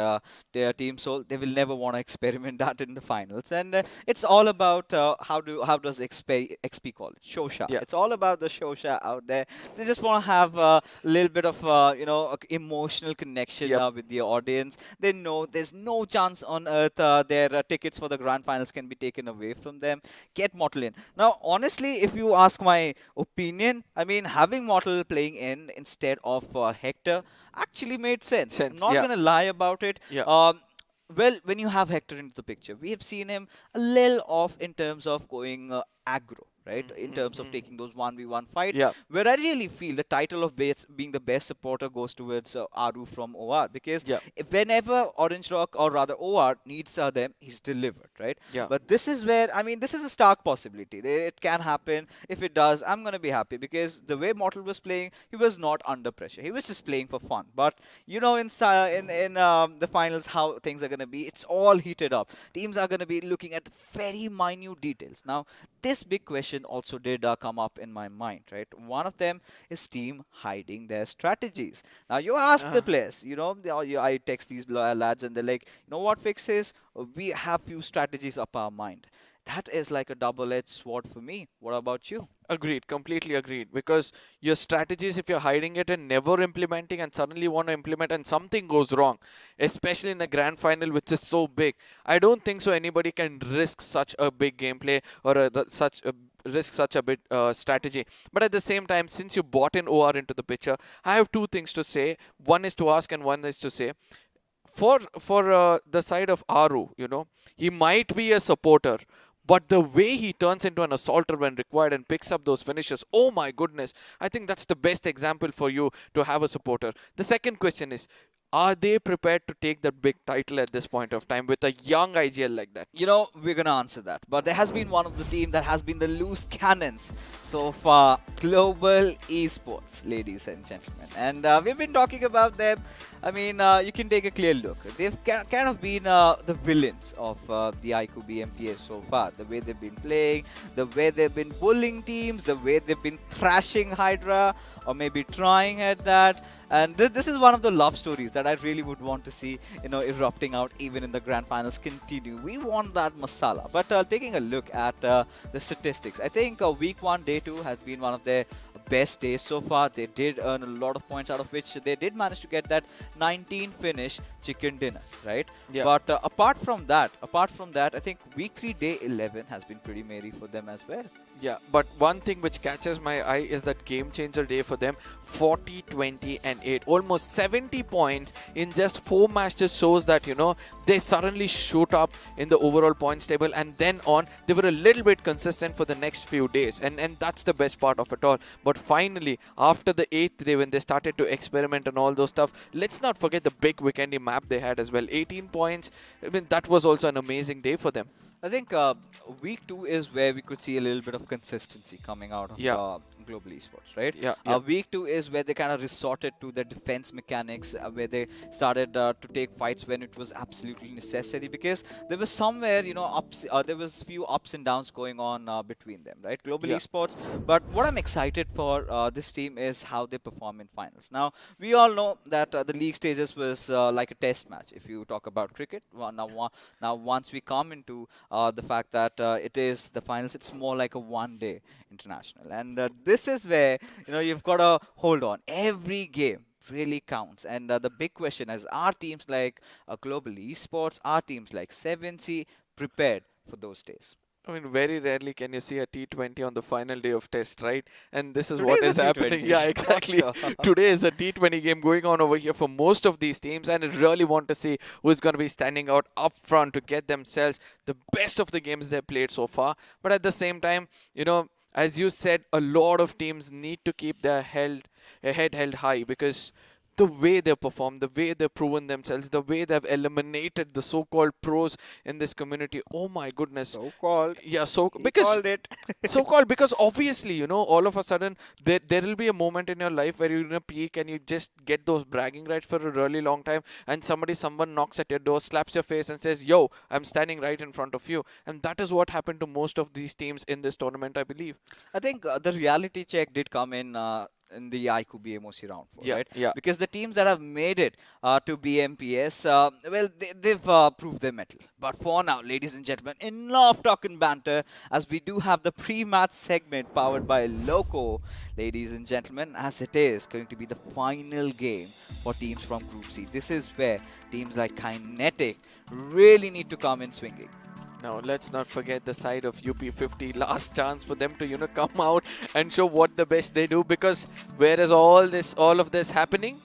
Their Team Seoul, they will never want to experiment that in the finals, and it's all about how does XP call it? Shosha. It's all about the Shosha out there. They just want to have a little bit of emotional connection with the audience. They know there's no chance on earth their tickets for the grand finals can be taken away from them. Get Mortal in. Now, honestly, if you ask my opinion, I mean, having Mortal playing in instead of Hector actually made sense. I'm not going to lie about it. Well, when you have Hector into the picture, we have seen him a little off in terms of going aggro, right? In terms of taking those 1v1 fights, where I really feel the title of being the best supporter goes towards Aru from OR, because whenever Orange Rock, or rather OR, needs them, he's delivered, right? But this is where, I mean, this is a stark possibility. It can happen. If it does, I'm going to be happy, because the way Mortal was playing, he was not under pressure. He was just playing for fun. But, in the finals, how things are going to be, it's all heated up. Teams are going to be looking at very minute details. Now, this big question also did come up in my mind, right? One of them is team hiding their strategies. Now, you ask the players, I text these lads and they're like, what fix is? We have few strategies up our mind. That is like a double-edged sword for me. What about you? Agreed, completely agreed. Because your strategies, if you're hiding it and never implementing, and suddenly want to implement and something goes wrong, especially in a grand final which is so big, I don't think so anybody can risk such a big gameplay or risk such a big strategy. But at the same time, since you brought in OR into the picture, I have 2 things to say. One is to ask and one is to say. For the side of Aru, he might be a supporter, but the way he turns into an assaulter when required and picks up those finishes, oh my goodness, I think that's the best example for you to have a supporter. The second question is, are they prepared to take that big title at this point of time with a young IGL like that? We're going to answer that. But there has been one of the team that has been the loose cannons so far. Global Esports, ladies and gentlemen. And we've been talking about them. I mean, you can take a clear look. They've kind of been the villains of the iQOO BMPS so far. The way they've been playing, the way they've been bullying teams, the way they've been thrashing Hydra, or maybe trying at that. And this is one of the love stories that I really would want to see, erupting out even in the grand finals continue. We want that masala. But taking a look at the statistics, I think week 1, day 2 has been one of their best days so far. They did earn a lot of points, out of which they did manage to get that 19 finish chicken dinner, right? Yeah. But apart from that, I think week 3, day 11 has been pretty merry for them as well. Yeah, but one thing which catches my eye is that game changer day for them. 40, 20 and 8, almost 70 points in just 4 matches shows that, they suddenly shoot up in the overall points table, and then on they were a little bit consistent for the next few days, and that's the best part of it all. But finally, after the 8th day, when they started to experiment and all those stuff, let's not forget the big weekendy map they had as well. 18 points, I mean, that was also an amazing day for them. I think week 2 is where we could see a little bit of consistency coming out of Global Esports, right? Week 2 is where they kind of resorted to the defense mechanics, where they started to take fights when it was absolutely necessary, because there was somewhere, there was few ups and downs going on between them, right? Global Esports. But what I'm excited for this team is how they perform in finals. Now, we all know that the league stages was like a test match, if you talk about cricket. Now, once we come into the fact that it is the finals, it's more like a one-day international, and this is where you've got to hold on. Every game really counts, and the big question is: are teams like Global Esports, are teams like 7C prepared for those days? I mean, very rarely can you see a T20 on the final day of test, right? And this is Today what is is a happening. T20. Yeah, exactly. Today is a T20 game going on over here for most of these teams, and I really want to see who's going to be standing out up front to get themselves the best of the games they've played so far. But at the same time, as you said, a lot of teams need to keep their head held high, because the way they perform, the way they've proven themselves, the way they've eliminated the so-called pros in this community. Oh my goodness. So-called. Yeah, Because called it. so-called, because obviously, all of a sudden there will be a moment in your life where you're in a peak and you just get those bragging rights for a really long time, and someone knocks at your door, slaps your face and says, yo, I'm standing right in front of you. And that is what happened to most of these teams in this tournament, I believe. I think the reality check did come in the iQOO BMOC round 4, right? Yeah. Because the teams that have made it to BMPS, well, they've proved their mettle. But for now, ladies and gentlemen, enough talking banter, as we do have the pre-match segment powered by Loco, ladies and gentlemen, as it is going to be the final game for teams from Group C. This is where teams like Kinetic really need to come in swinging. Now, let's not forget the side of UP50. Last chance for them to, come out and show what the best they do, because where is all of this happening?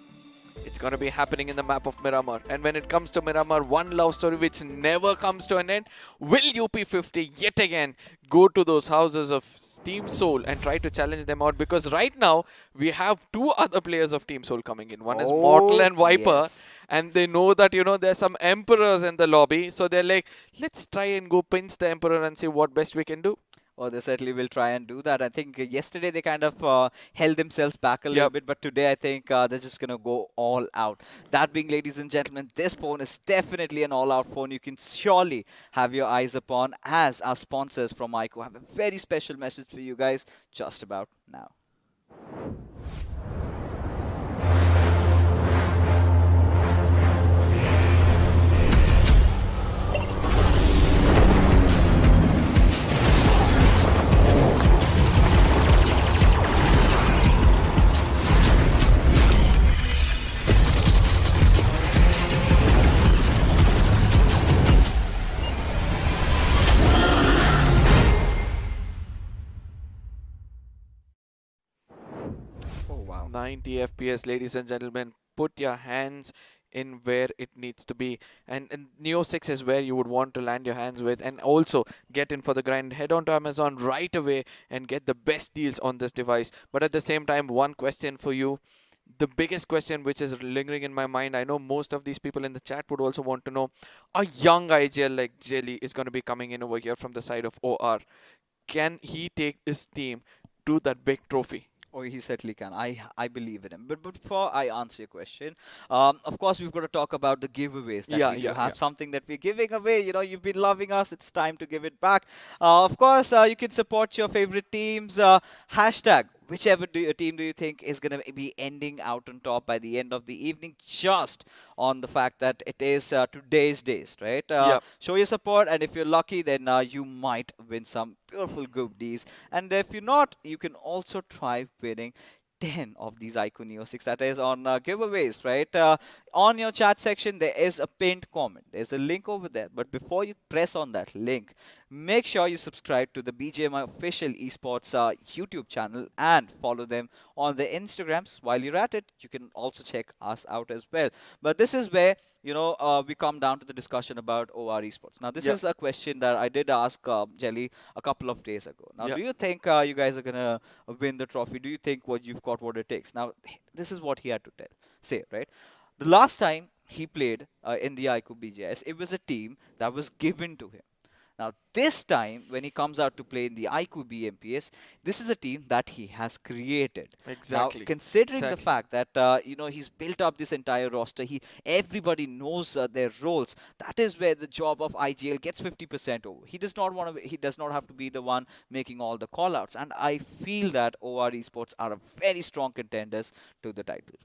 It's going to be happening in the map of Miramar. And when it comes to Miramar, one love story which never comes to an end. Will UP50 yet again go to those houses of Team Soul and try to challenge them out? Because right now, we have 2 other players of Team Soul coming in. One is Mortal and Viper. Yes. And they know that, there's some Emperors in the lobby. So they're like, let's try and go pinch the Emperor and see what best we can do. Or they certainly will try and do that. I think yesterday they kind of held themselves back a little bit, but today I think they're just going to go all out. That being, ladies and gentlemen, this phone is definitely an all-out phone you can surely have your eyes upon, as our sponsors from iQOO have a very special message for you guys just about now. Oh wow. 90 FPS, ladies and gentlemen. Put your hands in where it needs to be, and Neo 6 is where you would want to land your hands with, and also get in for the grind. Head on to Amazon right away and get the best deals on this device. But at the same time, one question for you, the biggest question which is lingering in my mind, I know most of these people in the chat would also want to know, a young IGL like Jelly is going to be coming in over here from the side of OR. Can he take his team to that big trophy? Oh, he certainly can. I believe in him. But before I answer your question, of course, we've got to talk about the giveaways that we have. Something that we're giving away. You've been loving us. It's time to give it back. Of course, you can support your favorite teams. Hashtag whichever team do you think is going to be ending out on top by the end of the evening, just on the fact that it is today's days, right? Show your support, and if you're lucky, then you might win some beautiful goodies. And if you're not, you can also try winning 10 of these iQOO Neo 6 that is on giveaways, right? On your chat section, there is a pinned comment. There's a link over there. But before you press on that link, make sure you subscribe to the BGMI official esports YouTube channel and follow them on the Instagrams. While you're at it, you can also check us out as well. But this is where, we come down to the discussion about OR esports. Now, this is a question that I did ask Jelly a couple of days ago. Now, do you think you guys are going to win the trophy? Do you think you've got what it takes? Now, this is what he had to say, right? The last time he played in the iQOO BGS, it was a team that was given to him. Now, this time, when he comes out to play in the iQOO BMPS, this is a team that he has created. Exactly. Now, considering the fact that, he's built up this entire roster, everybody knows their roles. That is where the job of IGL gets 50% over. He does not have to be the one making all the call-outs. And I feel that OR Esports are a very strong contenders to the title.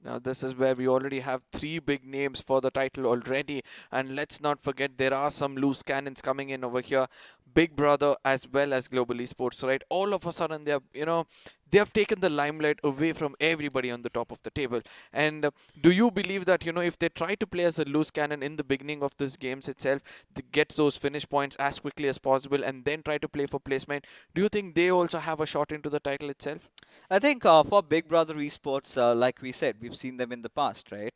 Now, this is where we already have 3 big names for the title already. And let's not forget, there are some loose cannons coming in over here. Big Brother as well as Global Esports, right? All of a sudden, they have taken the limelight away from everybody on the top of the table. And do you believe that, if they try to play as a loose cannon in the beginning of this games itself, they get those finish points as quickly as possible and then try to play for placement, do you think they also have a shot into the title itself? I think for Big Brother Esports, like we said, we've seen them in the past, right?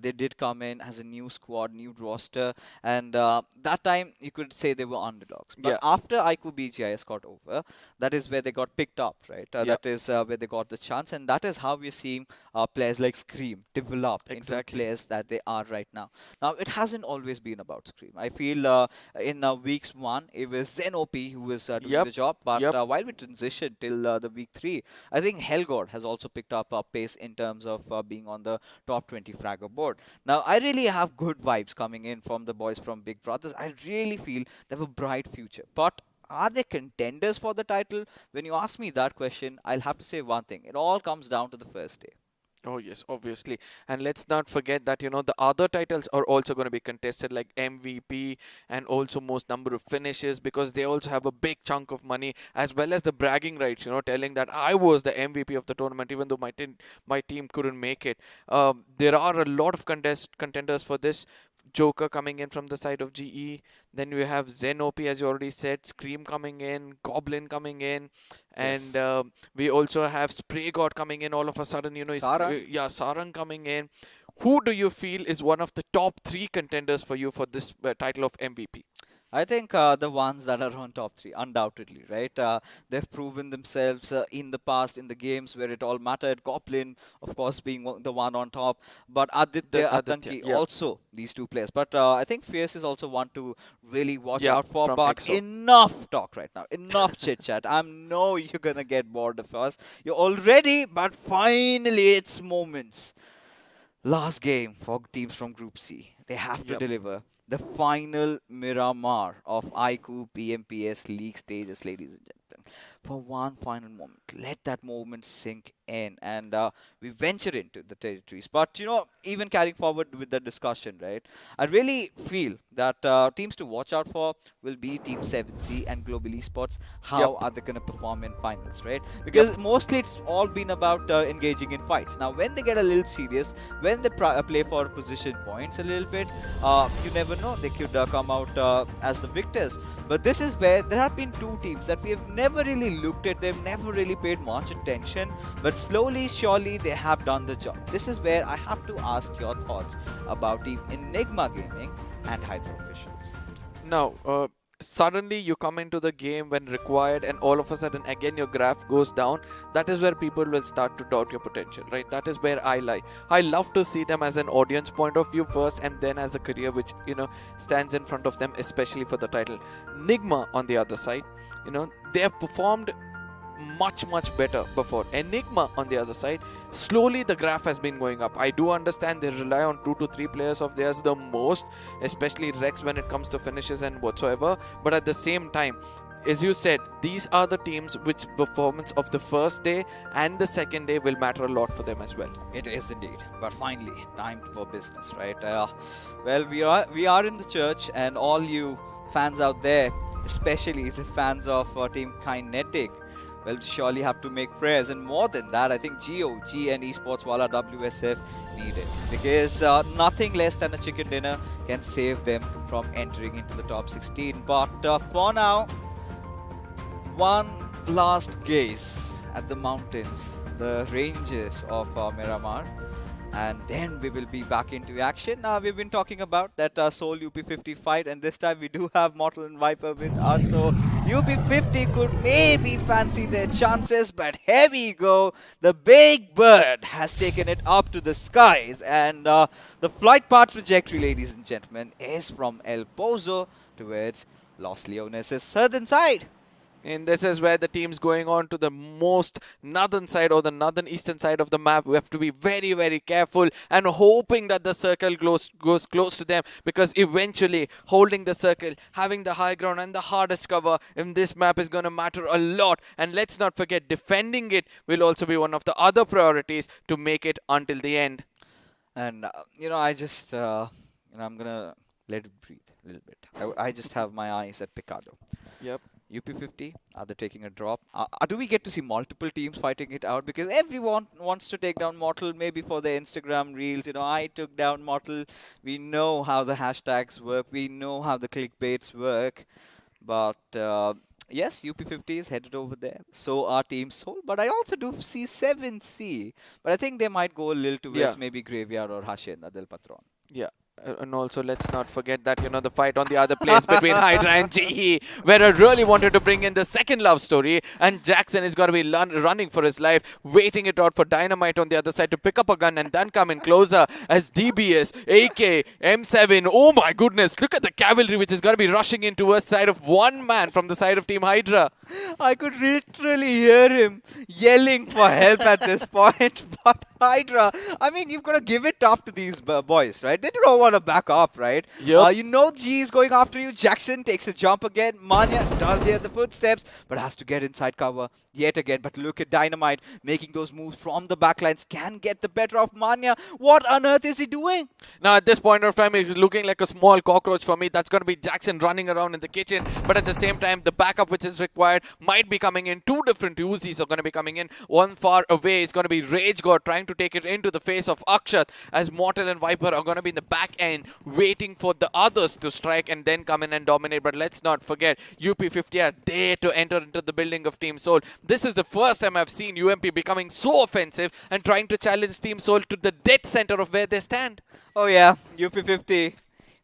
They did come in as a new squad, new roster, and that time you could say they were underdogs. But after iQOO BGIS got over, that is where they got picked up, right? That is where they got the chance, and that is how we're seeing players like Scream develop into players that they are right now. Now, it hasn't always been about Scream. I feel in weeks 1, it was Zen OP who was doing the job, but while we transitioned till the week 3, I think Hellgod has also picked up pace in terms of being on the top 20 fragger board. Now, I really have good vibes coming in from the boys from Big Brothers. I really feel they have a bright future. But are they contenders for the title? When you ask me that question, I'll have to say one thing. It all comes down to the first day. Oh, yes, obviously. And let's not forget that, the other titles are also going to be contested, like MVP and also most number of finishes, because they also have a big chunk of money, as well as the bragging rights, telling that I was the MVP of the tournament, even though my team couldn't make it. There are a lot of contenders for this. Joker coming in from the side of GE. Then we have Zen OP, as you already said, Scream coming in, Goblin coming in, and we also have Spray God coming in all of a sudden. Sarang coming in. Who do you feel is one of the top 3 contenders for you for this title of MVP? I think the ones that are on top 3, undoubtedly, right? They've proven themselves in the past in the games where it all mattered. Goblin, of course, being the one on top, but Aditya, Atanki, also these 2 players. But I think Fierce is also one to really watch out for. But EXO. Enough talk right now. Enough chit-chat. I know you're going to get bored of us. You're already, but finally it's moments. Last game for teams from Group C. They have to deliver the final Miramar of iQOO BMPS League stages, ladies and gentlemen. For one final moment, let that moment sink in, and we venture into the territories. But even carrying forward with the discussion, right, I really feel that teams to watch out for will be Team 7C and Global Esports. How are they going to perform in finals, right? Because mostly it's all been about engaging in fights. Now, when they get a little serious, when they play for position points a little bit, you never know, they could come out as the victors. But this is where there have been 2 teams that we have never really looked at. They've never really paid much attention, but slowly, surely, they have done the job. This is where I have to ask your thoughts about Team Enigma Gaming and Hydra officials. Now, suddenly you come into the game when required, and all of a sudden again your graph goes down. That is where people will start to doubt your potential, right? That is where I lie. I love to see them as an audience point of view first, and then as a career which stands in front of them, especially for the title. Nigma on the other side, they have performed much better before. Enigma on the other side, slowly the graph has been going up. I do understand they rely on 2 to 3 players of theirs the most, especially Rex when it comes to finishes and whatsoever, but at the same time, as you said, these are the teams which performance of the first day and the second day will matter a lot for them as well. It is indeed. But finally, time for business, right? Well, we are in the church, and all you fans out there, especially the fans of Team Kinetic, will surely have to make prayers. And more than that, I think GOG and Esports Wala WSF need it, because nothing less than a chicken dinner can save them from entering into the top 16. But for now, one last gaze at the mountains, the ranges of Miramar, and then we will be back into action. We've been talking about that Seoul UP50 fight, and this time we do have Mortal and Viper with us, so UP50 could maybe fancy their chances, but here we go. The big bird has taken it up to the skies, and the flight path trajectory, ladies and gentlemen, is from El Pozo towards Los Leones' southern side. And this is where the team's going on to the most northern side or the northern eastern side of the map. We have to be very, very careful and hoping that the circle goes close to them, because eventually holding the circle, having the high ground and the hardest cover in this map is going to matter a lot. And let's not forget, defending it will also be one of the other priorities to make it until the end. And, I just, I'm going to let it breathe a little bit. I just have my eyes at Picardo. Yep. UP50, are they taking a drop? Do we get to see multiple teams fighting it out? Because everyone wants to take down Mortal, maybe for their Instagram reels. I took down Mortal. We know how the hashtags work. We know how the clickbaits work. But yes, UP50 is headed over there. So are Team Seoul. But I also do see 7C. But I think they might go a little towards maybe Graveyard or Hacienda del Patron. Yeah. And also, let's not forget that, the fight on the other place between Hydra and GE, where I really wanted to bring in the second love story, and Jackson is going to be running for his life, waiting it out for Dynamite on the other side to pick up a gun and then come in closer as DBS, AK, M7. Oh my goodness, look at the cavalry which is going to be rushing in towards the side of one man from the side of Team Hydra. I could literally hear him yelling for help at this point. But Hydra, I mean, you've got to give it up to these boys, right? They don't want to back up, right? Yep. G is going after you. Jackson takes a jump again. Manya does hear the footsteps, but has to get inside cover yet again. But look at Dynamite making those moves from the backlines. Can get the better of Manya. What on earth is he doing? Now, at this point of time, he's looking like a small cockroach for me. That's going to be Jackson running around in the kitchen. But at the same time, the backup which is required might be coming in. Two different Uzis are going to be coming in. One far away is going to be Rage God trying to take it into the face of Akshat, as Mortal and Viper are going to be in the back end waiting for the others to strike and then come in and dominate. But let's not forget, UP50 are there to enter into the building of Team Seoul. This is the first time I've seen UMP becoming so offensive and trying to challenge Team Seoul to the dead center of where they stand. Oh yeah, UP50.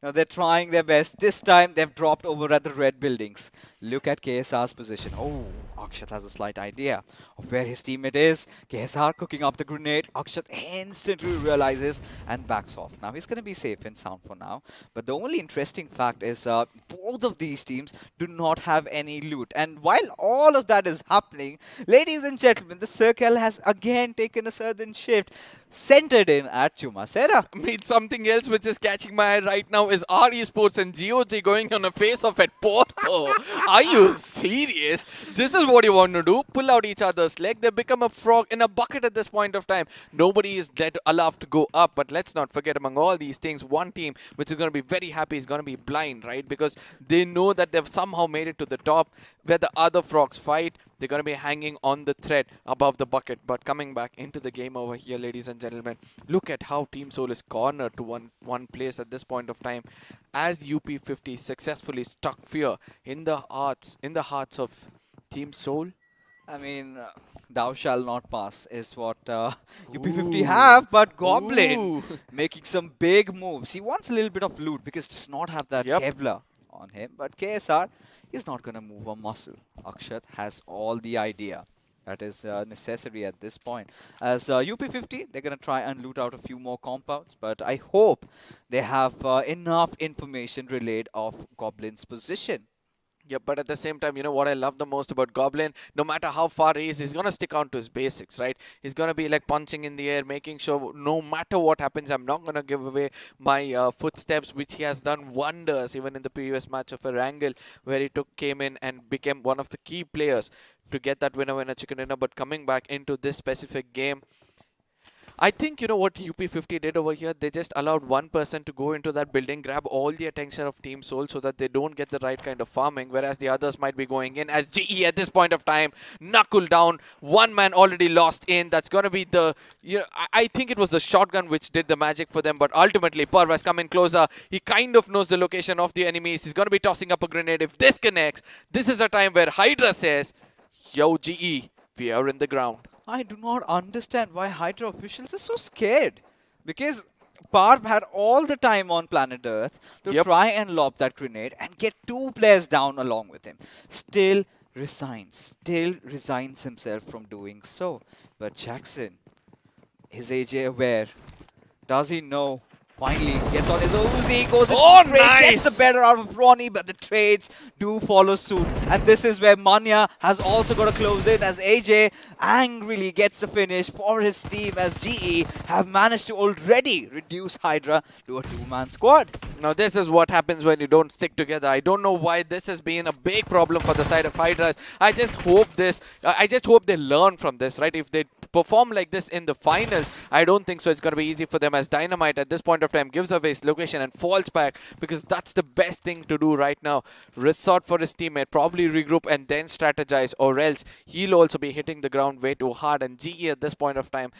They're trying their best. This time, they've dropped over at the red buildings. Look at KSR's position. Oh, Akshat has a slight idea of where his teammate is. KSR cooking up the grenade. Akshat instantly realizes and backs off. Now, he's going to be safe and sound for now. But the only interesting fact is both of these teams do not have any loot. And while all of that is happening, ladies and gentlemen, the circle has again taken a southern shift, centered in at Chumacera. I mean, something else which is catching my eye right now is our Esports and GOG going on a face-off at Porto. Are you serious? This is what you want to do? Pull out each other's leg. They become a frog in a bucket at this point of time. Nobody is allowed to go up. But let's not forget, among all these things, one team which is going to be very happy is going to be Blind, right? Because they know that they've somehow made it to the top where the other frogs fight. They're going to be hanging on the thread above the bucket. But coming back into the game over here, ladies and gentlemen, look at how Team Seoul is cornered to one place at this point of time, as UP50 successfully struck fear in the hearts of Team Seoul. I mean, thou shall not pass is what UP50 have, but Goblin making some big moves. He wants a little bit of loot because does not have that Kevlar on him. But KSR is not going to move a muscle. Akshat has all the idea that is necessary at this point. As UP50, they're going to try and loot out a few more compounds, but I hope they have enough information relayed of Goblin's position. Yeah, but at the same time, you know what I love the most about Goblin? No matter how far he is, he's going to stick on to his basics, right? He's going to be like punching in the air, making sure no matter what happens, I'm not going to give away my footsteps, which he has done wonders even in the previous match of Erangel, where he came in and became one of the key players to get that winner chicken dinner. But coming back into this specific game, I think, you know what UP50 did over here? They just allowed one person to go into that building, grab all the attention of Team Soul so that they don't get the right kind of farming, whereas the others might be going in. As GE at this point of time, knuckle down, one man already lost in. That's going to be the, you know, I think it was the shotgun which did the magic for them, but ultimately Parv has come in closer. He kind of knows the location of the enemies. He's going to be tossing up a grenade. If this connects, this is a time where Hydra says, yo GE, we are in the ground. I do not understand why Hydra officials are so scared. Because Parv had all the time on planet Earth to try and lob that grenade and get 2 players down along with him. Still resigns himself from doing so. But Jackson, is AJ aware? Does he know? Finally gets on his Uzi, goes in gets the better out of Ronnie, but the trades do follow suit. And this is where Manya has also got to close in as AJ angrily gets the finish for his team, as GE have managed to already reduce Hydra to a 2-man squad. Now this is what happens when you don't stick together. I don't know why this has been a big problem for the side of Hydras. I just hope they learn from this, right? If they perform like this in the finals, I don't think so it's going to be easy for them, as Dynamite at this point of time gives away his location and falls back, because that's the best thing to do right now. Resort for his teammate, probably regroup and then strategize, or else he'll also be hitting the ground way too hard. And GE at this point of time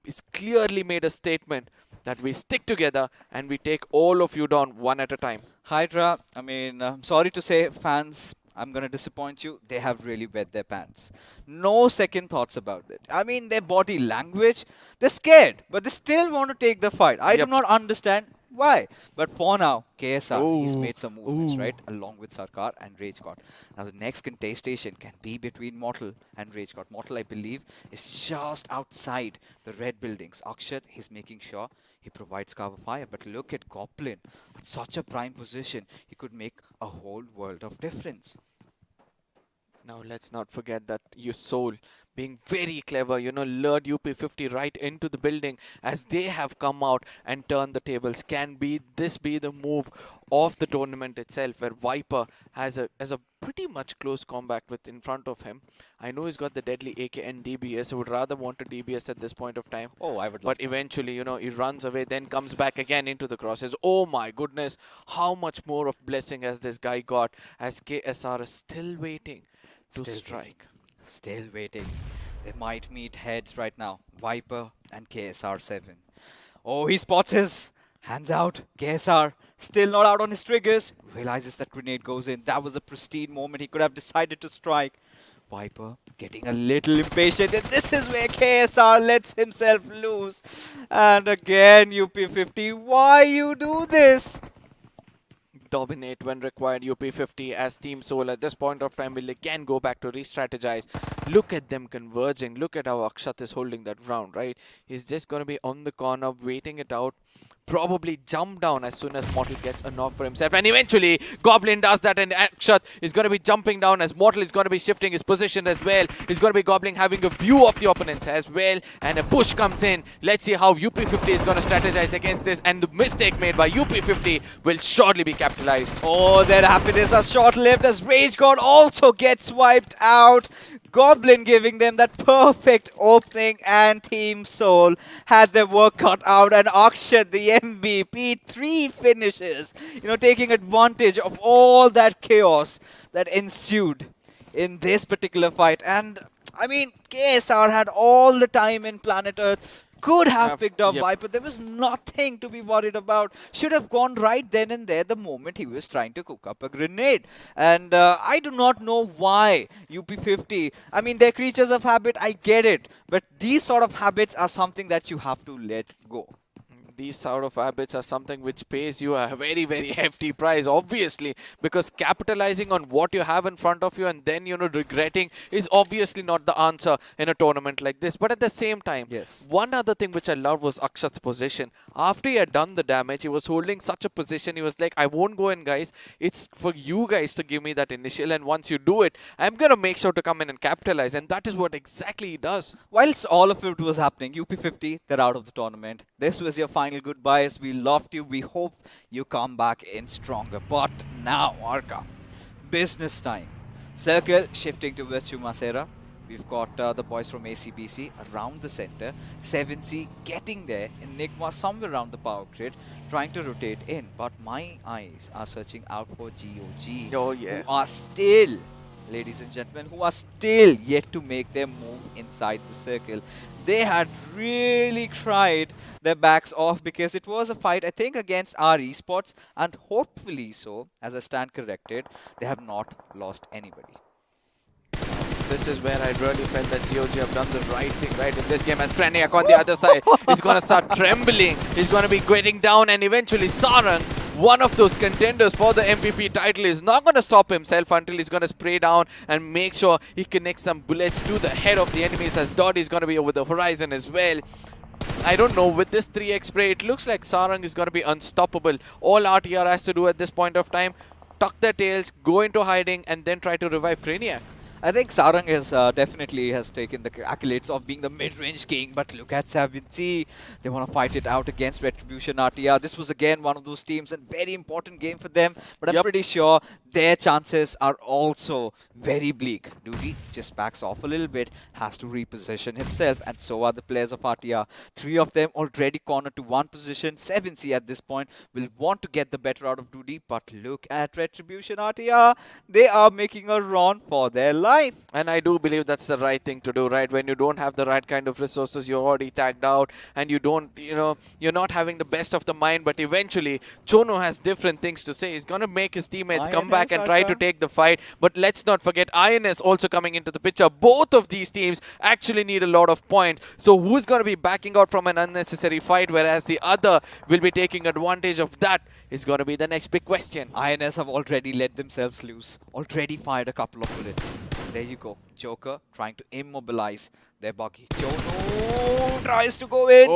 is clearly made a statement that we stick together and we take all of you down one at a time. Hydra, I mean, sorry to say, fans, I'm going to disappoint you. They have really wet their pants. No second thoughts about it. I mean, their body language, they're scared, but they still want to take the fight. I do not understand why. But for now, KSR, he's made some movements, right? Along with Sarkar and RageGod. Now, the next contestation can be between Mortal and RageGod. Mortal, I believe, is just outside the red buildings. Akshat, he's making sure he provides cover fire. But look at Goblin. At such a prime position, he could make a whole world of difference. Now, let's not forget that your Soul, being very clever, you know, lured UP50 right into the building as they have come out and turned the tables. Can this be the move of the tournament itself, where Viper has a pretty much close combat with in front of him? I know he's got the deadly AK and DBS. I would rather want a DBS at this point of time. Oh, I would. But eventually, you know, he runs away, then comes back again into the crosses. Oh my goodness, how much more of blessing has this guy got, as KSR is still waiting to strike. Still waiting. They might meet heads right now. Viper and KSR7. Oh, he spots his. Hands out. KSR still not out on his triggers. Realizes that grenade goes in. That was a pristine moment. He could have decided to strike. Viper getting a little impatient. And this is where KSR lets himself loose. And again, UP50. Why you do this? Dominate when required. UP50 as Team Soul at this point of time will again go back to re-strategize. Look at them converging. Look at how Akshat is holding that ground, right? He's just going to be on the corner, waiting it out. Probably jump down as soon as Mortal gets a knock for himself. And eventually, Goblin does that, and Akshat is going to be jumping down as Mortal is going to be shifting his position as well. He's going to be Goblin having a view of the opponents as well. And a push comes in. Let's see how UP50 is going to strategize against this. And the mistake made by UP50 will surely be capitalized. Oh, their happiness is short-lived as RageGod also gets wiped out. Goblin giving them that perfect opening, and Team Soul had their work cut out, and Akshat, the MVP, 3 finishes, you know, taking advantage of all that chaos that ensued in this particular fight. And I mean, KSR had all the time in planet Earth, could have picked up Viper. There was nothing to be worried about. Should have gone right then and there the moment he was trying to cook up a grenade. And I do not know why UP50, I mean, they're creatures of habit, I get it. But these sort of habits are something that you have to let go. these sort of habits are something which pays you a very, very hefty price, obviously, because capitalizing on what you have in front of you and then, regretting is obviously not the answer in a tournament like this. But at the same time, one other thing which I loved was Akshat's position. After he had done the damage, he was holding such a position. He was like, I won't go in, guys. It's for you guys to give me that initial, and once you do it, I'm going to make sure to come in and capitalize, and that is what exactly he does. Whilst all of it was happening, UP50, they're out of the tournament. This was your final goodbyes. We loved you. We hope you come back in stronger. But now, Arka, business time. Circle shifting towards Chumasera. We've got the boys from ACBC around the center. 7C getting there. Enigma somewhere around the power grid, trying to rotate in. But my eyes are searching out for GOG. Oh, yeah. Who are still, ladies and gentlemen, who are still yet to make their move inside the circle. They had really cried their backs off because it was a fight, I think, against our Esports, and hopefully so, as I stand corrected, they have not lost anybody. This is where I really felt that GOG have done the right thing, right, in this game, as Kinetic on the other side is going to start trembling. He's going to be getting down, and eventually Sarang, one of those contenders for the MVP title, is not going to stop himself until he's going to spray down and make sure he connects some bullets to the head of the enemies, as Dotty is going to be over the horizon as well. I don't know, with this 3x spray, it looks like Sarang is going to be unstoppable. All RTR has to do at this point of time, tuck their tails, go into hiding, and then try to revive Kinetic. I think Sarang is definitely has taken the accolades of being the mid-range king, but look at 7C. They want to fight it out against Retribution RTR. This was again one of those teams, and very important game for them, but I'm pretty sure their chances are also very bleak. Duty just backs off a little bit, has to reposition himself, and so are the players of RTR. 3 of them already cornered to one position. 7C at this point will want to get the better out of Duty, but look at Retribution RTR. They are making a run for their life. And I do believe that's the right thing to do, right? When you don't have the right kind of resources, you're already tagged out, and you don't, you're not having the best of the mind, but eventually Chono has different things to say. He's going to make his teammates come back and try to take the fight. But let's not forget INS also coming into the picture. Both of these teams actually need a lot of points. So who's going to be backing out from an unnecessary fight, whereas the other will be taking advantage of that, is going to be the next big question. INS have already let themselves loose, already fired a couple of bullets. There you go. Joker trying to immobilize their buggy. Chono tries to go in.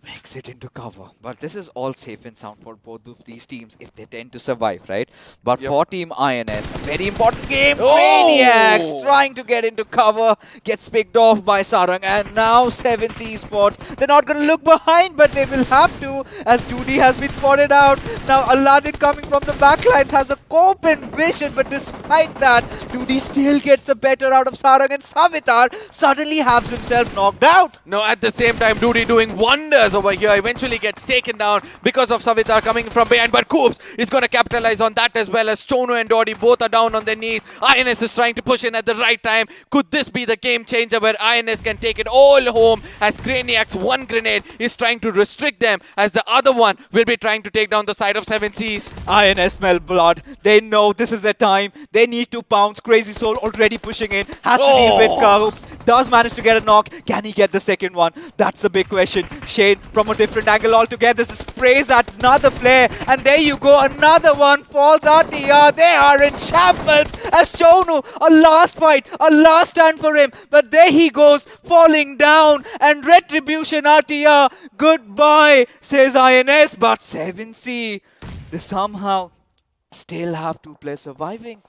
Makes it into cover. But this is all safe and sound for both of these teams if they tend to survive, right? But for Team INS, a very important game. Maniacs trying to get into cover. Gets picked off by Sarang. And now 7C Esports. They're not going to look behind, but they will have to, as Duty has been spotted out. Now Aladdin coming from the backlines has a open vision. But despite that, Duty still gets the better out of Sarang. And Savitar suddenly has himself knocked out. No, at the same time, Duty doing wonders over here, eventually gets taken down because of Savitar coming from behind, but Coops is going to capitalize on that, as well as Chono and Dotty both are down on their knees. INS is trying to push in at the right time. Could this be the game changer where INS can take it all home, as Kinetic's one grenade is trying to restrict them, as the other one will be trying to take down the side of 7Cs. INS smell blood. They know this is their time. They need to pounce. Crazy Soul already pushing in. Has to deal with Coops. Does manage to get a knock. Can he get the second one? That's the big question. Shane from a different angle altogether sprays at another player, and there you go, another one falls RTR. They are in shambles as Chono, a last fight, a last stand for him, but there he goes, falling down, and Retribution RTR, goodbye, says INS, but 7C, they somehow still have 2 players surviving.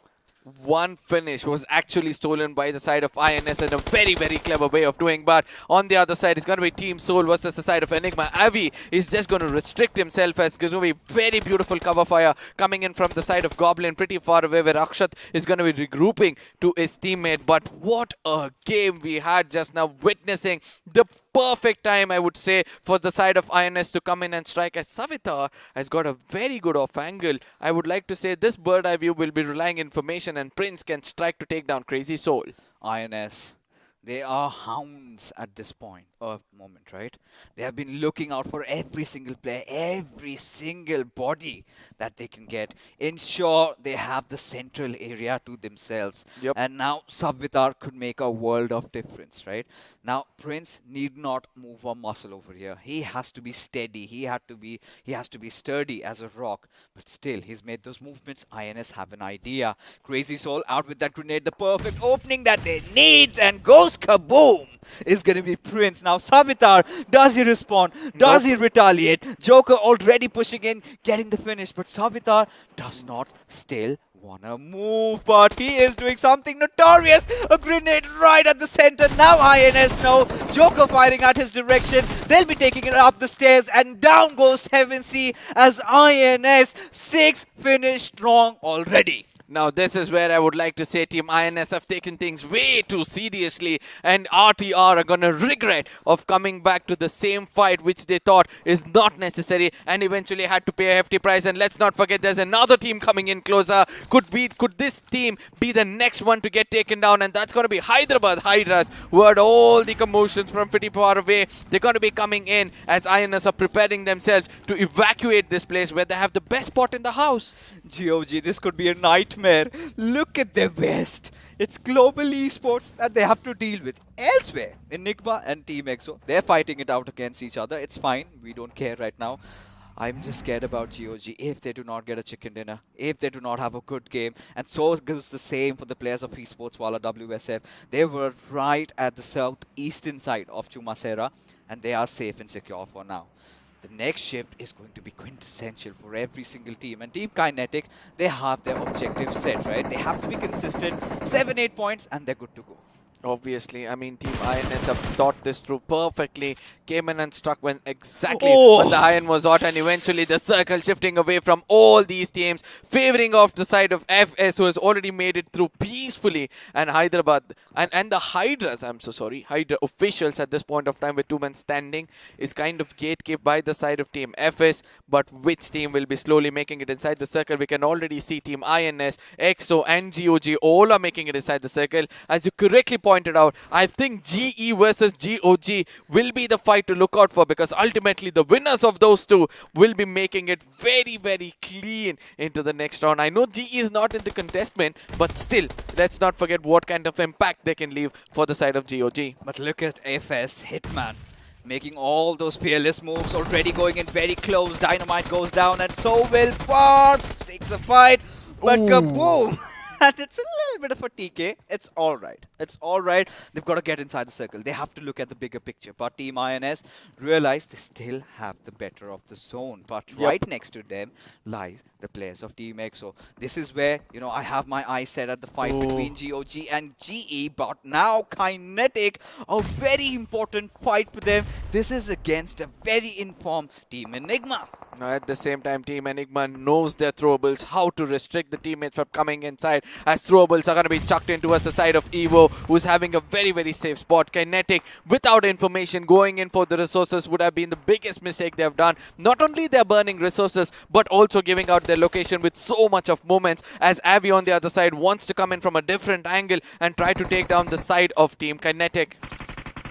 One finish was actually stolen by the side of INS in a very, very clever way of doing. But on the other side, it's going to be Team Soul versus the side of Enigma. Avi is just going to restrict himself, as going to be very beautiful cover fire coming in from the side of Goblin pretty far away, where Akshat is going to be regrouping to his teammate. But what a game we had just now, witnessing the perfect time, I would say, for the side of INS to come in and strike, as Savitar has got a very good off angle. I would like to say this bird eye view will be relying information, and Prince can strike to take down Crazy Soul. INS, They are hounds at this moment, right? They have been looking out for every single player, every single body that they can get. Ensure they have the central area to themselves. Yep. And now Savitar could make a world of difference, right? Now Prince need not move a muscle over here. He has to be steady. He has to be sturdy as a rock. But still, he's made those movements. INS have an idea. Crazy Soul out with that grenade, the perfect opening that they need, and goes kaboom! Is gonna be Prince. Now Savitar, does he respond? Does he retaliate? Joker already pushing in, getting the finish, but Savitar does not still wanna move, but he is doing something notorious. A grenade right at the center. Now INS know. Joker firing at his direction. They'll be taking it up the stairs, and down goes 7C as INS 6 finished strong already. Now, this is where I would like to say Team INS have taken things way too seriously, and RTR are going to regret of coming back to the same fight which they thought is not necessary and eventually had to pay a hefty price. And let's not forget there's another team coming in closer. Could this team be the next one to get taken down? And that's going to be Hyderabad Hydras, who heard all the commotions from pretty far away. They're going to be coming in as INS are preparing themselves to evacuate this place where they have the best spot in the house. GOG, this could be a nightmare. Look at their West. It's global esports that they have to deal with. Elsewhere, Enigma and Team EXO, they're fighting it out against each other. It's fine. We don't care right now. I'm just scared about GOG if they do not get a chicken dinner, if they do not have a good game. And so goes the same for the players of Esports Wala WSF. They were right at the southeastern side of Chumasera, and they are safe and secure for now. The next shift is going to be quintessential for every single team. And Team Kinetic, they have their objective set, right? They have to be consistent, 7-8 points, and they're good to go. Obviously, I mean, Team INS have thought this through perfectly. Came in and struck when exactly when the iron was hot, and eventually the circle shifting away from all these teams, favoring off the side of FS, who has already made it through peacefully, and Hyderabad and the Hydras, I'm so sorry, Hydra officials at this point of time with 2 men standing is kind of gatekept by the side of Team FS. But which team will be slowly making it inside the circle? We can already see Team INS, EXO, and GOG all are making it inside the circle. As you correctly pointed out, I think GE versus GOG will be the fight to look out for, because ultimately the winners of those two will be making it very, very clean into the next round. I know GE is not in the contestment, but still, let's not forget what kind of impact they can leave for the side of GOG. But look at FS Hitman making all those fearless moves, already going in very close. Dynamite goes down, and so will Barb. Takes a fight, but kaboom! And it's a little bit of a TK. It's alright. It's alright. They've got to get inside the circle. They have to look at the bigger picture. But Team INS realize they still have the better of the zone. But right next to them lies the players of Team EXO. This is where, you know, I have my eyes set at the fight between GOG and GE. But now Kinetic, a very important fight for them. This is against a very informed Team Enigma. At the same time, Team Enigma knows their throwables, how to restrict the teammates from coming inside, as throwables are going to be chucked into us the side of Evo, who's having a very, very safe spot. Kinetic, without information, going in for the resources would have been the biggest mistake they've done. Not only they're burning resources, but also giving out their location with so much of moments, as Avi on the other side wants to come in from a different angle and try to take down the side of Team Kinetic.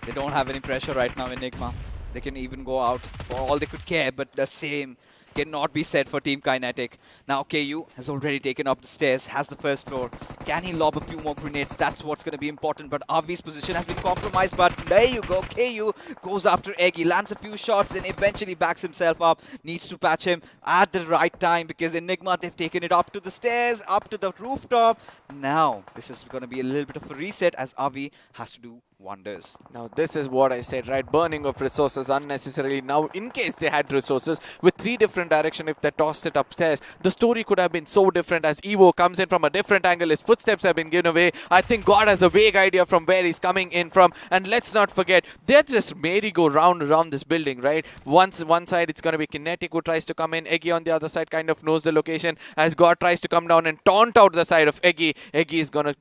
They don't have any pressure right now, Enigma. They can even go out for all they could care, but the same cannot be said for Team Kinetic. Now KU has already taken up the stairs, has the first floor. Can he lob a few more grenades? That's what's going to be important, but Avi's position has been compromised. But there you go, KU goes after Eggy, lands a few shots and eventually backs himself up. Needs to patch him at the right time, because Enigma, they've taken it up to the stairs, up to the rooftop. Now this is going to be a little bit of a reset, as Avi has to do wonders. Now this is what I said, right? Burning of resources unnecessarily. Now in case they had resources with 3 different directions, if they tossed it upstairs, the story could have been so different, as Evo comes in from a different angle. His footsteps have been given away. I think God has a vague idea from where he's coming in from. And let's not forget, they're just merry-go-round around this building, right? One side it's going to be Kinetic who tries to come in. Eggy on the other side kind of knows the location, as God tries to come down and taunt out the side of Eggy. Eggy is going to,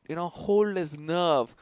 you know, hold his nerve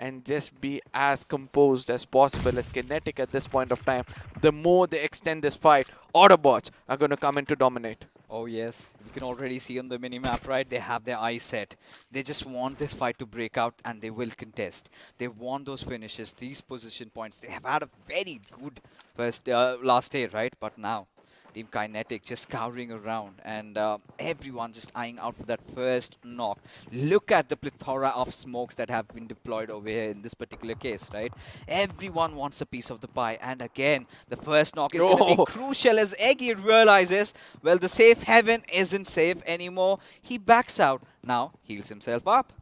and just be as composed as possible as Kinetic at this point of time. The more they extend this fight, Autobots are going to come in to dominate. Oh yes, you can already see on the minimap, right? They have their eyes set. They just want this fight to break out and they will contest. They want those finishes, these position points. They have had a very good first last day, right? But now, Team Kinetic just scouring around and everyone just eyeing out for that first knock. Look at the plethora of smokes that have been deployed over here in this particular case, right? Everyone wants a piece of the pie. And again, the first knock is going to be crucial as Eggy realizes, well, the safe haven isn't safe anymore. He backs out. Now, heals himself up.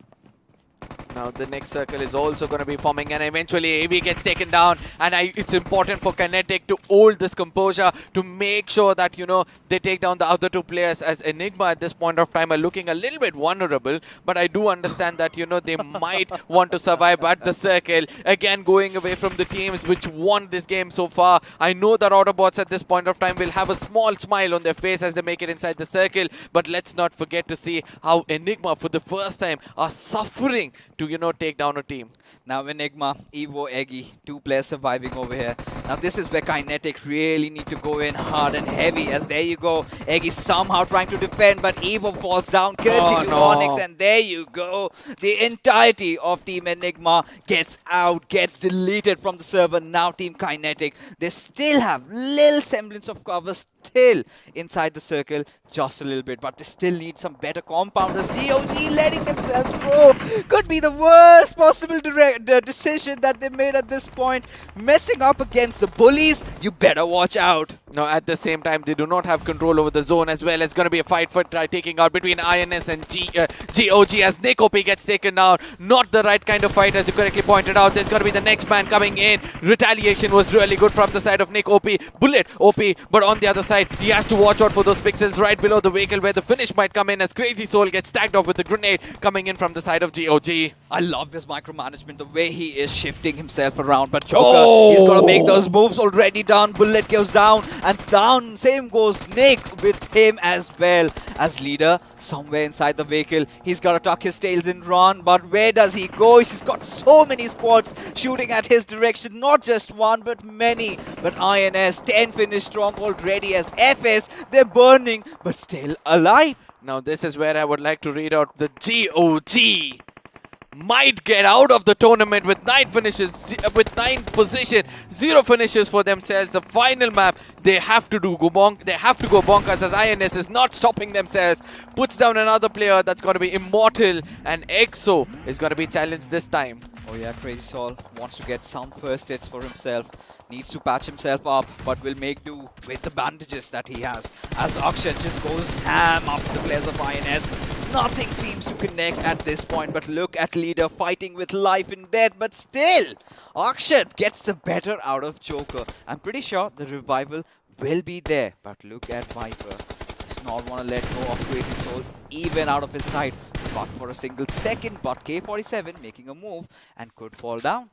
Now the next circle is also going to be forming and eventually AB gets taken down, and it's important for Kinetic to hold this composure to make sure that, you know, they take down the other two players, as Enigma at this point of time are looking a little bit vulnerable, but I do understand that, you know, they might want to survive at the circle. Again, going away from the teams which won this game so far. I know that Autobots at this point of time will have a small smile on their face as they make it inside the circle, but let's not forget to see how Enigma for the first time are suffering to, you know, take down a team. Now Enigma, Evo, Eggy, two players surviving over here. Now this is where Kinetic really need to go in hard and heavy, as there you go. Eggy somehow trying to defend, but Evo falls down, courtesy to Onyx, and there you go. The entirety of Team Enigma gets out, gets deleted from the server. Now Team Kinetic, they still have little semblance of cover still inside the circle, just a little bit, but they still need some better compounders. DOG letting themselves go could be the worst possible decision that they made at this point. Messing up against the bullies, you better watch out. Now at the same time, they do not have control over the zone as well. It's going to be a fight for taking out between INS and GOG as Nick OP gets taken down. Not the right kind of fight, as you correctly pointed out. There's going to be the next man coming in. Retaliation was really good from the side of Nick OP. Bullet OP, but on the other side, he has to watch out for those pixels right below the vehicle where the finish might come in, as Crazy Soul gets tagged off with a grenade coming in from the side of GOG. I love this micromanagement, the way he is shifting himself around, but Joker, he's got to make those moves already done. Bullet goes down, and down, same goes Nick with him as well. As leader, somewhere inside the vehicle, he's got to tuck his tails and run, but where does he go? He's got so many squads shooting at his direction, not just one, but many. But INS, 10 finish strong already, as FS, they're burning, but still alive. Now this is where I would like to read out the GOG. Might get out of the tournament with 9 finishes, with 9th position, 0 finishes for themselves. The final map, they have to go bonkers, as INS is not stopping themselves. Puts down another player that's going to be immortal, and EXO is going to be challenged this time. Oh yeah, Crazy Soul wants to get some first hits for himself. Needs to patch himself up, but will make do with the bandages that he has. As Akshat just goes ham after the players of INS. Nothing seems to connect at this point, but look at Leader fighting with life and death, but still, Akshat gets the better out of Joker. I'm pretty sure the revival will be there, but look at Viper. Does not want to let go of Crazy Soul, even out of his sight, but for a single second, but K47 making a move and could fall down.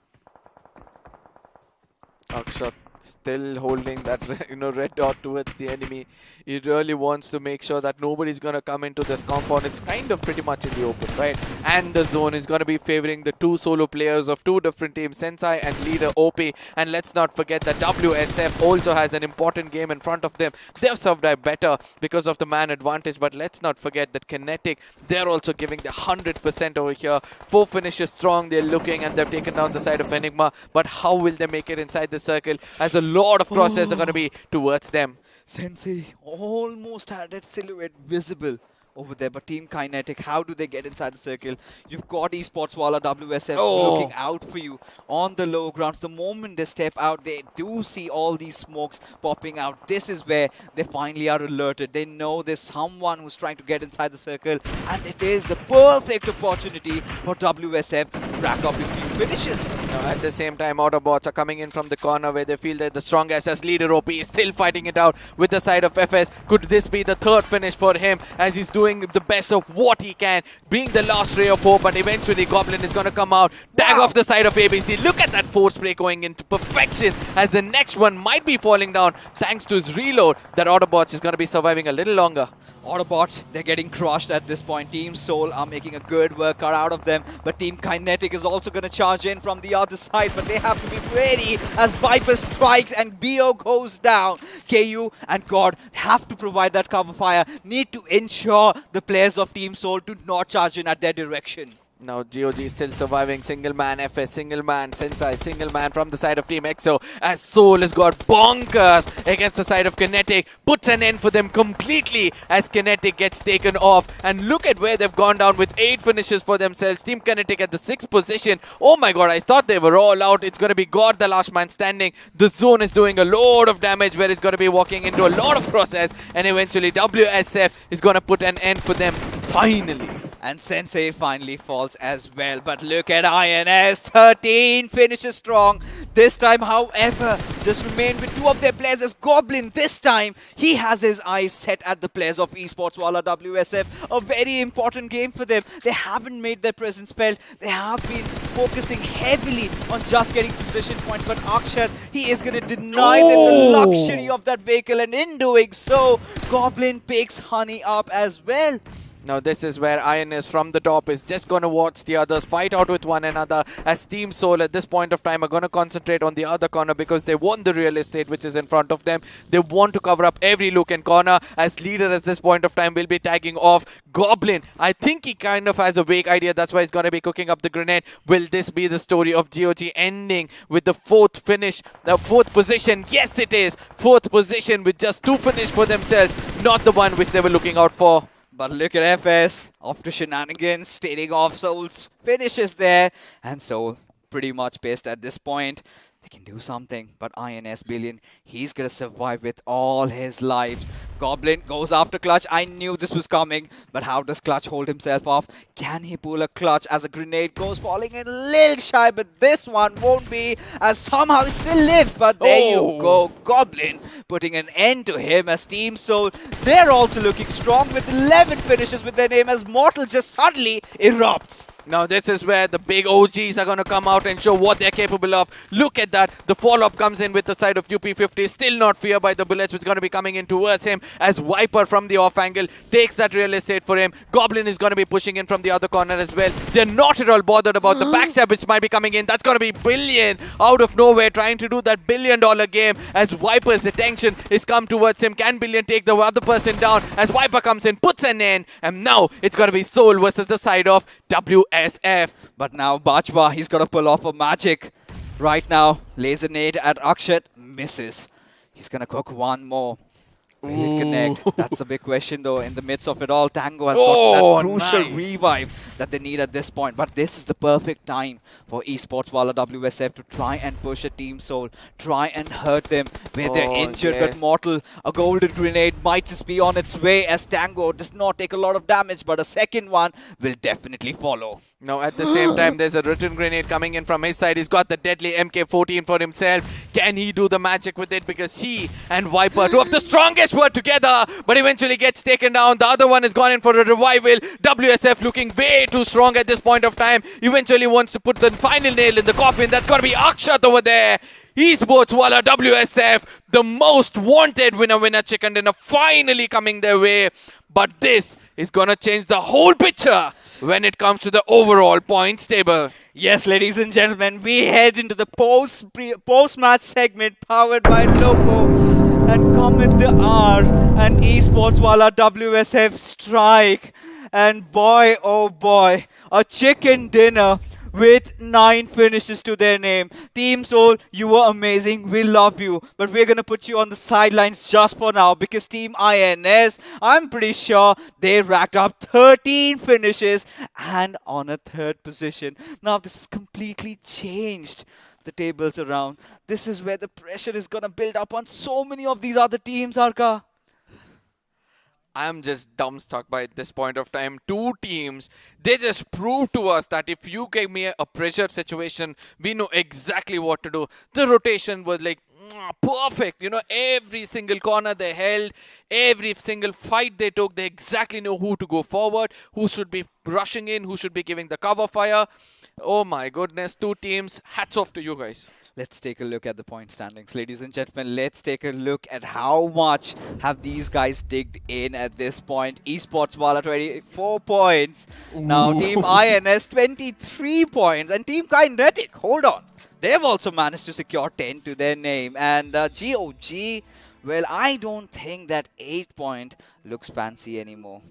Akshat still holding that red dot towards the enemy. He really wants to make sure that nobody's going to come into this compound. It's kind of pretty much in the open, right? And the zone is going to be favoring the 2 solo players of 2 different teams, Sensei and Leader OP. And let's not forget that WSF also has an important game in front of them. They've survived better because of the man advantage, but let's not forget that Kinetic, they're also giving the 100% over here. 4 finishes strong, they're looking, and they've taken down the side of Enigma. But how will they make it inside the circle, as a lot of crosses are going to be towards them? Sensei almost had that silhouette visible over there, but Team Kinetic, how do they get inside the circle? You've got Esports Wala WSF looking out for you on the low grounds. The moment they step out, they do see all these smokes popping out. This is where they finally are alerted. They know there's someone who's trying to get inside the circle, and it is the perfect opportunity for WSF to rack up a few finishes. At the same time, Autobots are coming in from the corner where they feel they're the strongest, as Leader OP is still fighting it out with the side of FS. Could this be the 3rd finish for him, as he's doing the best of what he can, being the last ray of hope, but eventually Goblin is going to come out, tag off the side of ABC. Look at that force spray going into perfection, as the next one might be falling down thanks to his reload. That Autobots is going to be surviving a little longer. Autobotz, they're getting crushed at this point. Team Soul are making a good workout out of them, but Team Kinetic is also going to charge in from the other side, but they have to be ready as Viper strikes and BO goes down. KU and God have to provide that cover fire, need to ensure the players of Team Soul do not charge in at their direction. Now GOG still surviving. Single man FS, single man Sensei, single man from the side of Team EXO as Soul has got bonkers against the side of Kinetic. Puts an end for them completely as Kinetic gets taken off. And look at where they've gone down with 8 finishes for themselves. Team Kinetic at the 6th position. Oh my god, I thought they were all out. It's going to be God, the last man standing. The zone is doing a lot of damage where it's going to be walking into a lot of process. And eventually WSF is going to put an end for them finally. And Sensei finally falls as well. But look at INS, 13 finishes strong. This time, however, just remain with 2 of their players as Goblin. This time, he has his eyes set at the players of Esports Wala WSF. A very important game for them. They haven't made their presence felt. They have been focusing heavily on just getting position points. But Akshat, he is going to deny them the luxury of that vehicle. And in doing so, Goblin picks Honey up as well. Now this is where INS from the top is just going to watch the others fight out with one another as Team Soul at this point of time are going to concentrate on the other corner because they want the real estate which is in front of them. They want to cover up every look and corner as leader at this point of time will be tagging off Goblin. I think he kind of has a vague idea. That's why he's going to be cooking up the grenade. Will this be the story of GOG ending with the 4th finish, the 4th position? Yes, it is. 4th position with just 2 finishes for themselves, not the one which they were looking out for. But look at FS, off to shenanigans, stating off Soul's finishes there. And Soul pretty much pissed at this point. They can do something, but INS Billion, he's going to survive with all his lives. Goblin goes after Clutch. I knew this was coming, but how does Clutch hold himself off? Can he pull a Clutch as a grenade goes falling in a little shy, but this one won't be as somehow he still lives. But there you go, Goblin putting an end to him as Team Soul. They're also looking strong with 11 finishes with their name as Mortal just suddenly erupts. Now this is where the big OGs are going to come out and show what they're capable of. Look at that. The follow-up comes in with the side of UP50. Still not feared by the bullets which is going to be coming in towards him as Viper from the off angle takes that real estate for him. Goblin is going to be pushing in from the other corner as well. They're not at all bothered about the backstab which might be coming in. That's going to be Billion out of nowhere trying to do that $1 billion game as Viper's attention is come towards him. Can Billion take the other person down as Viper comes in, puts an end, and now it's going to be Soul versus the side of WSF. But now Bajwa, he's got to pull off a magic. Right now, laser nade at Akshat, misses. He's going to cook one more. Will it connect? That's the big question though. In the midst of it all, Tango has got that crucial revive that they need at this point. But this is the perfect time for Esports Wala WSF to try and push a Team Soul, try and hurt them where they're injured but mortal. A golden grenade might just be on its way as Tango does not take a lot of damage, but a second one will definitely follow. Now at the same time, there's a return grenade coming in from his side. He's got the deadly MK14 for himself. Can he do the magic with it? Because he and Viper, 2 of the strongest, were together, but eventually gets taken down. The other one has gone in for a revival. WSF looking way too strong at this point of time. Eventually wants to put the final nail in the coffin. That's got to be Akshat over there. Esports Wala WSF, the most wanted winner chicken dinner finally coming their way. But this is going to change the whole picture when it comes to the overall points table. Yes, ladies and gentlemen, we head into the post-match segment powered by Loco. And come with the R and Esports Wala WSF strike. And boy, oh boy, a chicken dinner with 9 finishes to their name. Team Soul, you were amazing. We love you. But we're going to put you on the sidelines just for now because Team INS, I'm pretty sure they racked up 13 finishes and on a 3rd position. Now, this has completely changed the tables around. This is where the pressure is going to build up on so many of these other teams, Arka. I'm just dumbstruck by this point of time. 2 teams, they just proved to us that if you gave me a pressure situation, we know exactly what to do. The rotation was like perfect. You know, every single corner they held, every single fight they took, they exactly know who to go forward, who should be rushing in, who should be giving the cover fire. Oh my goodness, 2 teams, hats off to you guys. Let's take a look at the point standings. Ladies and gentlemen, let's take a look at how much have these guys digged in at this point. Esports Wala 24 points. Now Team INS 23 points. And Team Kinetic, hold on. They've also managed to secure 10 to their name. And GOG, well, I don't think that 8 point looks fancy anymore.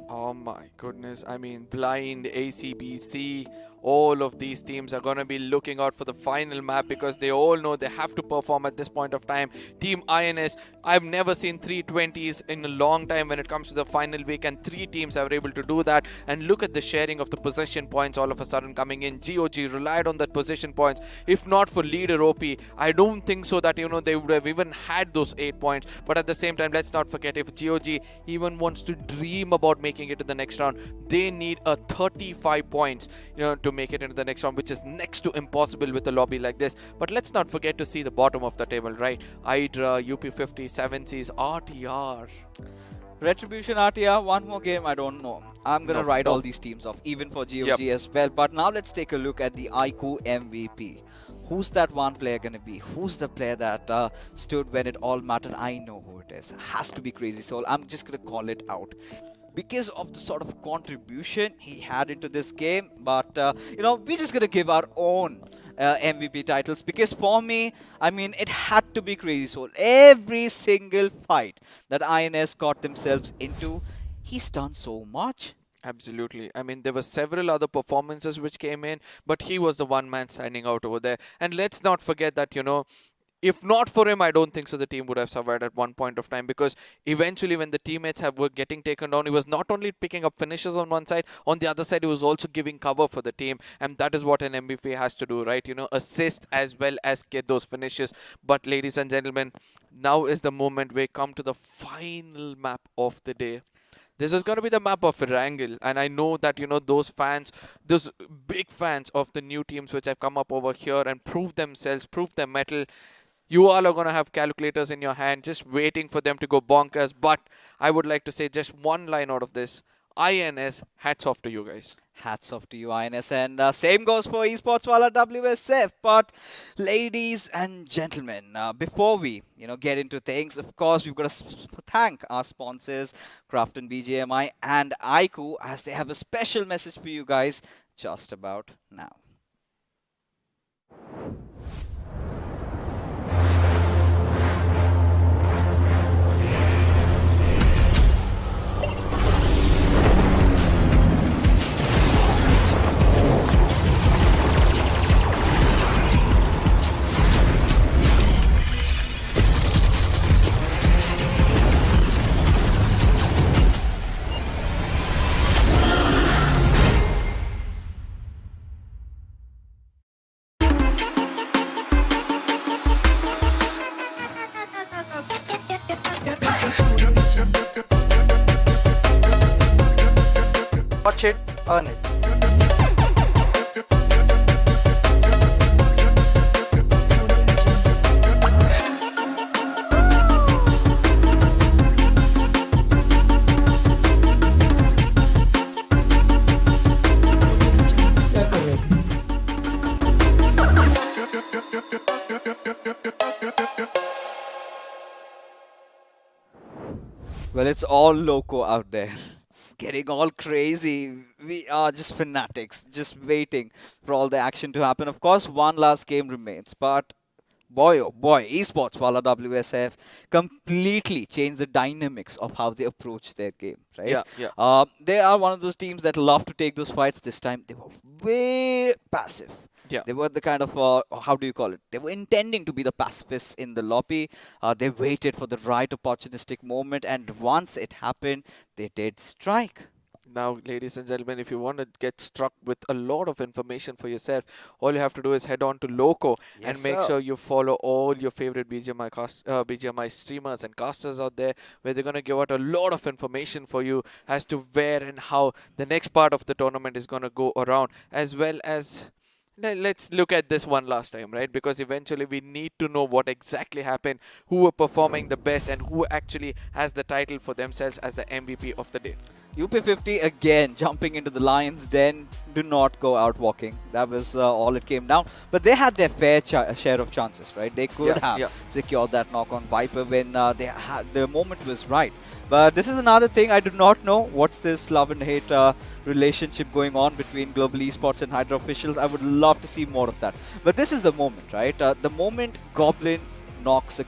Oh my goodness. I mean, Blind, ACBC, all of these teams are going to be looking out for the final map because they all know they have to perform at this point of time. Team INS, I've never seen 320s in a long time when it comes to the final week, and 3 teams are able to do that. And look at the sharing of the possession points all of a sudden coming in. GOG relied on that possession points. If not for leader OP, I don't think so that, you know, they would have even had those 8 points. But at the same time, let's not forget, if GOG even wants to dream about making it to the next round, they need a 35 points, you know, to make it into the next round, which is next to impossible with a lobby like this. But let's not forget to see the bottom of the table, right? Hydra, UP50, 7Cs, RTR. Retribution, RTR, one more game, I don't know. I'm going to write all these teams off, even for GOG as well. But now let's take a look at the iQOO MVP. Who's that one player going to be? Who's the player that stood when it all mattered? I know who it is. Has to be Crazy Soul. I'm just going to call it out, because of the sort of contribution he had into this game. But, you know, we're just going to give our own MVP titles, because for me, I mean, it had to be Crazy Soul. Every single fight that INS got themselves into, he's done so much. Absolutely. I mean, there were several other performances which came in, but he was the one man standing out over there. And let's not forget that, you know, if not for him, I don't think so the team would have survived at one point of time, because eventually when the teammates were getting taken down, he was not only picking up finishes on one side, on the other side he was also giving cover for the team, and that is what an MVP has to do, right? You know, assist as well as get those finishes. But ladies and gentlemen, now is the moment we come to the final map of the day. This is going to be the map of Wrangle, and I know that, you know, those fans, those big fans of the new teams which have come up over here and proved themselves, proved their mettle, you all are going to have calculators in your hand just waiting for them to go bonkers. But I would like to say just one line out of this. INS, hats off to you guys. Hats off to you, INS. And same goes for Esports Wala WSF. But ladies and gentlemen, before we, you know, get into things, of course, we've got to thank our sponsors, Craft and BGMI and iQOO, as they have a special message for you guys just about now. Watch it, earn it. Well, it's all loco out there. It's getting all crazy. We are just fanatics, just waiting for all the action to happen. Of course, one last game remains, but boy, oh boy, Esports Wala WSF completely changed the dynamics of how they approach their game, right? Yeah. They are one of those teams that love to take those fights. This time, they were way passive. Yeah. They were the kind of, how do you call it? They were intending to be the pacifists in the lobby. They waited for the right opportunistic moment, and once it happened, they did strike. Now, ladies and gentlemen, if you want to get struck with a lot of information for yourself, all you have to do is head on to Loco and make sure you follow all your favorite BGMI streamers and casters out there, where they're going to give out a lot of information for you as to where and how the next part of the tournament is going to go around, as well as let's look at this one last time, right? Because eventually we need to know what exactly happened, who were performing the best, and who actually has the title for themselves as the MVP of the day. UP50 again jumping into the lion's den. Do not go out walking. That was all it came down. But they had their fair share of chances, right? They could have secured that knock on Viper when the moment was right. But this is another thing. I do not know what's this love and hate relationship going on between Global Esports and Hydra officials. I would love to see more of that. But this is the moment, right? The moment Goblin knocks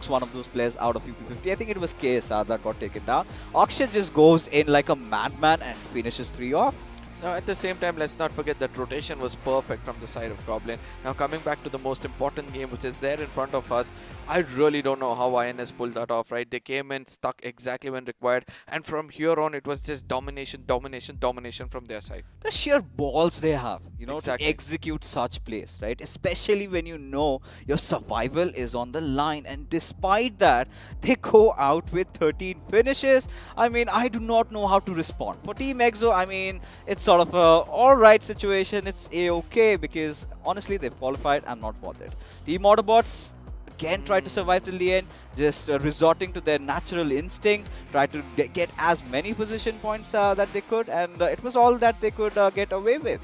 one of those players out of UP50. I think it was KSR that got taken down. Akshay just goes in like a madman and finishes 3 off. Now, at the same time, let's not forget that rotation was perfect from the side of Goblin. Now, coming back to the most important game, which is there in front of us, I really don't know how INS pulled that off, right? They came in, stuck exactly when required, and from here on, it was just domination from their side. The sheer balls they have, to execute such plays, right? Especially when you know your survival is on the line, and despite that, they go out with 13 finishes. I mean, I do not know how to respond. For Team Exo, I mean, it's sort of a alright situation. It's a-okay because honestly they've qualified. I'm not bothered. Team Autobotz again tried to survive till the end, just resorting to their natural instinct, tried to get as many position points that they could, and it was all that they could get away with.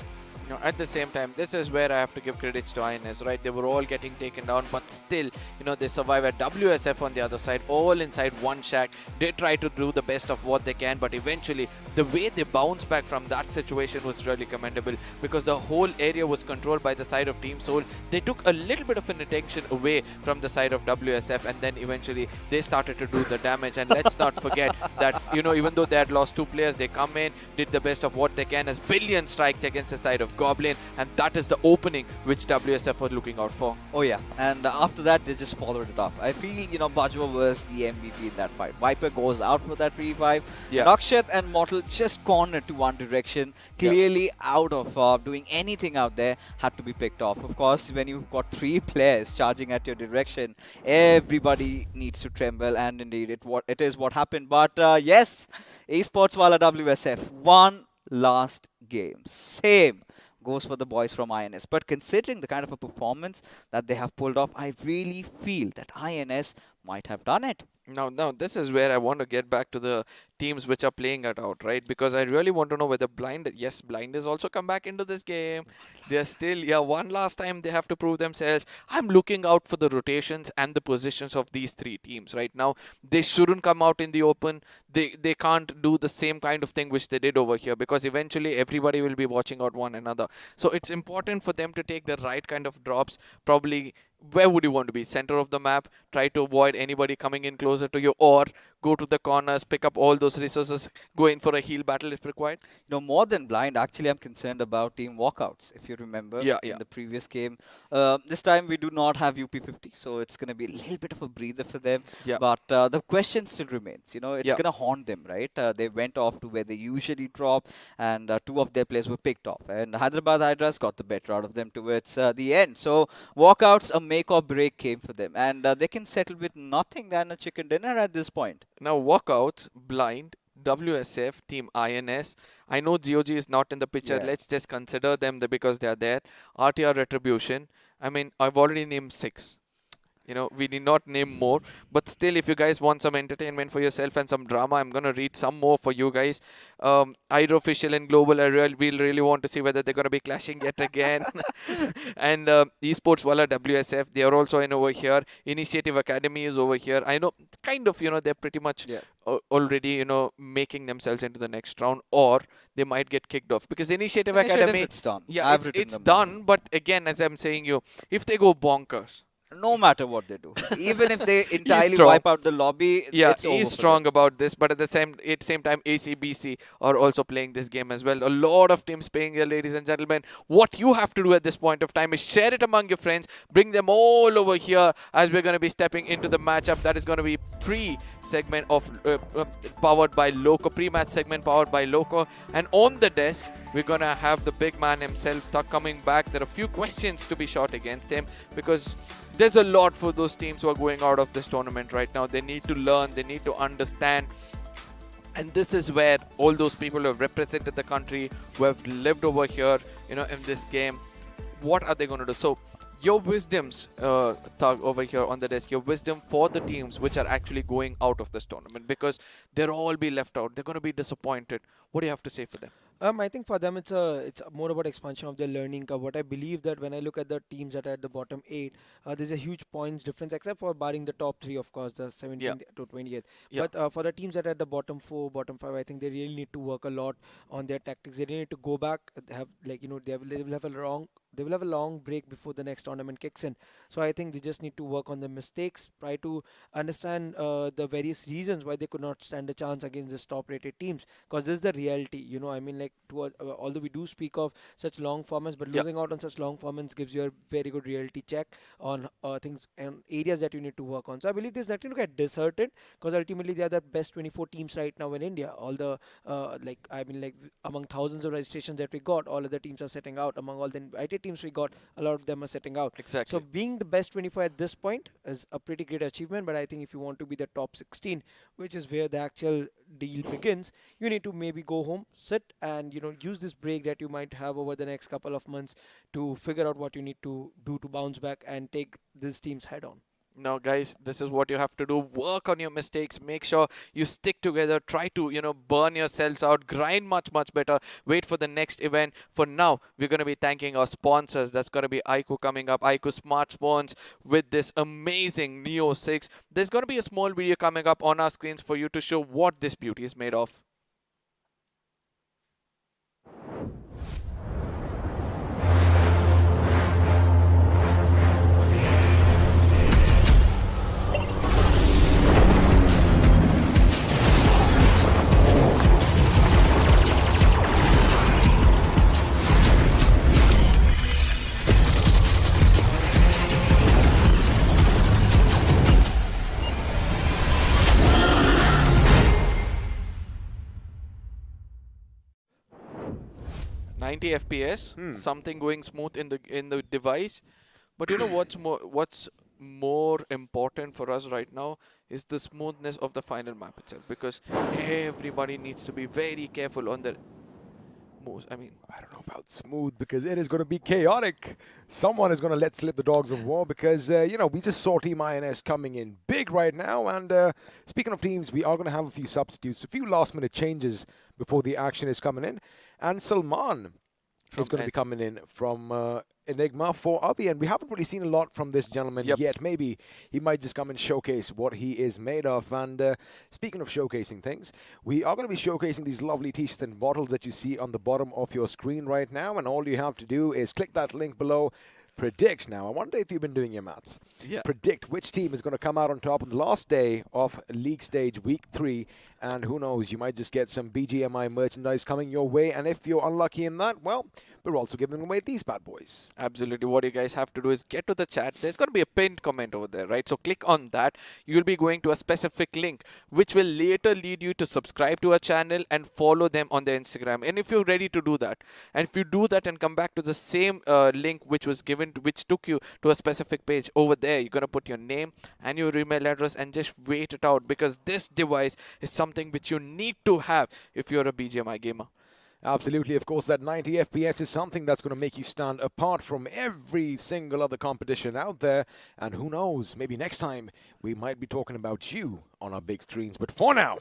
At the same time, this is where I have to give credits to INS, right? They were all getting taken down, but still, they survive at WSF on the other side, all inside one shack. They try to do the best of what they can, but eventually, the way they bounce back from that situation was really commendable because the whole area was controlled by the side of Team Soul. They took a little bit of an attention away from the side of WSF, and then eventually they started to do the damage. And let's not forget that, even though they had lost 2 players, they come in, did the best of what they can as billion strikes against the side of Goblin, and that is the opening which WSF was looking out for. Oh yeah, and after that they just followed it up. I feel Bajwa was the MVP in that fight. Viper goes out for that revive. Rakshat and Mortal just cornered to one direction, clearly out of doing anything out there, had to be picked off. Of course, when you've got 3 players charging at your direction, everybody needs to tremble, and indeed it is what happened. But yes, Esports wala WSF, one last game. Same goes for the boys from INS. But considering the kind of a performance that they have pulled off, I really feel that INS might have done it. Now, this is where I want to get back to the teams which are playing it out, right? Because I really want to know whether Blind has also come back into this game. They're still, one last time they have to prove themselves. I'm looking out for the rotations and the positions of these 3 teams right now. They shouldn't come out in the open. They can't do the same kind of thing which they did over here because eventually everybody will be watching out one another. So it's important for them to take the right kind of drops. Probably, where would you want to be? Center of the map, try to avoid anybody coming in closer to you, or go to the corners, pick up all those resources, go in for a heal battle if required. More than Blind, actually I'm concerned about Team Walkouts, if you remember in the previous game. This time we do not have UP50, so it's going to be a little bit of a breather for them. But the question still remains. It's going to haunt them, right? They went off to where they usually drop, and 2 of their players were picked off. And Hyderabad Hydras got the better out of them towards the end. So Walkouts, a make or break came for them, and they can settle with nothing than a chicken dinner at this point. Now, Walkouts, Blind, WSF, Team INS. I know GOG is not in the picture. Let's just consider them because they are there. RTR Retribution. I mean, I've already named 6. We need not name more. But still, if you guys want some entertainment for yourself and some drama, I'm going to read some more for you guys. Hydra Official and Global, we'll really want to see whether they're going to be clashing yet again. And Esports Wala WSF, they are also in over here. Initiative Academy is over here. I know, kind of, they're pretty much already, making themselves into the next round, or they might get kicked off. Because Initiative Academy, it's done. Yeah, it's done. But again, as I'm saying if they go bonkers, no matter what they do, even if they entirely wipe out the lobby, it's over. He's strong about this, but at the same time, ACBC are also playing this game as well. A lot of teams playing here, ladies and gentlemen. What you have to do at this point of time is share it among your friends, bring them all over here as we're going to be stepping into the matchup. That is going to be pre-segment of powered by Loco, pre-match segment powered by Loco. And on the desk, we're going to have the big man himself, Tuck, coming back. There are a few questions to be shot against him because there's a lot for those teams who are going out of this tournament right now. They need to learn, they need to understand. And this is where all those people who have represented the country, who have lived over here, in this game, what are they going to do? So your wisdoms, Thug, over here on the desk, your wisdom for the teams which are actually going out of this tournament, because they'll all be left out. They're going to be disappointed. What do you have to say for them? I think for them it's more about expansion of their learning curve. What I believe that when I look at the teams that are at the bottom 8, there's a huge points difference, except for barring the top 3, of course, the 17th to 20th. Yeah. But for the teams that are at the bottom 4, bottom 5, I think they really need to work a lot on their tactics. They really need to go back, have they will have a long break before the next tournament kicks in. So I think they just need to work on the mistakes, try to understand the various reasons why they could not stand a chance against this top-rated teams. Because this is the reality, I mean, like, although we do speak of such long formats, but losing out on such long formats gives you a very good reality check on things and areas that you need to work on. So I believe there's nothing to get disheartened, because ultimately they are the best 24 teams right now in India. All the among thousands of registrations that we got, all of the teams are setting out. Among all the invited teams we got, a lot of them are setting out. Exactly. So being the best 24 at this point is a pretty great achievement, but I think if you want to be the top 16, which is where the actual deal begins, you need to maybe go home, sit, and use this break that you might have over the next couple of months to figure out what you need to do to bounce back and take these teams head on. Now, guys, this is what you have to do. Work on your mistakes. Make sure you stick together. Try to, burn yourselves out. Grind much, much better. Wait for the next event. For now, we're going to be thanking our sponsors. That's going to be iQOO coming up. iQOO smartphones with this amazing Neo 6. There's going to be a small video coming up on our screens for you to show what this beauty is made of. FPS, something going smooth in the device, but what's more important for us right now is the smoothness of the final map itself, because everybody needs to be very careful on their moves. I mean, I don't know about smooth, because it is going to be chaotic. Someone is going to let slip the dogs of war, because we just saw Team INS coming in big right now. And speaking of teams, we are going to have a few substitutes, a few last-minute changes before the action is coming in. And Salman is going to be coming in from Enigma for Abhi, and we haven't really seen a lot from this gentleman yet. Maybe he might just come and showcase what he is made of. And speaking of showcasing things, we are going to be showcasing these lovely t-shirts and bottles that you see on the bottom of your screen right now, and all you have to do is click that link below. Predict. Now, I wonder if you've been doing your maths. Yeah. Predict which team is going to come out on top on the last day of League Stage Week 3. And who knows, you might just get some BGMI merchandise coming your way. And if you're unlucky in that, well, we're also giving away these bad boys. Absolutely. What you guys have to do is get to the chat. There's going to be a pinned comment over there, right? So click on that. You'll be going to a specific link, which will later lead you to subscribe to our channel and follow them on their Instagram. And if you're ready to do that, and if you do that and come back to the same link which was given, which took you to a specific page over there, you're going to put your name and your email address and just wait it out, because this device is something which you need to have if you're a BGMI gamer. Absolutely. Of course, that 90 FPS is something that's going to make you stand apart from every single other competition out there. And who knows, maybe next time we might be talking about you on our big screens. But for now,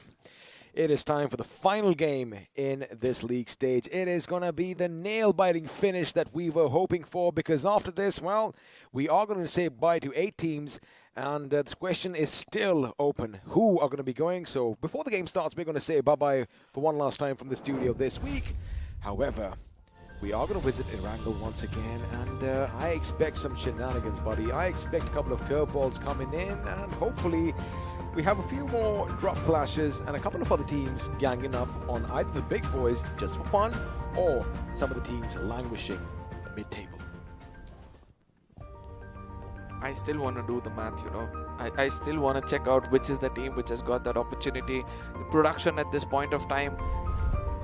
it is time for the final game in this league stage. It is going to be the nail-biting finish that we were hoping for, because after this, well, we are going to say bye to 8 teams. And the question is still open. Who are going to be going? So before the game starts, we're going to say bye-bye for one last time from the studio this week. However, we are going to visit Erangel once again, and I expect some shenanigans, buddy. I expect a couple of curveballs coming in, and hopefully we have a few more drop clashes and a couple of other teams ganging up on either the big boys just for fun, or some of the teams languishing mid-table. I still want to do the math, I still want to check out which is the team which has got that opportunity. The production at this point of time,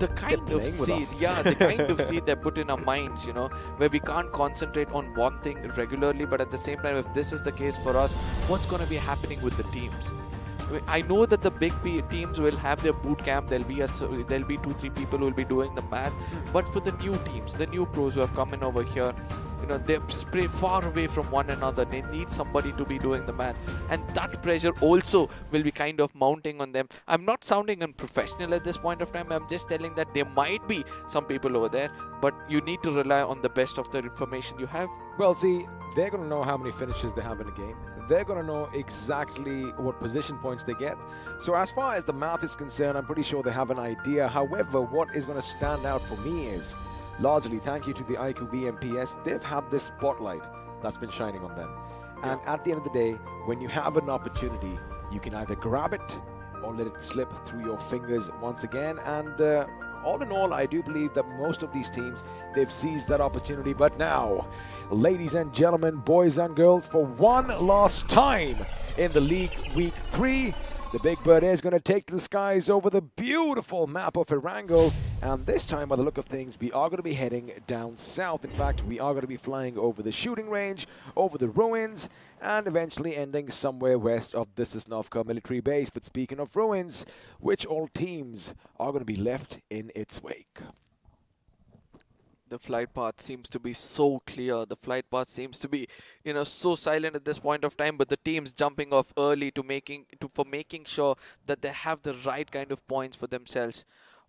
the kind of seed, the kind of seed they put in our minds, where we can't concentrate on one thing regularly, but at the same time, if this is the case for us, what's going to be happening with the teams? I know that the big teams will have their boot camp. There'll be 2-3 people who will be doing the math. But for the new teams, the new pros who have come in over here, they're far away from one another. They need somebody to be doing the math, and that pressure also will be kind of mounting on them. I'm not sounding unprofessional at this point of time. I'm just telling that there might be some people over there, but you need to rely on the best of the information you have. Well, see, they're going to know how many finishes they have in a game. They're going to know exactly what position points they get. So as far as the math is concerned, I'm pretty sure they have an idea. However, what is going to stand out for me is, largely thank you to the iQOO BMPS, they've had this spotlight that's been shining on them. And at the end of the day, when you have an opportunity, you can either grab it or let it slip through your fingers once again. And all in all, I do believe that most of these teams, they've seized that opportunity. But now, ladies and gentlemen, boys and girls, for one last time in the league week 3, the Big Bird is going to take to the skies over the beautiful map of Erangel. And this time, by the look of things, we are going to be heading down south. In fact, we are going to be flying over the shooting range, over the ruins, and eventually ending somewhere west of the Sosnovka military base. But speaking of ruins, which all teams are going to be left in its wake? The flight path seems to be so clear. The flight path seems to be, so silent at this point of time. But the teams jumping off early for making sure that they have the right kind of points for themselves.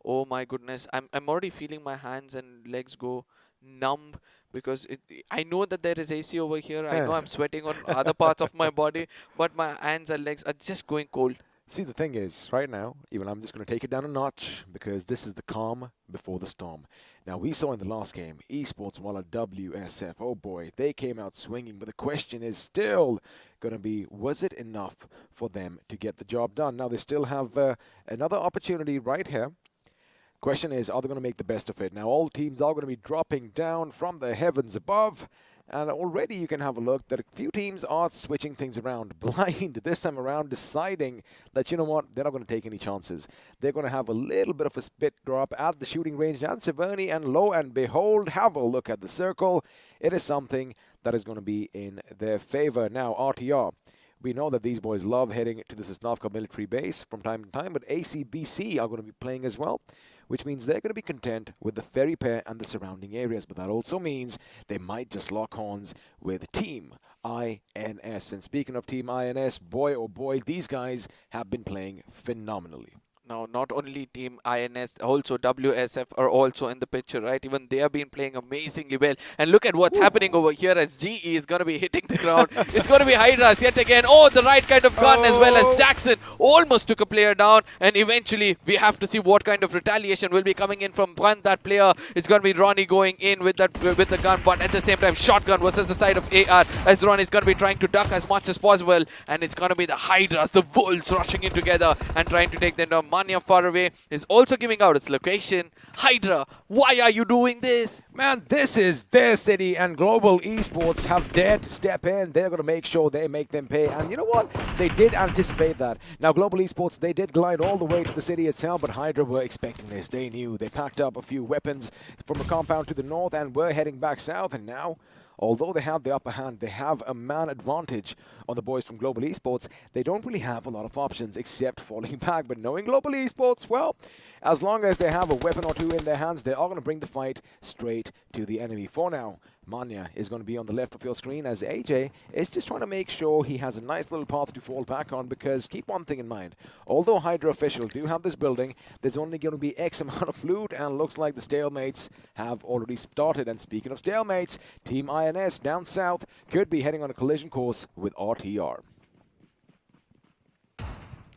Oh my goodness, I'm already feeling my hands and legs go numb because I know that there is AC over here. I know I'm sweating on other parts of my body, but my hands and legs are just going cold. See, the thing is, right now, even I'm just going to take it down a notch because this is the calm before the storm. Now, we saw in the last game, Esports while WSF, oh boy, they came out swinging, but the question is still going to be, was it enough for them to get the job done? Now, they still have another opportunity right here. Question is, are they going to make the best of it? Now, all teams are going to be dropping down from the heavens above. And already you can have a look that a few teams are switching things around. Blind this time around, deciding that, you know what, they're not going to take any chances. They're going to have a little bit of a spit drop at the shooting range. And Severny, and lo and behold, have a look at the circle. It is something that is going to be in their favor. Now, RTR. We know that these boys love heading to the Sosnovka military base from time to time, but ACBC are going to be playing as well, which means they're going to be content with the ferry pair and the surrounding areas. But that also means they might just lock horns with Team INS. And speaking of Team INS, boy oh boy, these guys have been playing phenomenally. Now, not only Team INS, also WSF are also in the picture, right? Even they have been playing amazingly well. And look at what's happening over here as GE is going to be hitting the ground. It's going to be Hydras yet again. Oh, the right kind of gun as well as Jackson almost took a player down. And eventually, we have to see what kind of retaliation will be coming in from that player. It's going to be Ronnie going in with the gun, but at the same time, shotgun versus the side of AR as Ronnie's going to be trying to duck as much as possible. And it's going to be the Hydras, the Wolves rushing in together and trying to take them down. Mania far away is also giving out its location. Hydra, why are you doing this? Man, this is their city, and Global Esports have dared to step in. They're going to make sure they make them pay. And you know what? They did anticipate that. Now, Global Esports, they did glide all the way to the city itself, but Hydra were expecting this. They knew. They packed up a few weapons from a compound to the north and were heading back south. And now, although they have the upper hand, they have a man advantage on the boys from Global Esports. They don't really have a lot of options except falling back. But knowing Global Esports, well, as long as they have a weapon or two in their hands, they are going to bring the fight straight to the enemy. For now, Manya is going to be on the left of your screen as AJ is just trying to make sure he has a nice little path to fall back on, because keep one thing in mind. Although Hydra officials do have this building, there's only going to be X amount of loot, and looks like the stalemates have already started. And speaking of stalemates, Team INS down south could be heading on a collision course with RTR.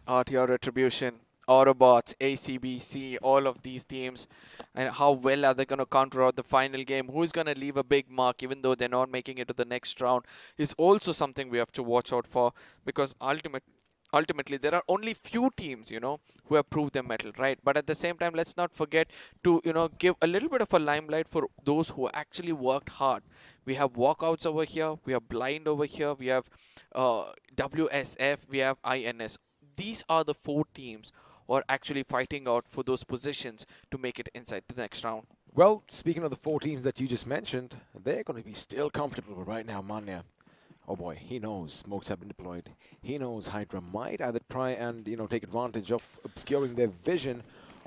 RTR Retribution, Autobotz, ACBC, all of these teams, and how well are they going to counter out the final game? Who's going to leave a big mark even though they're not making it to the next round is also something we have to watch out for, because ultimately there are only few teams, who have proved their mettle, right? But at the same time, let's not forget to, give a little bit of a limelight for those who actually worked hard. We have Walkouts over here, we have Blind over here, we have WSF, we have INS. These are the 4 teams who are actually fighting out for those positions to make it inside the next round. Well, speaking of the 4 teams that you just mentioned, they're going to be still comfortable right now, Manya. Oh boy, he knows smokes have been deployed. He knows Hydra might either try and, take advantage of obscuring their vision,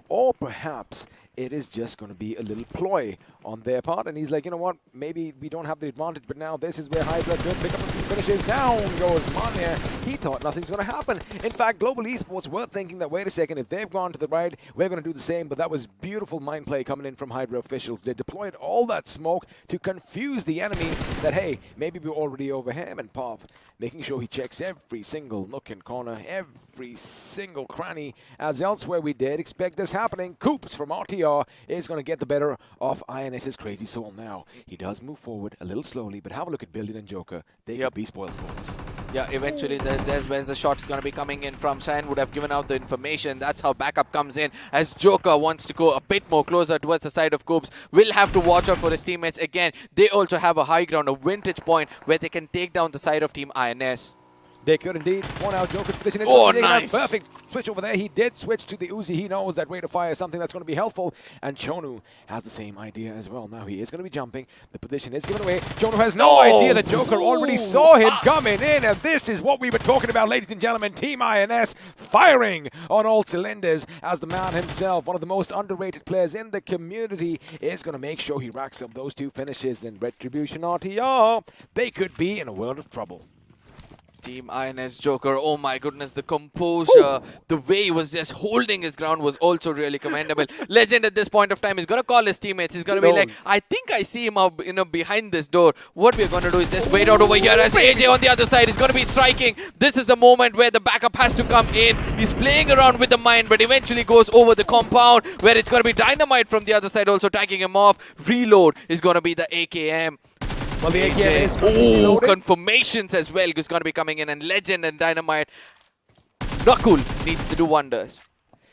or perhaps it is just going to be a little ploy on their part. And he's like, you know what, maybe we don't have the advantage, but now this is where Hydra could pick up a few finishes. Down goes Mania. He thought nothing's going to happen. In fact, Global Esports were thinking that, wait a second, if they've gone to the right, we're going to do the same. But that was beautiful mind play coming in from Hydra officials. They deployed all that smoke to confuse the enemy that, hey, maybe we're already over him. And Pop making sure he checks every single nook and corner, every single cranny, as elsewhere we did expect this happening. Coops from RTR is going to get the better of INS's crazy soul now. He does move forward a little slowly, but have a look at Billion and Joker. They could be spoil sports. Yeah, eventually there's where the shot's going to be coming in from. San would have given out the information. That's how backup comes in, as Joker wants to go a bit more closer towards the side of Coops. Will have to watch out for his teammates again. They also have a high ground, a vintage point where they can take down the side of Team INS. They could indeed. One out Joker's position is nice. Perfect switch over there. He did switch to the Uzi. He knows that rate of fire is something that's going to be helpful. And Chonu has the same idea as well. Now he is going to be jumping. The position is given away. Chonu has no idea that Joker already saw him coming in. And this is what we were talking about, ladies and gentlemen. Team INS firing on all cylinders as the man himself, one of the most underrated players in the community, is going to make sure he racks up those two finishes in Retribution RTR. They could be in a world of trouble. Team INS Joker, oh my goodness, the composure, the way he was just holding his ground was also really commendable. Legend at this point of time is going to call his teammates. He's going to be like, I think I see him out, behind this door. What we're going to do is just wait out over here as AJ on the other side is going to be striking. This is the moment where the backup has to come in. He's playing around with the mine, but eventually goes over the compound where it's going to be Dynamite from the other side also tagging him off. Reload is going to be the AKM. Well, the AKM is confirmations as well is going to be coming in, and Legend and Dynamite. Nakul needs to do wonders.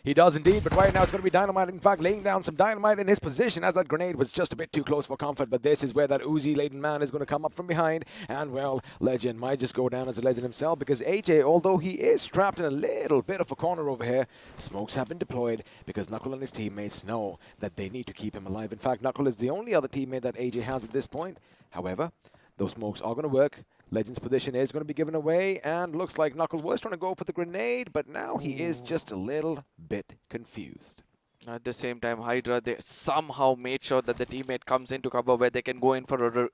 He does indeed, but right now it's going to be Dynamite. In fact, laying down some Dynamite in his position as that grenade was just a bit too close for comfort. But this is where that Uzi-laden man is going to come up from behind. And, well, Legend might just go down as a Legend himself because AJ, although he is trapped in a little bit of a corner over here, smokes have been deployed because Knuckle and his teammates know that they need to keep him alive. In fact, Knuckle is the only other teammate that AJ has at this point. However, those smokes are going to work. Legend's position is going to be given away, and looks like Knuckle was trying to go for the grenade, but now he is just a little bit confused. At the same time, Hydra, they somehow made sure that the teammate comes into cover where they can go in for a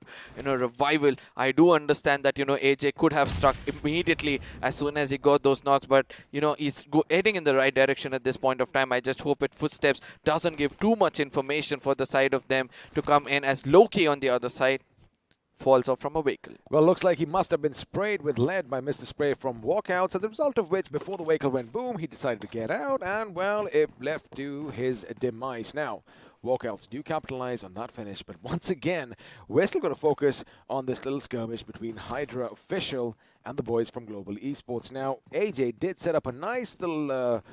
revival. I do understand that, AJ could have struck immediately as soon as he got those knocks, but, he's heading in the right direction at this point of time. I just hope it footsteps doesn't give too much information for the side of them to come in, as Loki on the other side falls off from a vehicle. Well, looks like he must have been sprayed with lead by Mr. Spray from Walkouts, as a result of which, before the vehicle went boom, he decided to get out, and, well, it left to his demise. Now, Walkouts do capitalize on that finish, but once again, we're still going to focus on this little skirmish between Hydra official and the boys from Global Esports. Now, AJ did set up a nice little,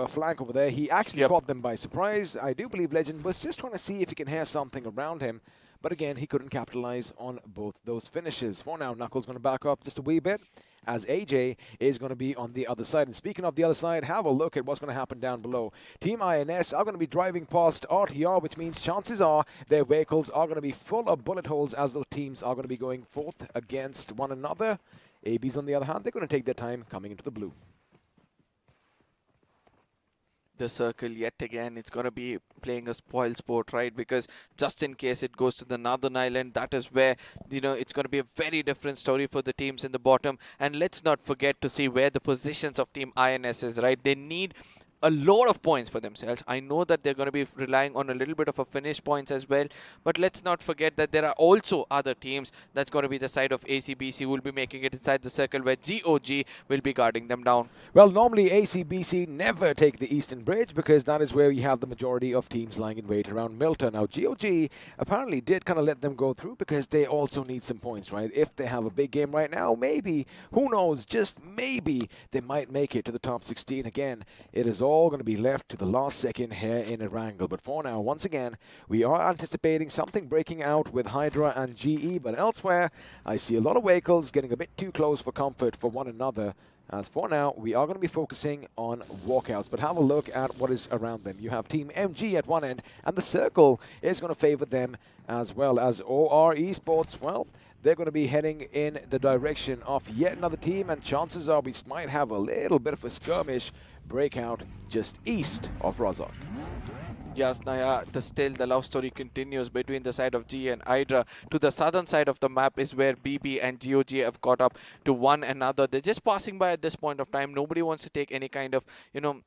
flank over there. He actually caught them by surprise. I do believe Legend was just trying to see if he can hear something around him. But again, he couldn't capitalize on both those finishes. For now, Knuckles going to back up just a wee bit, as AJ is going to be on the other side. And speaking of the other side, have a look at what's going to happen down below. Team INS are going to be driving past RTR, which means chances are their vehicles are going to be full of bullet holes, as those teams are going to be going forth against one another. ABs, on the other hand, they're going to take their time coming into the blue. The circle yet again, it's going to be playing a spoil sport, right? Because just in case it goes to the northern island, that is where, it's going to be a very different story for the teams in the bottom. And let's not forget to see where the positions of Team INS is, right? They need a lot of points for themselves. I know that they're going to be relying on a little bit of a finish points as well, but let's not forget that there are also other teams. That's going to be the side of ACBC who will be making it inside the circle, where GOG will be guarding them down. Well, normally ACBC never take the Eastern Bridge because that is where you have the majority of teams lying in wait around Milton. Now, GOG apparently did kind of let them go through because they also need some points, right? If they have a big game right now, maybe, who knows, just maybe they might make it to the top 16 again. It is all going to be left to the last second here in Erangel. But for now, once again, we are anticipating something breaking out with Hydra and GE. But elsewhere, I see a lot of vehicles getting a bit too close for comfort for one another. As for now, we are going to be focusing on Walkouts. But have a look at what is around them. You have Team MG at one end, and the circle is going to favor them, as well as OR Esports. Well, they're going to be heading in the direction of yet another team, and chances are we might have a little bit of a skirmish breakout just east of Rozok. Yes, Naya, the love story continues between the side of G and Hydra. To the southern side of the map is where BB and GOG have caught up to one another. They're just passing by at this point of time. Nobody wants to take any kind of,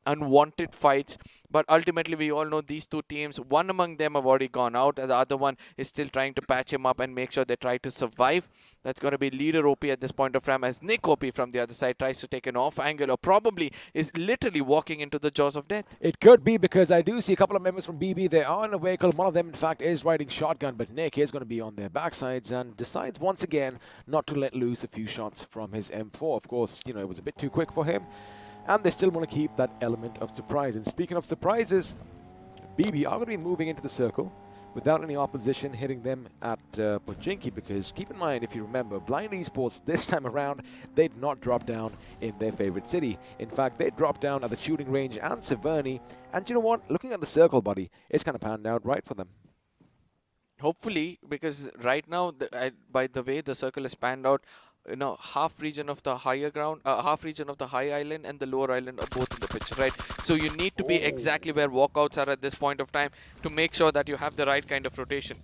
unwanted fights. But ultimately, we all know these two teams, one among them have already gone out, and the other one is still trying to patch him up and make sure they try to survive. That's going to be leader OP at this point of time, as Nick OP from the other side tries to take an off angle, or probably is literally walking into the jaws of death. It could be, because I do see a couple of members from BB. They are in a vehicle. One of them, in fact, is riding shotgun, but Nick is going to be on their backsides and decides once again not to let loose a few shots from his M4. Of course, it was a bit too quick for him, and they still want to keep that element of surprise. And speaking of surprises, BB are going to be moving into the circle without any opposition hitting them at Pochinki, because keep in mind, if you remember, Blind Esports this time around, they did not drop down in their favorite city. In fact, they dropped down at the shooting range and Severny, and you know what? Looking at the circle, buddy, it's kind of panned out right for them. Hopefully, because right now, by the way the circle is panned out, half region of the higher ground, half region of the high island and the lower island are both in the picture, right? So you need to be exactly where walkouts are at this point of time to make sure that you have the right kind of rotation.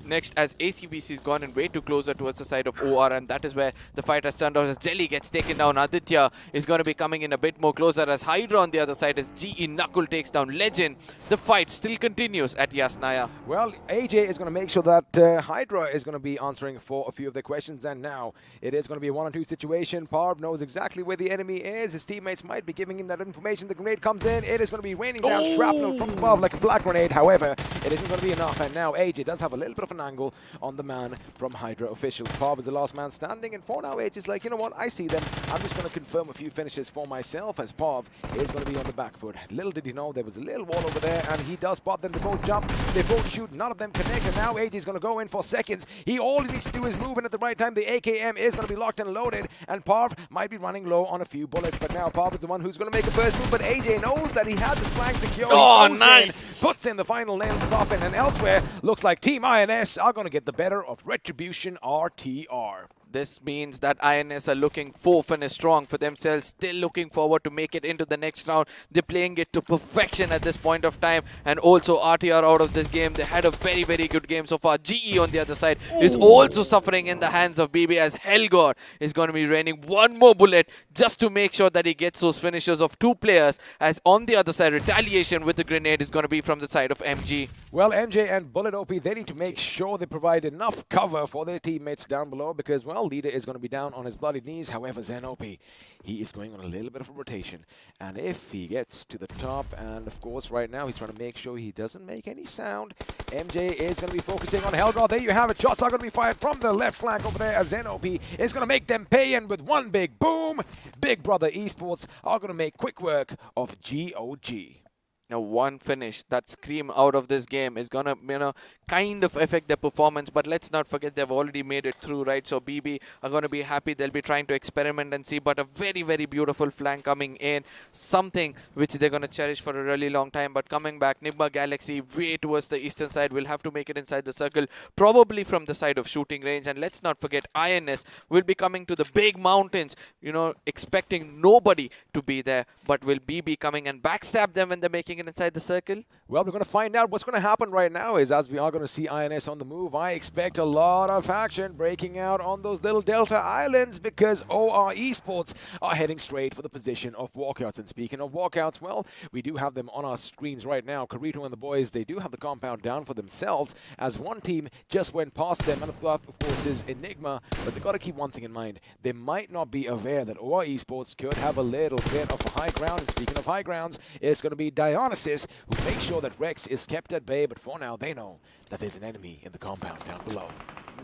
Next, as ACBC has gone in way too closer towards the side of OR, and that is where the fight has turned out as Jelly gets taken down. Aditya is going to be coming in a bit more closer as Hydra on the other side as GE Knuckle takes down Legend. The fight still continues at Yasnaya. Well, AJ is going to make sure that Hydra is going to be answering for a few of their questions, and now it is going to be a 1-on-2 situation. Parv knows exactly where the enemy is. His teammates might be giving him that information. The grenade comes in. It is going to be raining down shrapnel from above like a flak grenade. However, it isn't going to be enough, and now AJ does have a little bit of an angle on the man from Hydra officials. Parv is the last man standing, and for now AJ is like, you know what, I see them. I'm just going to confirm a few finishes for myself, as Parv is going to be on the back foot. Little did he know there was a little wall over there, and he does spot them. They both jump, they both shoot, none of them connect, and now AJ is going to go in for seconds. All he needs to do is move in at the right time. The AKM is going to be locked and loaded, and Parv might be running low on a few bullets, but now Parv is the one who's going to make a first move, but AJ knows that he has his flank secure. Oh, nice! Puts in the final nail in the coffin, and elsewhere, looks like Team INS are going to get the better of Retribution RTR. This means that INS are looking finish strong for themselves, still looking forward to make it into the next round. They're playing it to perfection at this point of time, and also RTR out of this game. They had a very, very good game so far. GE on the other side is also suffering in the hands of BB, as Helgor is going to be raining one more bullet just to make sure that he gets those finishes of two players, as on the other side, Retaliation with the grenade is going to be from the side of MG. Well, MJ and Bullet OP, they need to make sure they provide enough cover for their teammates down below, because, well, Leader is going to be down on his bloody knees. However, Zen OP, he is going on a little bit of a rotation, and if he gets to the top, and of course right now he's trying to make sure he doesn't make any sound, MJ is going to be focusing on Helgor. There you have it. Shots are going to be fired from the left flank over there, as Zen OP is going to make them pay, and with one big boom, Big Brother Esports are going to make quick work of GOG. Now, one finish, that scream out of this game is gonna, kind of affect their performance, but let's not forget they've already made it through, right? So BB are gonna be happy. They'll be trying to experiment and see, but a very, very beautiful flank coming in, something which they're gonna cherish for a really long time. But coming back, Nigma Galaxy way towards the eastern side will have to make it inside the circle, probably from the side of shooting range. And let's not forget, INS will be coming to the big mountains, expecting nobody to be there, but will BB coming and backstab them when they're making it inside the circle? Well, we're going to find out. What's going to happen right now is, as we are going to see INS on the move, I expect a lot of action breaking out on those little Delta Islands, because OR Esports are heading straight for the position of Walkouts. And speaking of Walkouts, well, we do have them on our screens right now. Carito and the boys, they do have the compound down for themselves, as one team just went past them, and of course is Enigma. But they've got to keep one thing in mind. They might not be aware that OR Esports could have a little bit of a high ground. And speaking of high grounds, it's going to be Dionysus who makes sure that Rex is kept at bay, but for now they know that there's an enemy in the compound down below.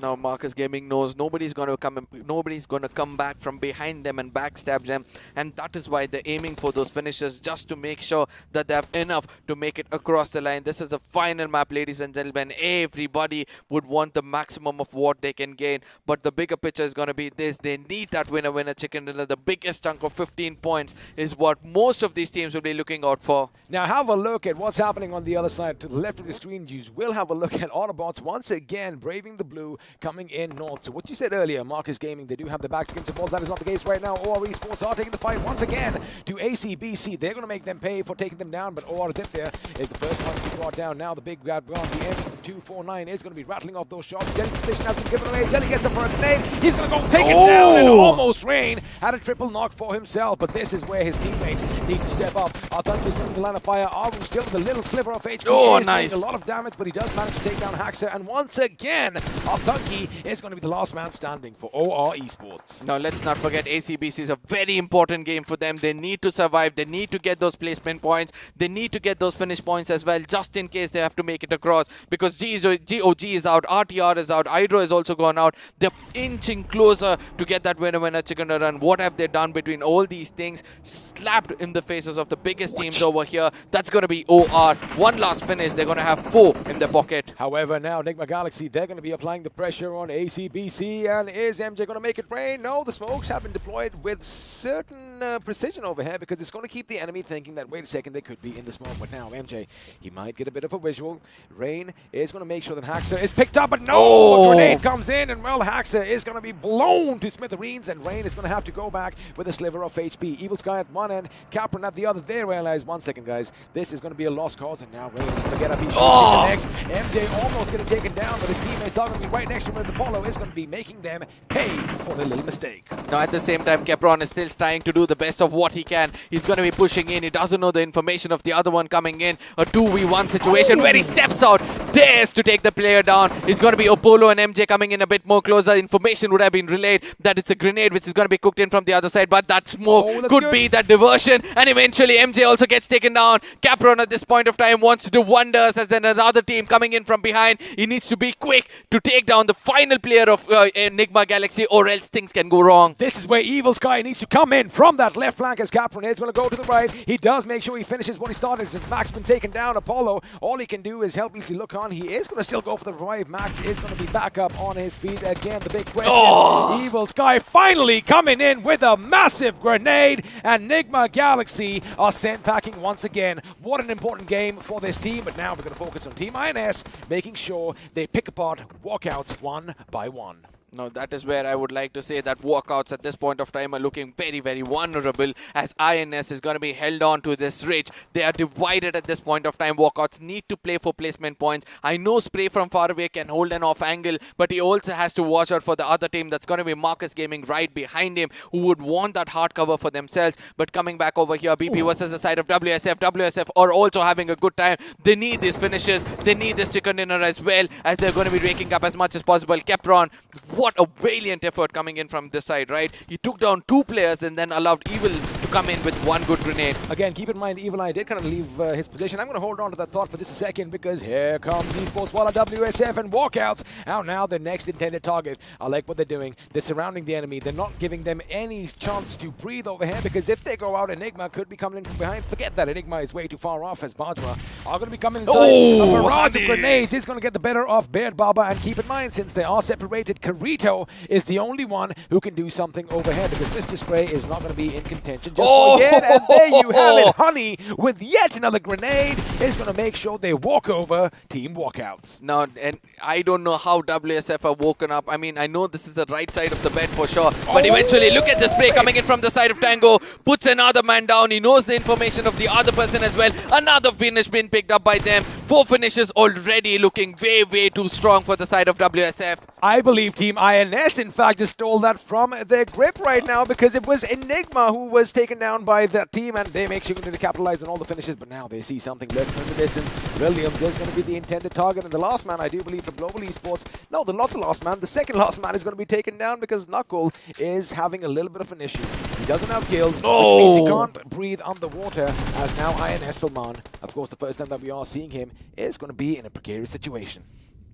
Now Marcus Gaming knows nobody's going to come back from behind them and backstab them, and that is why they're aiming for those finishes, just to make sure that they have enough to make it across the line. This is the final map, ladies and gentlemen. Everybody would want the maximum of what they can gain, but the bigger picture is going to be this. They need that winner chicken dinner. The biggest chunk of 15 points is what most of these teams will be looking out for. Now have a look at what's happening on the other side. To the left of the screen, you will have a look at Autobotz once again braving the blue coming in north. So what you said earlier, Marcus Gaming, they do have the backs against the ball. That is not the case right now. OR Esports are taking the fight once again to ACBC. They're going to make them pay for taking them down, but OR Aditya is the first one to be brought down. Now the big grab on the M249 is going to be rattling off those shots. Jelly's position has been given away. Jelly gets up for a grenade. He's going to go take it down, and almost Rain had a triple knock for himself, but this is where his teammates need to step up. Arthur is in the line of fire. Aru still with a little sliver of HP. Oh, nice. A lot of damage, but he does manage to take down Haxa, and once again, Arthunki is going to be the last man standing for OR Esports. Now, let's not forget ACBC is a very important game for them. They need to survive. They need to get those placement points. They need to get those finish points as well, just in case they have to make it across, because GOG is out, RTR is out, Hydra is also gone out. They're inching closer to get that winner chicken run. What have they done between all these things? Slapped in the faces of the biggest teams over here. That's going to be OR. One last finish. They're going to have 4 in their pocket. However, now Nigma Galaxy, they're going to be applying the pressure on ACBC, and is MJ going to make it rain? No, the smokes have been deployed with certain precision over here, because it's going to keep the enemy thinking that, wait a second, they could be in the smoke. But now MJ, he might get a bit of a visual. Rain is going to make sure that Haxa is picked up, but no! A grenade comes in, and well, Haxa is going to be blown to smithereens, and Rain is going to have to go back with a sliver of HP. Evil Sky at one end, Capron at the other. They realize, 1 second, guys, this is going to be a lost cause, and now Rain is going to get up. He's next. MJ almost getting taken down, but his teammates are going to be right next to him, and Apollo is going to be making them pay for their little mistake. Now, at the same time, Capron is still trying to do the best of what he can. He's going to be pushing in. He doesn't know the information of the other one coming in. A 2v1 situation where he steps out, dares to take the player down. It's going to be Apollo and MJ coming in a bit more closer. Information would have been relayed that it's a grenade which is going to be cooked in from the other side, but that smoke could be that diversion, and eventually MJ also gets taken down. Capron at this point of time wants to do wonders, as then another team coming in from behind. He needs to be quick to take down the final player of Enigma Galaxy, or else things can go wrong. This is where Evil Sky needs to come in from that left flank, as Capron is going to go to the right. He does make sure he finishes what he started. Since Max been taken down, Apollo, all he can do is helplessly look on. He is going to still go for the revive. Max is going to be back up on his feet again. The big question, Evil Sky finally coming in with a massive grenade, and Enigma Galaxy are sent packing once again. What an important game for this team, but now we're going to focus on Team INS, making sure they pick apart Walkouts one by one. Now, that is where I would like to say that Walkouts at this point of time are looking very, very vulnerable, as INS is going to be held on to this ridge. They are divided at this point of time. Walkouts need to play for placement points. I know Spray from far away can hold an off angle, but he also has to watch out for the other team. That's going to be Marcus Gaming right behind him, who would want that hard cover for themselves. But coming back over here, BP versus the side of WSF. WSF are also having a good time. They need these finishes. They need this chicken dinner as well, as they're going to be raking up as much as possible. Capron, what a valiant effort coming in from this side, right? He took down 2 players and then allowed Evil to come in with 1 good grenade. Again, keep in mind, Evil Eye did kind of leave his position. I'm going to hold on to that thought for just a second, because here comes Esports, Walla, WSF, and Walkouts. Out now, the next intended target. I like what they're doing. They're surrounding the enemy. They're not giving them any chance to breathe over here, because if they go out, Enigma could be coming in from behind. Forget that. Enigma is way too far off, as Bajra are going to be coming inside. A barrage of grenades is going to get the better of Beard Baba, and keep in mind, since they are separated, Carito is the only one who can do something over here, because Mr. Spray is not going to be in contention just yet. And there you have it. Honey, with yet another grenade, is going to make sure they walk over Team Walkouts. Now, and I don't know how WSF are woken up. I mean, I know this is the right side of the bed for sure, but eventually, look at the spray coming in from the side of Tango. Puts another man down. He knows the information of the other person as well. Another finish being picked up by them. 4 finishes already, looking way, way too strong for the side of WSF. I believe Team INS, in fact, just stole that from their grip right now, because it was Enigma who was taken down by that team, and they make sure to capitalize on all the finishes, but now they see something left in the distance. Williams is going to be the intended target, and the last man, I do believe, for Global Esports, no, not the last man, the second last man is going to be taken down, because Knuckle is having a little bit of an issue. He doesn't have kills, which means he can't breathe underwater, as now INS Salman, of course, the first time that we are seeing him, is going to be in a precarious situation.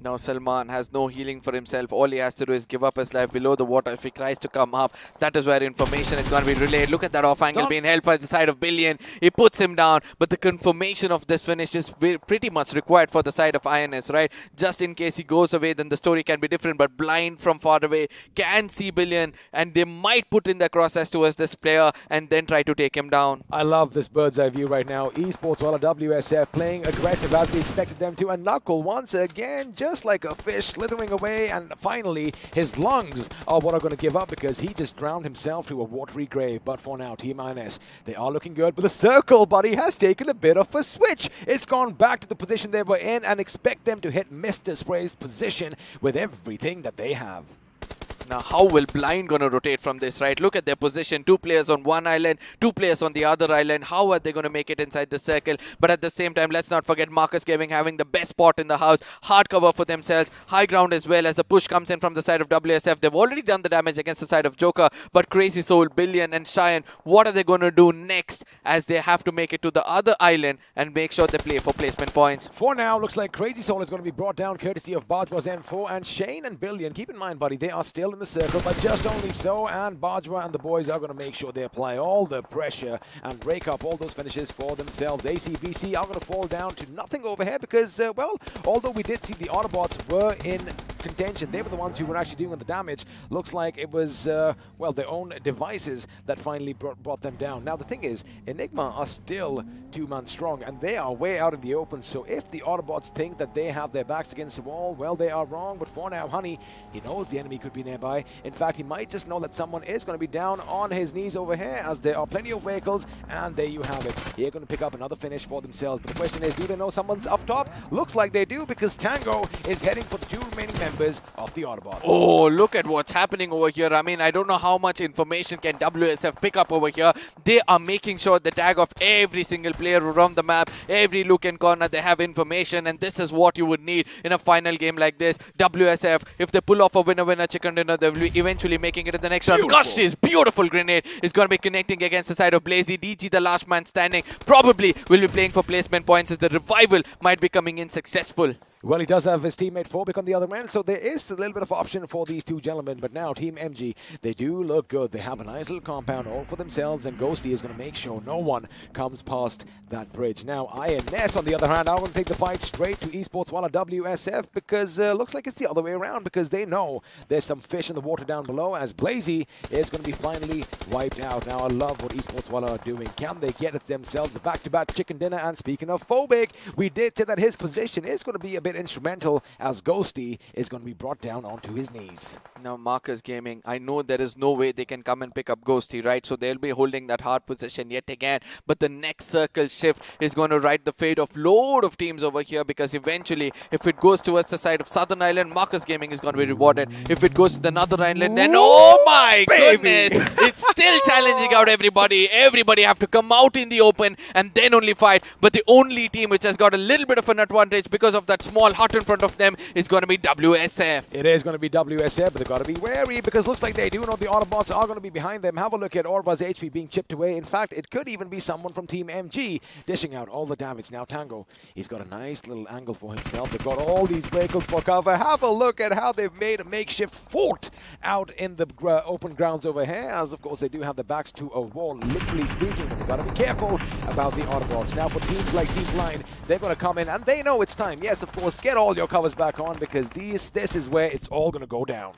Now Salman has no healing for himself. All he has to do is give up his life below the water. If he tries to come up, that is where information is going to be relayed. Look at that off angle being held by the side of Billion. He puts him down, but the confirmation of this finish is pretty much required for the side of INS, right? Just in case he goes away, then the story can be different, but Blind from far away can see Billion, and they might put in their crosses towards this player and then try to take him down. I love this bird's eye view right now. Esports, Walla, WSF playing aggressive as we expected them to, and Knuckle once again just just like a fish slithering away, and finally his lungs are what are going to give up because he just drowned himself to a watery grave. But for now, Team INS, they are looking good, but the circle, buddy, has taken a bit of a switch. It's gone back to the position they were in, and expect them to hit Mr. Spray's position with everything that they have. Now, how will Blind gonna rotate from this, right? Look at their position. 2 players on one island, 2 players on the other island. How are they gonna make it inside the circle? But at the same time, let's not forget Marcus Gaming having the best spot in the house. Hard cover for themselves. High ground as well as the push comes in from the side of WSF. They've already done the damage against the side of Joker. But Crazy Soul, Billion and Cheyenne, what are they gonna do next as they have to make it to the other island and make sure they play for placement points? For now, looks like Crazy Soul is going to be brought down courtesy of Bajwa's M4 and Shane and Billion. Keep in mind, buddy, they are still in the circle, but just only so, and Bajwa and the boys are going to make sure they apply all the pressure and rake up all those finishes for themselves. ACBC are going to fall down to nothing over here because, well, although we did see the Autobotz were in contention, they were the ones who were actually doing the damage. Looks like it was, well, their own devices that finally brought them down. Now, the thing is, Enigma are still 2-man strong, and they are way out in the open, so if the Autobotz think that they have their backs against the wall, well, they are wrong. But for now, Honey, he knows the enemy could be nearby. In fact, he might just know that someone is going to be down on his knees over here, as there are plenty of vehicles, and there you have it. They're going to pick up another finish for themselves. But the question is, do they know someone's up top? Looks like they do, because Tango is heading for the 2 remaining members of the Autobotz. Oh, look at what's happening over here. I mean, I don't know how much information can WSF pick up over here. They are making sure the tag of every single player around the map, every look and corner, they have information, and this is what you would need in a final game like this. WSF, if they pull off a winner-winner chicken dinner, they will be eventually making it in the next round. Gush's beautiful grenade is going to be connecting against the side of Blazy. DG, the last man standing, probably will be playing for placement points as the revival might be coming in successful. Well, he does have his teammate Phobic on the other end, so there is a little bit of option for these 2 gentlemen. But now, Team MG, they do look good. They have a nice little compound all for themselves, and Ghosty is going to make sure no one comes past that bridge. Now, INS, on the other hand, are going to take the fight straight to Esports while WSF, because looks like it's the other way around, because they know there's some fish in the water down below, as Blazy is going to be finally wiped out. Now, I love what Esports Walla are doing. Can they get it themselves a back-to-back chicken dinner? And speaking of Phobic, we did say that his position is going to be a bit instrumental, as Ghosty is going to be brought down onto his knees. Now, Marcus Gaming, I know there is no way they can come and pick up Ghosty, right? So they'll be holding that hard position yet again. But the next circle shift is going to write the fate of load of teams over here, because eventually, if it goes towards the side of Southern Island, Marcus Gaming is going to be rewarded. If it goes to the Northern Island, then oh my goodness, it's still challenging out everybody. Everybody have to come out in the open and then only fight. But the only team which has got a little bit of an advantage because of that small hut in front of them is going to be WSF. It is going to be WSF, but they've got to be wary, because looks like they do know the Autobots are going to be behind them. Have a look at Orba's HP being chipped away. In fact, it could even be someone from Team MG dishing out all the damage. Now, Tango, he's got a nice little angle for himself. They've got all these vehicles for cover. Have a look at how they've made a makeshift fort out in the open grounds over here, as of course they do have the backs to a wall, literally speaking. They've got to be careful about the Autobots. Now, for teams like Team Blind, they're going to come in, and they know it's time. Yes, of course, get all your covers back on, because this is where it's all going to go down.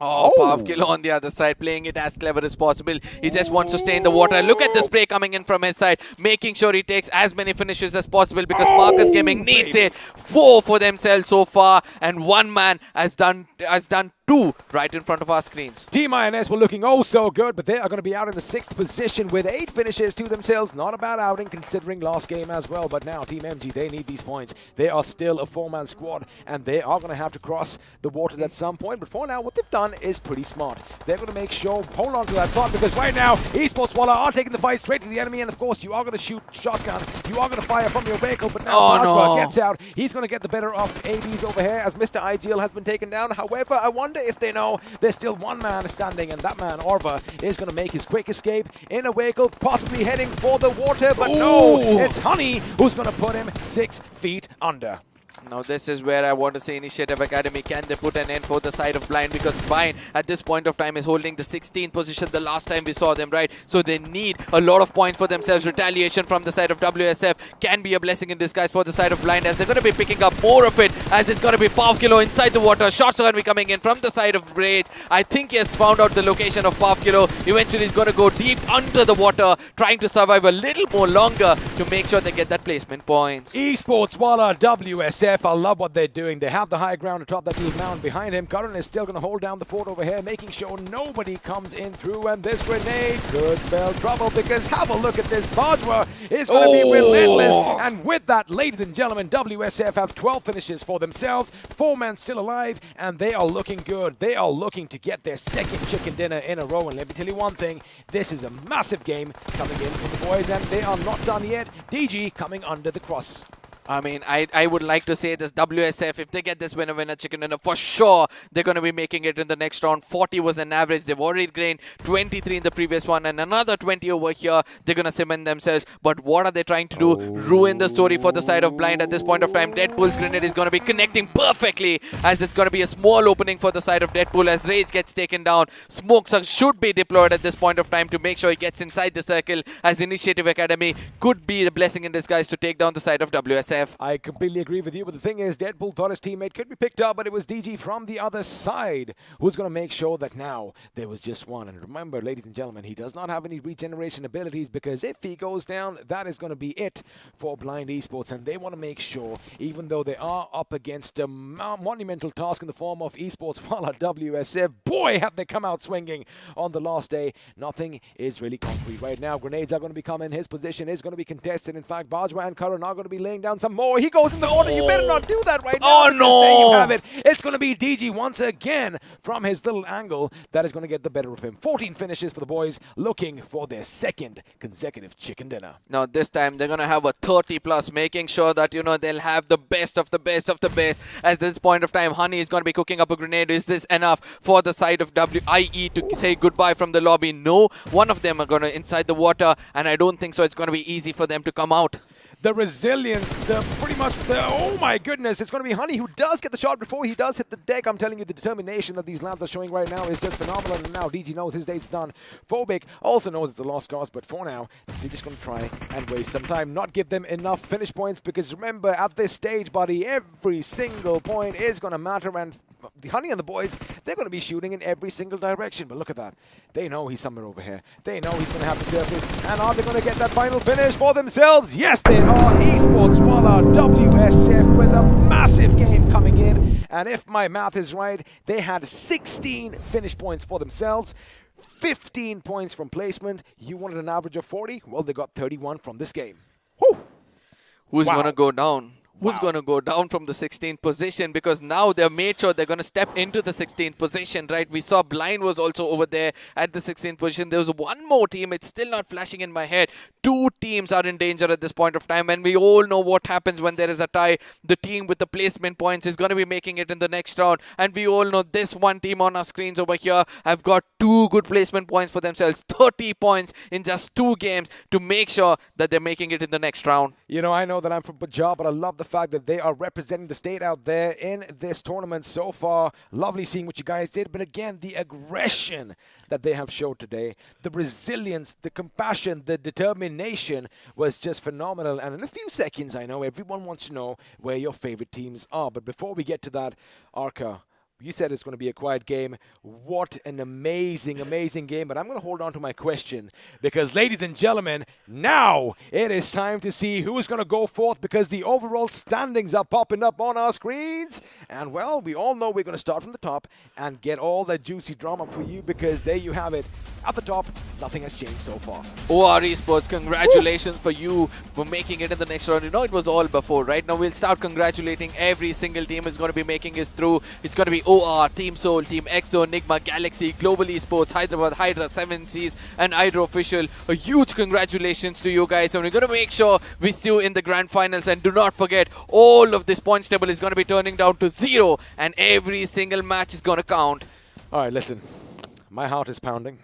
Oh, Pavkilo on the other side, playing it as clever as possible. He just wants to stay in the water. Look at the spray coming in from his side, making sure he takes as many finishes as possible, because Marcus Gaming needs it. 4 for themselves so far, and 1 man has done 2 right in front of our screens. Team INS were looking oh so good, but they are going to be out in the 6th position with 8 finishes to themselves. Not a bad outing considering last game as well. But now Team MG, they need these points. They are still a 4-man squad, and they are going to have to cross the waters at some point. But for now, what they've done is pretty smart. They're going to make sure, hold on to that thought, because right now, Esports Walla are taking the fight straight to the enemy, and of course, you are going to shoot shotgun. You are going to fire from your vehicle, but now Hydra gets out. He's going to get the better of ABs over here, as Mr. IGL has been taken down. However, I wonder if they know there's still 1 man standing, and that man, Orva, is going to make his quick escape in a vehicle, possibly heading for the water, but no, it's Honey who's going to put him 6 feet under. Now this is where I want to say Initiative Academy, can they put an end for the side of Blind, because Blind at this point of time is holding the 16th position the last time we saw them, right? So they need a lot of points for themselves. Retaliation from the side of WSF can be a blessing in disguise for the side of Blind, as they're going to be picking up more of it, as it's going to be Pavkilo inside the water. Shots are going to be coming in from the side of Rage. I think he has found out the location of Pavkilo. Eventually he's going to go deep under the water, trying to survive a little more longer to make sure they get that placement points. Esports Walla WSF WSF, I love what they're doing. They have the high ground atop that little mound behind him. Curran is still going to hold down the fort over here, making sure nobody comes in through. And this grenade could spell trouble because have a look at this. Bajwa is going to be relentless. And with that, ladies and gentlemen, WSF have 12 finishes for themselves. 4 men still alive, and they are looking good. They are looking to get their second chicken dinner in a row. And let me tell you one thing, this is a massive game coming in for the boys, and they are not done yet. DG coming under the cross. I mean, I would like to say this WSF, if they get this winner chicken dinner, for sure they're going to be making it in the next round. 40 was an average. They've already gained 23 in the previous one and another 20 over here. They're going to cement themselves. But what are they trying to do? Ruin the story for the side of Blind at this point of time. Deadpool's grenade is going to be connecting perfectly, as it's going to be a small opening for the side of Deadpool as Rage gets taken down. Smokes should be deployed at this point of time to make sure he gets inside the circle, as Initiative Academy could be the blessing in disguise to take down the side of WSF. I completely agree with you, but the thing is, Deadpool thought his teammate could be picked up, but it was DG from the other side who's going to make sure that now there was just one. And remember, ladies and gentlemen, he does not have any regeneration abilities, because if he goes down, that is going to be it for Blind Esports. And they want to make sure, even though they are up against a monumental task in the form of Esports, while at WSF, boy, have they come out swinging on the last day. Nothing is really concrete right now. Grenades are going to be coming. His position is going to be contested. In fact, Bajwa and Curran are going to be laying down some more. He goes in the order. You better not do that right now. Oh, no. There you have it. It's going to be DG once again from his little angle that is going to get the better of him. 14 finishes for the boys, looking for their second consecutive chicken dinner. Now this time they're going to have a 30 plus, making sure that, you know, they'll have the best of the best of the best. At this point of time, Honey is going to be cooking up a grenade. Is this enough for the side of WIE to say goodbye from the lobby? No. One of them are going to inside the water, and I don't think so it's going to be easy for them to come out. The resilience, oh my goodness, it's going to be Honey who does get the shot before he does hit the deck. I'm telling you, the determination that these lads are showing right now is just phenomenal. And now DG knows his day's done. Phobic also knows it's a lost cause, but for now, they're just going to try and waste some time, not give them enough finish points, because remember, at this stage, buddy, every single point is going to matter. And the Honey and the boys, they're going to be shooting in every single direction. But look at that. They know he's somewhere over here. They know he's going to have the surface. And are they going to get that final finish for themselves? Yes, they are. Esports Walla WSF with a massive game coming in. And if my math is right, they had 16 finish points for themselves. 15 points from placement. You wanted an average of 40? Well, they got 31 from this game. Whew. Who's going to go down? Who's going to go down from the 16th position? Because now they've made sure they're going to step into the 16th position, right? We saw Blind was also over there at the 16th position. There was one more team. It's still not flashing in my head. 2 teams are in danger at this point of time. And we all know what happens when there is a tie. The team with the placement points is going to be making it in the next round. And we all know this one team on our screens over here have got 2 good placement points for themselves. 30 points in just 2 games to make sure that they're making it in the next round. You know, I know that I'm from Punjab, but I love the fact that they are representing the state out there in this tournament so far. Lovely seeing what you guys did, but again, the aggression that they have showed today, the resilience, the compassion, the determination was just phenomenal. And in a few seconds, I know everyone wants to know where your favorite teams are. But before we get to that, Arca, you said it's going to be a quiet game. What an amazing, amazing game. But I'm going to hold on to my question, because, ladies and gentlemen, now it is time to see who's going to go forth, because the overall standings are popping up on our screens. And, well, we all know we're going to start from the top and get all that juicy drama for you, because there you have it. At the top, nothing has changed so far. OR Esports, congratulations for you for making it in the next round. You know, it was all before. Right now, we'll start congratulating every single team is going to be making it through. It's going to be OR, Team Soul, Team EXO, Nigma, Galaxy, Global Esports, Hyderabad, Hydra, 7 Seas, and Hydra Official. A huge congratulations to you guys. And we're going to make sure we see you in the grand finals. And do not forget, all of this points table is going to be turning down to 0. And every single match is going to count. All right, listen. My heart is pounding.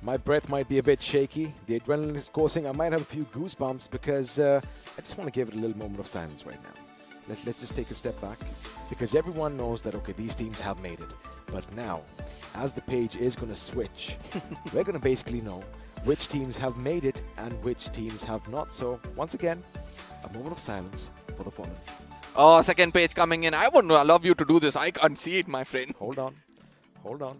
My breath might be a bit shaky. The adrenaline is coursing. I might have a few goosebumps, because I just want to give it a little moment of silence right now. Let's just take a step back, because everyone knows that, okay, these teams have made it. But now, as the page is going to switch, we're going to basically know which teams have made it and which teams have not. So, once again, a moment of silence for the fallen. Oh, second page coming in. I would love you to do this. I can't see it, my friend. Hold on. Hold on.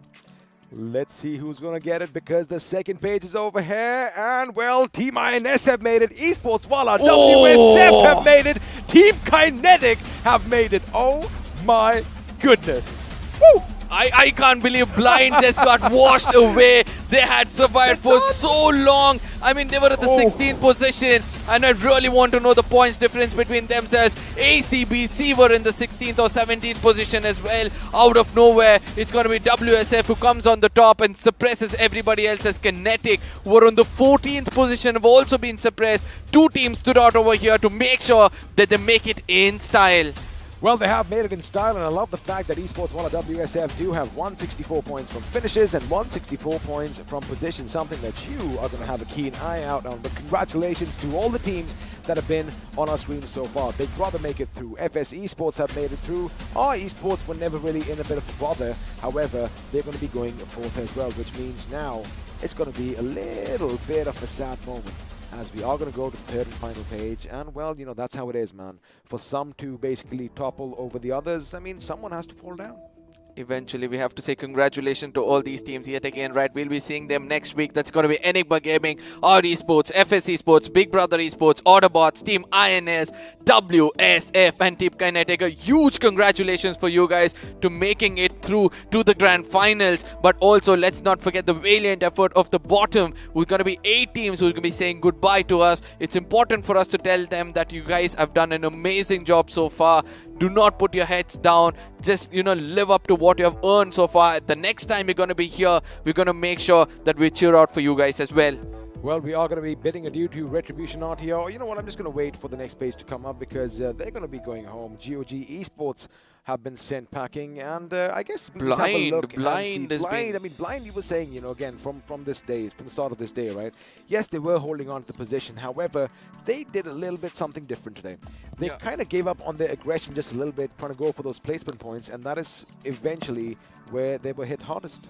Let's see who's going to get it, because the second page is over here. And, well, Team INS have made it. Esports Walla WSF have made it. Team Kinetic have made it. Oh my goodness. Woo! I can't believe Blind just got washed away. They had survived for so long. I mean, they were at the 16th position, and I really want to know the points difference between themselves. ACBC were in the 16th or 17th position as well. Out of nowhere, it's going to be WSF who comes on the top and suppresses everybody else, as Kinetic, who were on the 14th position, have also been suppressed. Two teams stood out over here to make sure that they make it in style. Well, they have made it in style, and I love the fact that Esports, while WSF do have 164 points from finishes and 164 points from position, something that you are going to have a keen eye out on. But congratulations to all the teams that have been on our screen so far. Big Brother make it through. FS Esports have made it through. Our Esports were never really in a bit of a bother. However, they're going to be going fourth as well, which means now it's going to be a little bit of a sad moment, as we are going to go to the third and final page. And well, you know, that's how it is, man. For some to basically topple over the others, I mean, someone has to fall down. Eventually, we have to say congratulations to all these teams yet again, right? We'll be seeing them next week. That's going to be Enigma Gaming, our Esports, FS Esports, Big Brother Esports, Autobotz, Team INS, WSF, and Team Kinetic. A huge congratulations for you guys to making it through to the grand finals. But also, let's not forget the valiant effort of the bottom. We're going to be 8 teams who are going to be saying goodbye to us. It's important for us to tell them that you guys have done an amazing job so far. Do not put your heads down. Just, you know, live up to what you have earned so far. The next time you're going to be here, we're going to make sure that we cheer out for you guys as well. Well, we are going to be bidding adieu to Retribution out here. Or you know what, I'm just going to wait for the next page to come up, because they're going to be going home. GOG Esports have been sent packing, and I guess we just have a look. Blind, I mean, Blind, you were saying, you know, again, from this day, from the start of this day, right? Yes, they were holding on to the position. However, they did a little bit something different today. They kind of gave up on their aggression just a little bit, trying to go for those placement points, and that is eventually where they were hit hardest.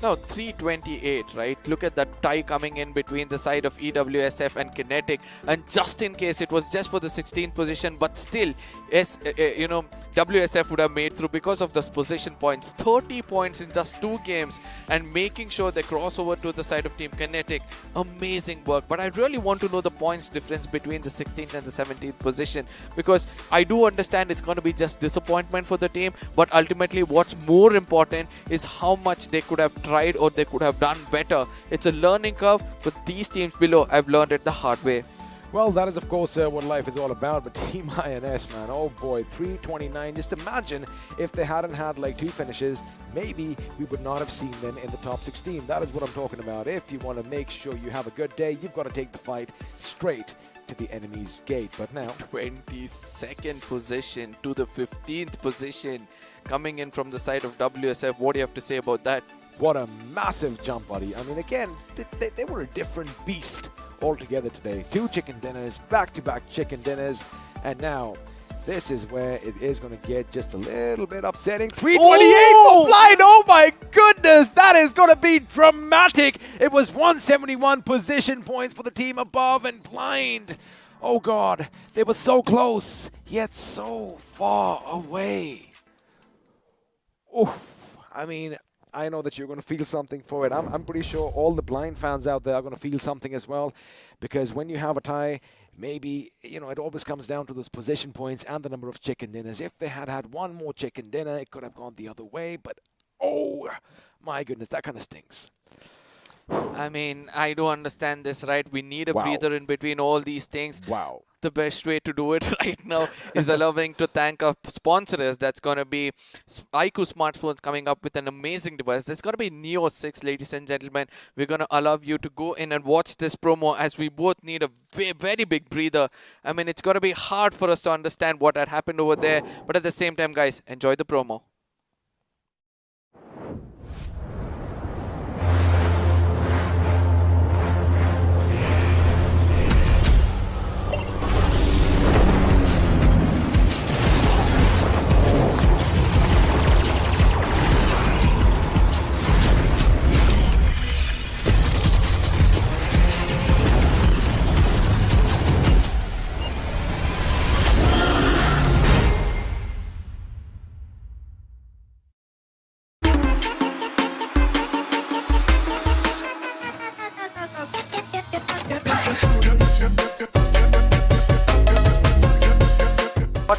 Now 328, right? Look at that tie coming in between the side of EWSF and Kinetic, and just in case it was just for the 16th position, but still, you know, WSF would have made through because of those position points. 30 points in just 2 games, and making sure they cross over to the side of Team Kinetic. Amazing work. But I really want to know the points difference between the 16th and the 17th position, because I do understand it's going to be just disappointment for the team, but ultimately what's more important is how much they could have tried or they could have done better. It's a learning curve, but these teams below, I've learned it the hard way. Well, that is, of course, what life is all about. But Team INS, man, oh boy, 329. Just imagine if they hadn't had like 2 finishes, maybe we would not have seen them in the top 16. That is what I'm talking about. If you want to make sure you have a good day, you've got to take the fight straight to the enemy's gate. But now 22nd position to the 15th position, coming in from the side of WSF. What do you have to say about that? What a massive jump, buddy. I mean, again, they were a different beast altogether today. 2 chicken dinners, back-to-back chicken dinners, and now this is where it is going to get just a little bit upsetting. 328 for Blind. Oh my goodness, that is going to be dramatic. It was 171 position points for the team above, and Blind, oh god, they were so close, yet so far away. Oof. I mean, I know that you're going to feel something for it. I'm pretty sure all the Blind fans out there are going to feel something as well, because when you have a tie, maybe, you know, it always comes down to those position points and the number of chicken dinners. If they had had 1 more chicken dinner, it could have gone the other way, but oh my goodness, that kind of stings. I mean, I do understand this, right? We need a breather in between all these things. Wow. The best way to do it right now is allowing to thank our sponsors. That's going to be iQOO smartphones coming up with an amazing device. There's going to be Neo 6, ladies and gentlemen. We're going to allow you to go in and watch this promo, as we both need a very big breather. I mean, it's going to be hard for us to understand what had happened over there. But at the same time, guys, enjoy the promo.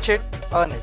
Watch it, earn it.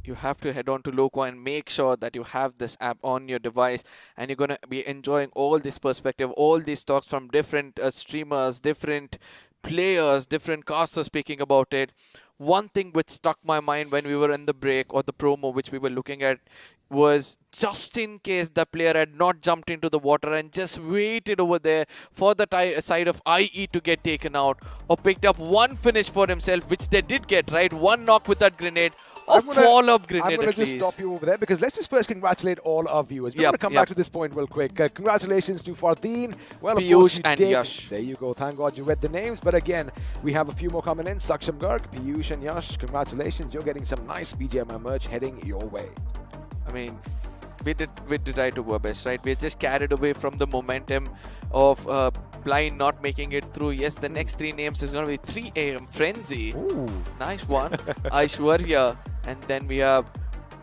You have to head on to Loco and make sure that you have this app on your device, and you're going to be enjoying all this perspective, all these talks from different streamers, different players, different casters speaking about it. One thing which stuck my mind when we were in the break or the promo which we were looking at was, just in case the player had not jumped into the water and just waited over there for the side of IE to get taken out, or picked up one finish for himself, which they did get, right? One knock with that grenade. I'm going to just stop you over there, because let's just first congratulate all our viewers. We're going to come back to this point real quick. Congratulations to Fardeen. Well, of course you and did. Yash. There you go. Thank God you read the names. But again, we have a few more coming in. Saksham Garg, Piyush and Yash, congratulations. You're getting some nice BGMI merch heading your way. I mean, we did try to do our best, right? We're just carried away from the momentum of Blind not making it through. Yes, the next three names is going to be 3 AM Frenzy. Ooh. Nice one. Aishwarya. And then we have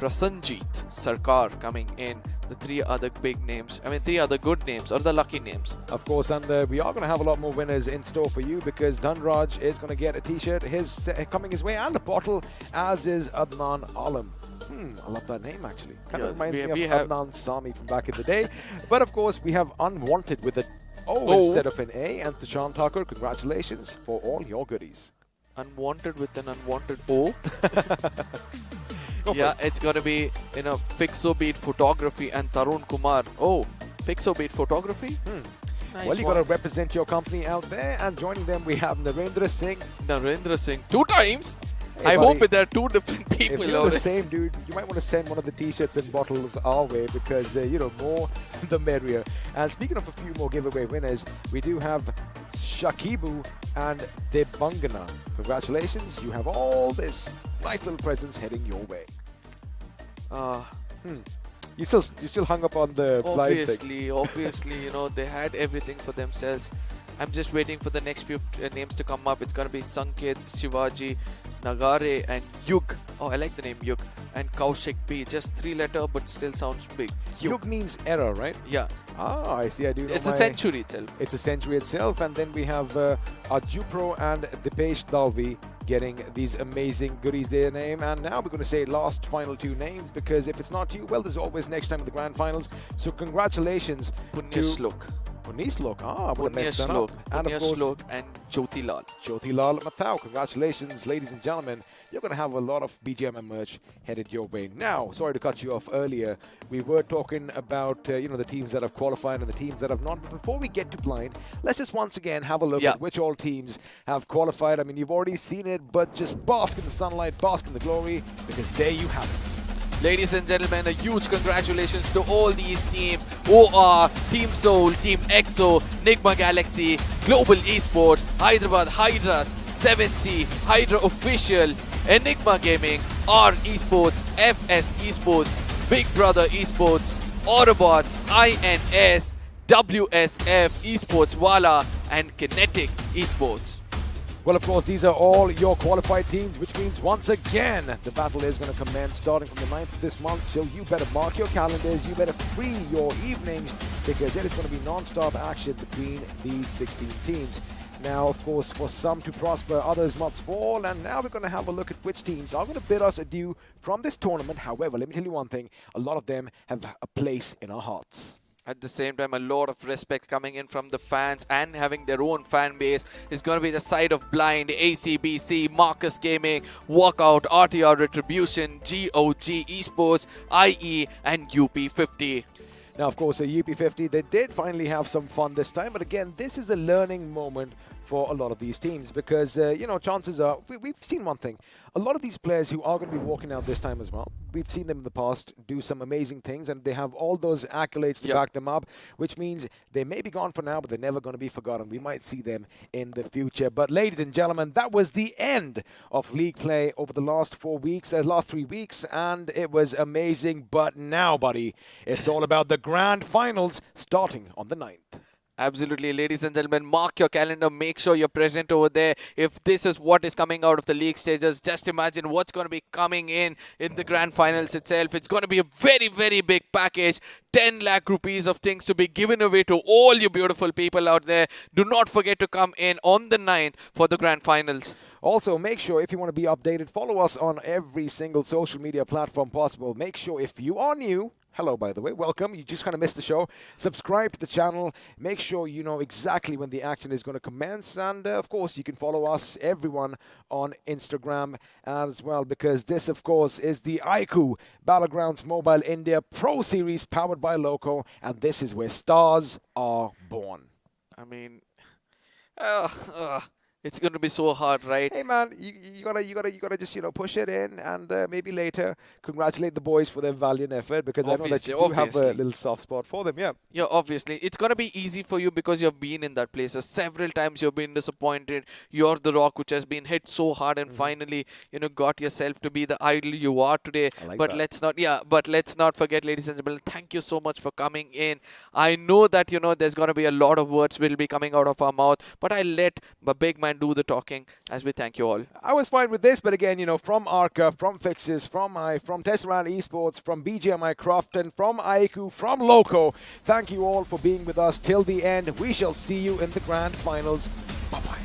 Prasanjit Sarkar coming in. The three other big names. I mean, three other good names, or the lucky names. Of course, and we are going to have a lot more winners in store for you, because Dhanraj is going to get a t-shirt coming his way, and a bottle, as is Adnan Alam. I love that name, actually. Kind of reminds me of Adnan Sami from back in the day. But of course, we have Unwanted with an O instead of an A. And Sushan Thakur, congratulations for all your goodies. Unwanted with an unwanted O. Yeah, it's going to be, Pixobeat Photography and Tarun Kumar. Oh, Pixobeat Photography? Nice. Well, you got to represent your company out there. And joining them, we have Narendra Singh. Narendra Singh, 2 times? Hey, I buddy, hope there are 2 different people. If you're the same dude, you might want to send one of the t-shirts and bottles our way, because, more the merrier. And speaking of a few more giveaway winners, we do have Shakibu and Debangana. Congratulations, you have all this nice little presents heading your way. You still hung up on the blind thing. Obviously, they had everything for themselves. I'm just waiting for the next few names to come up. It's going to be Sanket, Shivaji, Nagare and Yug. Oh, I like the name Yug. And Kaushik P. Just 3-letter, but still sounds big. Yug means error, right? Yeah. Ah, I see. I do know. It's a century itself. It's a century itself. And then we have Ajupro and Dipesh Dalvi getting these amazing goodies their name. And now we're going to say last final 2 names, because if it's not you, well, there's always next time in the grand finals. So congratulations Punyaslok. Punyaslok. Punyaslok. And of course, and Jyoti Lal. Jyoti Lal Matau. Congratulations, ladies and gentlemen. You're going to have a lot of BGMI merch headed your way. Now, sorry to cut you off earlier. We were talking about, the teams that have qualified and the teams that have not. But before we get to blind, let's just once again have a look at which all teams have qualified. I mean, you've already seen it, but just bask in the sunlight, bask in the glory, because there you have it. Ladies and gentlemen, a huge congratulations to all these teams who are Team Soul, Team EXO, Nigma Galaxy, Global Esports, Hyderabad Hydras, 7C, Hydra Official, Enigma Gaming, R Esports, FS Esports, Big Brother Esports, Autobotz, INS, WSF Esports Wala, and Kinetic Esports. Well, of course, these are all your qualified teams, which means once again, the battle is going to commence starting from the 9th of this month. So you better mark your calendars, you better free your evenings, because it is going to be non-stop action between these 16 teams. Now, of course, for some to prosper, others must fall. And now we're going to have a look at which teams are going to bid us adieu from this tournament. However, let me tell you one thing, a lot of them have a place in our hearts. At the same time, a lot of respect coming in from the fans and having their own fan base is going to be the side of Blind, ACBC, Marcus Gaming, Walkout, RTR Retribution, GOG Esports, IE, and UP50. Now, of course, at UP50, they did finally have some fun this time. But again, this is a learning moment for a lot of these teams because, chances are, we've seen one thing. A lot of these players who are going to be walking out this time as well, we've seen them in the past do some amazing things, and they have all those accolades to back them up, which means they may be gone for now, but they're never going to be forgotten. We might see them in the future. But ladies and gentlemen, that was the end of league play over the last 3 weeks, and it was amazing. But now, buddy, it's all about the grand finals starting on the 9th. Absolutely, ladies and gentlemen, mark your calendar, make sure you're present over there. If this is what is coming out of the league stages, just imagine what's going to be coming in the grand finals itself. It's going to be a very, very big package. 10 lakh rupees of things to be given away to all you beautiful people out there. Do not forget to come in on the 9th for the grand finals. Also, make sure if you want to be updated, follow us on every single social media platform possible. Make sure if you are new, hello, by the way, welcome. You just kind of missed the show. Subscribe to the channel. Make sure you know exactly when the action is going to commence. And, of course, you can follow us, everyone, on Instagram as well, because this, of course, is the iQOO Battlegrounds Mobile India Pro Series powered by Loco, and this is where stars are born. I mean, it's going to be so hard, right? Hey man, you gotta just push it in, and maybe later congratulate the boys for their valiant effort, because I know that you do have a little soft spot for them. Yeah, obviously it's gonna be easy for you because you've been in that place several times. You've been disappointed. You're the rock which has been hit so hard, and finally got yourself to be the idol you are today. But let's not forget, ladies and gentlemen, thank you so much for coming in. I know that there's gonna be a lot of words will be coming out of our mouth, but I let the big man do the talking as we thank you all. I was fine with this, but again, from Arca, from Fixes, from Tesseract Esports, from BGMI Crofton, from iQOO, from Loco, thank you all for being with us till the end. We shall see you in the grand finals. Bye-bye.